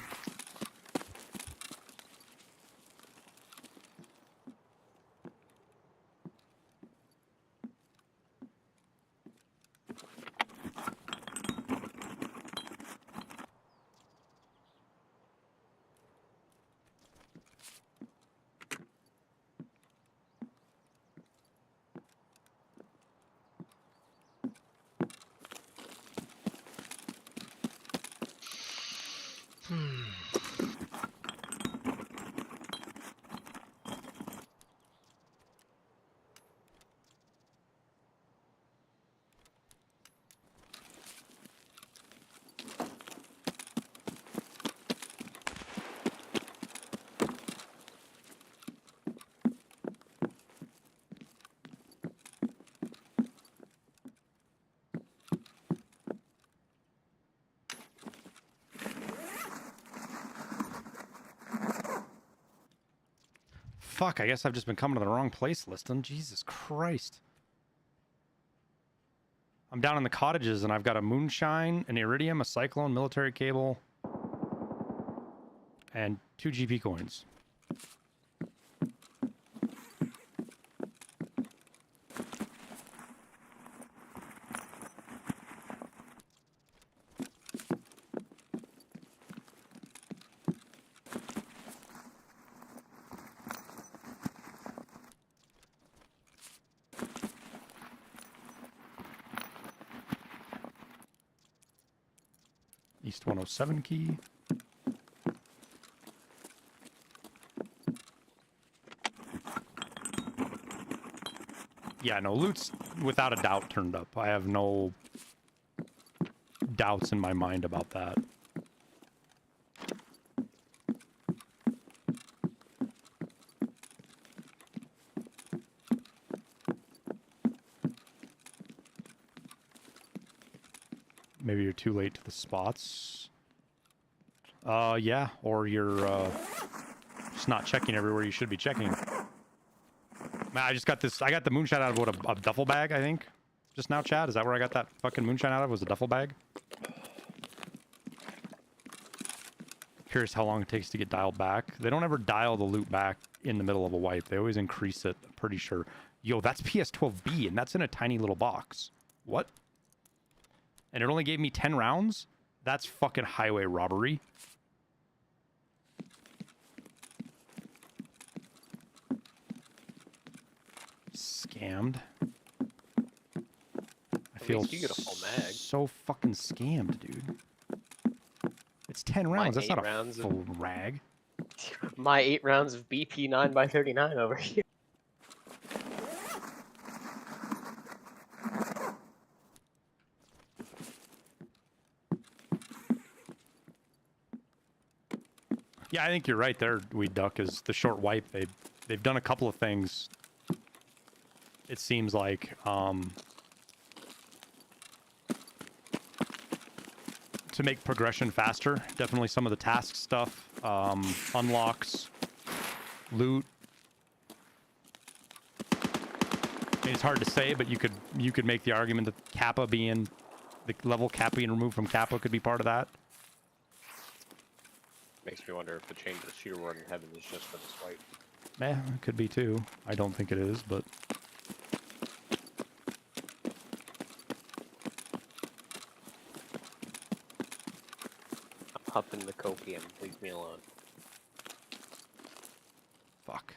[SPEAKER 1] Fuck, I guess I've just been coming to the wrong place, Liston. Jesus Christ. I'm down in the cottages and I've got a moonshine, an iridium, a cyclone, military cable, and 2 GP coins. East 107 key. Yeah, no, loot's without a doubt turned up. I have no doubts in my mind about that. Maybe you're too late to the spots. Yeah, or you're just not checking everywhere you should be checking. Man, I just got this. I got the moonshine out of what, a duffel bag, I think. Just now, Chad. Is that where I got that fucking moonshine out of? Was a duffel bag? Curious how long it takes to get dialed back. They don't ever dial the loot back in the middle of a wipe. They always increase it. I'm pretty sure. Yo, that's PS12B, and that's in a tiny little box. What? And it only gave me 10 rounds? That's fucking highway robbery. Scammed. I feel
[SPEAKER 9] least you get a full mag.
[SPEAKER 1] so fucking scammed, dude. It's 10 rounds. That's not a
[SPEAKER 9] rounds
[SPEAKER 1] full rag.
[SPEAKER 9] My 8 rounds of BP 9x39 over here.
[SPEAKER 1] Yeah, I think you're right there, Weed Duck, is the short wipe. They've done a couple of things, it seems like. To make progression faster. Definitely some of the task stuff, unlocks, loot. I mean, it's hard to say, but you could make the argument that Kappa being the level cap being removed from Kappa could be part of that.
[SPEAKER 6] Makes me wonder if the change of Shooter Ward in Heaven is just for the swipe.
[SPEAKER 1] Yeah, it could be too. I don't think it is, but
[SPEAKER 9] I'm up in the copium. Leave me alone.
[SPEAKER 1] fuck.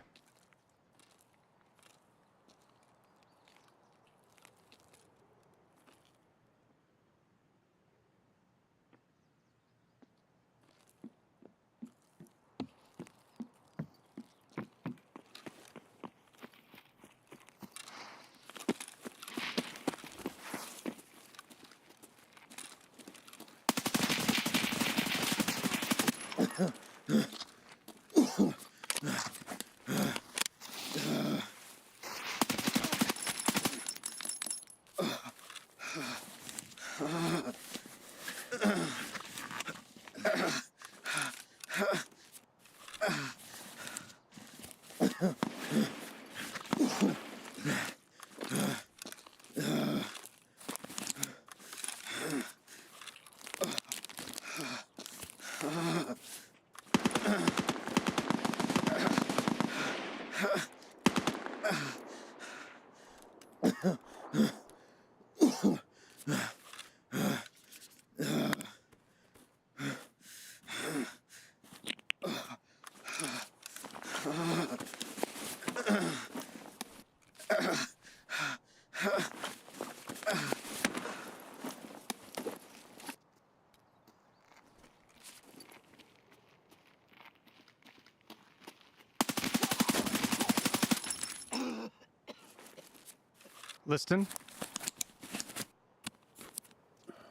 [SPEAKER 1] Liston?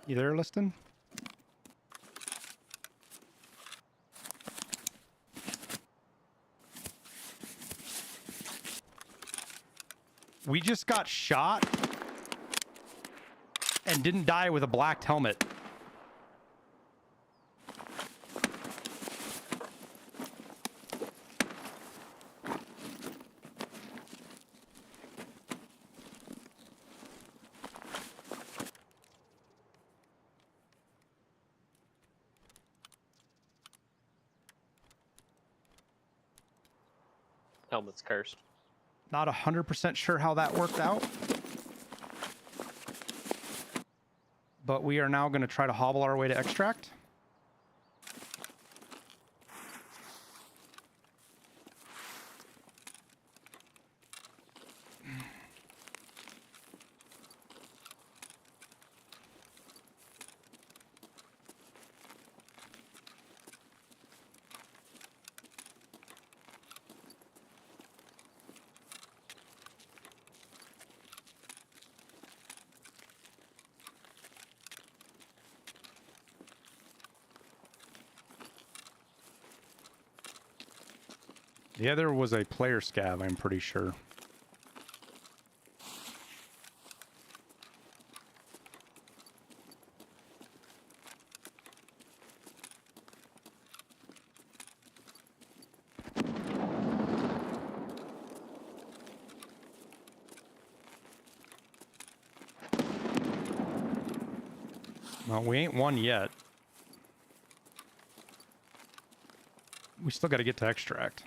[SPEAKER 1] You there, Liston? We just got shot and didn't die with a blacked helmet.
[SPEAKER 9] Helmet's cursed.
[SPEAKER 1] Not 100% sure how that worked out. But we are now going to try to hobble our way to extract. The other was a player scav, I'm pretty sure. Well, we ain't won yet. We still got to get to extract.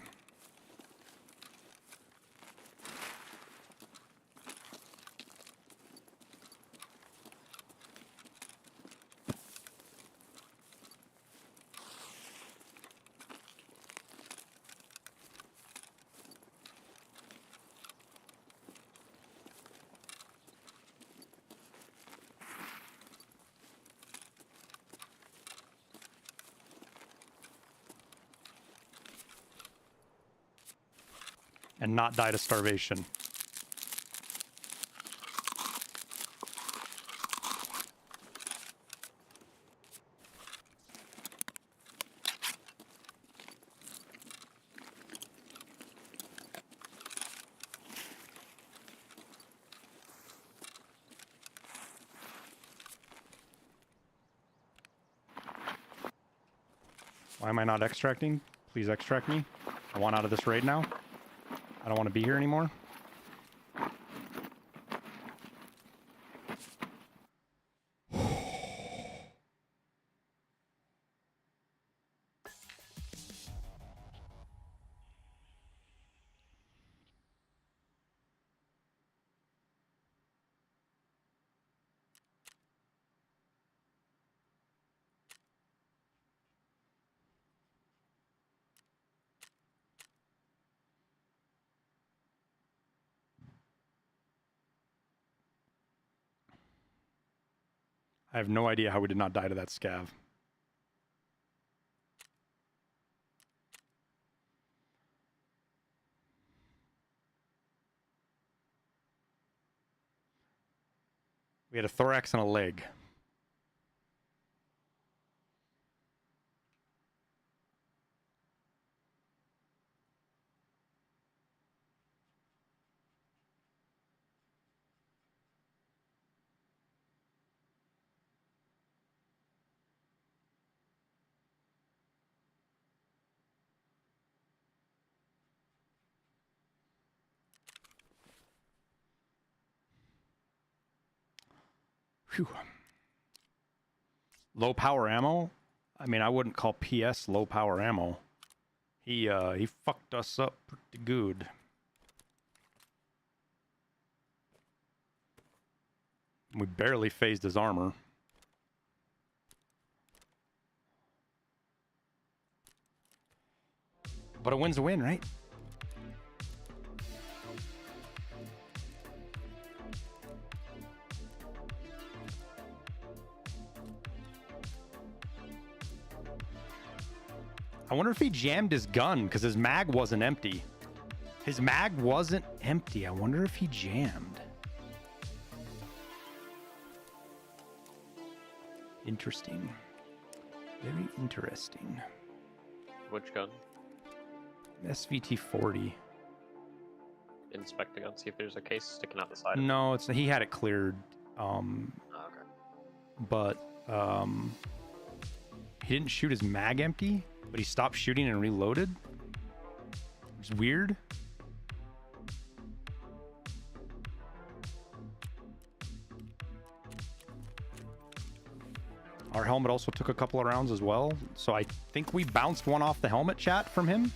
[SPEAKER 1] And not die to starvation. Why am I not extracting? Please extract me. I want out of this raid now. I don't want to be here anymore. I have no idea how we did not die to that scav. We had a thorax and a leg. Whew. Low power ammo? I mean, I wouldn't call PS low power ammo. He fucked us up pretty good. We barely phased his armor. But a win's a win, right? I wonder if he jammed his gun because his mag wasn't empty. His mag wasn't empty. I wonder if he jammed. Interesting. Very interesting.
[SPEAKER 9] Which gun?
[SPEAKER 1] SVT-40.
[SPEAKER 9] Inspect the gun, see if there's a case sticking out the side.
[SPEAKER 1] No, it's he had it cleared.
[SPEAKER 9] Oh, okay.
[SPEAKER 1] But he didn't shoot his mag empty, but he stopped shooting and reloaded. It's weird. Our helmet also took a couple of rounds as well, so I think we bounced one off the helmet, chat, from him.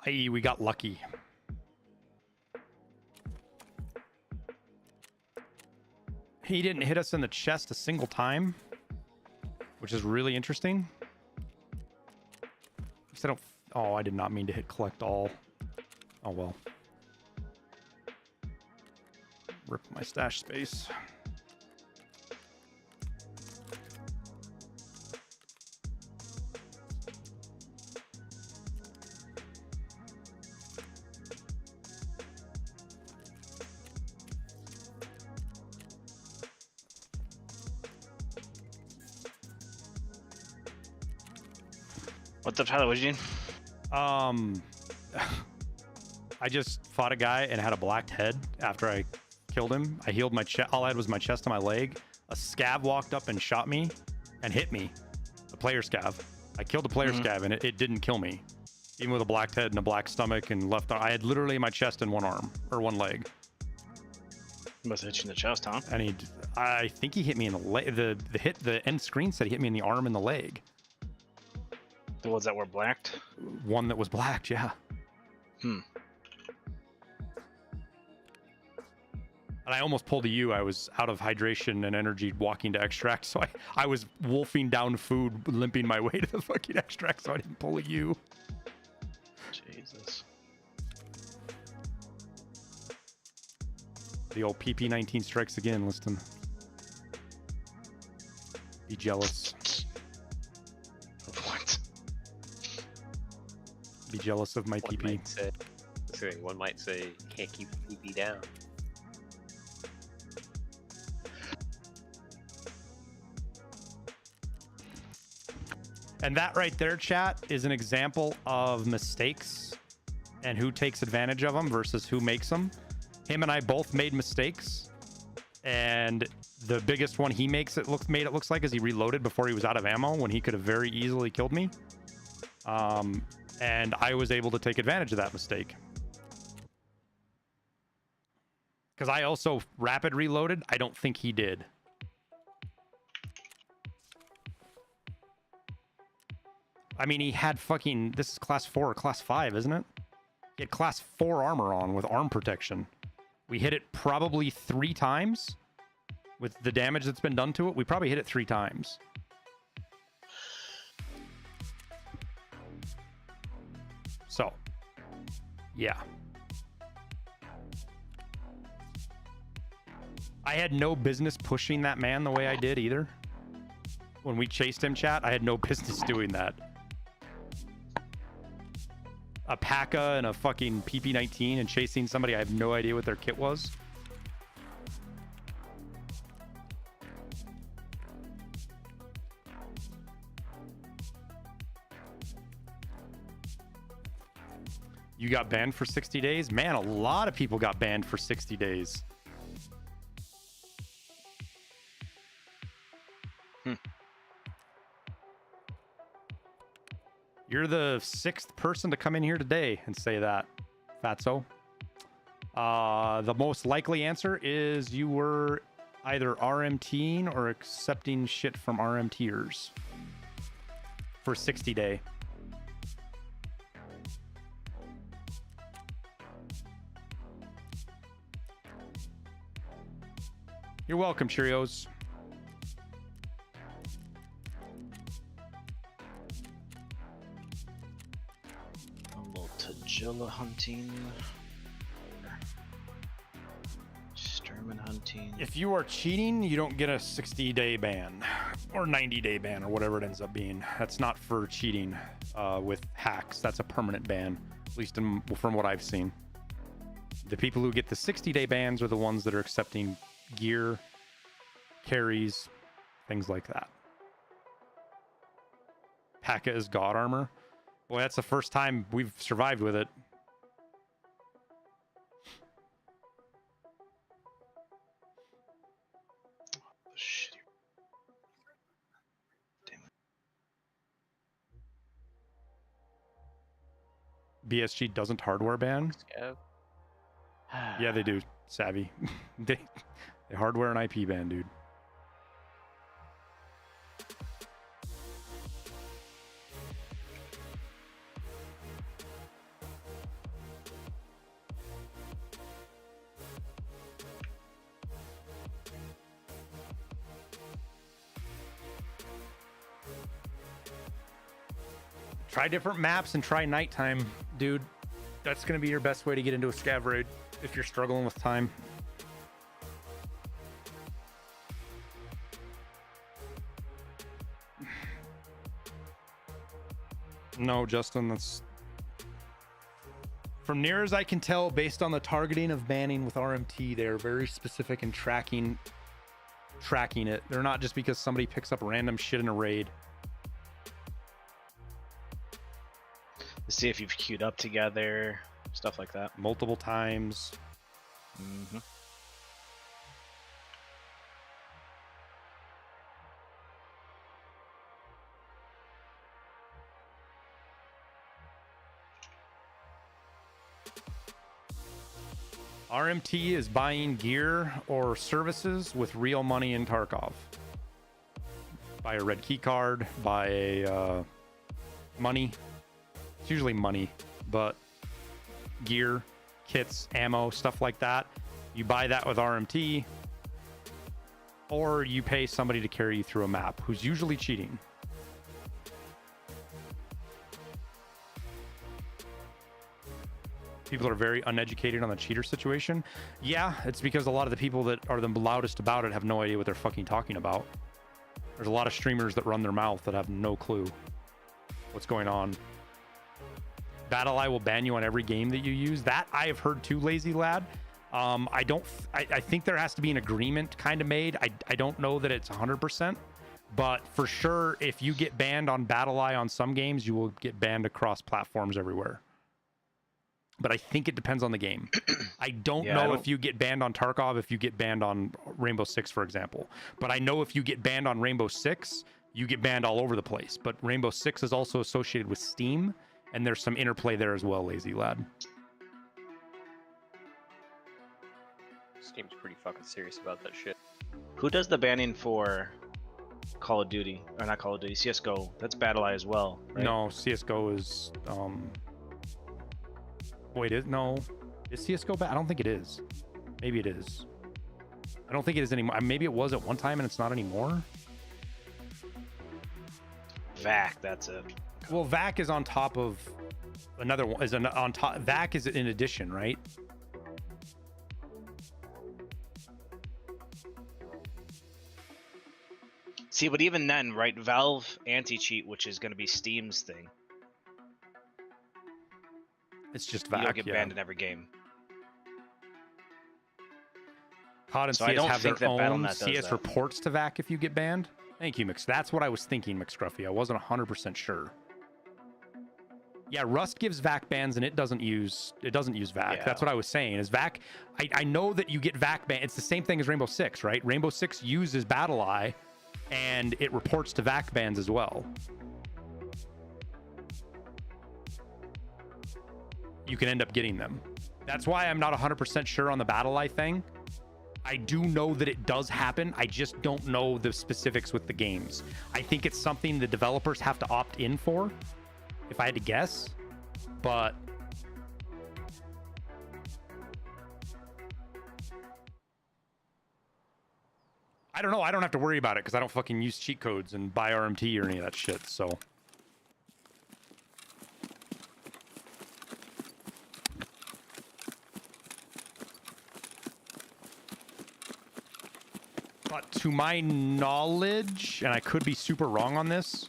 [SPEAKER 1] i.e. we got lucky. He didn't hit us in the chest a single time, which is really interesting. I don't. Oh, I did not mean to hit collect all. Oh well. Rip my stash space.
[SPEAKER 3] What's up, Tyler? What'd you do?
[SPEAKER 1] I just fought a guy and had a blacked head after I killed him. I healed my chest. All I had was my chest and my leg. A scav walked up and shot me and hit me. A player scav. I killed a player scav and it didn't kill me. Even with a blacked head and a black stomach and left arm. I had literally my chest and one arm or one leg.
[SPEAKER 3] Must have hit you in the chest, huh?
[SPEAKER 1] And I think he hit me in the leg. The end screen said he hit me in the arm and the leg.
[SPEAKER 3] The ones that were blacked?
[SPEAKER 1] One that was blacked, yeah.
[SPEAKER 3] Hmm.
[SPEAKER 1] And I almost pulled a U. I was out of hydration and energy walking to extract, so I was wolfing down food, limping my way to the fucking extract, so I didn't pull a U.
[SPEAKER 3] Jesus.
[SPEAKER 1] The old PP19 strikes again, listen. Be jealous.
[SPEAKER 3] What?
[SPEAKER 1] Be jealous of my PP.
[SPEAKER 9] One might say, you can't keep the PP down.
[SPEAKER 1] And that right there, chat, is an example of mistakes and who takes advantage of them versus who makes them. Him and I both made mistakes, and the biggest one he makes it looks like is he reloaded before he was out of ammo when he could have very easily killed me. And I was able to take advantage of that mistake. Because I also rapid reloaded. I don't think he did. I mean, he had fucking... This is class 4 or class 5, isn't it? He had class 4 armor on with arm protection. We hit it probably 3 times. With the damage that's been done to it, we probably hit it 3 times. So, yeah. I had no business pushing that man the way I did either. When we chased him, chat, I had no business doing that. A P.A.C.A and a fucking PP19 and chasing somebody I have no idea what their kit was. You got banned for 60 days? Man, a lot of people got banned for 60 days. You're the 6th person to come in here today and say that, Fatso. The most likely answer is you were either RMTing or accepting shit from RMTers for 60 day. You're welcome, Cheerios.
[SPEAKER 5] Tajilla hunting. Sturman hunting.
[SPEAKER 1] If you are cheating, you don't get a 60-day ban or 90-day ban or whatever it ends up being. That's not for cheating with hacks. That's a permanent ban, at least from what I've seen. The people who get the 60-day bans are the ones that are accepting gear, carries, things like that. P.A.C.A is God armor. Boy, that's the first time we've survived with it.
[SPEAKER 5] Shitty. Damn it.
[SPEAKER 1] BSG doesn't hardware ban? Yeah, they do, Savvy. they hardware and IP ban, dude. Try different maps and try nighttime, dude. That's going to be your best way to get into a scav raid if you're struggling with time. No, Justin, that's... From near as I can tell, based on the targeting of banning with RMT, they're very specific in tracking it. They're not just because somebody picks up random shit in a raid.
[SPEAKER 5] See if you've queued up together, stuff like that.
[SPEAKER 1] Multiple times.
[SPEAKER 5] Mm-hmm.
[SPEAKER 1] RMT is buying gear or services with real money in Tarkov. Buy a red key card, buy a money. It's usually money, but gear, kits, ammo, stuff like that. You buy that with RMT, or you pay somebody to carry you through a map who's usually cheating. People are very uneducated on the cheater situation. Yeah, it's because a lot of the people that are the loudest about it have no idea what they're fucking talking about. There's a lot of streamers that run their mouth that have no clue what's going on. BattleEye will ban you on every game that you use. That I have heard too, Lazy Lad. I think there has to be an agreement kind of made. I don't know that it's 100%, but for sure, if you get banned on BattleEye on some games, you will get banned across platforms everywhere. But I think it depends on the game. I don't know if you get banned on Tarkov, if you get banned on Rainbow Six, for example. But I know if you get banned on Rainbow Six, you get banned all over the place. But Rainbow Six is also associated with Steam, and there's some interplay there as well, Lazy Lad.
[SPEAKER 9] Steam's pretty fucking serious about that shit.
[SPEAKER 5] Who does the banning for Call of Duty? Or not Call of Duty, CSGO. That's BattleEye as well, right?
[SPEAKER 1] No, CSGO is... Wait, no. Is CSGO bad? I don't think it is. Maybe it is. I don't think it is anymore. Maybe it was at one time and it's not anymore.
[SPEAKER 5] VAC, that's it.
[SPEAKER 1] Well, VAC is on top of another one. On top. VAC is in addition, right?
[SPEAKER 5] See, but even then, right? Valve anti-cheat, which is going to be Steam's thing.
[SPEAKER 1] It's just VAC.
[SPEAKER 5] You'll get banned in every game.
[SPEAKER 1] COD and
[SPEAKER 5] So
[SPEAKER 1] CS
[SPEAKER 5] I don't
[SPEAKER 1] have their
[SPEAKER 5] think that
[SPEAKER 1] own
[SPEAKER 5] Battle.net does
[SPEAKER 1] CS
[SPEAKER 5] that.
[SPEAKER 1] reports to VAC if you get banned. Thank you, Mix. That's what I was thinking, McScruffy. I wasn't 100% sure. Yeah, Rust gives VAC bans and it doesn't use VAC.
[SPEAKER 5] Yeah.
[SPEAKER 1] That's what I was saying. Is VAC? I know that you get VAC ban. It's the same thing as Rainbow Six, right? Rainbow Six uses BattleEye, and it reports to VAC bans as well. You can end up getting them. That's why I'm not 100% sure on the BattleEye thing. I do know that it does happen. I just don't know the specifics with the games. I think it's something the developers have to opt in for, if I had to guess. But I don't know. I don't have to worry about it because I don't fucking use cheat codes and buy RMT or any of that shit, so... But to my knowledge, and I could be super wrong on this,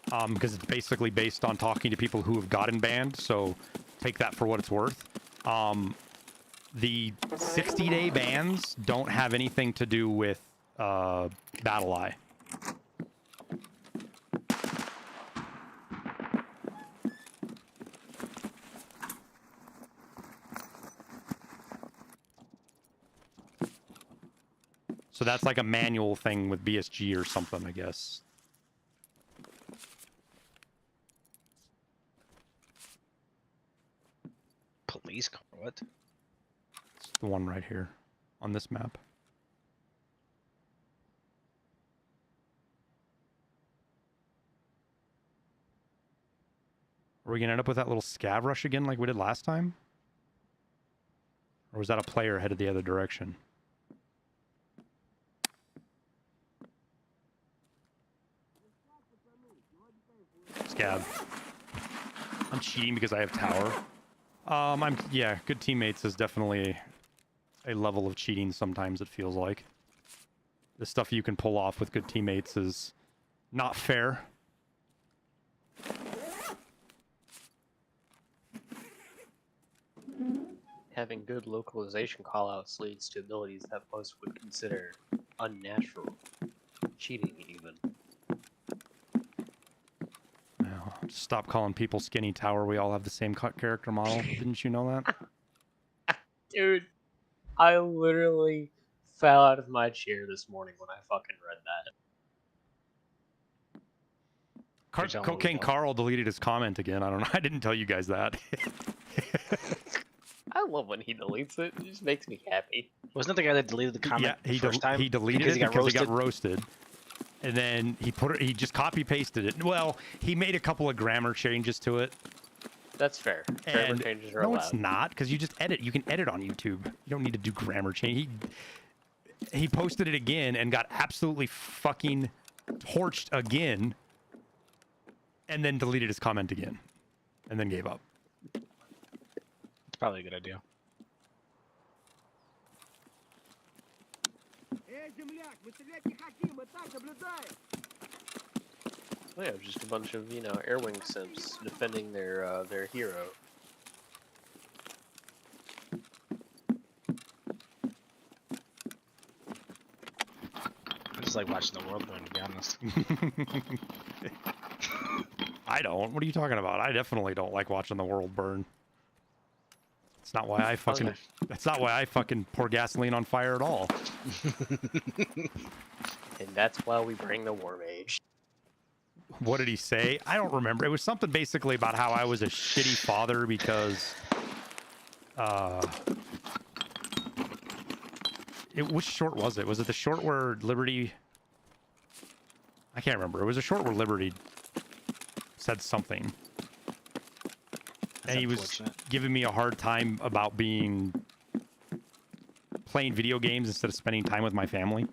[SPEAKER 1] because it's basically based on talking to people who have gotten banned, so take that for what it's worth. The 60-day bans don't have anything to do with BattleEye. So that's like a manual thing with BSG or something, I guess.
[SPEAKER 5] Police car, what?
[SPEAKER 1] It's the one right here on this map. Are we gonna end up with that little scav rush again like we did last time? Or was that a player headed the other direction? Scav. I'm cheating because I have tower. Yeah, good teammates is definitely a level of cheating sometimes, it feels like. The stuff you can pull off with good teammates is not fair.
[SPEAKER 9] Having good localization callouts leads to abilities that most would consider unnatural. Cheating, even.
[SPEAKER 1] Now, stop calling people skinny tower. We all have the same character model. Didn't you know that?
[SPEAKER 9] Dude, I literally fell out of my chair this morning when I fucking read that.
[SPEAKER 1] Cocaine Carl deleted his comment again. I don't know. I didn't tell you guys that.
[SPEAKER 9] I love when he deletes it. It just makes me happy.
[SPEAKER 3] Wasn't that the guy that deleted the comment the first time?
[SPEAKER 1] He deleted it because he got roasted. And then he just copy pasted it. Well, he made a couple of grammar changes to it.
[SPEAKER 9] That's fair. Grammar changes are allowed.
[SPEAKER 1] No, it's not, because you just edit. You can edit on YouTube. You don't need to do grammar change. He posted it again and got absolutely fucking torched again, and then deleted his comment again, and then gave up.
[SPEAKER 3] It's probably a good idea.
[SPEAKER 9] Yeah, just a bunch of, Airwing simps defending their hero.
[SPEAKER 3] I just like watching the world burn, to be honest.
[SPEAKER 1] I don't. What are you talking about? I definitely don't like watching the world burn. It's not why I fucking. That's not why I fucking pour gasoline on fire at all.
[SPEAKER 9] And that's why we bring the War Mage.
[SPEAKER 1] What did he say? I don't remember. It was something basically about how I was a shitty father because, which short was it? Was it the short where Liberty? I can't remember. It was a short where Liberty said something. And he was giving me a hard time about playing video games instead of spending time with my family.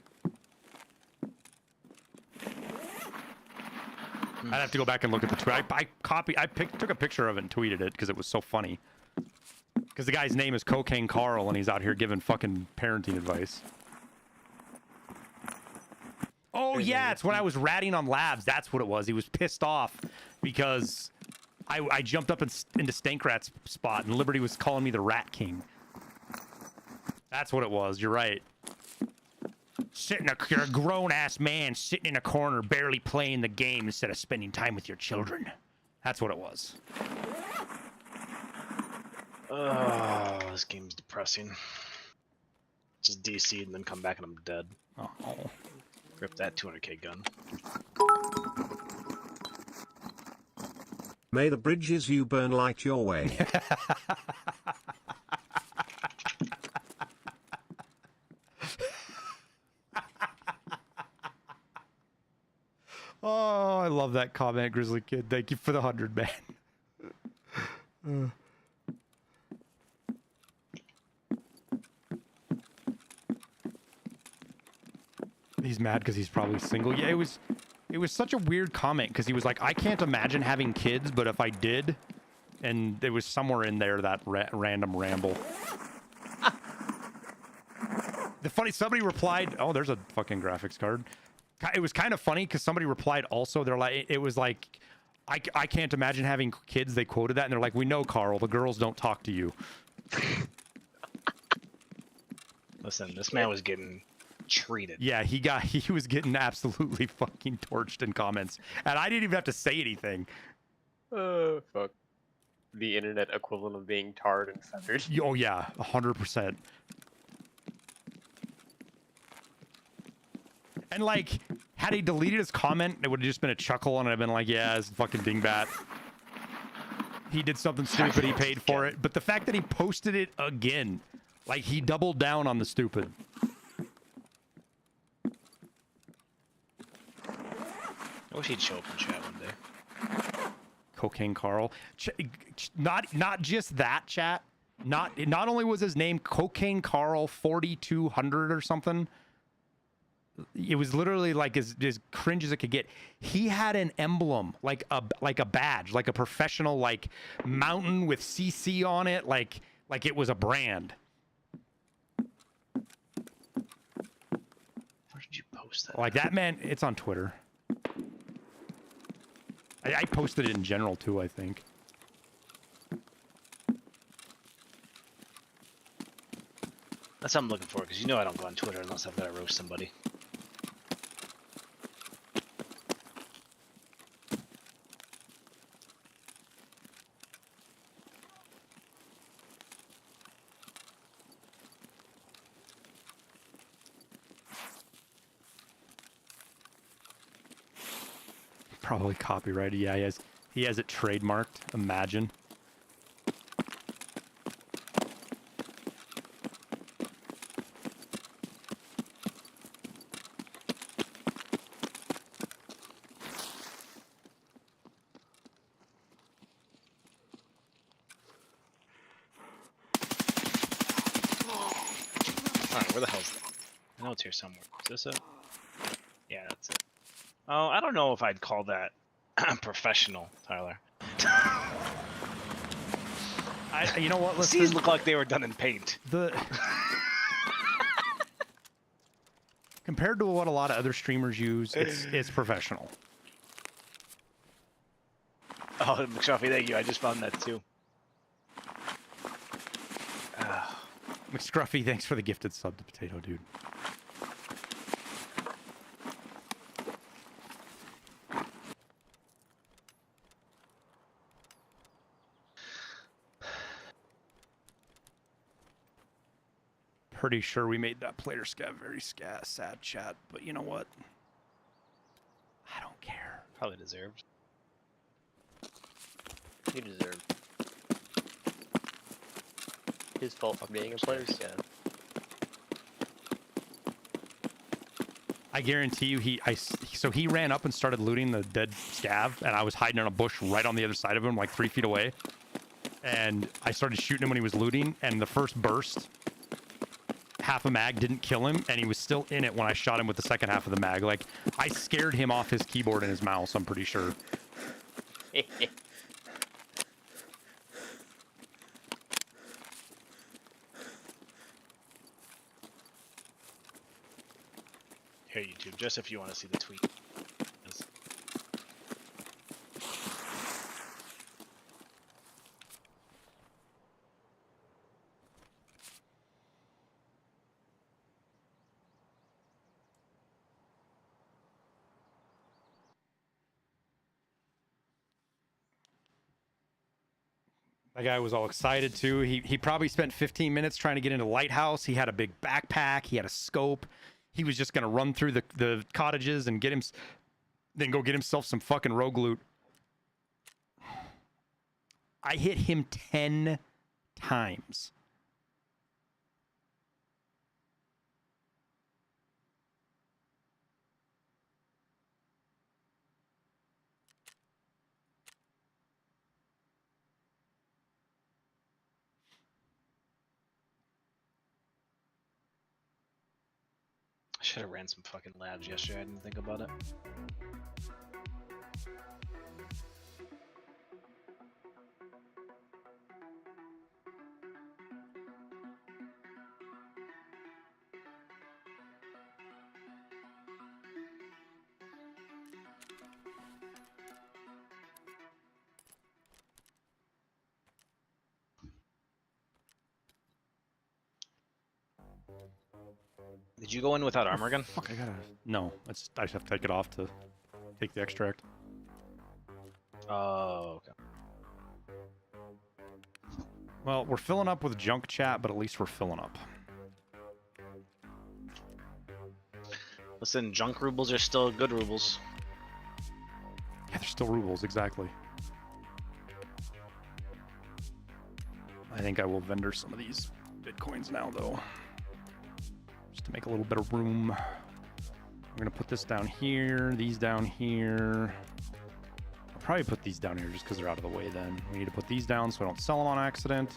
[SPEAKER 1] I'd have to go back and look at the tweet. I took a picture of it and tweeted it because it was so funny. Because the guy's name is Cocaine Carl and he's out here giving fucking parenting advice. Oh yeah, it's when I was ratting on Labs. That's what it was. He was pissed off because I jumped up into Stankrat's spot and Liberty was calling me the Rat King. That's what it was. You're right. You're a grown-ass man sitting in a corner barely playing the game instead of spending time with your children. That's what it was.
[SPEAKER 3] Oh, this game's depressing. Just DC'd and then come back and I'm dead.
[SPEAKER 1] Oh.
[SPEAKER 3] Grip that 200k gun.
[SPEAKER 2] May the bridges you burn light your way.
[SPEAKER 1] Oh, I love that comment, Grizzly Kid. Thank you for the 100, man. He's mad because he's probably single. Yeah, it was such a weird comment because he was like, I can't imagine having kids, but if I did, and it was somewhere in there, that random ramble. Somebody replied, oh, there's a fucking graphics card. It was kind of funny because somebody replied also, they're like, it was like, I can't imagine having kids. They quoted that and they're like, we know, Carl, the girls don't talk to you.
[SPEAKER 3] Listen, this man was getting treated.
[SPEAKER 1] Yeah, he was getting absolutely fucking torched in comments. And I didn't even have to say anything.
[SPEAKER 9] Fuck. The internet equivalent of being tarred and feathered.
[SPEAKER 1] Oh yeah, 100%. And like, had he deleted his comment, it would have just been a chuckle and I'd been like, yeah, this fucking dingbat. He did something stupid, he paid for it. But the fact that he posted it again, like he doubled down on the stupid.
[SPEAKER 3] I wish he'd show up in chat one day.
[SPEAKER 1] Cocaine Carl. Not just that, chat. Not only was his name Cocaine Carl 4200 or something. It was literally like as cringe as it could get. He had an emblem, like a badge, like a professional like mountain with CC on it, like it was a brand.
[SPEAKER 3] Where did you post that?
[SPEAKER 1] Like that man, it's on Twitter. I posted it in general too, I think.
[SPEAKER 3] That's what I'm looking for, because you know I don't go on Twitter unless I've got to roast somebody.
[SPEAKER 1] Probably copyrighted. Yeah, he has it trademarked. Imagine.
[SPEAKER 3] Alright, where the hell's that? I know it's here somewhere. Is this it? Yeah, that's it. Oh, I don't know if I'd call that professional, Tyler.
[SPEAKER 1] You know what? Listen,
[SPEAKER 3] These look like they were done in paint.
[SPEAKER 1] Compared to what a lot of other streamers use, it's professional.
[SPEAKER 3] Oh, McShuffy, thank you. I just found that too.
[SPEAKER 1] McScruffy, thanks for the gifted sub to Potato Dude. Pretty sure we made that player scat very sad chat, but you know what? I don't care.
[SPEAKER 3] Probably deserved.
[SPEAKER 9] He deserved. His fault for being a player scat.
[SPEAKER 1] I guarantee you, so he ran up and started looting the dead scav, and I was hiding in a bush right on the other side of him, like 3 feet away. And I started shooting him when he was looting, and the first burst, half a mag didn't kill him, and he was still in it when I shot him with the second half of the mag. Like, I scared him off his keyboard and his mouse, I'm pretty sure.
[SPEAKER 3] Here, YouTube, just if you want to see the tweet.
[SPEAKER 1] That guy was all excited too. He probably spent 15 minutes trying to get into Lighthouse. He had a big backpack. He had a scope. He was just gonna run through the cottages and get him, then go get himself some fucking rogue loot. I hit him 10 times.
[SPEAKER 3] I should have ran some fucking labs yesterday. I didn't think about it. Did you go in without armor gun?
[SPEAKER 1] Fuck, I gotta. No, I just have to take it off to take the extract.
[SPEAKER 3] Oh, okay.
[SPEAKER 1] Well, we're filling up with junk chat, but at least we're filling up.
[SPEAKER 3] Listen, junk rubles are still good rubles.
[SPEAKER 1] Yeah, they're still rubles, exactly. I think I will vendor some of these bitcoins now, though. Just to make a little bit of room. We're gonna put this down here, these down here. I'll probably put these down here just because they're out of the way then. We need to put these down so I don't sell them on accident.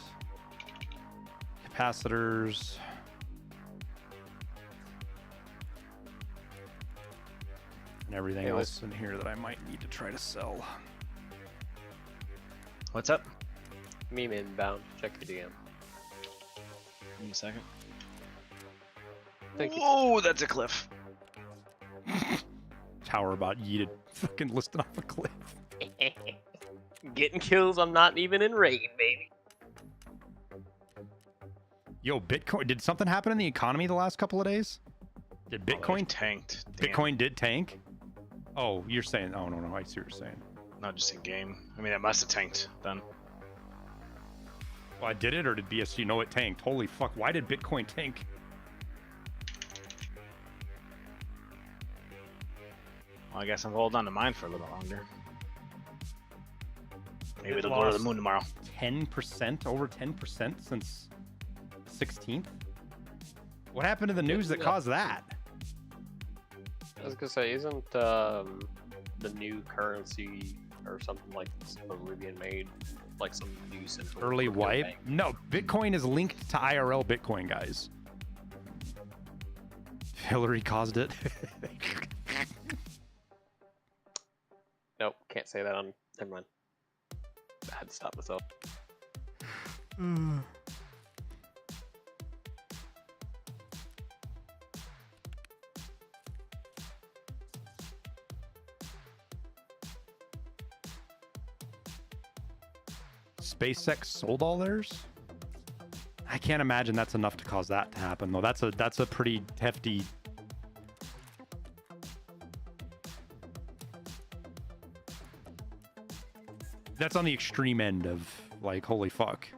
[SPEAKER 1] Capacitors. and everything
[SPEAKER 9] Hey,
[SPEAKER 1] else in here that I might need to try to sell.
[SPEAKER 3] What's up?
[SPEAKER 9] Meme inbound. Check your DM.
[SPEAKER 3] Give me a second.
[SPEAKER 9] Thank you.
[SPEAKER 3] Whoa, that's a cliff.
[SPEAKER 1] Tower about yeeted fucking listed off a cliff.
[SPEAKER 9] Getting kills. I'm not even in raid, baby.
[SPEAKER 1] Yo, Bitcoin, did something happen in the economy the last couple of days? Did Bitcoin
[SPEAKER 3] tanked. Damn.
[SPEAKER 1] Bitcoin did tank? Oh, you're saying, oh no, I see what you're saying.
[SPEAKER 3] Not just in game. I mean, it must have tanked then.
[SPEAKER 1] Well, did it or did BSG know it tanked? Holy fuck, why did Bitcoin tank?
[SPEAKER 3] Well, I guess I'm holding on to mine for a little longer. Maybe
[SPEAKER 1] It
[SPEAKER 3] it'll go to the
[SPEAKER 1] lost
[SPEAKER 3] moon tomorrow.
[SPEAKER 1] 10%, over 10% since 16th? What happened to the news that caused that?
[SPEAKER 9] I was gonna say, isn't the new currency or something like supposedly being made like some new central
[SPEAKER 1] Early
[SPEAKER 9] crypto
[SPEAKER 1] wipe?
[SPEAKER 9] bank?
[SPEAKER 1] No, Bitcoin is linked to IRL Bitcoin, guys. Hillary caused it.
[SPEAKER 9] Nope, can't say that on. Never mind. I had to stop myself.
[SPEAKER 1] SpaceX sold all theirs? I can't imagine that's enough to cause that to happen, though. That's a pretty hefty. That's on the extreme end of like, holy fuck.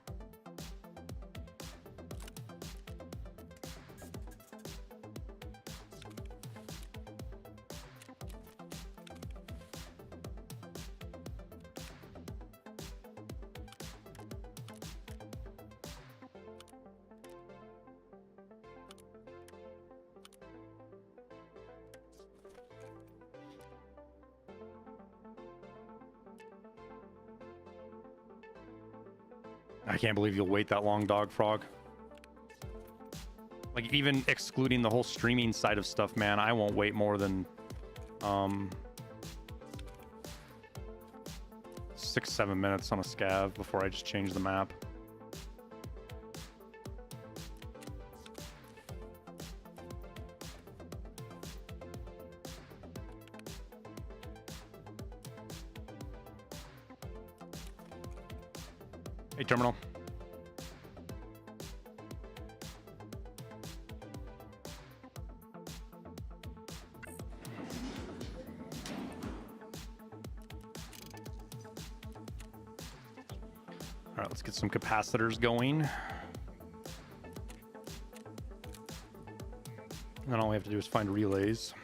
[SPEAKER 1] I can't believe you'll wait that long, Dog Frog. Like, even excluding the whole streaming side of stuff, man, I won't wait more than 6-7 minutes on a scav before I just change the map. Hey, Terminal. All right, let's get some capacitors going. And then all we have to do is find relays.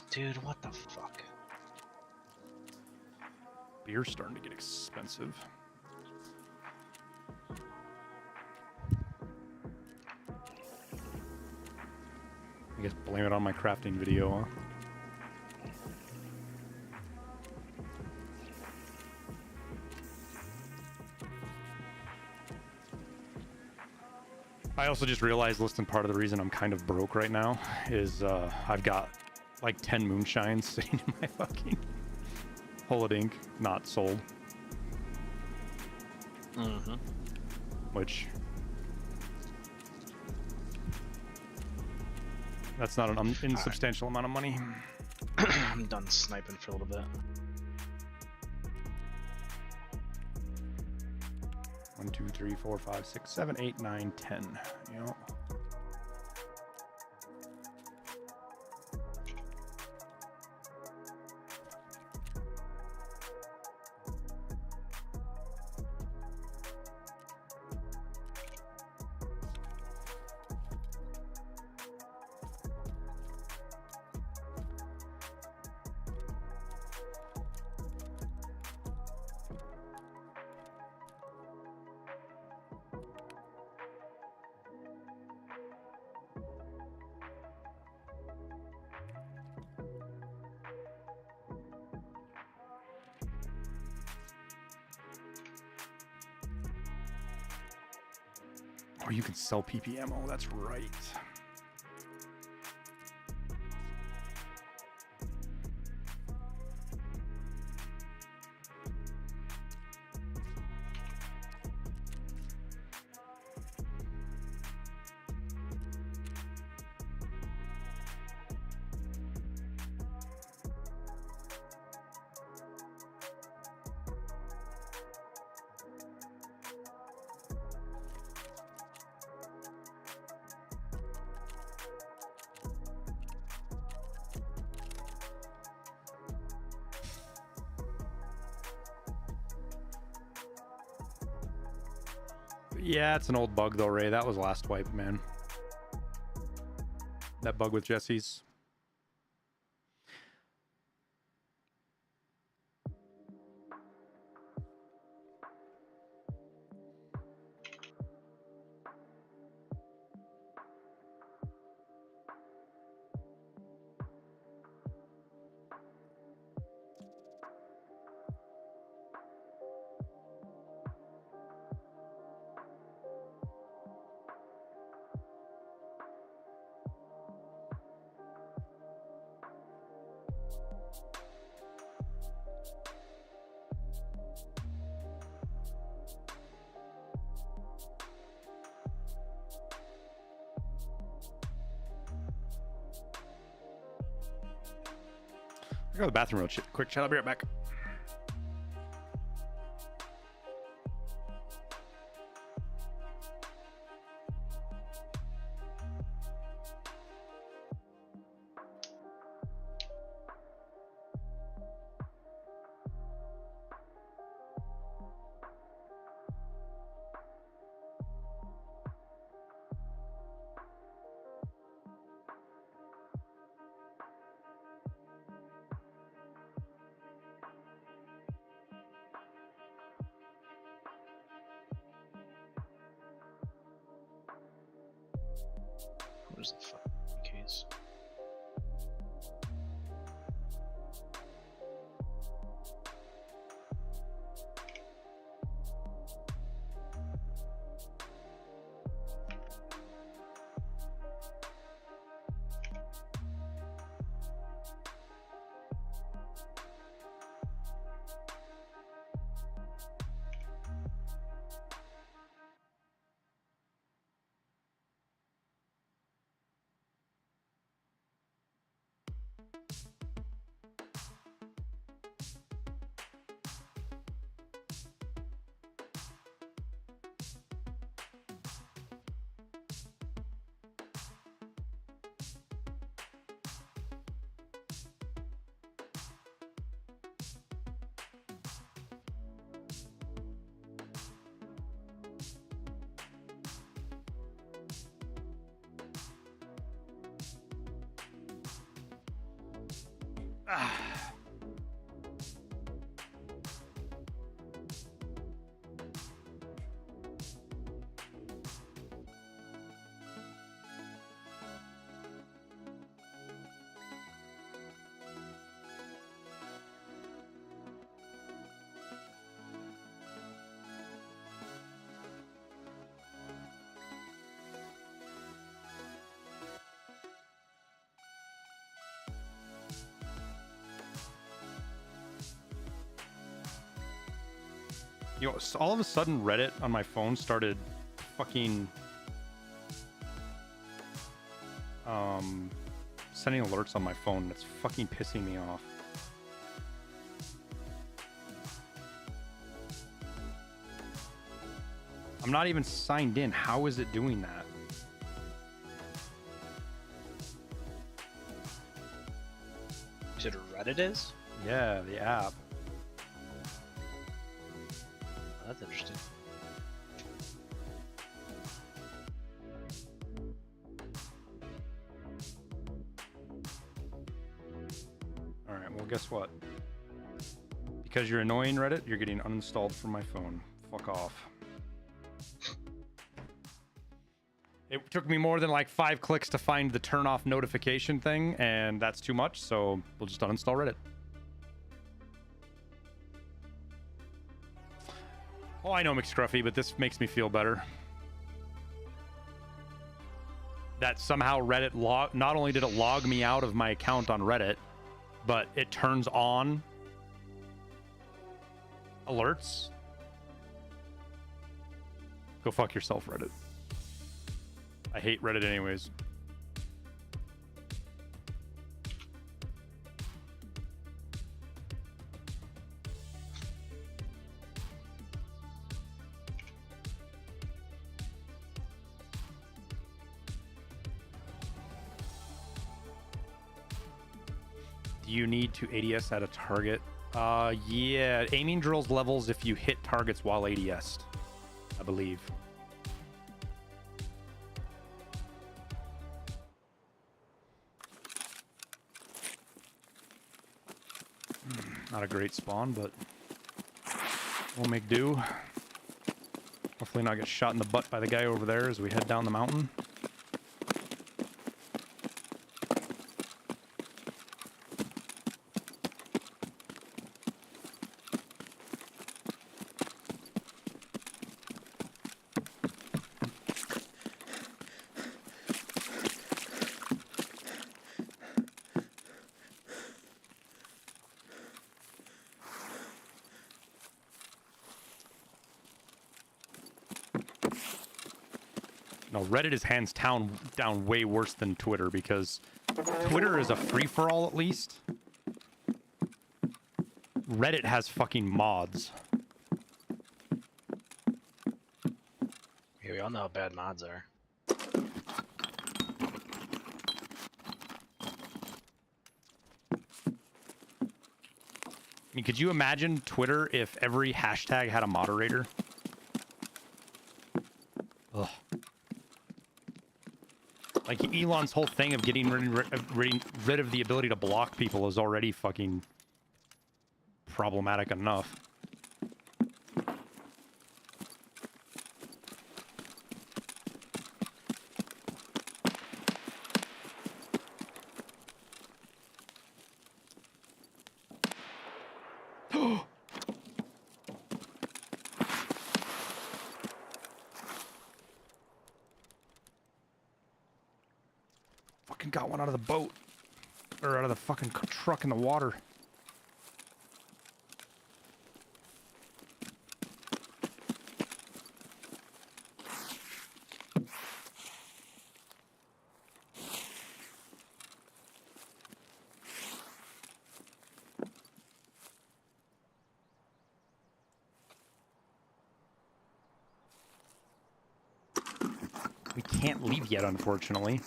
[SPEAKER 3] Dude, what the fuck?
[SPEAKER 1] Beer's starting to get expensive. I guess blame it on my crafting video, huh? I also just realized, listen, part of the reason I'm kind of broke right now is I've got like 10 moonshines sitting in my fucking Hullet Inc. not sold.
[SPEAKER 3] Mm-hmm.
[SPEAKER 1] Which, that's not an insubstantial amount of money.
[SPEAKER 3] I'm done sniping for a little bit.
[SPEAKER 1] 1, 2, 3, 4, 5, 6, 7, 8, 9, 10. You know. Oh, you can sell PP ammo. That's right. Yeah, it's an old bug though, Ray. That was last wipe, man. That bug with Jesse's. I go to the bathroom real quick. Chat. I'll be right back.
[SPEAKER 3] Where's the fucking case? You know, all of a sudden Reddit on my phone started fucking sending alerts on my phone. It's fucking pissing me off. I'm not even signed in. How is it doing that? You said Reddit is?
[SPEAKER 1] Yeah, the app.
[SPEAKER 3] That's interesting.
[SPEAKER 1] Alright, well guess what? Because you're annoying Reddit, you're getting uninstalled from my phone. Fuck off. It took me more than like 5 clicks to find the turn off notification thing, and that's too much, so we'll just uninstall Reddit. Oh, I know, McScruffy, but this makes me feel better. that somehow Reddit not only did it log me out of my account on Reddit, but it turns on alerts. Go fuck yourself, Reddit. I hate Reddit anyways. Do you need to ADS at a target? Yeah, aiming drills levels if you hit targets while ADS'd, I believe. Not a great spawn, but we'll make do. Hopefully not get shot in the butt by the guy over there as we head down the mountain. No, Reddit is hands down way worse than Twitter, because Twitter is a free-for-all at least. Reddit has fucking mods.
[SPEAKER 3] Yeah, we all know how bad mods are.
[SPEAKER 1] I mean, could you imagine Twitter if every hashtag had a moderator? Ugh. Like, Elon's whole thing of getting rid of the ability to block people is already fucking problematic enough. Fucking got one out of the boat. Or out of the fucking truck in the water. We can't leave yet, unfortunately.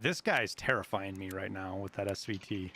[SPEAKER 1] This guy's terrifying me right now with that SVT.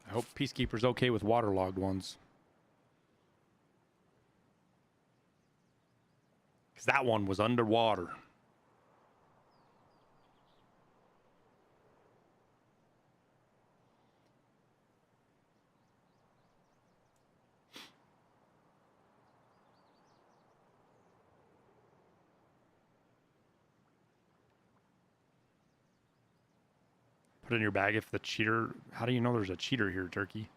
[SPEAKER 1] I hope Peacekeeper's okay with waterlogged ones. Because that one was underwater. Put it in your bag if the cheater... How do you know there's a cheater here, Turkey?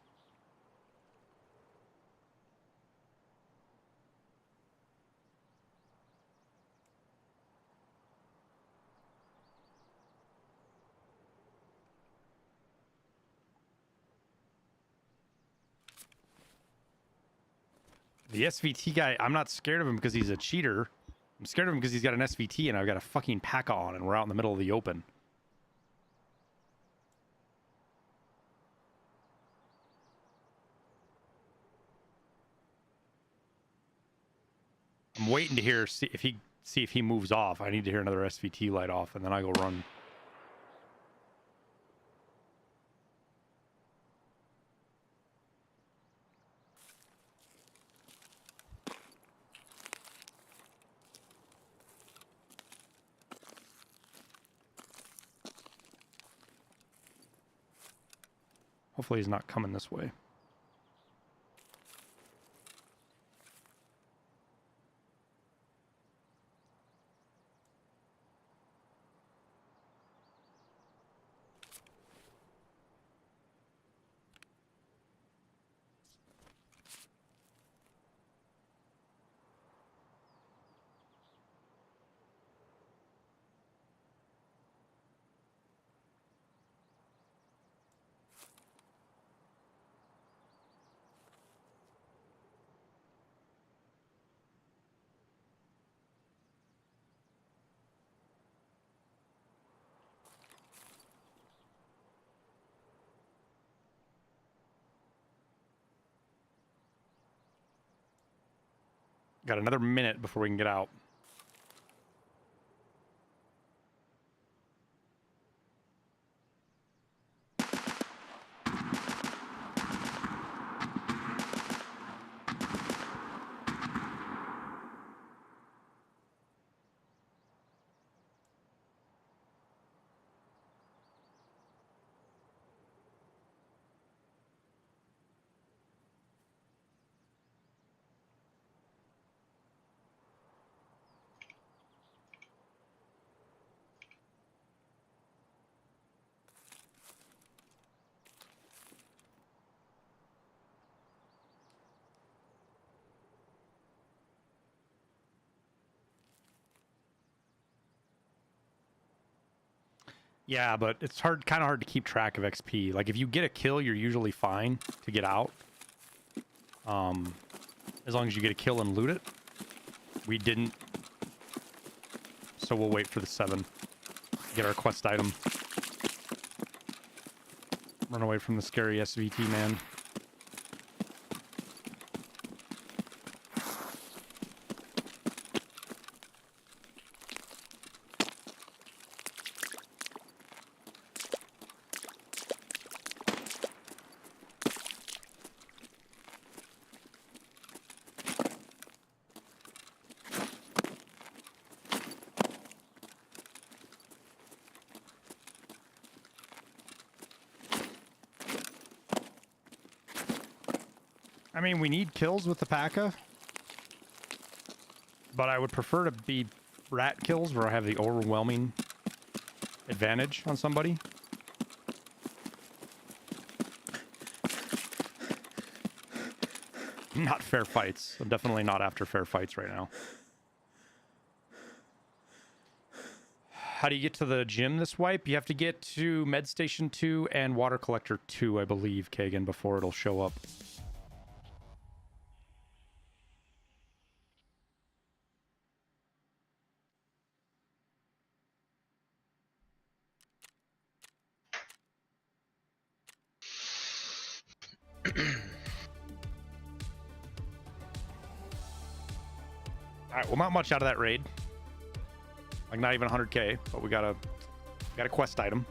[SPEAKER 1] The SVT guy, I'm not scared of him because he's a cheater. I'm scared of him because he's got an SVT and I've got a fucking P.A.C.A on and we're out in the middle of the open. I'm waiting to see if he moves off. I need to hear another SVT light off and then I go run. Hopefully he's not coming this way. Got another minute before we can get out. Yeah, but it's kind of hard to keep track of XP. Like if you get a kill, you're usually fine to get out. As long as you get a kill and loot it. We didn't. So we'll wait for the 7. Get our quest item. Run away from the scary SVT man. I mean, we need kills with the P.A.C.A. But I would prefer to be rat kills where I have the overwhelming advantage on somebody. Not fair fights. I'm definitely not after fair fights right now. How do you get to the gym this wipe? You have to get to Med Station 2 and Water Collector 2, I believe, Kagan, before it'll show up. Alright, well, not much out of that raid. Like, not even 100k, but we got a quest item.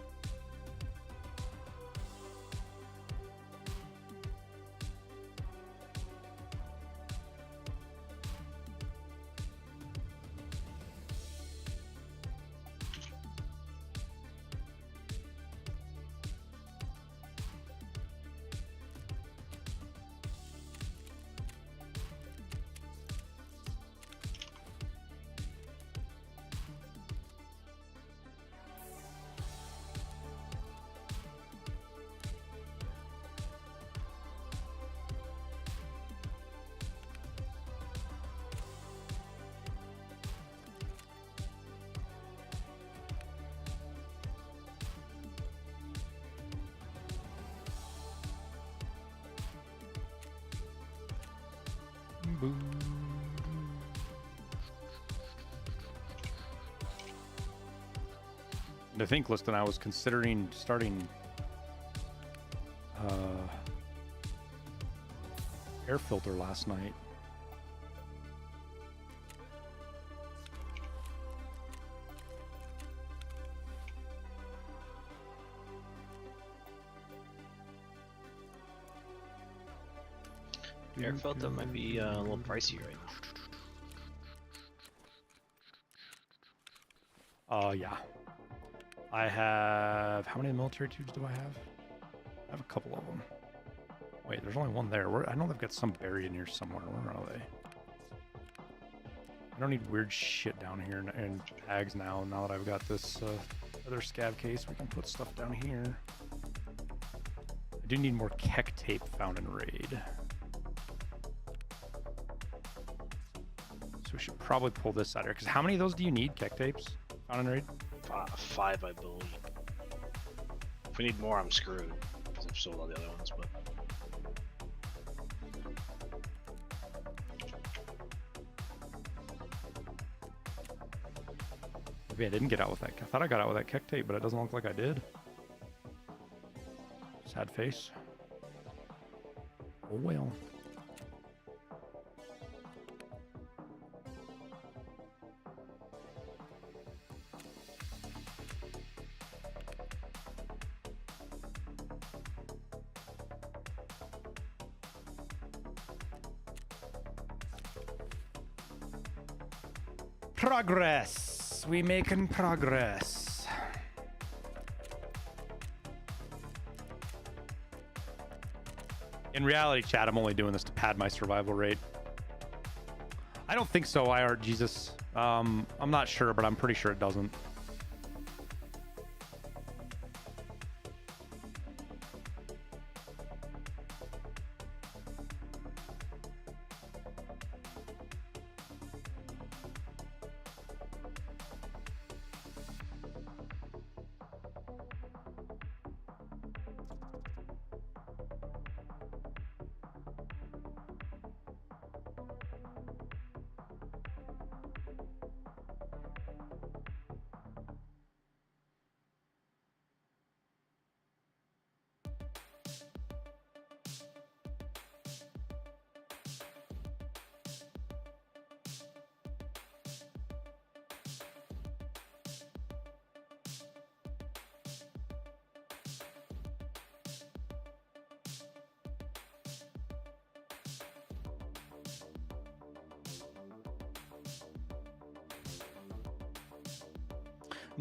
[SPEAKER 1] to think, Liston, I was considering starting air filter last night.
[SPEAKER 3] Air filter might be a little pricey right now.
[SPEAKER 1] Yeah. I have... How many military tubes do I have? I have a couple of them. Wait, there's only one there. I know they've got some buried in here somewhere. Where are they? I don't need weird shit down here in tags now that I've got this other scav case. We can put stuff down here. I do need more Keck tape found in Raid. So we should probably pull this out here. Because how many of those do you need, Keck tapes, found in Raid?
[SPEAKER 3] 5, I believe. If we need more, I'm screwed. Because I've sold all the other ones, but...
[SPEAKER 1] Maybe I didn't get out with that. I thought I got out with that Keck tape, but it doesn't look like I did. Sad face. Oh well. Progress. We making progress. In reality, chat, I'm only doing this to pad my survival rate. I don't think so, IR Jesus. I'm not sure, but I'm pretty sure it doesn't.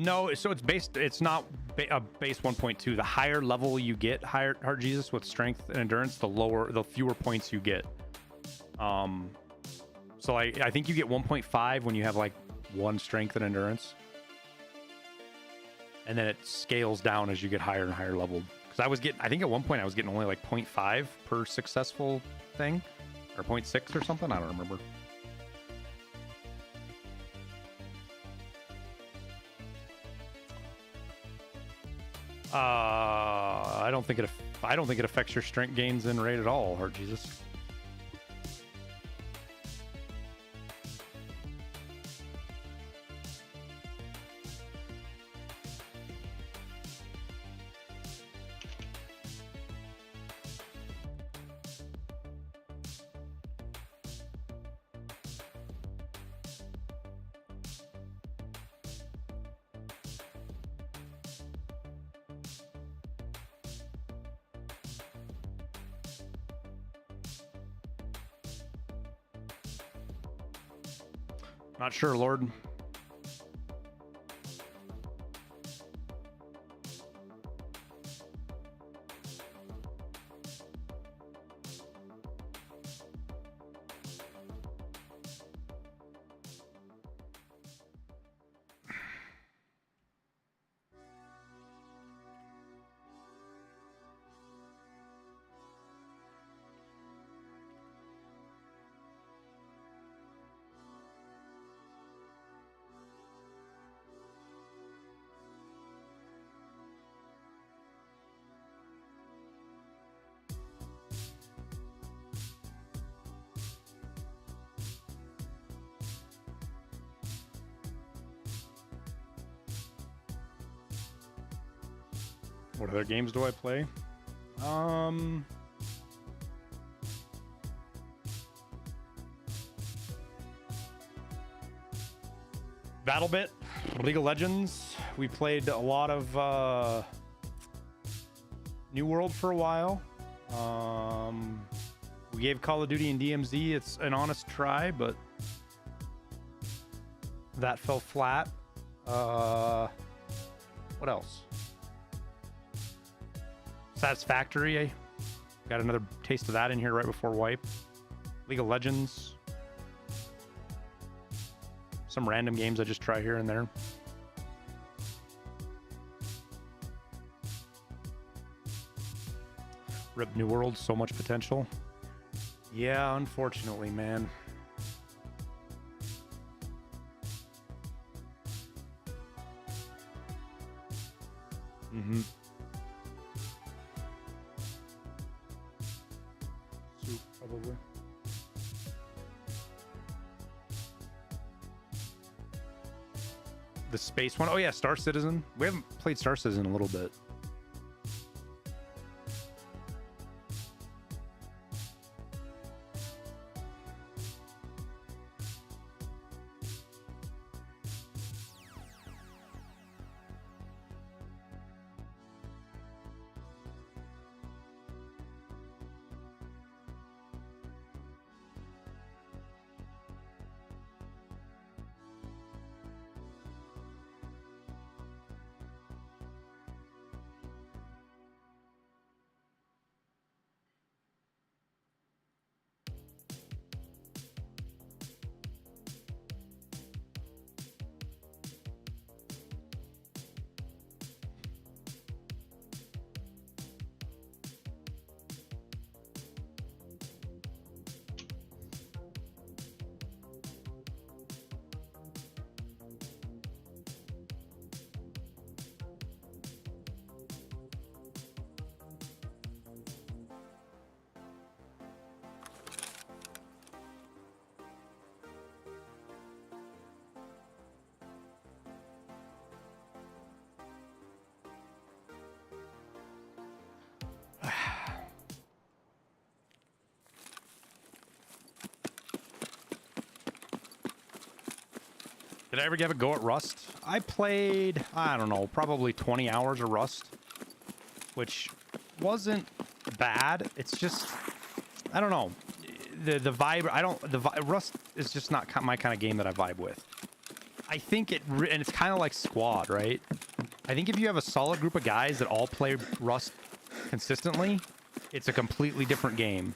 [SPEAKER 1] No, so it's based. It's not base 1.2. The higher level you get, higher Heart Jesus with strength and endurance, the fewer points you get. So I think you get 1.5 when you have like 1 strength and endurance, and then it scales down as you get higher and higher leveled. Because I think at one point I was getting only like 0.5 per successful thing, or 0.6 or something. I don't remember. I don't think it affects your strength gains in raid at all, Heart Jesus. Not sure, Lord. What other games do I play? BattleBit, League of Legends. We played a lot of New World for a while. We gave Call of Duty and DMZ it's an honest try, but that fell flat. What else? Satisfactory. I got another taste of that in here right before wipe. League of Legends. Some random games I just try here and there. Rip New World, so much potential. Yeah, unfortunately, man. Mm-hmm. Soup, probably. The space one. Oh yeah, Star Citizen. We haven't played Star Citizen in a little bit. Did I ever have a go at Rust? I played, I don't know, probably 20 hours of Rust, which wasn't bad. It's just, I don't know, the vibe. Rust is just not my kind of game that I vibe with. I think and it's kind of like Squad, right? I think if you have a solid group of guys that all play Rust consistently, it's a completely different game.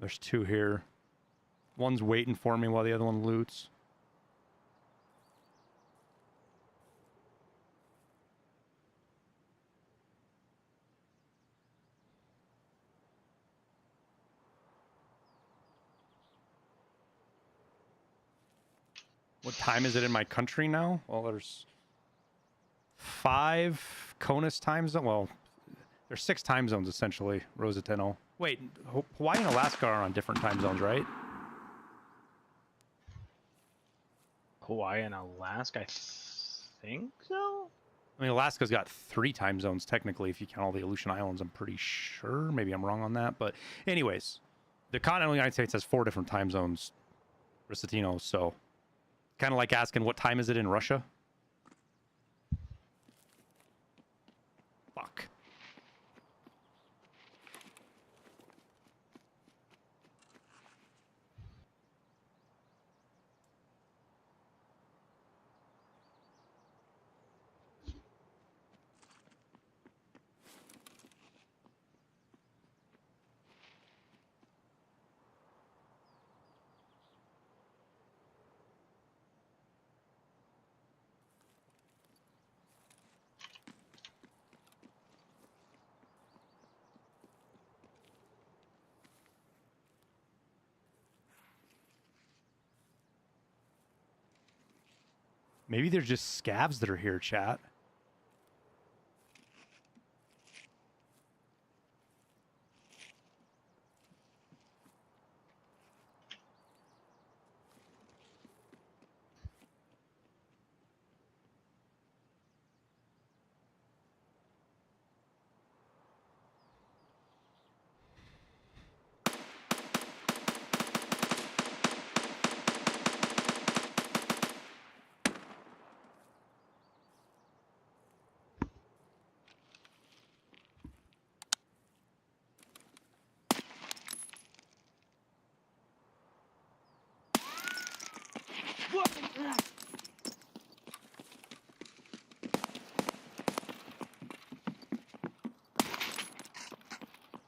[SPEAKER 1] There's two here. One's waiting for me while the other one loots. What time is it in my country now? Well, there's 5 CONUS time zone. Well, there's 6 time zones essentially. Rosatino. Wait, Hawaii and Alaska are on different time zones, right?
[SPEAKER 3] Hawaii and Alaska, I think so.
[SPEAKER 1] I mean, Alaska's got 3 time zones technically, if you count all the Aleutian Islands. I'm pretty sure. Maybe I'm wrong on that, but anyways, the continental United States has 4 different time zones. Rosatino, so kind of like asking what time is it in Russia? Fuck. Maybe they're just scavs that are here, chat.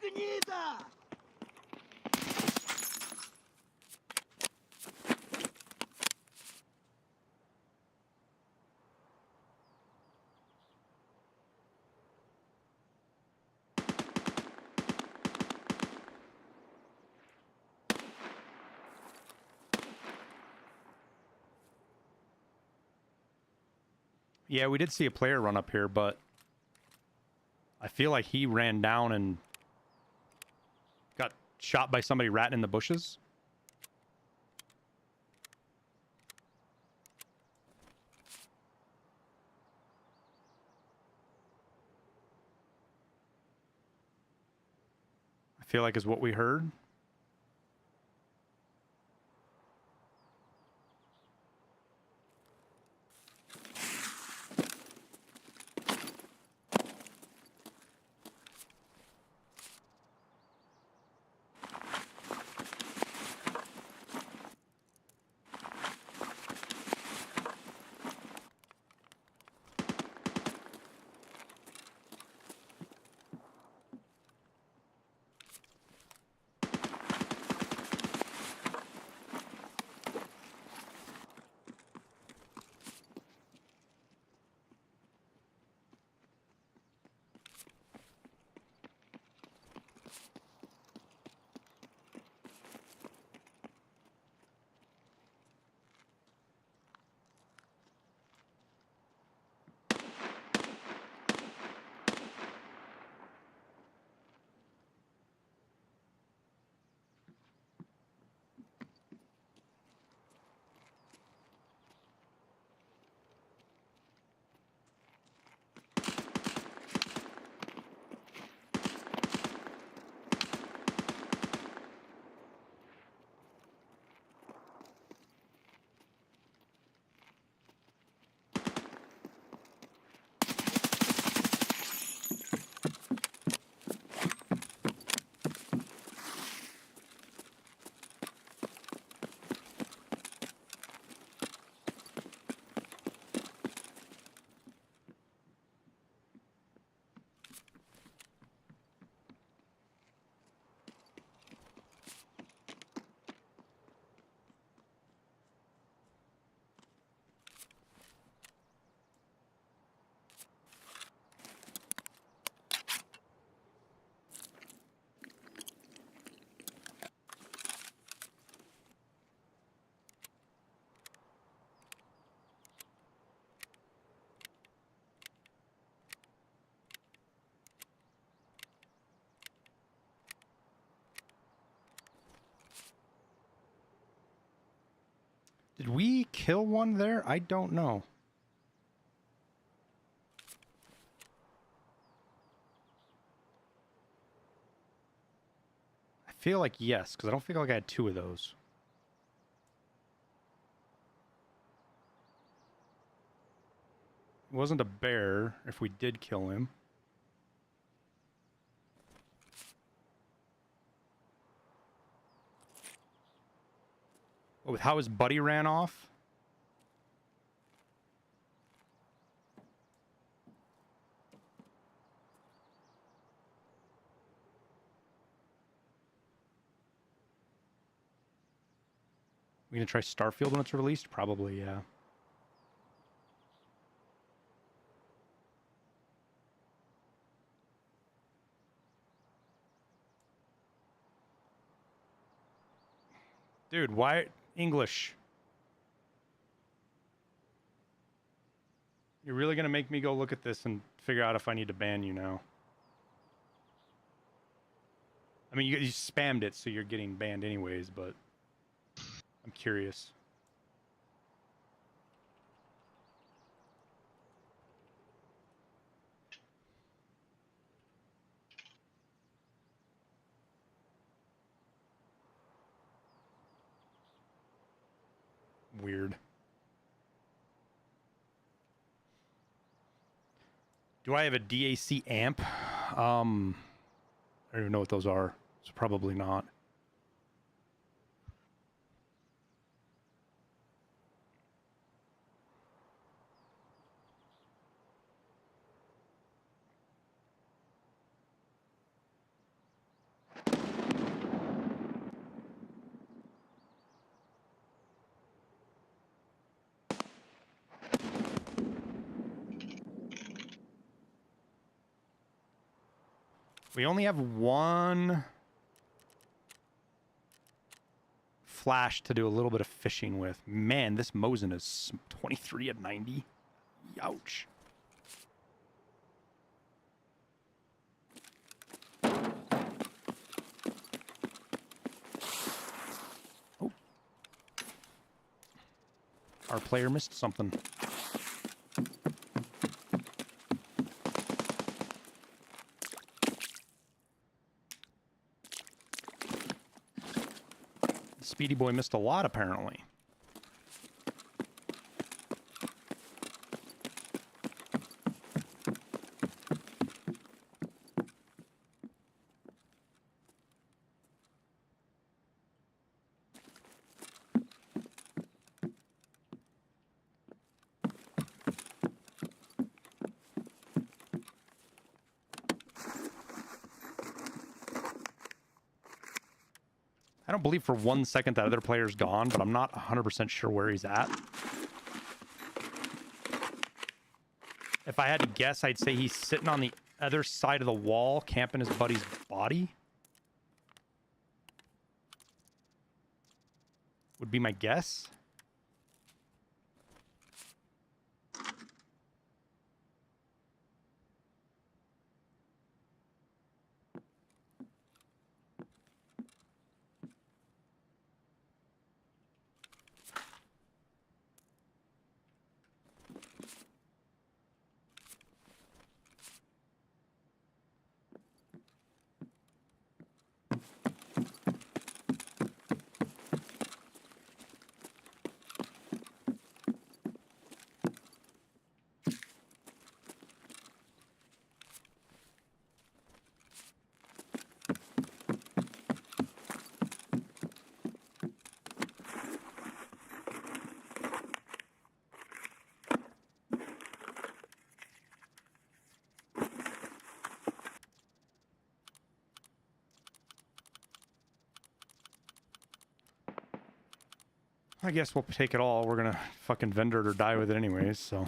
[SPEAKER 4] Гнида!
[SPEAKER 1] Yeah, we did see a player run up here, but I feel like he ran down and got shot by somebody ratting in the bushes. I feel like is what we heard. Did we kill one there? I don't know. I feel like yes, because I don't feel like I had two of those. It wasn't a bear if we did kill him. Oh, with how his buddy ran off? We gonna try Starfield when it's released? Probably, yeah. Dude, why English? You're really gonna make me go look at this and figure out if I need to ban you now. I mean, you spammed it, so you're getting banned anyways, but I'm curious. Weird. Do I have a DAC amp? I don't even know what those are. So probably not. We only have one flash to do a little bit of fishing with. Man, this Mosin is 23 at 90. Ouch. Oh. Our player missed something. Speedy Boy missed a lot, apparently. I don't believe for 1 second that other player's gone, but I'm not 100% sure where he's at. If I had to guess, I'd say he's sitting on the other side of the wall, camping his buddy's body. Would be my guess. I guess we'll take it all. We're gonna fucking vendor it or die with it anyways, so.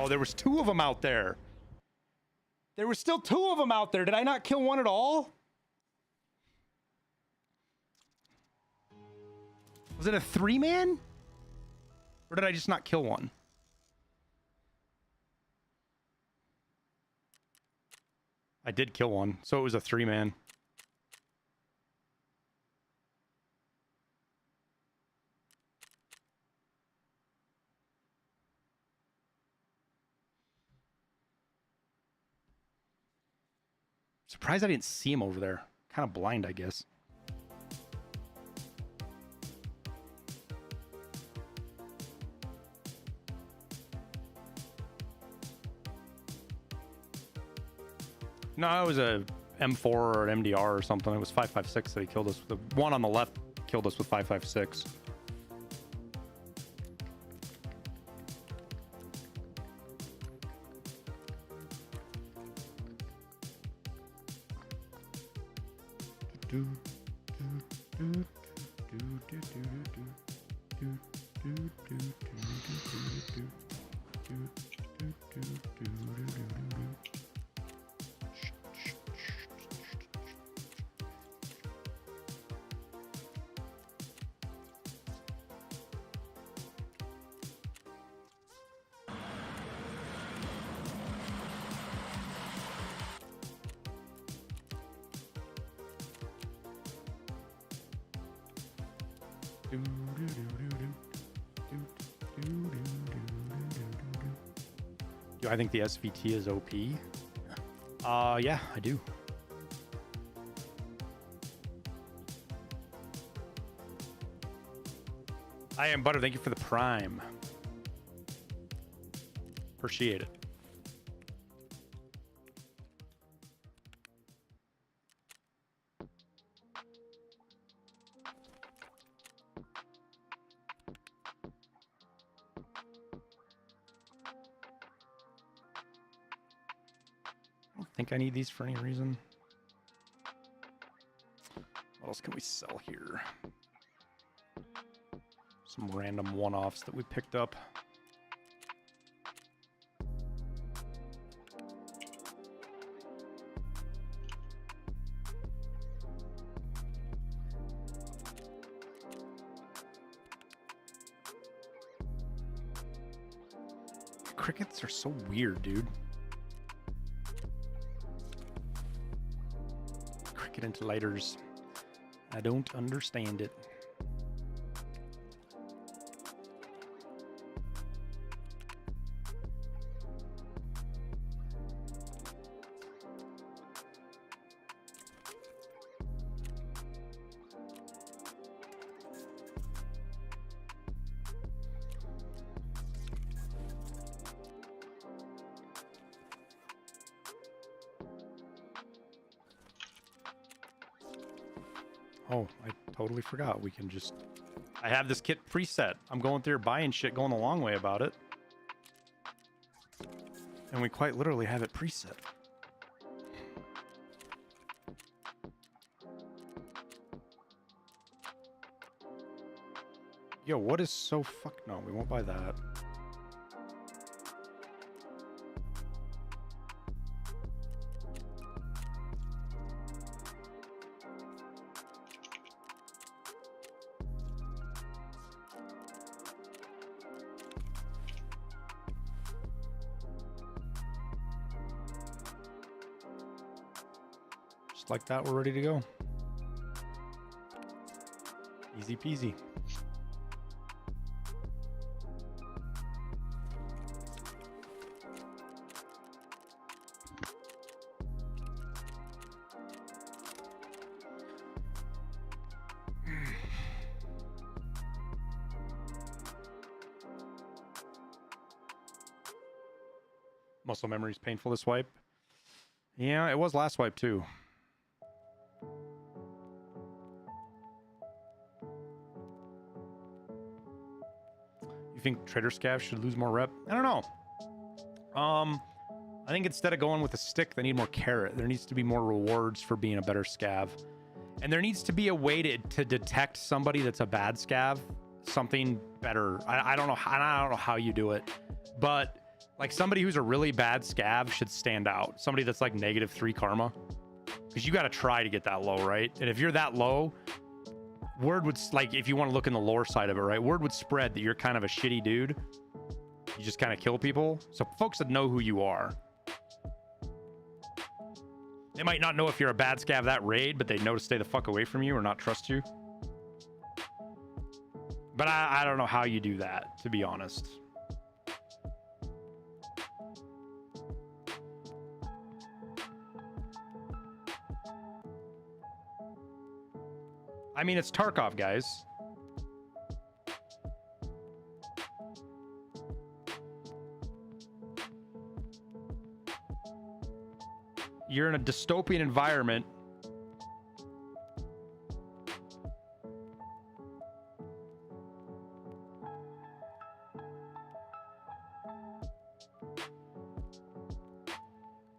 [SPEAKER 1] Oh, there was 2 of them out there. There were still 2 of them out there. Did I not kill one at all? Was it a 3-man? Or did I just not kill one? I did kill one, so it was a 3-man. Surprised I didn't see him over there. Kind of blind, I guess. No, it was a M4 or an MDR or something. It was 5.56 that he killed us. The one on the left killed us with 5.56. Do I think the SVT is OP? Yeah, I do. I am Butter. Thank you for the Prime. Appreciate it. I don't think I need these for any reason. What else can we sell here? Some random one-offs that we picked up. Crickets are so weird, dude. Cricket into lighters. I don't understand it. Oh, I totally forgot. We can just... I have this kit preset. I'm going through buying shit, going the long way about it. And we quite literally have it preset. Yo, what is so fuck... No, we won't buy that. Like that, we're ready to go. Easy peasy. Muscle memory is painful this wipe. Yeah, it was last wipe too. You think Trader Scav should lose more rep? I don't know. I think instead of going with a stick, they need more carrot. There needs to be more rewards for being a better scav. And there needs to be a way to detect somebody that's a bad scav. Something better. I don't know how you do it. But like somebody who's a really bad scav should stand out. Somebody that's like -3 karma. Because you got to try to get that low, right? And if you're that low... Word would, like, if you want to look in the lore side of it, right? Word would spread that you're kind of a shitty dude. You just kind of kill people. So folks that know who you are. They might not know if you're a bad scav that raid, but they know to stay the fuck away from you or not trust you. But I don't know how you do that, to be honest. I mean, it's Tarkov, guys. You're in a dystopian environment.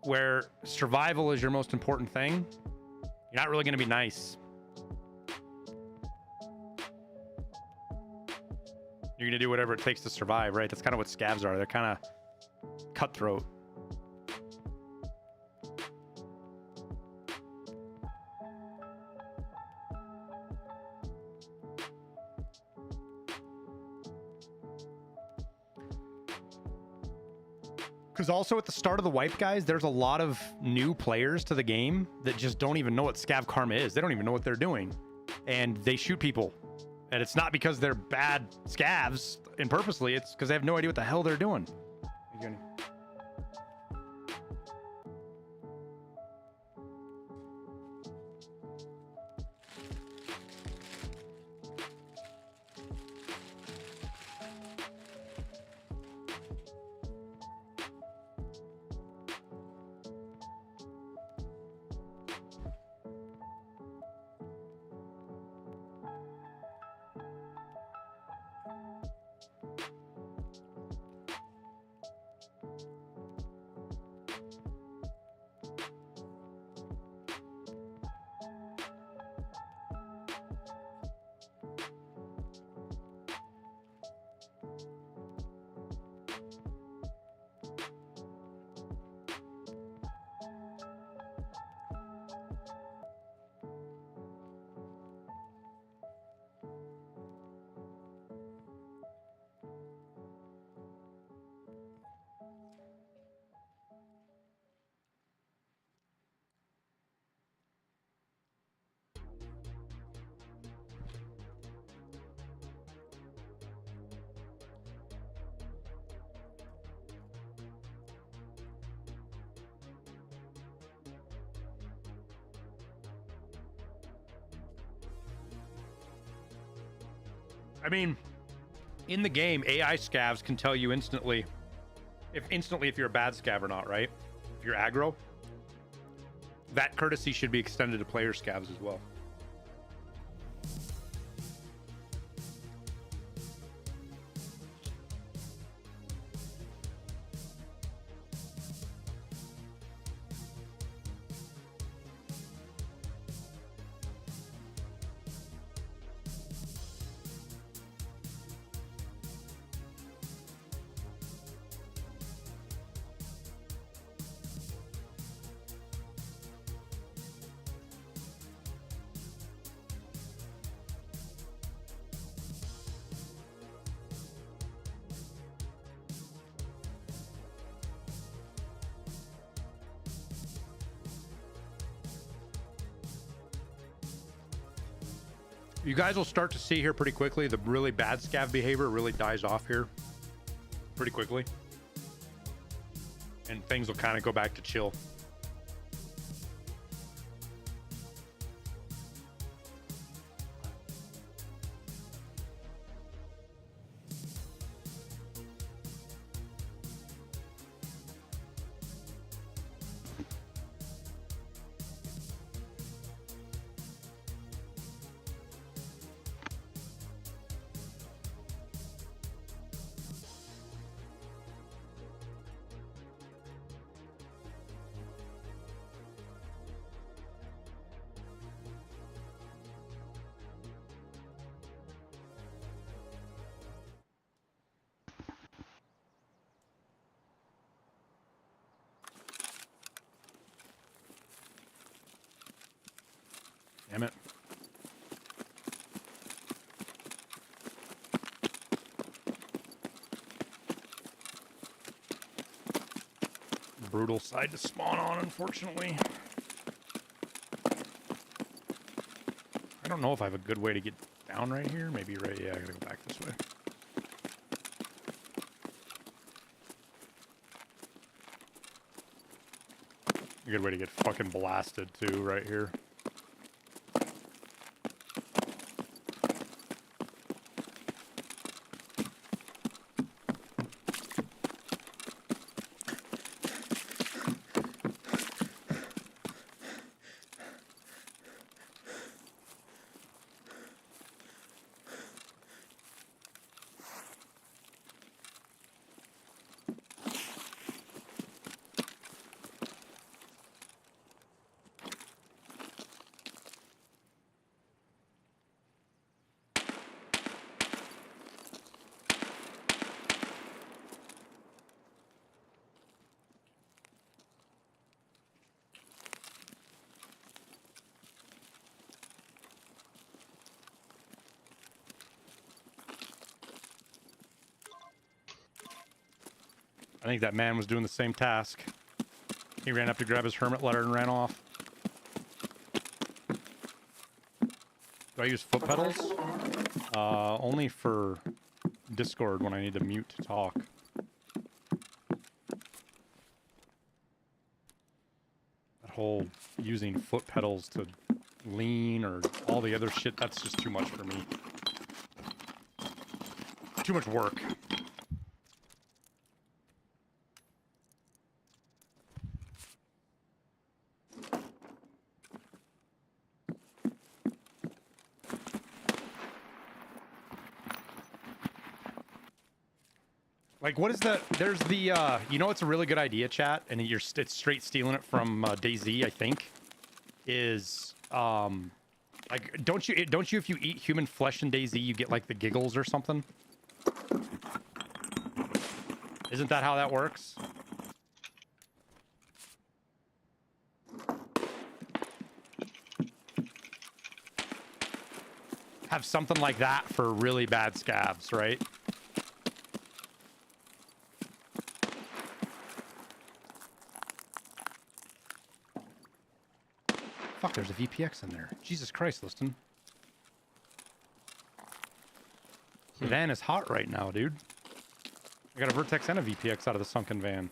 [SPEAKER 1] Where survival is your most important thing. You're not really going to be nice. You're going to do whatever it takes to survive, right? That's kind of what scavs are. They're kind of cutthroat. Because also at the start of the wipe, guys, there's a lot of new players to the game that just don't even know what scav karma is. They don't even know what they're doing. And they shoot people. And it's not because they're bad scavs and purposely, it's because they have no idea what the hell they're doing. I mean, in the game, AI scavs can tell you instantly if you're a bad scav or not, right? If you're aggro, that courtesy should be extended to player scavs as well. You guys will start to see here pretty quickly the really bad scav behavior really dies off here pretty quickly. And things will kind of go back to chill. Damn it. Brutal side to spawn on, unfortunately. I don't know if I have a good way to get down right here. Maybe right, yeah, I gotta go back this way. A good way to get fucking blasted too, right here. I think that man was doing the same task. He ran up to grab his hermit letter and ran off. Do I use foot pedals? Only for Discord when I need to mute to talk. That whole using foot pedals to lean or all the other shit, that's just too much for me. Too much work. Like, what is the... There's the, you know what's a really good idea, chat? And it's straight stealing it from DayZ, I think. Is, like, don't you, if you eat human flesh in DayZ, you get, like, the giggles or something? Isn't that how that works? Have something like that for really bad scavs, right? Fuck, there's a VPX in there. Jesus Christ, Liston. The van is hot right now, dude. I got a Vertex and a VPX out of the sunken van.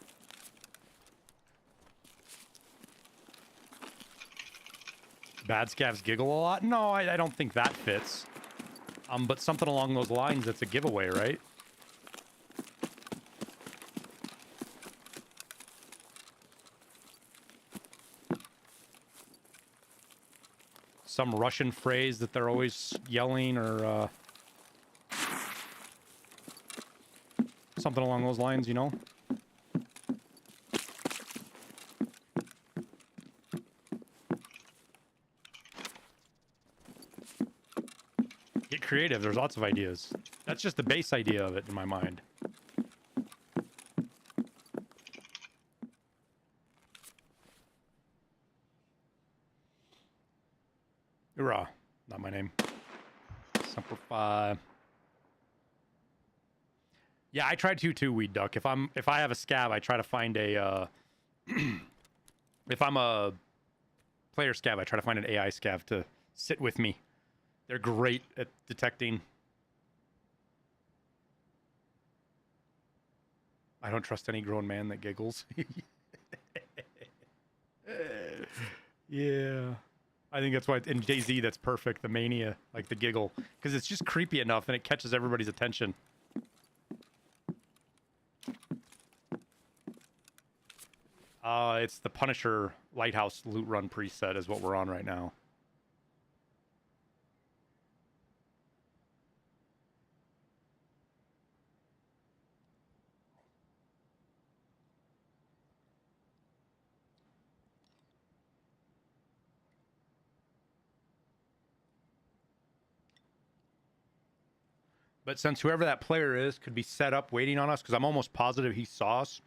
[SPEAKER 1] Bad scavs giggle a lot? No, I don't think that fits. But something along those lines that's a giveaway, right? Some Russian phrase that they're always yelling, or something along those lines, you know? Get creative, there's lots of ideas. That's just the base idea of it in my mind. Hoorah. Not my name. Simplify. Yeah, I try to too, Weed Duck. If I have a scav, I try to find a if I'm a player scav, I try to find an AI scav to sit with me. They're great at detecting. I don't trust any grown man that giggles. Yeah. I think that's why in DayZ that's perfect, the mania, like the giggle, because it's just creepy enough and it catches everybody's attention. It's the Punisher Lighthouse loot run preset is what we're on right now. But since whoever that player is could be set up waiting on us, because I'm almost positive he saw us,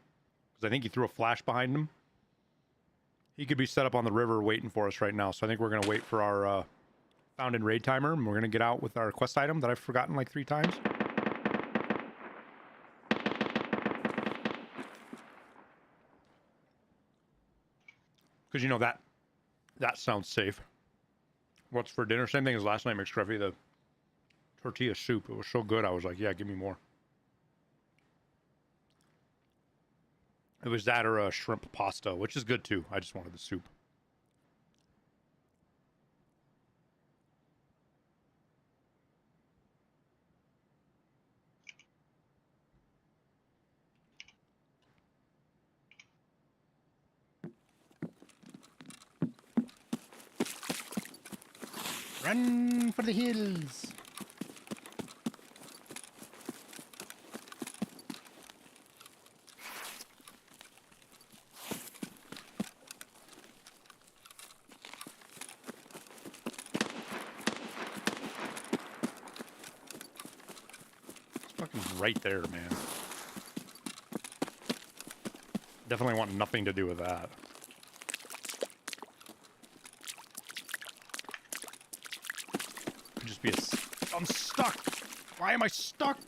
[SPEAKER 1] because I think he threw a flash behind him. He could be set up on the river waiting for us right now. So I think we're going to wait for our found in raid timer, and we're going to get out with our quest item that I've forgotten like 3 times. Because, you know, that sounds safe. What's for dinner? Same thing as last night, McScruffy, the tortilla soup. It was so good. I was like, yeah, give me more. It was that or a shrimp pasta, which is good too. I just wanted the soup. Run for the hills. Right there, man. Definitely want nothing to do with that. Could just be a... I'm stuck! Why am I stuck?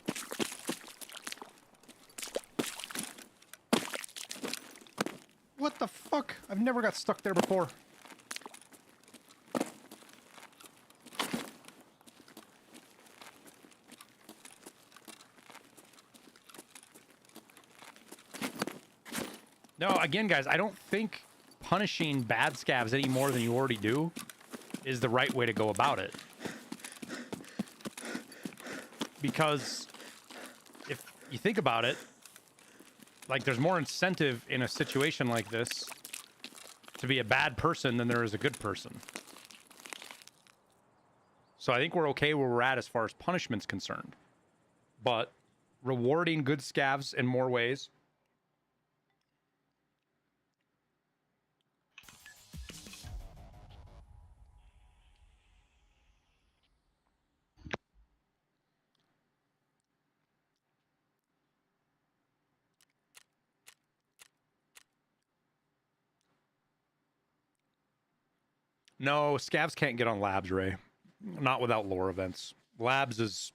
[SPEAKER 1] What the fuck? I've never got stuck there before. No, again, guys, I don't think punishing bad scavs any more than you already do is the right way to go about it. Because if you think about it, like, there's more incentive in a situation like this to be a bad person than there is a good person. So I think we're okay where we're at as far as punishment's concerned. But rewarding good scavs in more ways. No, scavs can't get on labs, Ray. Not without lore events. Labs is...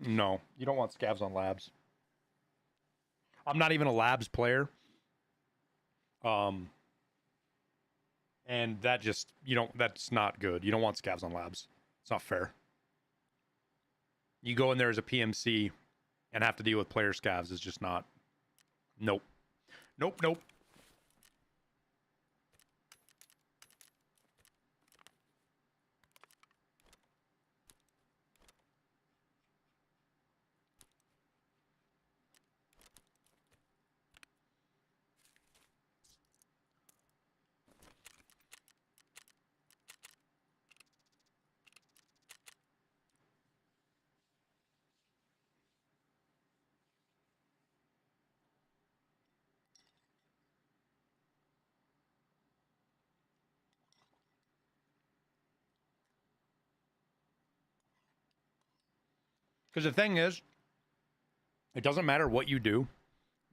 [SPEAKER 1] No, you don't want scavs on labs. I'm not even a labs player. And that just... That's not good. You don't want scavs on labs. It's not fair. You go in there as a PMC and have to deal with player scavs is just not... Nope. Nope, nope. Because the thing is, it doesn't matter what you do,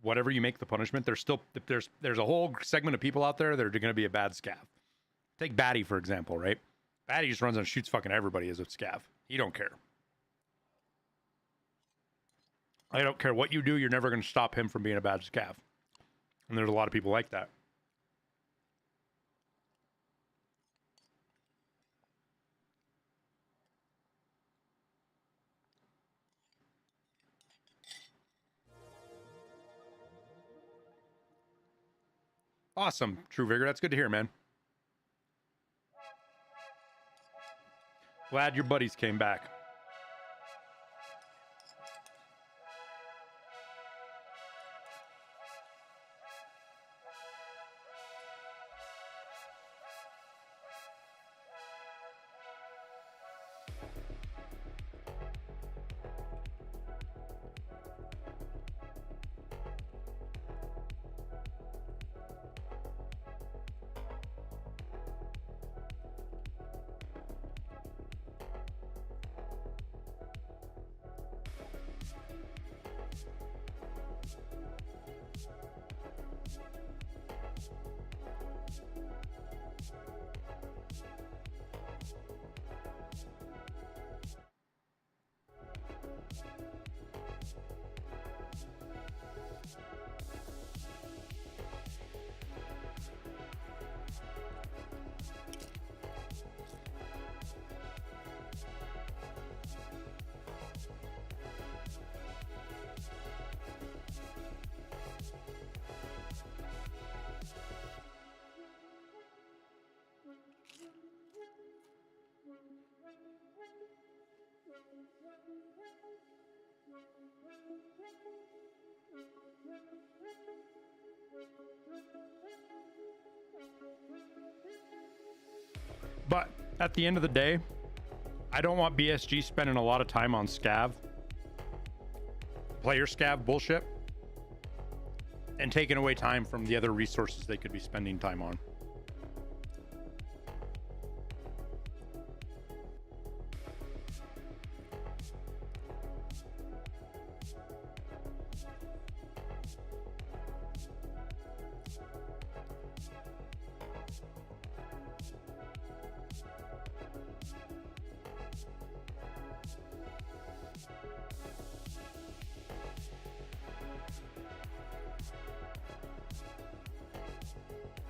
[SPEAKER 1] whatever you make the punishment, there's a whole segment of people out there that are going to be a bad scav. Take Batty, for example, right? Batty just runs and shoots fucking everybody as a scav. He don't care. I don't care what you do, you're never going to stop him from being a bad scav. And there's a lot of people like that. Awesome, True Vigor. That's good to hear, man. Glad your buddies came back. But at the end of the day, I don't want BSG spending a lot of time on scav, player scav bullshit, and taking away time from the other resources they could be spending time on.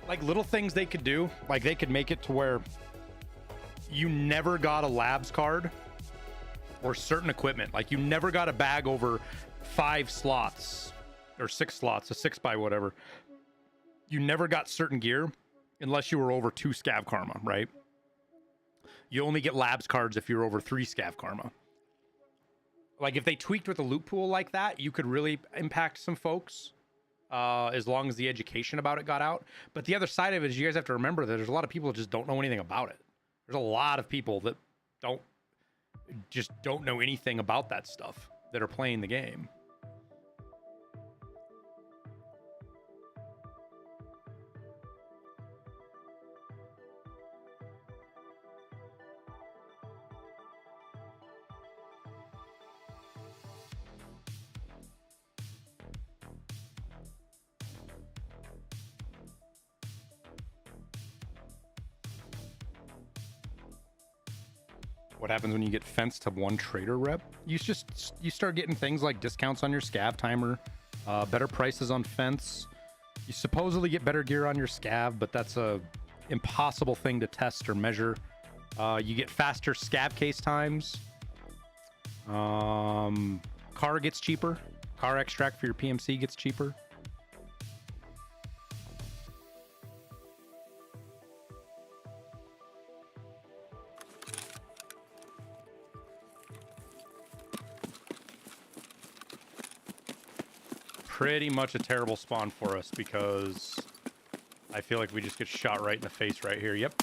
[SPEAKER 1] Like little things they could do, like they could make it to where you never got a labs card or certain equipment. Like you never got a bag over 5 slots or 6 slots, a 6 by whatever. You never got certain gear unless you were over 2 scav karma, right? You only get labs cards if you're over 3 scav karma. Like if they tweaked with a loot pool like that, you could really impact some folks. As long as the education about it got out. But the other side of it is you guys have to remember that there's a lot of people that just don't know anything about it. There's a lot of people that don't know anything about that stuff that are playing the game. What happens when you get fenced to 1 trader rep? You start getting things like discounts on your scav timer, better prices on fence. You supposedly get better gear on your scav, but that's a impossible thing to test or measure. You get faster scav case times. Car gets cheaper. Car extract for your PMC gets cheaper. Pretty much a terrible spawn for us because I feel like we just get shot right in the face right here. Yep.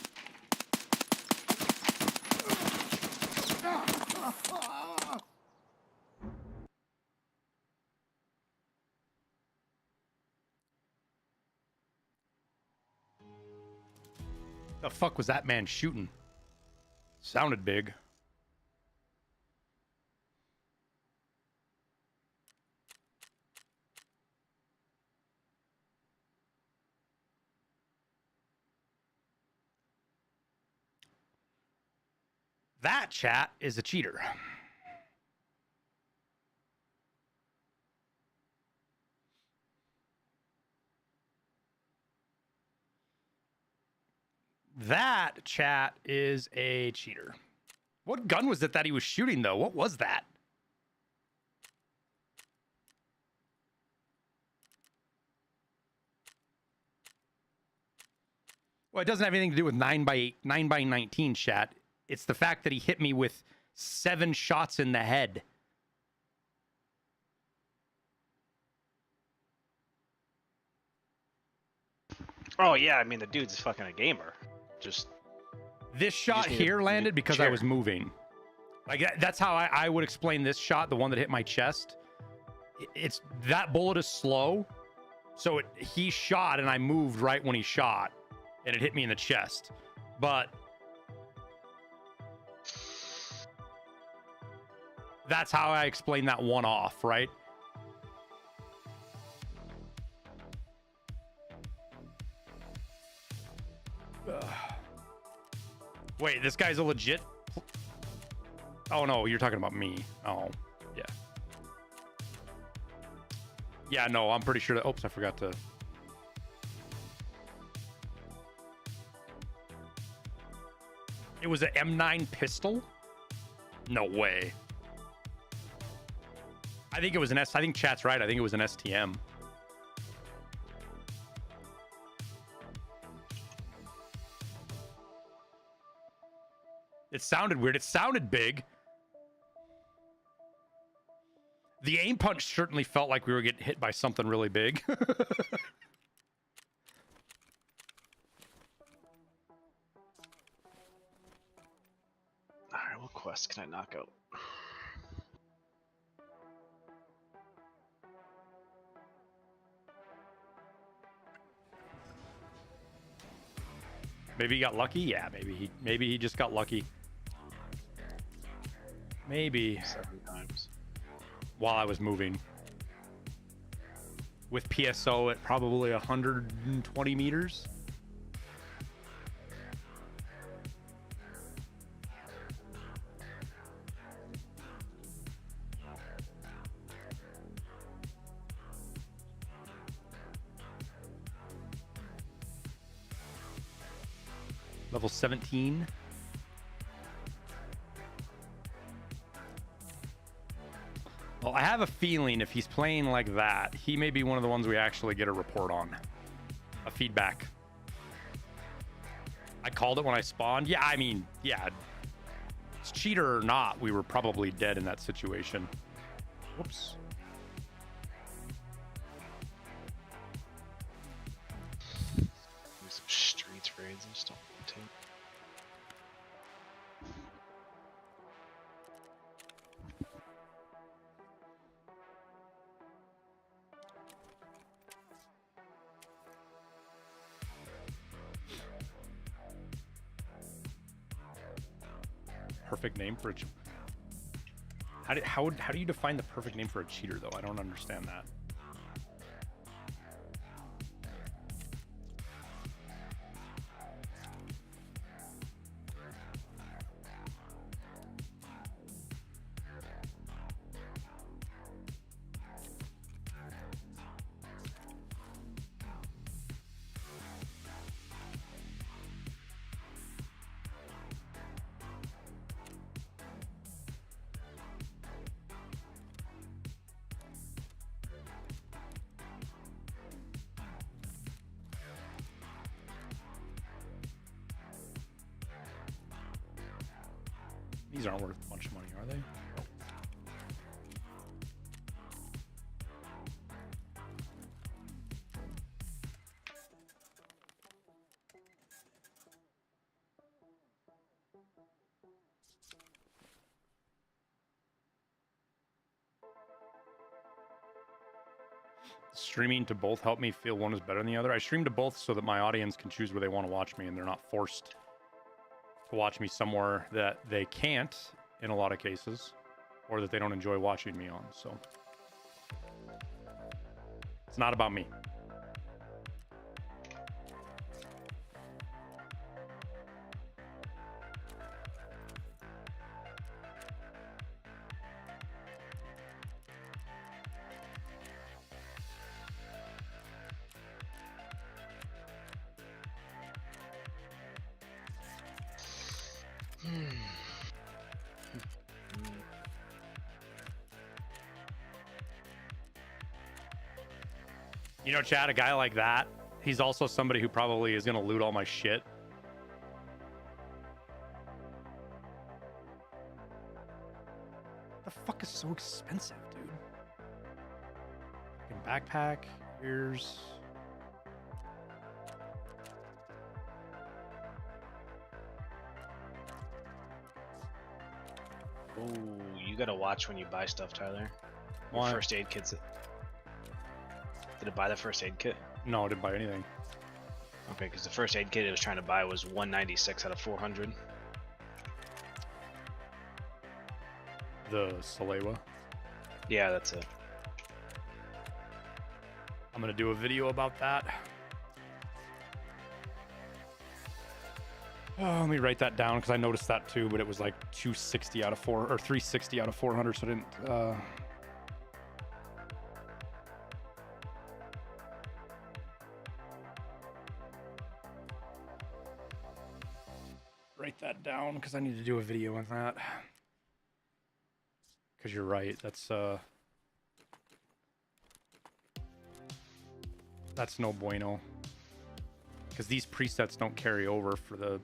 [SPEAKER 1] The fuck was that man shooting? Sounded big. That chat is a cheater. That chat is a cheater. What gun was it that he was shooting, though? What was that? Well, it doesn't have anything to do with 9x19 chat. It's the fact that he hit me with 7 shots in the head.
[SPEAKER 5] Oh yeah, I mean the dude's fucking a gamer. Just
[SPEAKER 1] this shot here landed because I was moving. Like that's how I would explain this shot, the one that hit my chest. It's that bullet is slow, so he shot and I moved right when he shot, and it hit me in the chest. But that's how I explain that one off, right? Wait, this guy's a legit... Oh, no, you're talking about me. Oh, yeah. Yeah, no, I'm pretty sure that... Oops, I forgot to... It was an M9 pistol? No way. I think it was an I think chat's right. I think it was an STM. It sounded weird. It sounded big. The aim punch certainly felt like we were getting hit by something really big.
[SPEAKER 5] Alright, what quest can I knock out?
[SPEAKER 1] Maybe he got lucky? Yeah, maybe he just got lucky. Maybe.
[SPEAKER 5] 7 times.
[SPEAKER 1] While I was moving. With PSO at probably 120 meters. Level 17. Well, I have a feeling if he's playing like that, he may be one of the ones we actually get a report on. A feedback. I called it when I spawned. Yeah, I mean, yeah. It's cheater or not, we were probably dead in that situation. Whoops.
[SPEAKER 3] Do some streets raids and stuff too.
[SPEAKER 1] Perfect name for a how do you define the perfect name for a cheater though? I don't understand that. These aren't worth much money, are they? Streaming to both help me feel one is better than the other. I stream to both so that my audience can choose where they want to watch me and they're not forced to watch me somewhere that they can't in a lot of cases, or that they don't enjoy watching me on. So it's not about me. You know, Chad, a guy like that, he's also somebody who probably is going to loot all my shit. The fuck is so expensive, dude? Fucking backpack. Here's...
[SPEAKER 3] Ooh, you gotta watch when you buy stuff, Tyler. Your
[SPEAKER 1] Why?
[SPEAKER 3] first aid kit's... Did it buy the first aid kit?
[SPEAKER 1] No, I didn't buy anything.
[SPEAKER 3] Okay, because the first aid kit it was trying to buy was 196 out of 400.
[SPEAKER 1] The Salewa.
[SPEAKER 3] Yeah, that's it.
[SPEAKER 1] I'm going to do a video about that. Oh, let me write that down because I noticed that too, but it was like 260 out of 4 or 360 out of 400, so I didn't write that down because I need to do a video on that. Because you're right, that's no bueno. Because these presets don't carry over for the...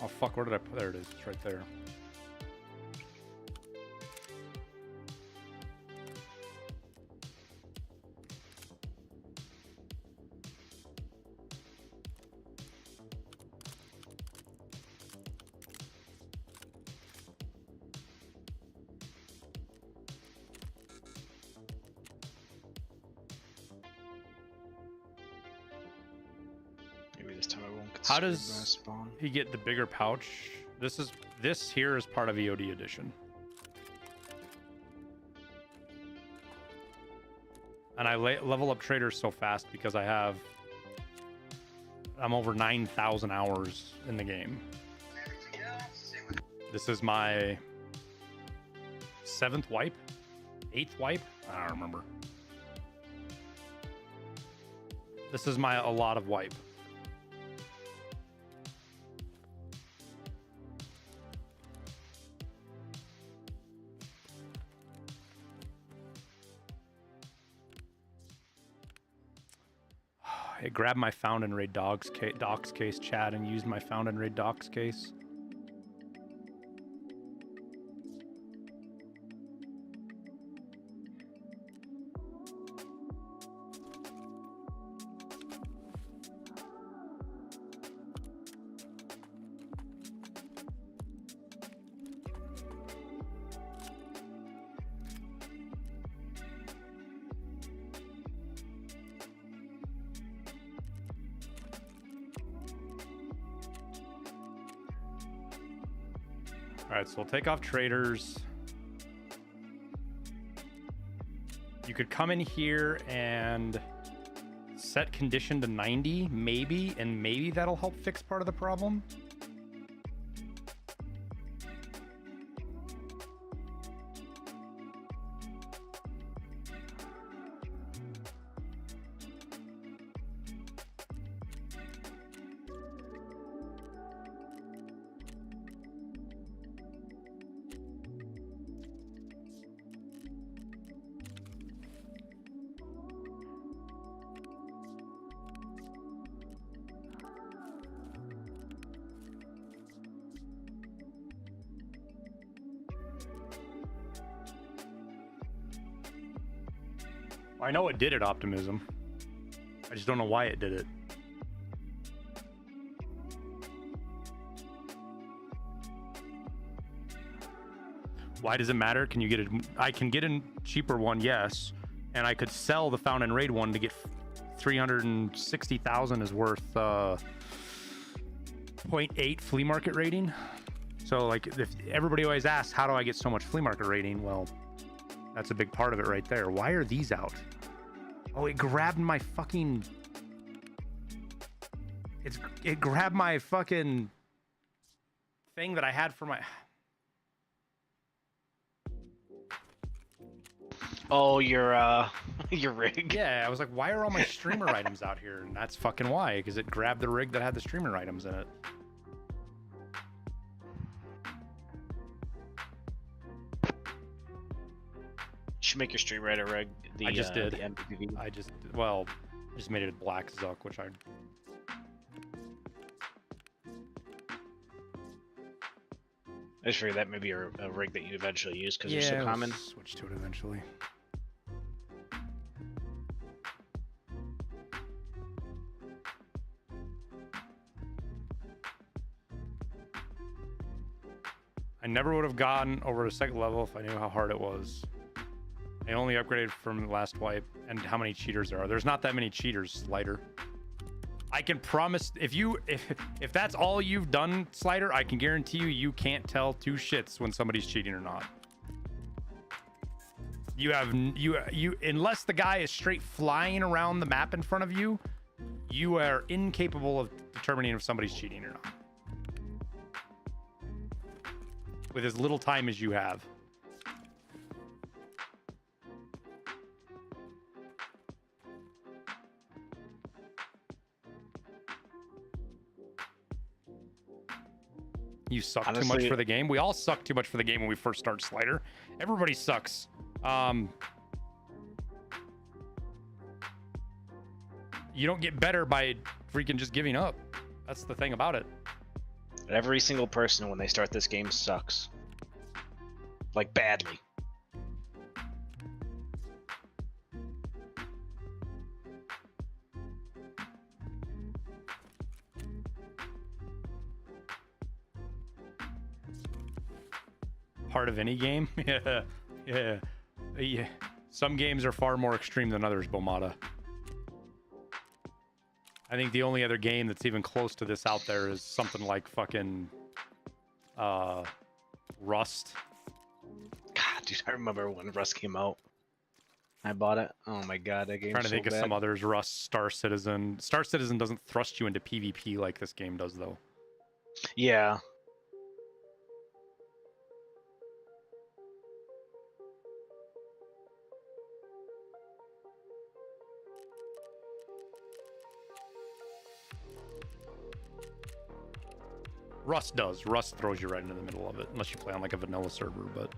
[SPEAKER 1] Oh fuck, where did I put... There it is, it's right there.
[SPEAKER 3] maybe this time I won't get
[SPEAKER 1] How
[SPEAKER 3] screwed
[SPEAKER 1] does
[SPEAKER 3] by a spawn.
[SPEAKER 1] he get the bigger pouch? This here is part of EOD edition. And I level up traders so fast because I'm over 9,000 hours in the game. This is my 7th wipe, 8th wipe. I don't remember. This is a lot of wipe. I grabbed my found and raid docs case, chat, and used my found and raid docs case. All right, so we'll take off traders. You could come in here and set condition to 90, maybe, and maybe that'll help fix part of the problem. I know it did it, Optimism. I just don't know why it did it. Why does it matter? Can you get it? I can get a cheaper one, yes. And I could sell the Found and Raid one to get 360,000 is worth 0.8 flea market rating. So like, if everybody always asks, how do I get so much flea market rating? Well, that's a big part of it right there. Why are these out? Oh, it grabbed my fucking... It grabbed my fucking thing that I had for my...
[SPEAKER 3] Oh, your rig.
[SPEAKER 1] Yeah, I was like, why are all my streamer items out here? And that's fucking why, because it grabbed the rig that had the streamer items in it.
[SPEAKER 3] You should make your stream rider rig.
[SPEAKER 1] I just did.
[SPEAKER 3] The MPV.
[SPEAKER 1] I just made it black Zuck, which I...
[SPEAKER 3] I just figured that may be a rig that you eventually use because they're so common.
[SPEAKER 1] Switch to it eventually. I never would have gotten over a second level if I knew how hard it was. I only upgraded from the last wipe and how many cheaters there are. There's not that many cheaters, Slider. I can promise if that's all you've done, Slider, I can guarantee you can't tell two shits when somebody's cheating or not. You unless the guy is straight flying around the map in front of you, you are incapable of determining if somebody's cheating or not. With as little time as you have. You suck too much for the game. We all suck too much for the game when we first start Slider. Everybody sucks. You don't get better by freaking just giving up. That's the thing about it.
[SPEAKER 3] Every single person when they start this game sucks. Like badly.
[SPEAKER 1] Part of any game? Yeah. Some games are far more extreme than others, Bomata. I think the only other game that's even close to this out there is something like fucking Rust.
[SPEAKER 3] God, dude, I remember when Rust came out. I bought it. Oh my god, that game.
[SPEAKER 1] Trying to
[SPEAKER 3] so
[SPEAKER 1] think
[SPEAKER 3] bad.
[SPEAKER 1] of some others. Rust, Star Citizen. Star Citizen doesn't thrust you into PvP like this game does, though.
[SPEAKER 3] Yeah.
[SPEAKER 1] Rust does. Rust throws you right into the middle of it, unless you play on like a vanilla server, but...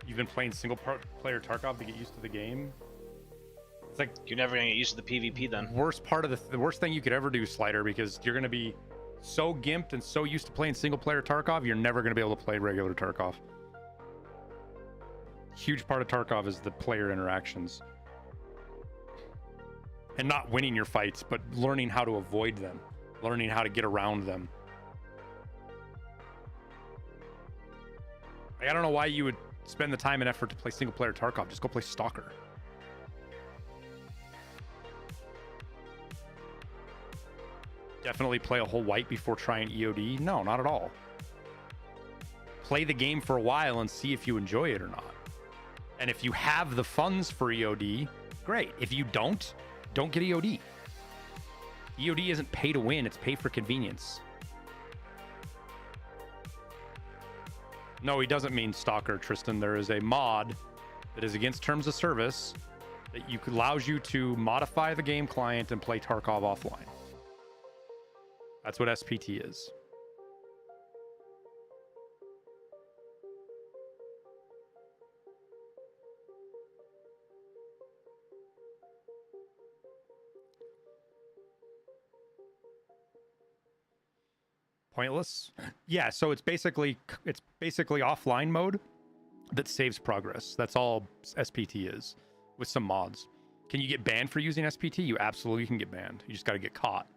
[SPEAKER 1] You've been playing single-player Tarkov to get used to the game? It's like
[SPEAKER 3] You're never gonna get used to the PvP then.
[SPEAKER 1] worst part of the worst thing you could ever do, Slider, because you're gonna be so gimped and so used to playing single-player Tarkov, you're never gonna be able to play regular Tarkov. Huge part of Tarkov is the player interactions. And not winning your fights, but learning how to avoid them, learning how to get around them. Like, I don't know why you would spend the time and effort to play single player Tarkov. Just go play Stalker. Definitely play a whole wipe before trying EOD. No, not at all. Play the game for a while and see if you enjoy it or not. And if you have the funds for EOD, great. If you don't get EOD. EOD isn't pay to win, it's pay for convenience. No, he doesn't mean Stalker, Tristan. There is a mod that is against terms of service that allows you to modify the game client and play Tarkov offline. That's what SPT is. Pointless? Yeah, so it's basically offline mode that saves progress. That's all SPT is, with some mods. Can you get banned for using SPT? You absolutely can get banned. You just got to get caught.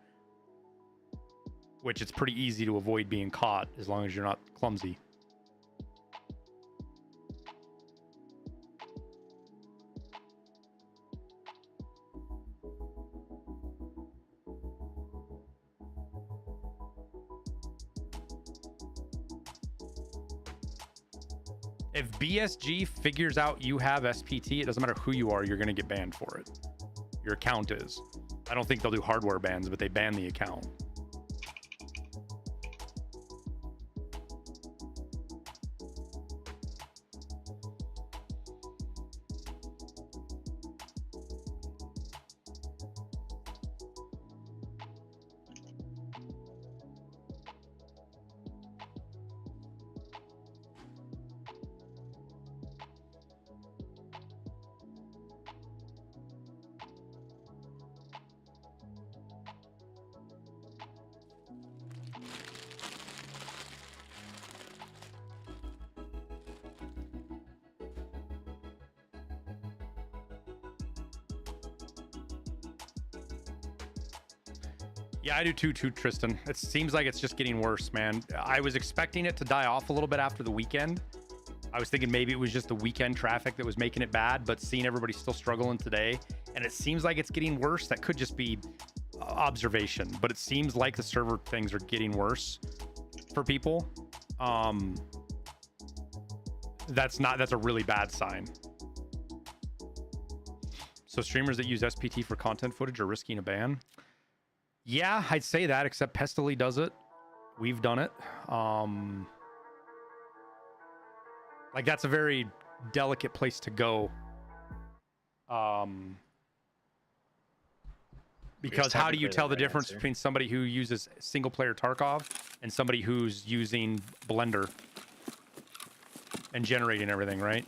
[SPEAKER 1] Which it's pretty easy to avoid being caught as long as you're not clumsy. If BSG figures out you have SPT, it doesn't matter who you are, you're going to get banned for it. Your account is. I don't think they'll do hardware bans, but they ban the account. Yeah, I do too, Tristan. It seems like it's just getting worse, man. I was expecting it to die off a little bit after the weekend. I was thinking maybe it was just the weekend traffic that was making it bad, but seeing everybody still struggling today, and it seems like it's getting worse. That could just be observation, but it seems like the server things are getting worse for people. That's a really bad sign. So streamers that use SPT for content footage are risking a ban. Yeah, I'd say that, except Pestily does it. We've done it. Like, that's a very delicate place to go. Because how do you tell the difference between somebody who uses single-player Tarkov and somebody who's using Blender and generating everything, right?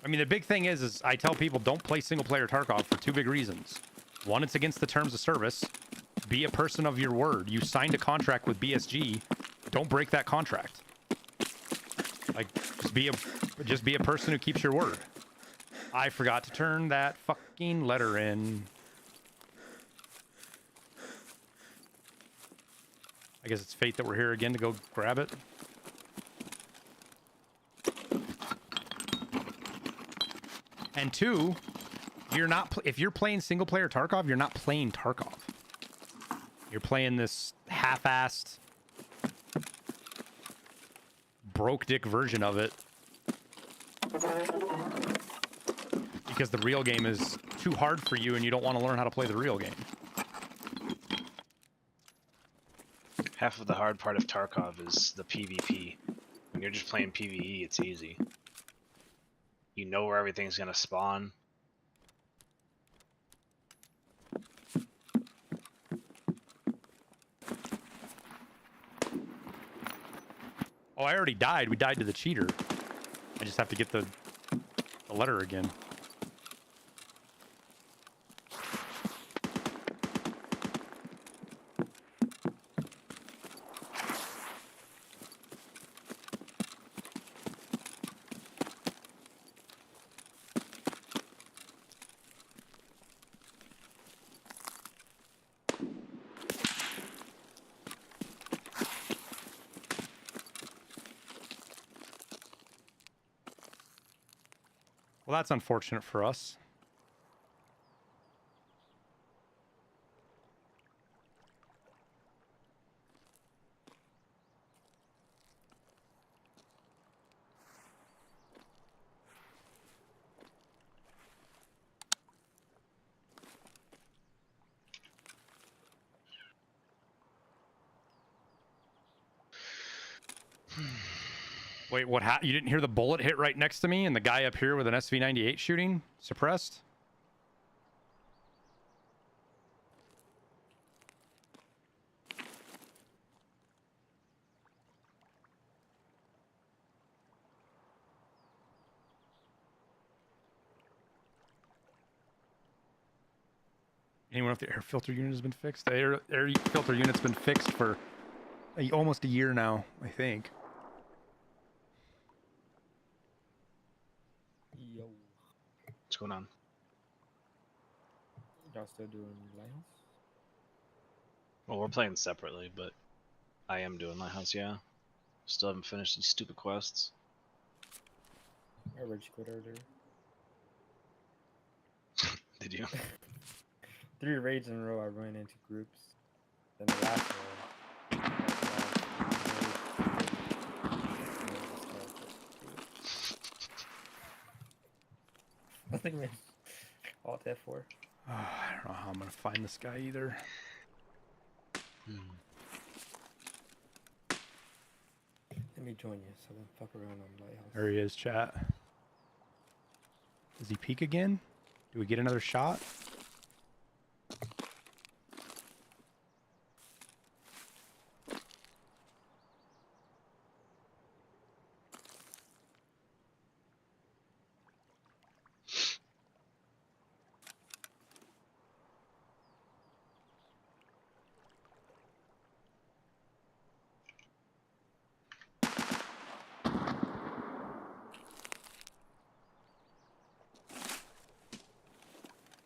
[SPEAKER 1] I mean, the big thing is I tell people don't play single-player Tarkov for two big reasons. One, it's against the terms of service. Be a person of your word. You signed a contract with BSG. Don't break that contract. Like, just be a person who keeps your word. I forgot to turn that fucking letter in. I guess it's fate that we're here again to go grab it. And two, you're not if you're playing single player Tarkov, you're not playing Tarkov. You're playing this half-assed broke dick version of it. Because the real game is too hard for you and you don't want to learn how to play the real game.
[SPEAKER 3] Half of the hard part of Tarkov is the PvP. When you're just playing PvE, it's easy. You know where everything's gonna spawn.
[SPEAKER 1] Oh, I already died. We died to the cheater. I just have to get the letter again. Well, that's unfortunate for us. Wait, what? You didn't hear the bullet hit right next to me and the guy up here with an SV98 shooting? Suppressed? Anyone know if the air filter unit has been fixed? The air filter unit's been fixed for almost a year now, I think.
[SPEAKER 8] Yo.
[SPEAKER 3] What's going on?
[SPEAKER 8] Y'all still doing Lighthouse?
[SPEAKER 3] Well, we're playing separately, but I am doing Lighthouse, yeah. Still haven't finished these stupid quests.
[SPEAKER 8] I rage quit earlier.
[SPEAKER 3] Did you?
[SPEAKER 8] 3 raids in a row I ran into groups. Then the last one. I think man. Alt F4.
[SPEAKER 1] Oh, I don't know how I'm gonna find this guy either.
[SPEAKER 8] Let me join you so I don't fuck around on Lighthouse.
[SPEAKER 1] There he is, chat. Does he peek again? Do we get another shot?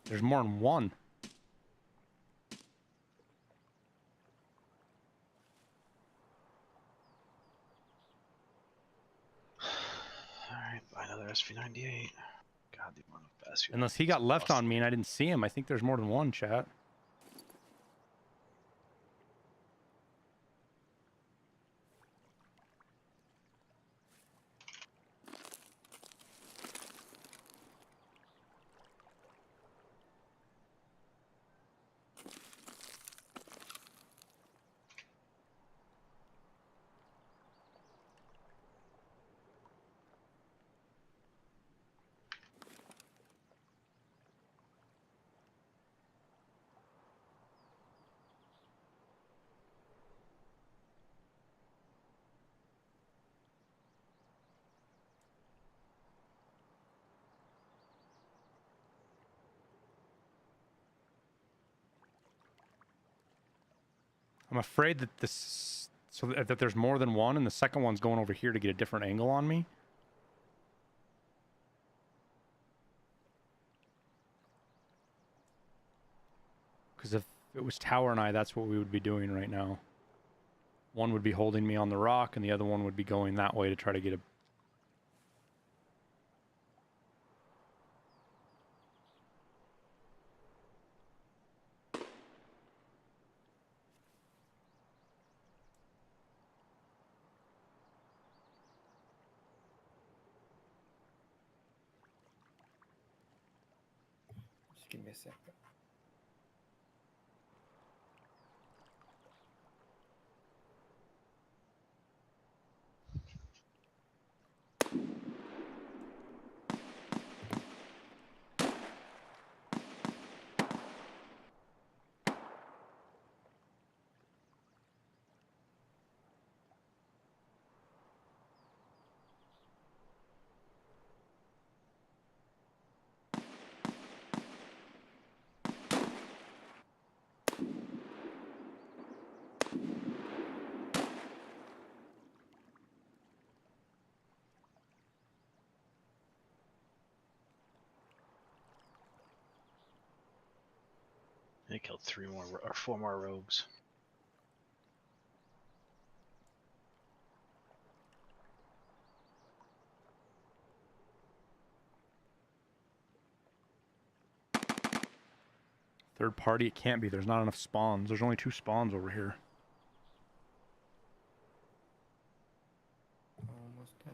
[SPEAKER 1] There's more than one.
[SPEAKER 3] Alright, buy another SV98. God, the amount of SV98.
[SPEAKER 1] Unless he got left on me and I didn't see him. I think there's more than one, chat. I'm afraid that this, so that there's more than one, and the second one's going over here to get a different angle on me. Because if it was Tower and I, that's what we would be doing right now. One would be holding me on the rock, and the other one would be going that way to try to get a...
[SPEAKER 8] Just give me a second.
[SPEAKER 3] They killed 4 more rogues.
[SPEAKER 1] Third party, it can't be. There's not enough spawns. There's only 2 spawns over here.
[SPEAKER 8] Almost dead.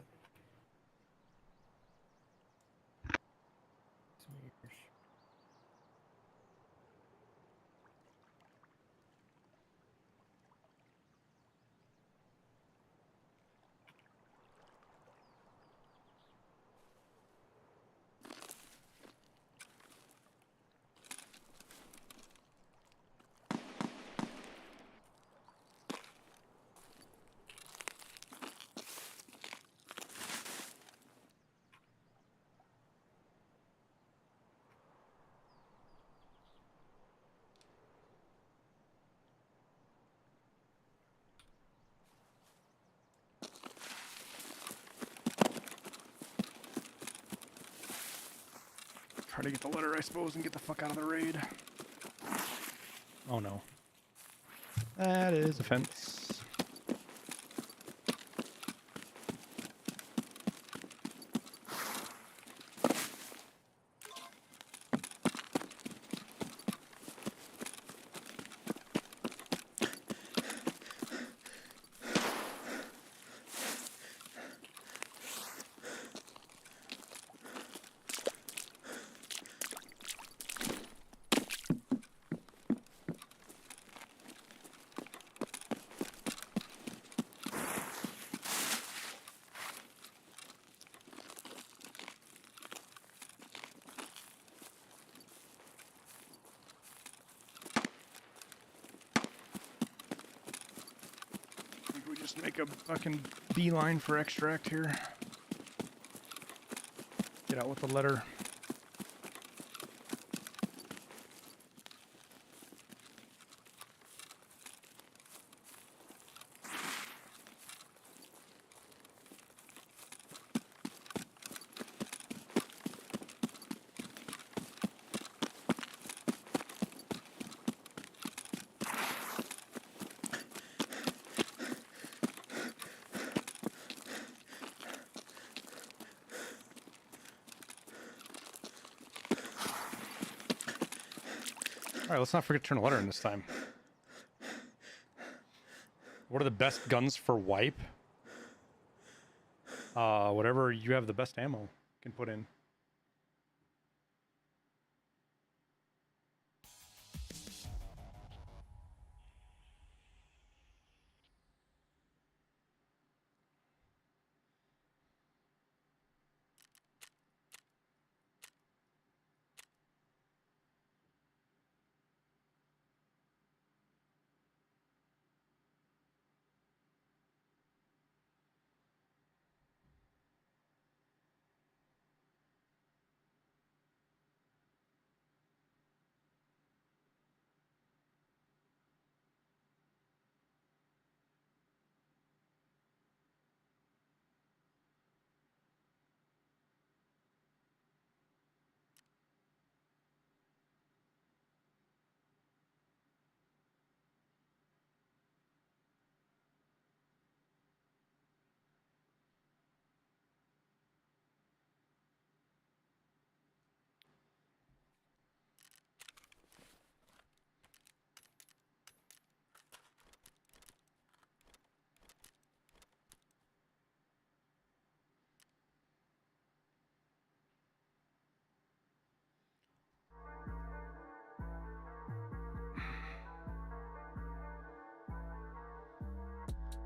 [SPEAKER 1] Try to get the letter, I suppose, and get the fuck out of the raid. Oh no. That is a fence. Just make a fucking beeline for extract here. Get out with the letter. Alright, let's not forget to turn a letter in this time. What are the best guns for wipe? Whatever you have the best ammo you can put in.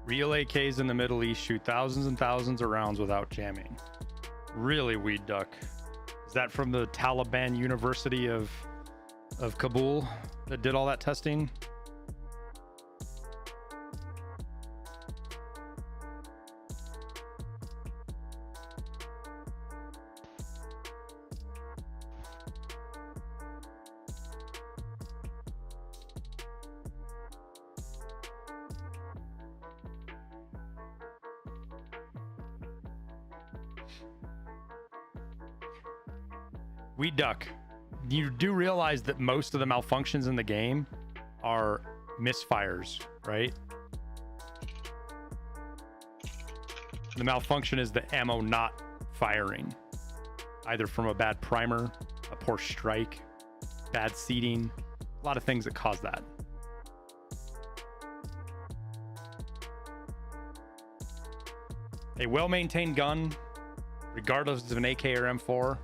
[SPEAKER 1] Real AKs in the Middle East shoot thousands and thousands of rounds without jamming. Really, Weed Duck? Is that from the Taliban University of Kabul that did all that testing? Weed Duck, you do realize that most of the malfunctions in the game are misfires, right? The malfunction is the ammo not firing, either from a bad primer, a poor strike, bad seating, a lot of things that cause that. A well-maintained gun, regardless of an AK or M4,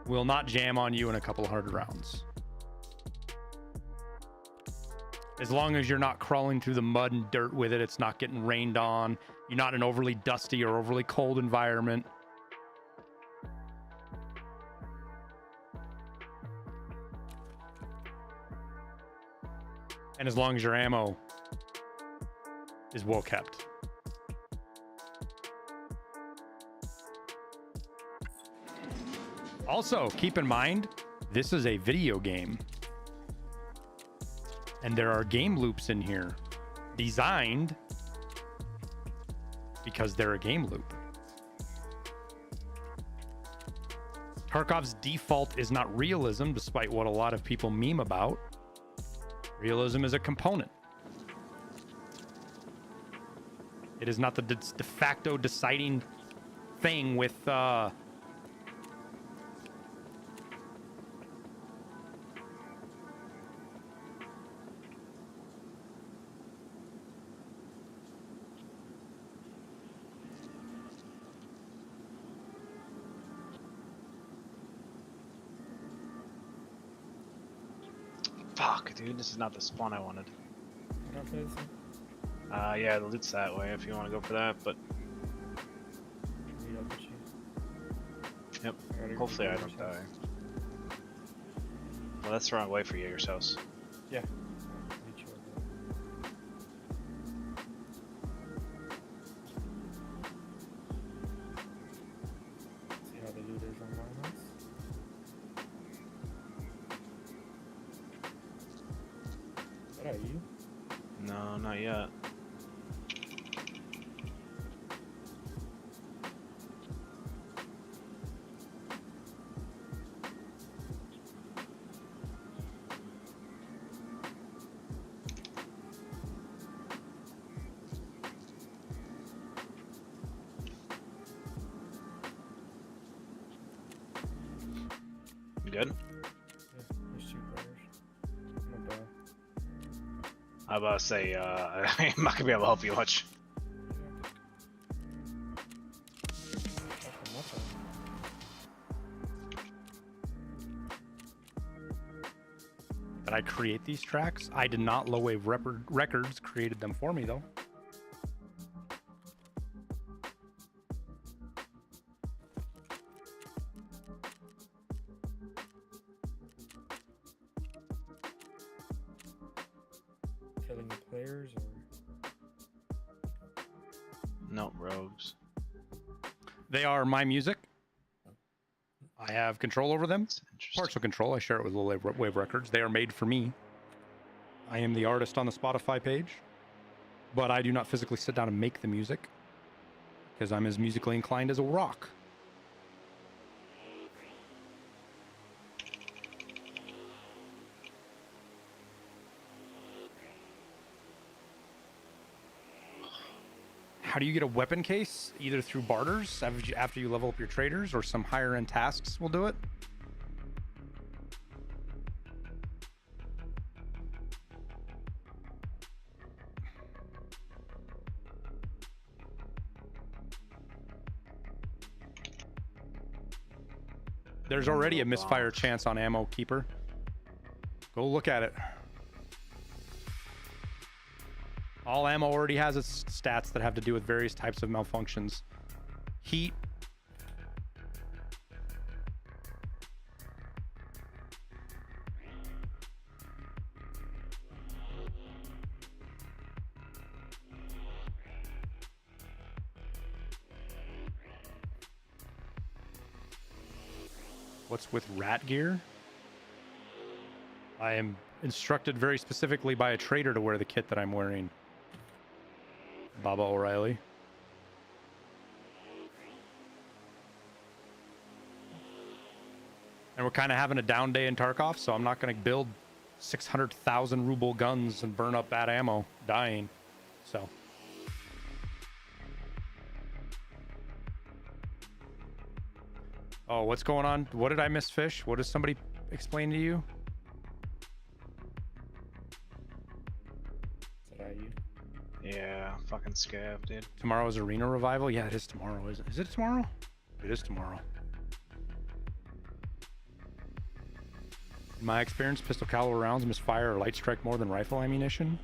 [SPEAKER 1] will not jam on you in a couple hundred rounds. As long as you're not crawling through the mud and dirt with it, it's not getting rained on, you're not in an overly dusty or overly cold environment. And as long as your ammo is well kept. Also, keep in mind, this is a video game. And there are game loops in here designed because they're a game loop. Tarkov's default is not realism, despite what a lot of people meme about. Realism is a component. It is not the de facto deciding thing with
[SPEAKER 3] Fuck, dude, this is not the spawn I wanted.
[SPEAKER 8] Can I play this one?
[SPEAKER 3] Yeah, the loot's that way if you want to go for that, but
[SPEAKER 8] Meet up with you.
[SPEAKER 3] yep.
[SPEAKER 8] I gotta go
[SPEAKER 3] Hopefully
[SPEAKER 8] to
[SPEAKER 3] I
[SPEAKER 8] Jaeger's
[SPEAKER 3] don't
[SPEAKER 8] house.
[SPEAKER 3] die. Well, that's the wrong way for Jaeger's house.
[SPEAKER 8] Yeah. Meet you over there. See how the loot is on Lighthouse? Is that you?
[SPEAKER 3] No, not yet. You good?
[SPEAKER 8] Yeah, there's two brothers. I'm gonna die.
[SPEAKER 3] I was about to say, I'm not gonna be able to help you much.
[SPEAKER 8] Fucking what's up?
[SPEAKER 1] Did I create these tracks? I did not. Low Wave Records created them for me, though.
[SPEAKER 8] Killing the players or
[SPEAKER 3] No, rogues.
[SPEAKER 1] They are my music. I have control over them.
[SPEAKER 3] That's interesting.
[SPEAKER 1] Partial control. I share it with Low Wave Records. They are made for me. I am the artist on the Spotify page, but I do not physically sit down and make the music because I'm as musically inclined as a rock. How do you get a weapon case? Either through barters after you level up your traders, or some higher end tasks will do it. There's already a misfire chance on Ammo Keeper. Go look at it. All ammo already has its stats that have to do with various types of malfunctions. Heat. What's with rat gear? I am instructed very specifically by a trader to wear the kit that I'm wearing. Baba O'Reilly. And we're kind of having a down day in Tarkov, so I'm not going to build 600,000 ruble guns and burn up that ammo dying. So. Oh, what's going on? What did I miss, Fish? What does somebody explain to you?
[SPEAKER 8] Is that you?
[SPEAKER 3] Yeah, fucking scav, dude.
[SPEAKER 1] Tomorrow's Arena Revival? Yeah, it is tomorrow. Is it tomorrow? It is tomorrow. In my experience, pistol caliber rounds misfire or light strike more than rifle ammunition.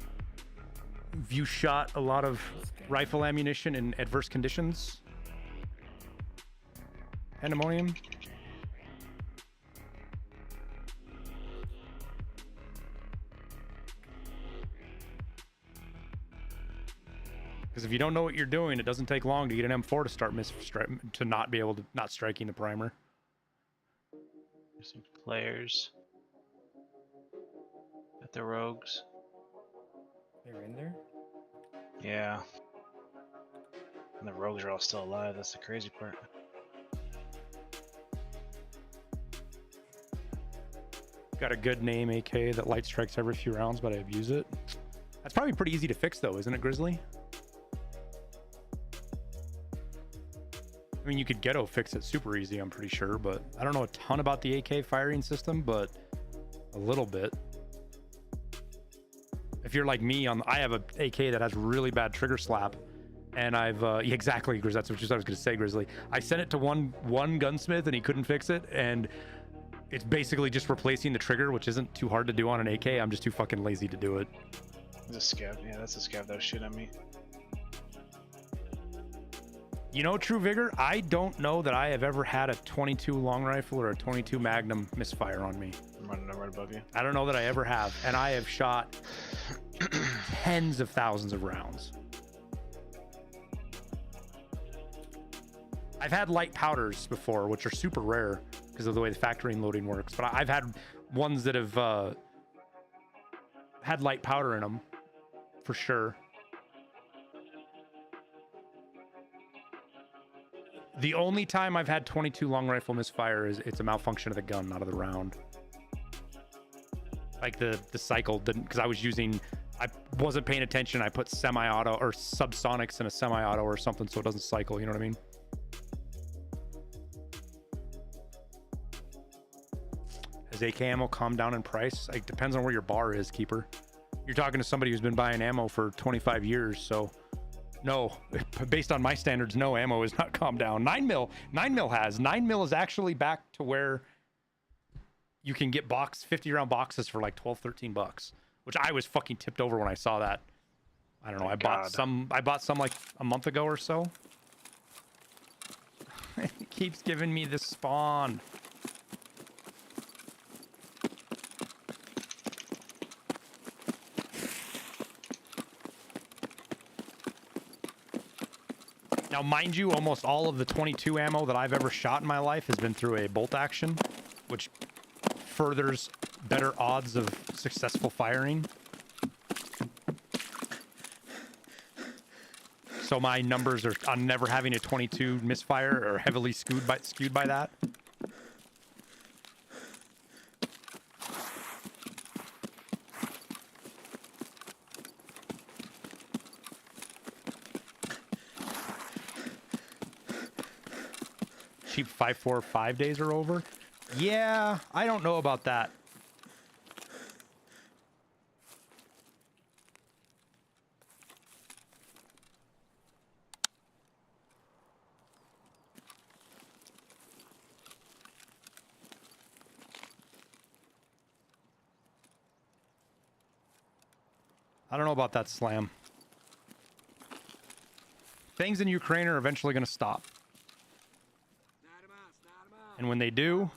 [SPEAKER 1] Have you shot a lot of rifle ammunition in adverse conditions? Pandemonium? Because if you don't know what you're doing, it doesn't take long to get an M4 to start to not be able to not striking the primer.
[SPEAKER 3] There's some players. At the rogues.
[SPEAKER 8] They're in there?
[SPEAKER 3] Yeah. And the rogues are all still alive, that's the crazy part.
[SPEAKER 1] Got a good name AK that light strikes every few rounds, but I abuse it. That's probably pretty easy to fix though, isn't it, Grizzly? I mean, you could ghetto fix it super easy, I'm pretty sure, but I don't know a ton about the AK firing system, but a little bit. If you're like me, I have a AK that has really bad trigger slap, and I've exactly, Grizz, that's what I was gonna say, Grizzly. I sent it to one gunsmith and he couldn't fix it, and it's basically just replacing the trigger, which isn't too hard to do on an AK. I'm just too fucking lazy to do it.
[SPEAKER 3] There's a scav, yeah, that's a scav that was shooting at me.
[SPEAKER 1] You know, True Vigor, I don't know that I have ever had a 22 long rifle or a 22 Magnum misfire on me.
[SPEAKER 3] I'm running right above you.
[SPEAKER 1] I don't know that I ever have, and I have shot tens of thousands of rounds. I've had light powders before, which are super rare because of the way the factoring loading works, but I've had ones that have had light powder in them, for sure. The only time I've had 22 long rifle misfire is it's a malfunction of the gun, not of the round. Like the cycle didn't, because I wasn't paying attention. I put semi-auto or subsonics in a semi-auto or something so it doesn't cycle, you know what I mean? Has AK ammo calmed down in price? It depends on where your bar is, Keeper. You're talking to somebody who's been buying ammo for 25 years, so no, based on my standards, no, ammo is not calmed down. 9mm has. 9mm is actually back to where you can get 50 round boxes for like 12, 13 bucks, which I was fucking tipped over when I saw that. I don't know. I bought some like a month ago or so. It keeps giving me this spawn. Now, mind you, almost all of the 22 ammo that I've ever shot in my life has been through a bolt action, which furthers better odds of successful firing. So my numbers are on never having a 22 misfire or heavily skewed by that. Cheap 545 days are over. Yeah, I don't know about that. I don't know about that, Slam. things in Ukraine are eventually going to stop. And when they do,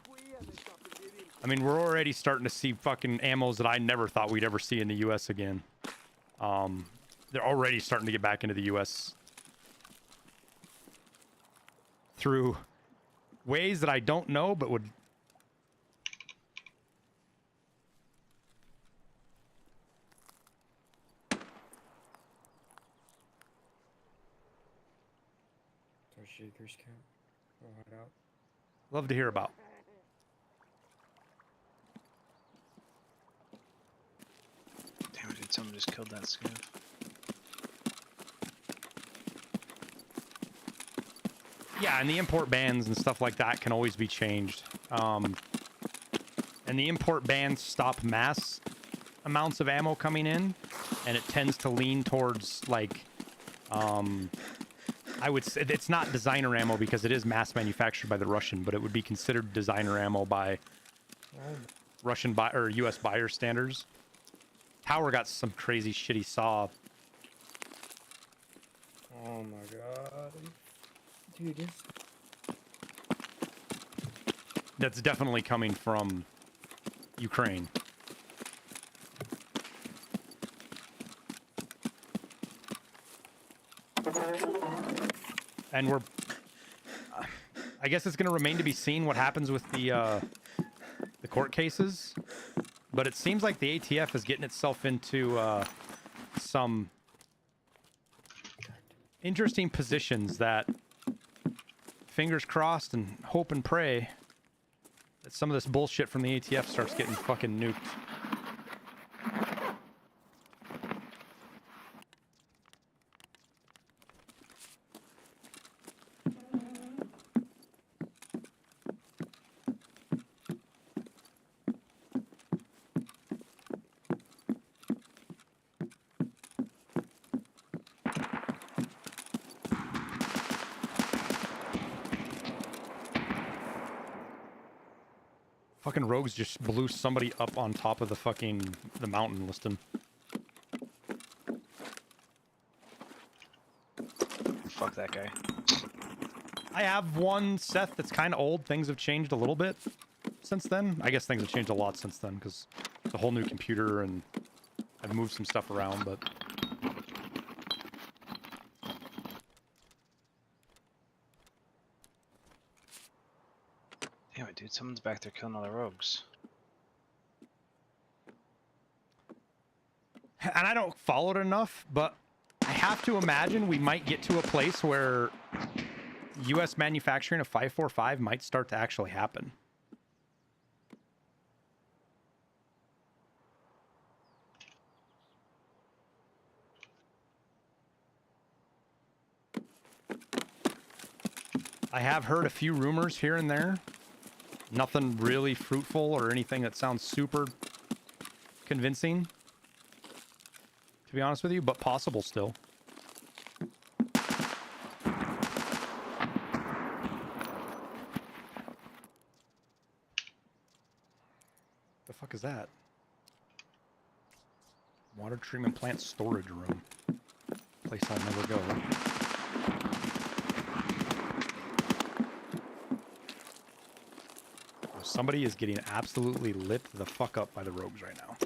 [SPEAKER 1] I mean, we're already starting to see fucking ammos that I never thought we'd ever see in the U.S. again. They're already starting to get back into the U.S. through ways that I don't know, but would...
[SPEAKER 8] So shakers count. I'll head out.
[SPEAKER 1] Love to hear about.
[SPEAKER 3] Damn it, dude, someone just killed that scav.
[SPEAKER 1] Yeah, and the import bans and stuff like that can always be changed. And the import bans stop mass amounts of ammo coming in, and it tends to lean towards, like, I would say it's not designer ammo because it is mass manufactured by the Russian, but it would be considered designer ammo by Russian or U.S. buyer standards. Tower got some crazy shitty saw.
[SPEAKER 8] Oh my god. Dude, this...
[SPEAKER 1] That's definitely coming from Ukraine. And we're... I guess it's going to remain to be seen what happens with the court cases. But it seems like the ATF is getting itself into some interesting positions that, fingers crossed and hope and pray, that some of this bullshit from the ATF starts getting fucking nuked. Fucking rogues just blew somebody up on top of the mountain, Liston.
[SPEAKER 3] Fuck that guy.
[SPEAKER 1] I have one Seth that's kind of old. Things have changed a little bit since then. I guess things have changed a lot since then because it's a whole new computer and I've moved some stuff around, but...
[SPEAKER 3] Damn it, dude, someone's back there killing all the rogues.
[SPEAKER 1] And I don't follow it enough, but I have to imagine we might get to a place where U.S. manufacturing of 545 might start to actually happen. I have heard a few rumors here and there. Nothing really fruitful or anything that sounds super convincing, to be honest with you, but possible still. The fuck is that? Water treatment plant storage room. Place I'll never go. Somebody is getting absolutely lit the fuck up by the rogues right now.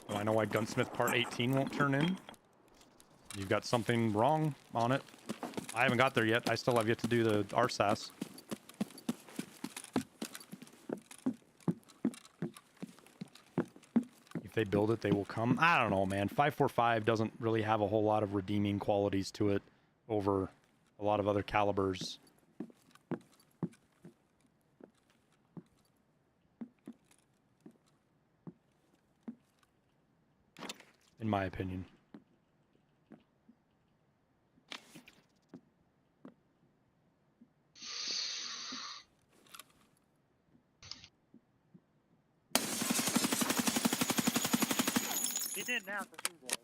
[SPEAKER 1] Oh, I know why Gunsmith Part 18 won't turn in. You've got something wrong on it. I haven't got there yet. I still have yet to do the RSAS. If they build it, they will come. I don't know, man. 545 doesn't really have a whole lot of redeeming qualities to it over a lot of other calibers. In my opinion.
[SPEAKER 7] He didn't have to do that.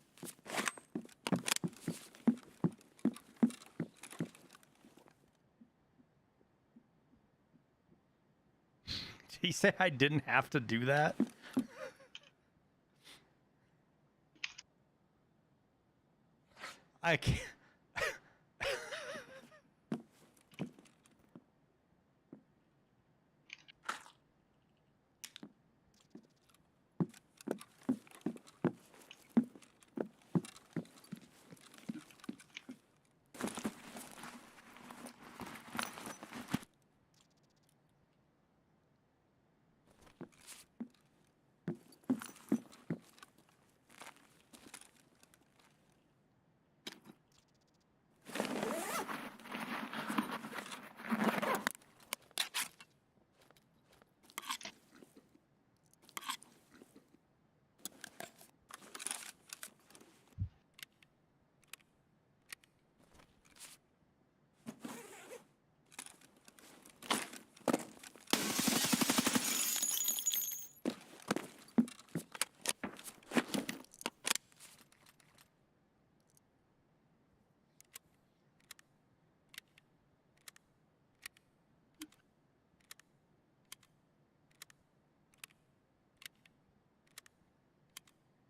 [SPEAKER 1] Did he say I didn't have to do that? I can't.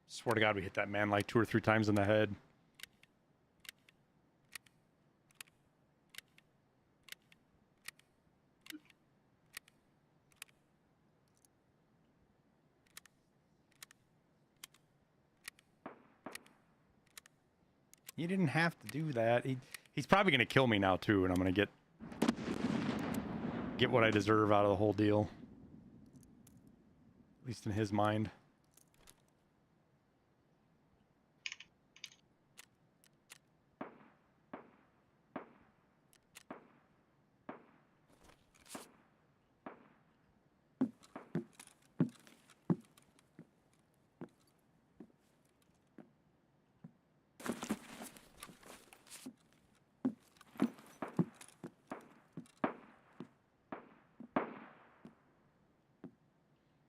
[SPEAKER 1] Swear to God, we hit that man like 2 or 3 times in the head. You didn't have to do that. He's probably gonna kill me now too, and I'm gonna get what I deserve out of the whole deal. At least in his mind.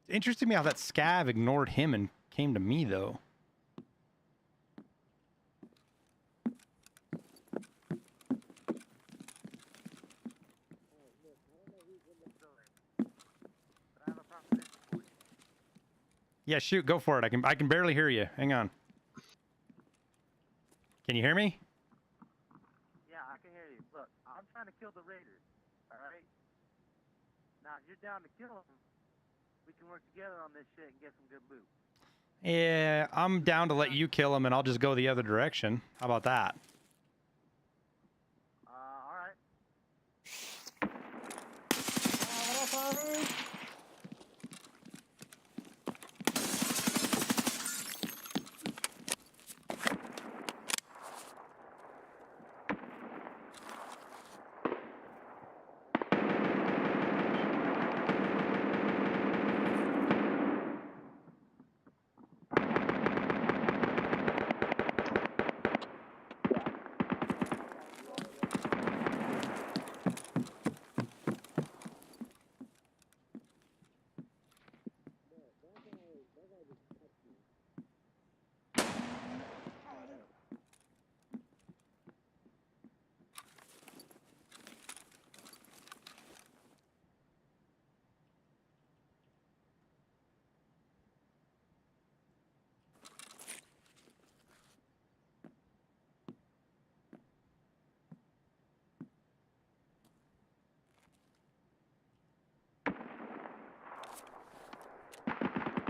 [SPEAKER 1] It's interesting to me how that scav ignored him and came to me though. Yeah, shoot, go for it. I can barely hear you. Hang on. Can you hear me?
[SPEAKER 7] Yeah, I can hear you. Look, I'm trying to kill the raiders, alright? Now, if you're down to kill them, we can work together on this shit and get some good loot.
[SPEAKER 1] Yeah, I'm down to let you kill him and I'll just go the other direction. How about that?
[SPEAKER 7] Alright.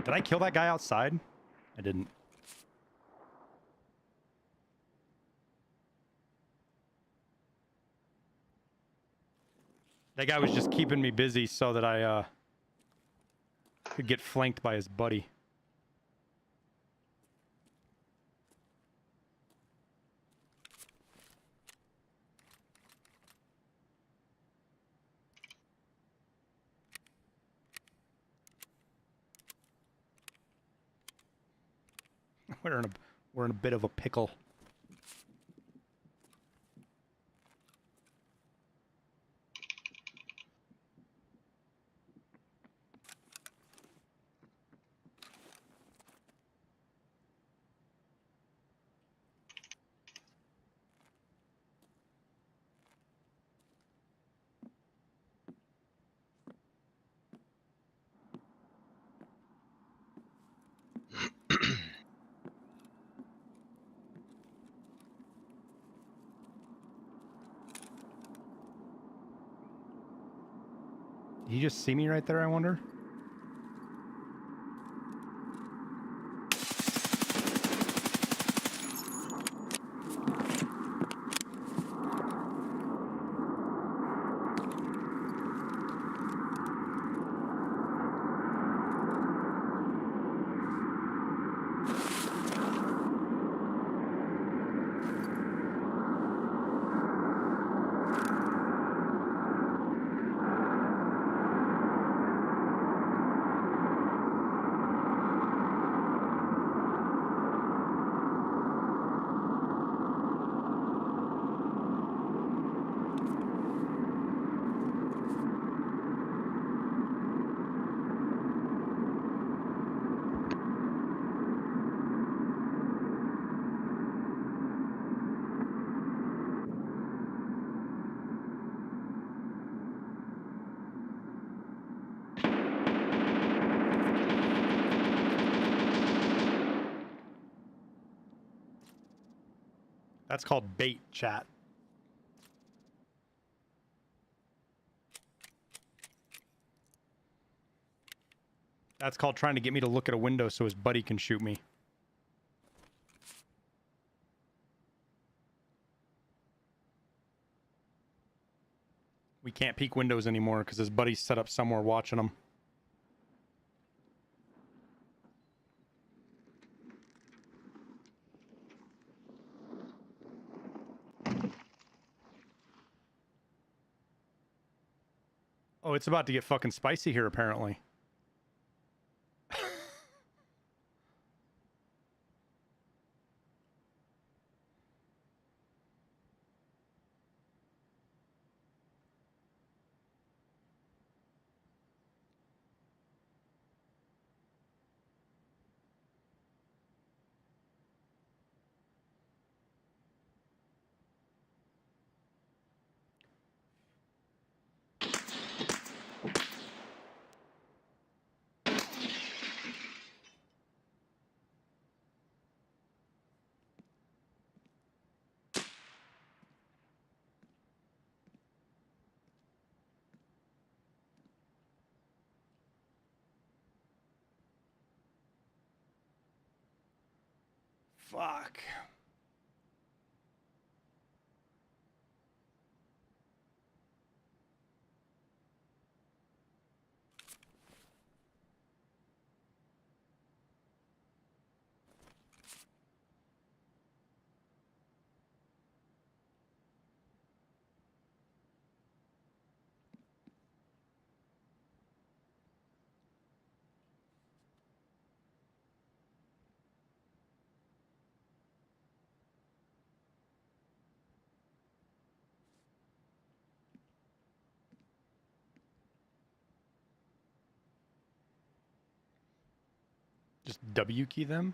[SPEAKER 1] Did I kill that guy outside? I didn't. That guy was just keeping me busy so that I could get flanked by his buddy. We're in a bit of a pickle. Did he just see me right there, I wonder? That's called bait, chat. That's called trying to get me to look at a window so his buddy can shoot me. We can't peek windows anymore because his buddy's set up somewhere watching him. Oh, it's about to get fucking spicy here, apparently. Fuck. Just W key them?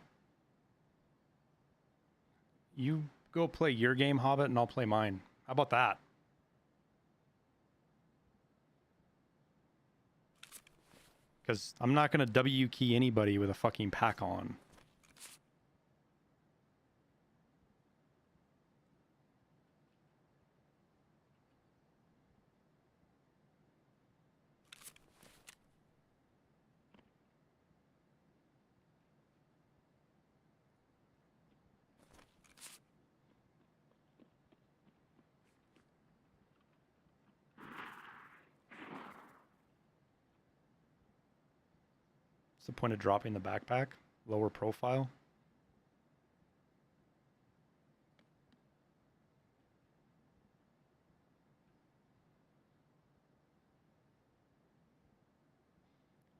[SPEAKER 1] You go play your game, Hobbit, and I'll play mine. How about that? Because I'm not going to W key anybody with a fucking pack on. What's the point of dropping the backpack? Lower profile?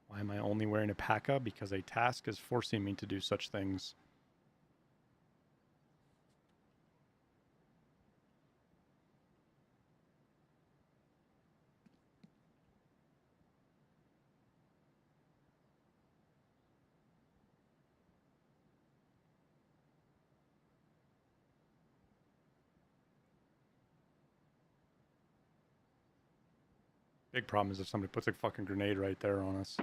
[SPEAKER 1] Why am I only wearing a PACA? Because a task is forcing me to do such things. Big problem is if somebody puts a fucking grenade right there on us.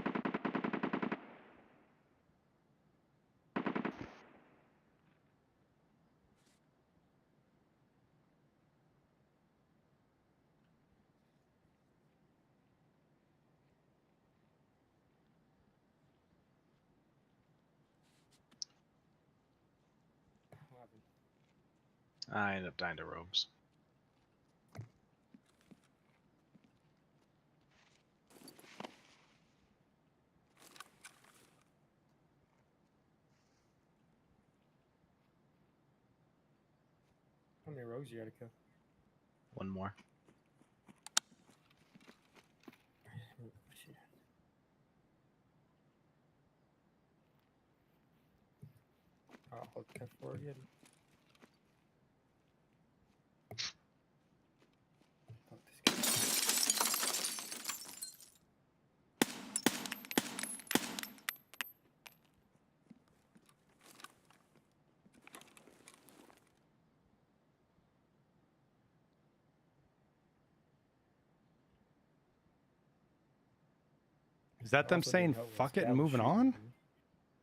[SPEAKER 3] I ended up dying to robes.
[SPEAKER 8] How many rogues you gotta kill?
[SPEAKER 3] One more.
[SPEAKER 8] Oh, hold F4 again. Fuck this guy.
[SPEAKER 1] Is that them
[SPEAKER 8] Also
[SPEAKER 1] saying
[SPEAKER 8] didn't help when
[SPEAKER 1] fuck it
[SPEAKER 8] Scout
[SPEAKER 1] and
[SPEAKER 8] was
[SPEAKER 1] moving
[SPEAKER 8] shooting
[SPEAKER 1] on?
[SPEAKER 8] at me.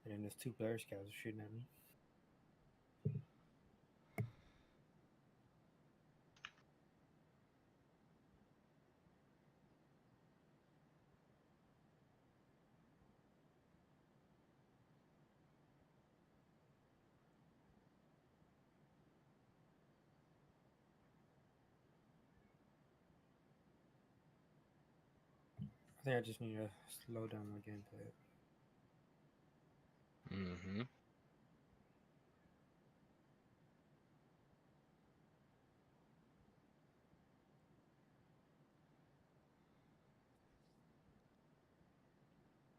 [SPEAKER 8] And then there's 2 player scouts shooting at me. I think I just need to slow down my gameplay.
[SPEAKER 3] Mm-hmm.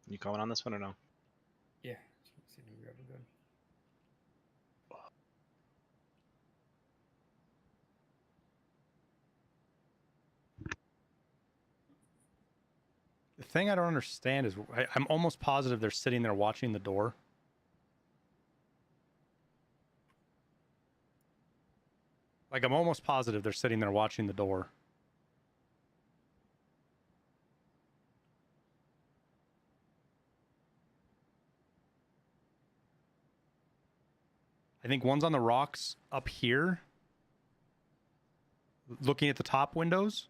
[SPEAKER 3] You going on this one or no?
[SPEAKER 8] Yeah, just see them grab a gun.
[SPEAKER 1] The thing I don't understand is I'm almost positive they're sitting there watching the door. Like, I'm almost positive they're sitting there watching the door. I think one's on the rocks up here, looking at the top windows.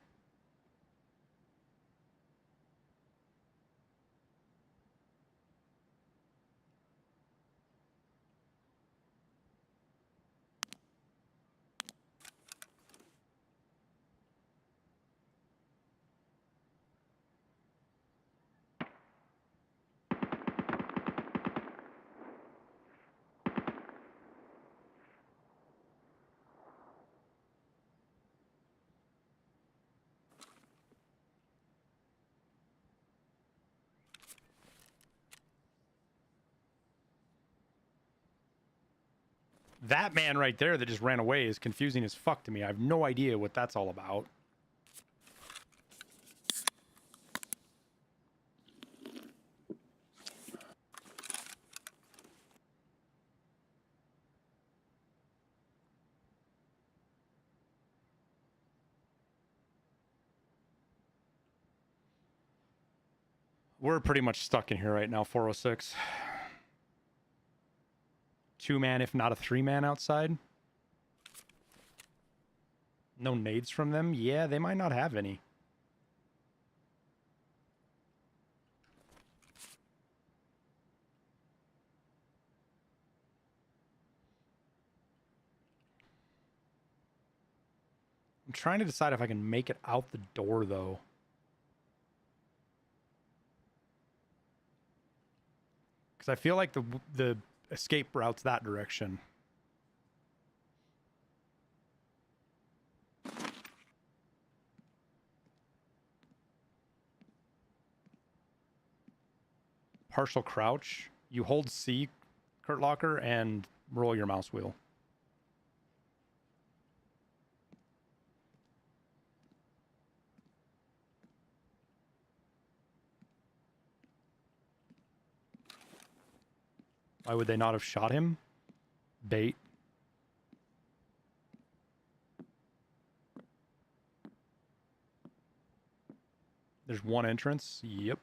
[SPEAKER 1] That man right there that just ran away is confusing as fuck to me. I have no idea what that's all about. We're pretty much stuck in here right now, 406. 2-man, if not a 3-man outside. No nades from them? Yeah, they might not have any. I'm trying to decide if I can make it out the door, though. Because I feel like the escape route's that direction. Partial crouch. You hold C, Kurt Locker, and roll your mouse wheel. Why would they not have shot him? Bait. There's one entrance. Yep.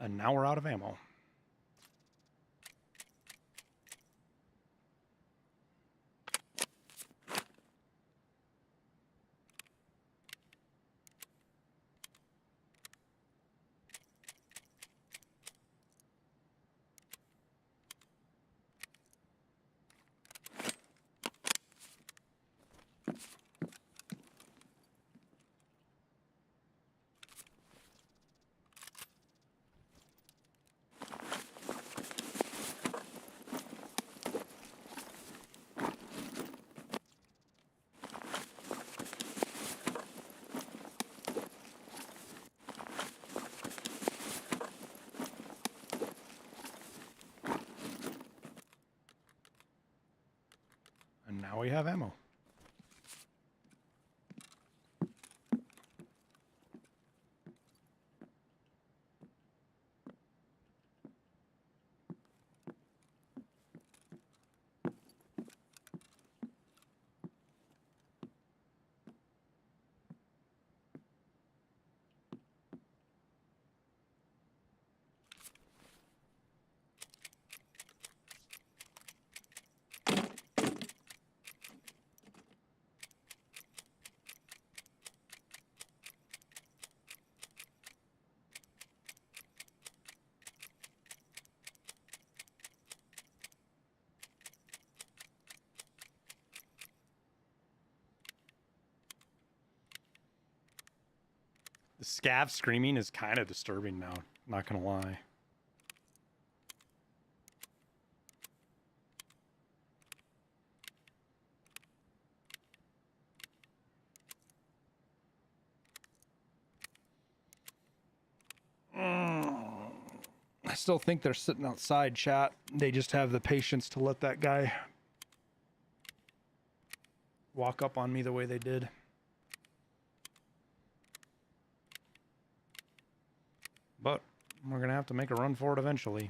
[SPEAKER 1] And now we're out of ammo. And now we have ammo. The scav screaming is kind of disturbing now, not gonna lie. I still think they're sitting outside, chat. They just have the patience to let that guy walk up on me the way they did. But we're going to have to make a run for it eventually.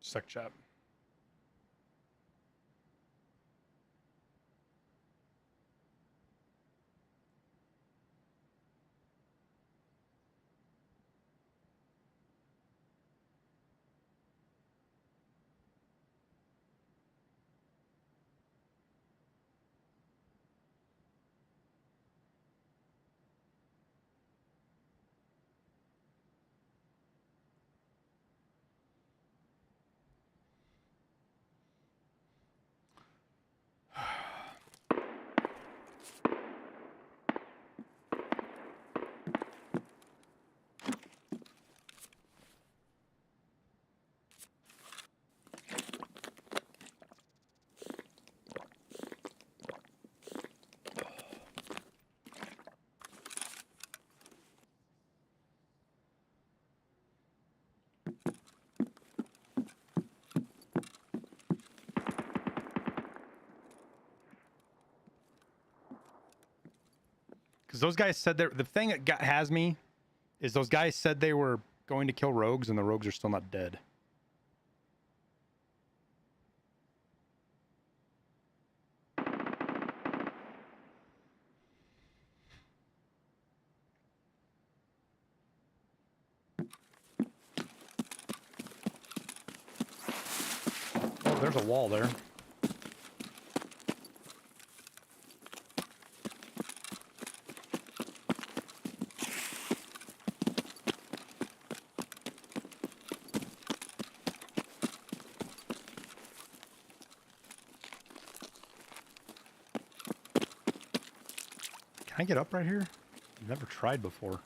[SPEAKER 1] Sec chat. Because those guys said the thing that has me is those guys said they were going to kill rogues and the rogues are still not dead. there's a wall there. Can I get up right here? I've never tried before.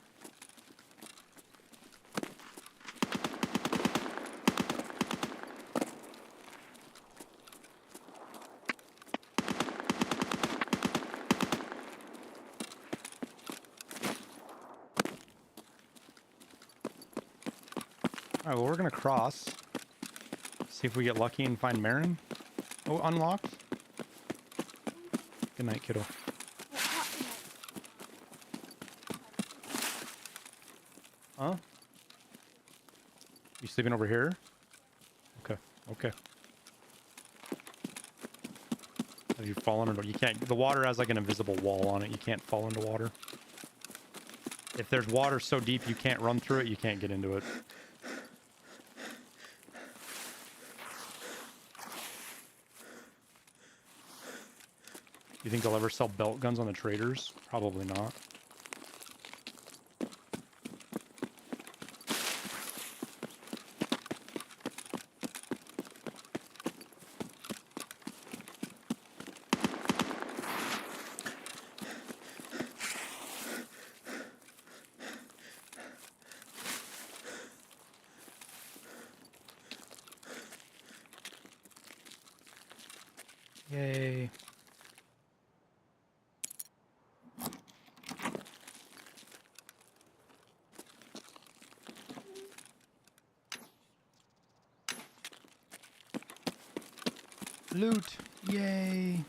[SPEAKER 1] Alright, well, we're gonna cross. See if we get lucky and find Marin. Oh, unlocked. Good night, kiddo. Huh? You sleeping over here? Okay, okay. Have you fallen into... You can't... The water has like an invisible wall on it. You can't fall into water. If there's water so deep you can't run through it, you can't get into it. You think they'll ever sell belt guns on the traders? Probably not. Yay. Loot! Yay!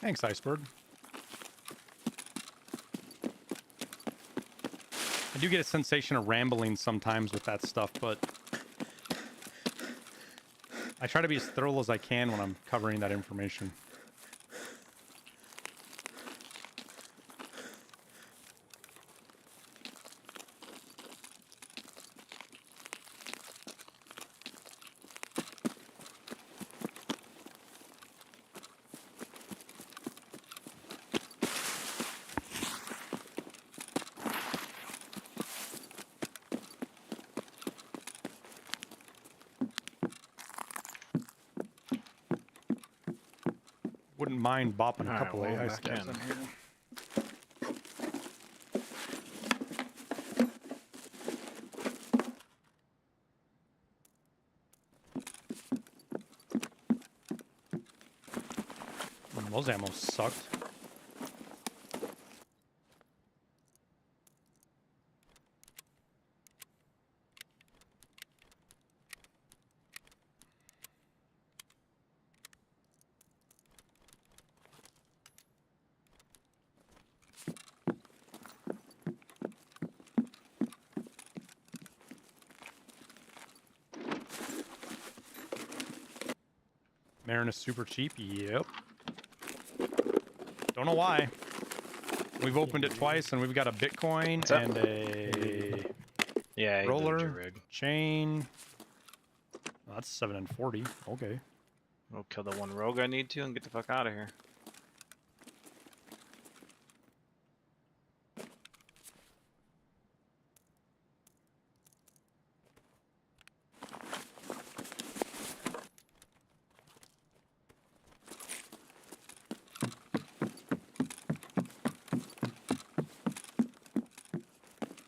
[SPEAKER 1] Thanks, Iceberg. I do get a sensation of rambling sometimes with that stuff, but I try to be as thorough as I can when I'm covering that information. Wouldn't mind bopping a couple AI stabs in here. Those ammos sucked. Marin is super cheap. Yep. Don't know why. We've opened it twice, and we've got a Bitcoin and a roller chain. Oh, that's 7 and 40. Okay.
[SPEAKER 3] We'll kill the one rogue I need to and get the fuck out of here.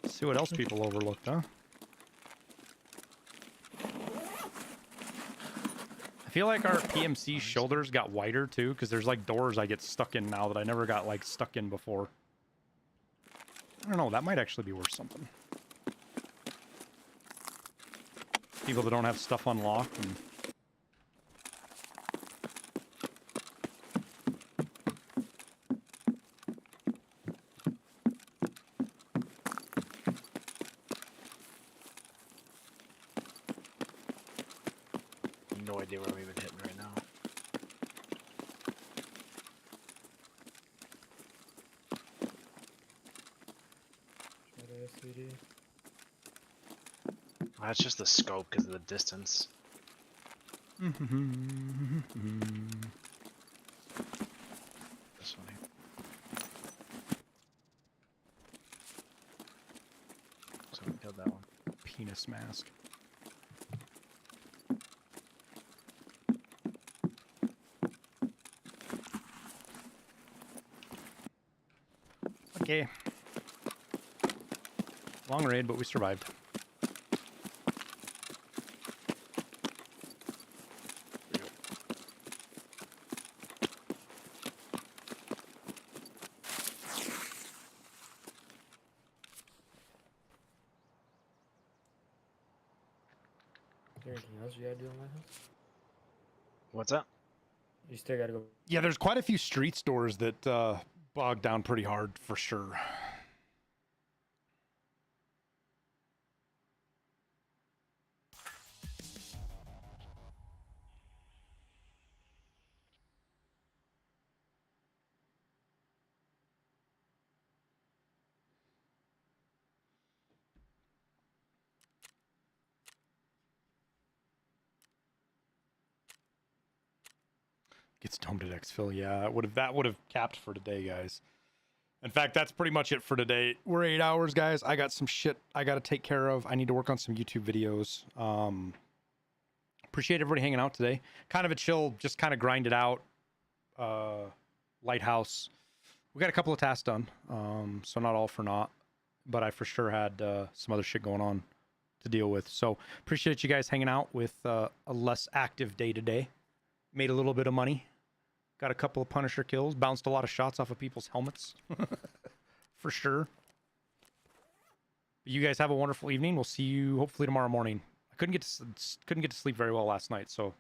[SPEAKER 3] See what else people overlooked, huh? I
[SPEAKER 1] feel like our PMC shoulders got wider too, because there's like doors I get stuck in now that I never got like stuck in before. I don't know, that might actually be worth something. People that don't have stuff unlocked and...
[SPEAKER 3] No idea where I'm even hitting right now. Oh, that's just the scope because of the distance. This one here. So we killed that one.
[SPEAKER 1] Penis mask. Okay. Long raid, but we survived.
[SPEAKER 8] Is there anything else you gotta do on Lighthouse?
[SPEAKER 3] What's that?
[SPEAKER 8] You still gotta go.
[SPEAKER 1] Yeah, there's quite a few street stores that bog down pretty hard for sure. Gets domed at exfil. Yeah, that would have capped for today, guys. In fact, that's pretty much it for today. We're 8 hours, guys. I got some shit I got to take care of. I need to work on some YouTube videos. Appreciate everybody hanging out today. Kind of a chill, just kind of grind it out. Lighthouse. We got a couple of tasks done, so not all for naught. But I for sure had some other shit going on to deal with. So appreciate you guys hanging out with a less active day today. Made a little bit of money. Got a couple of Punisher kills. Bounced a lot of shots off of people's helmets. For sure. You guys have a wonderful evening. We'll see you hopefully tomorrow morning. I couldn't get to sleep very well last night, so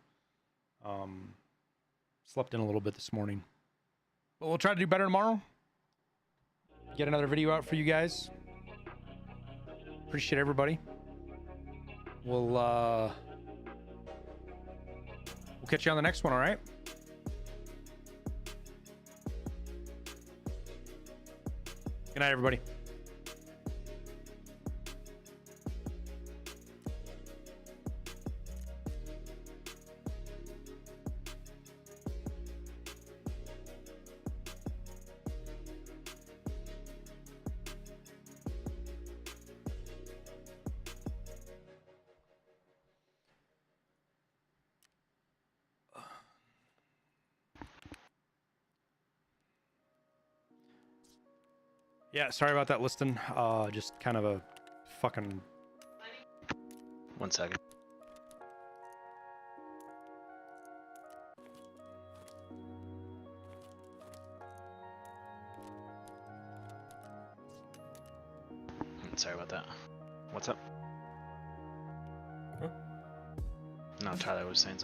[SPEAKER 1] slept in a little bit this morning. But we'll try to do better tomorrow. Get another video out for you guys. Appreciate everybody. We'll catch you on the next one, all right? Good night, everybody. Yeah, sorry about that, Liston. Just kind of a fucking...
[SPEAKER 3] 1 second. Sorry about that. What's up?
[SPEAKER 8] Huh?
[SPEAKER 3] No, Tyler was saying something.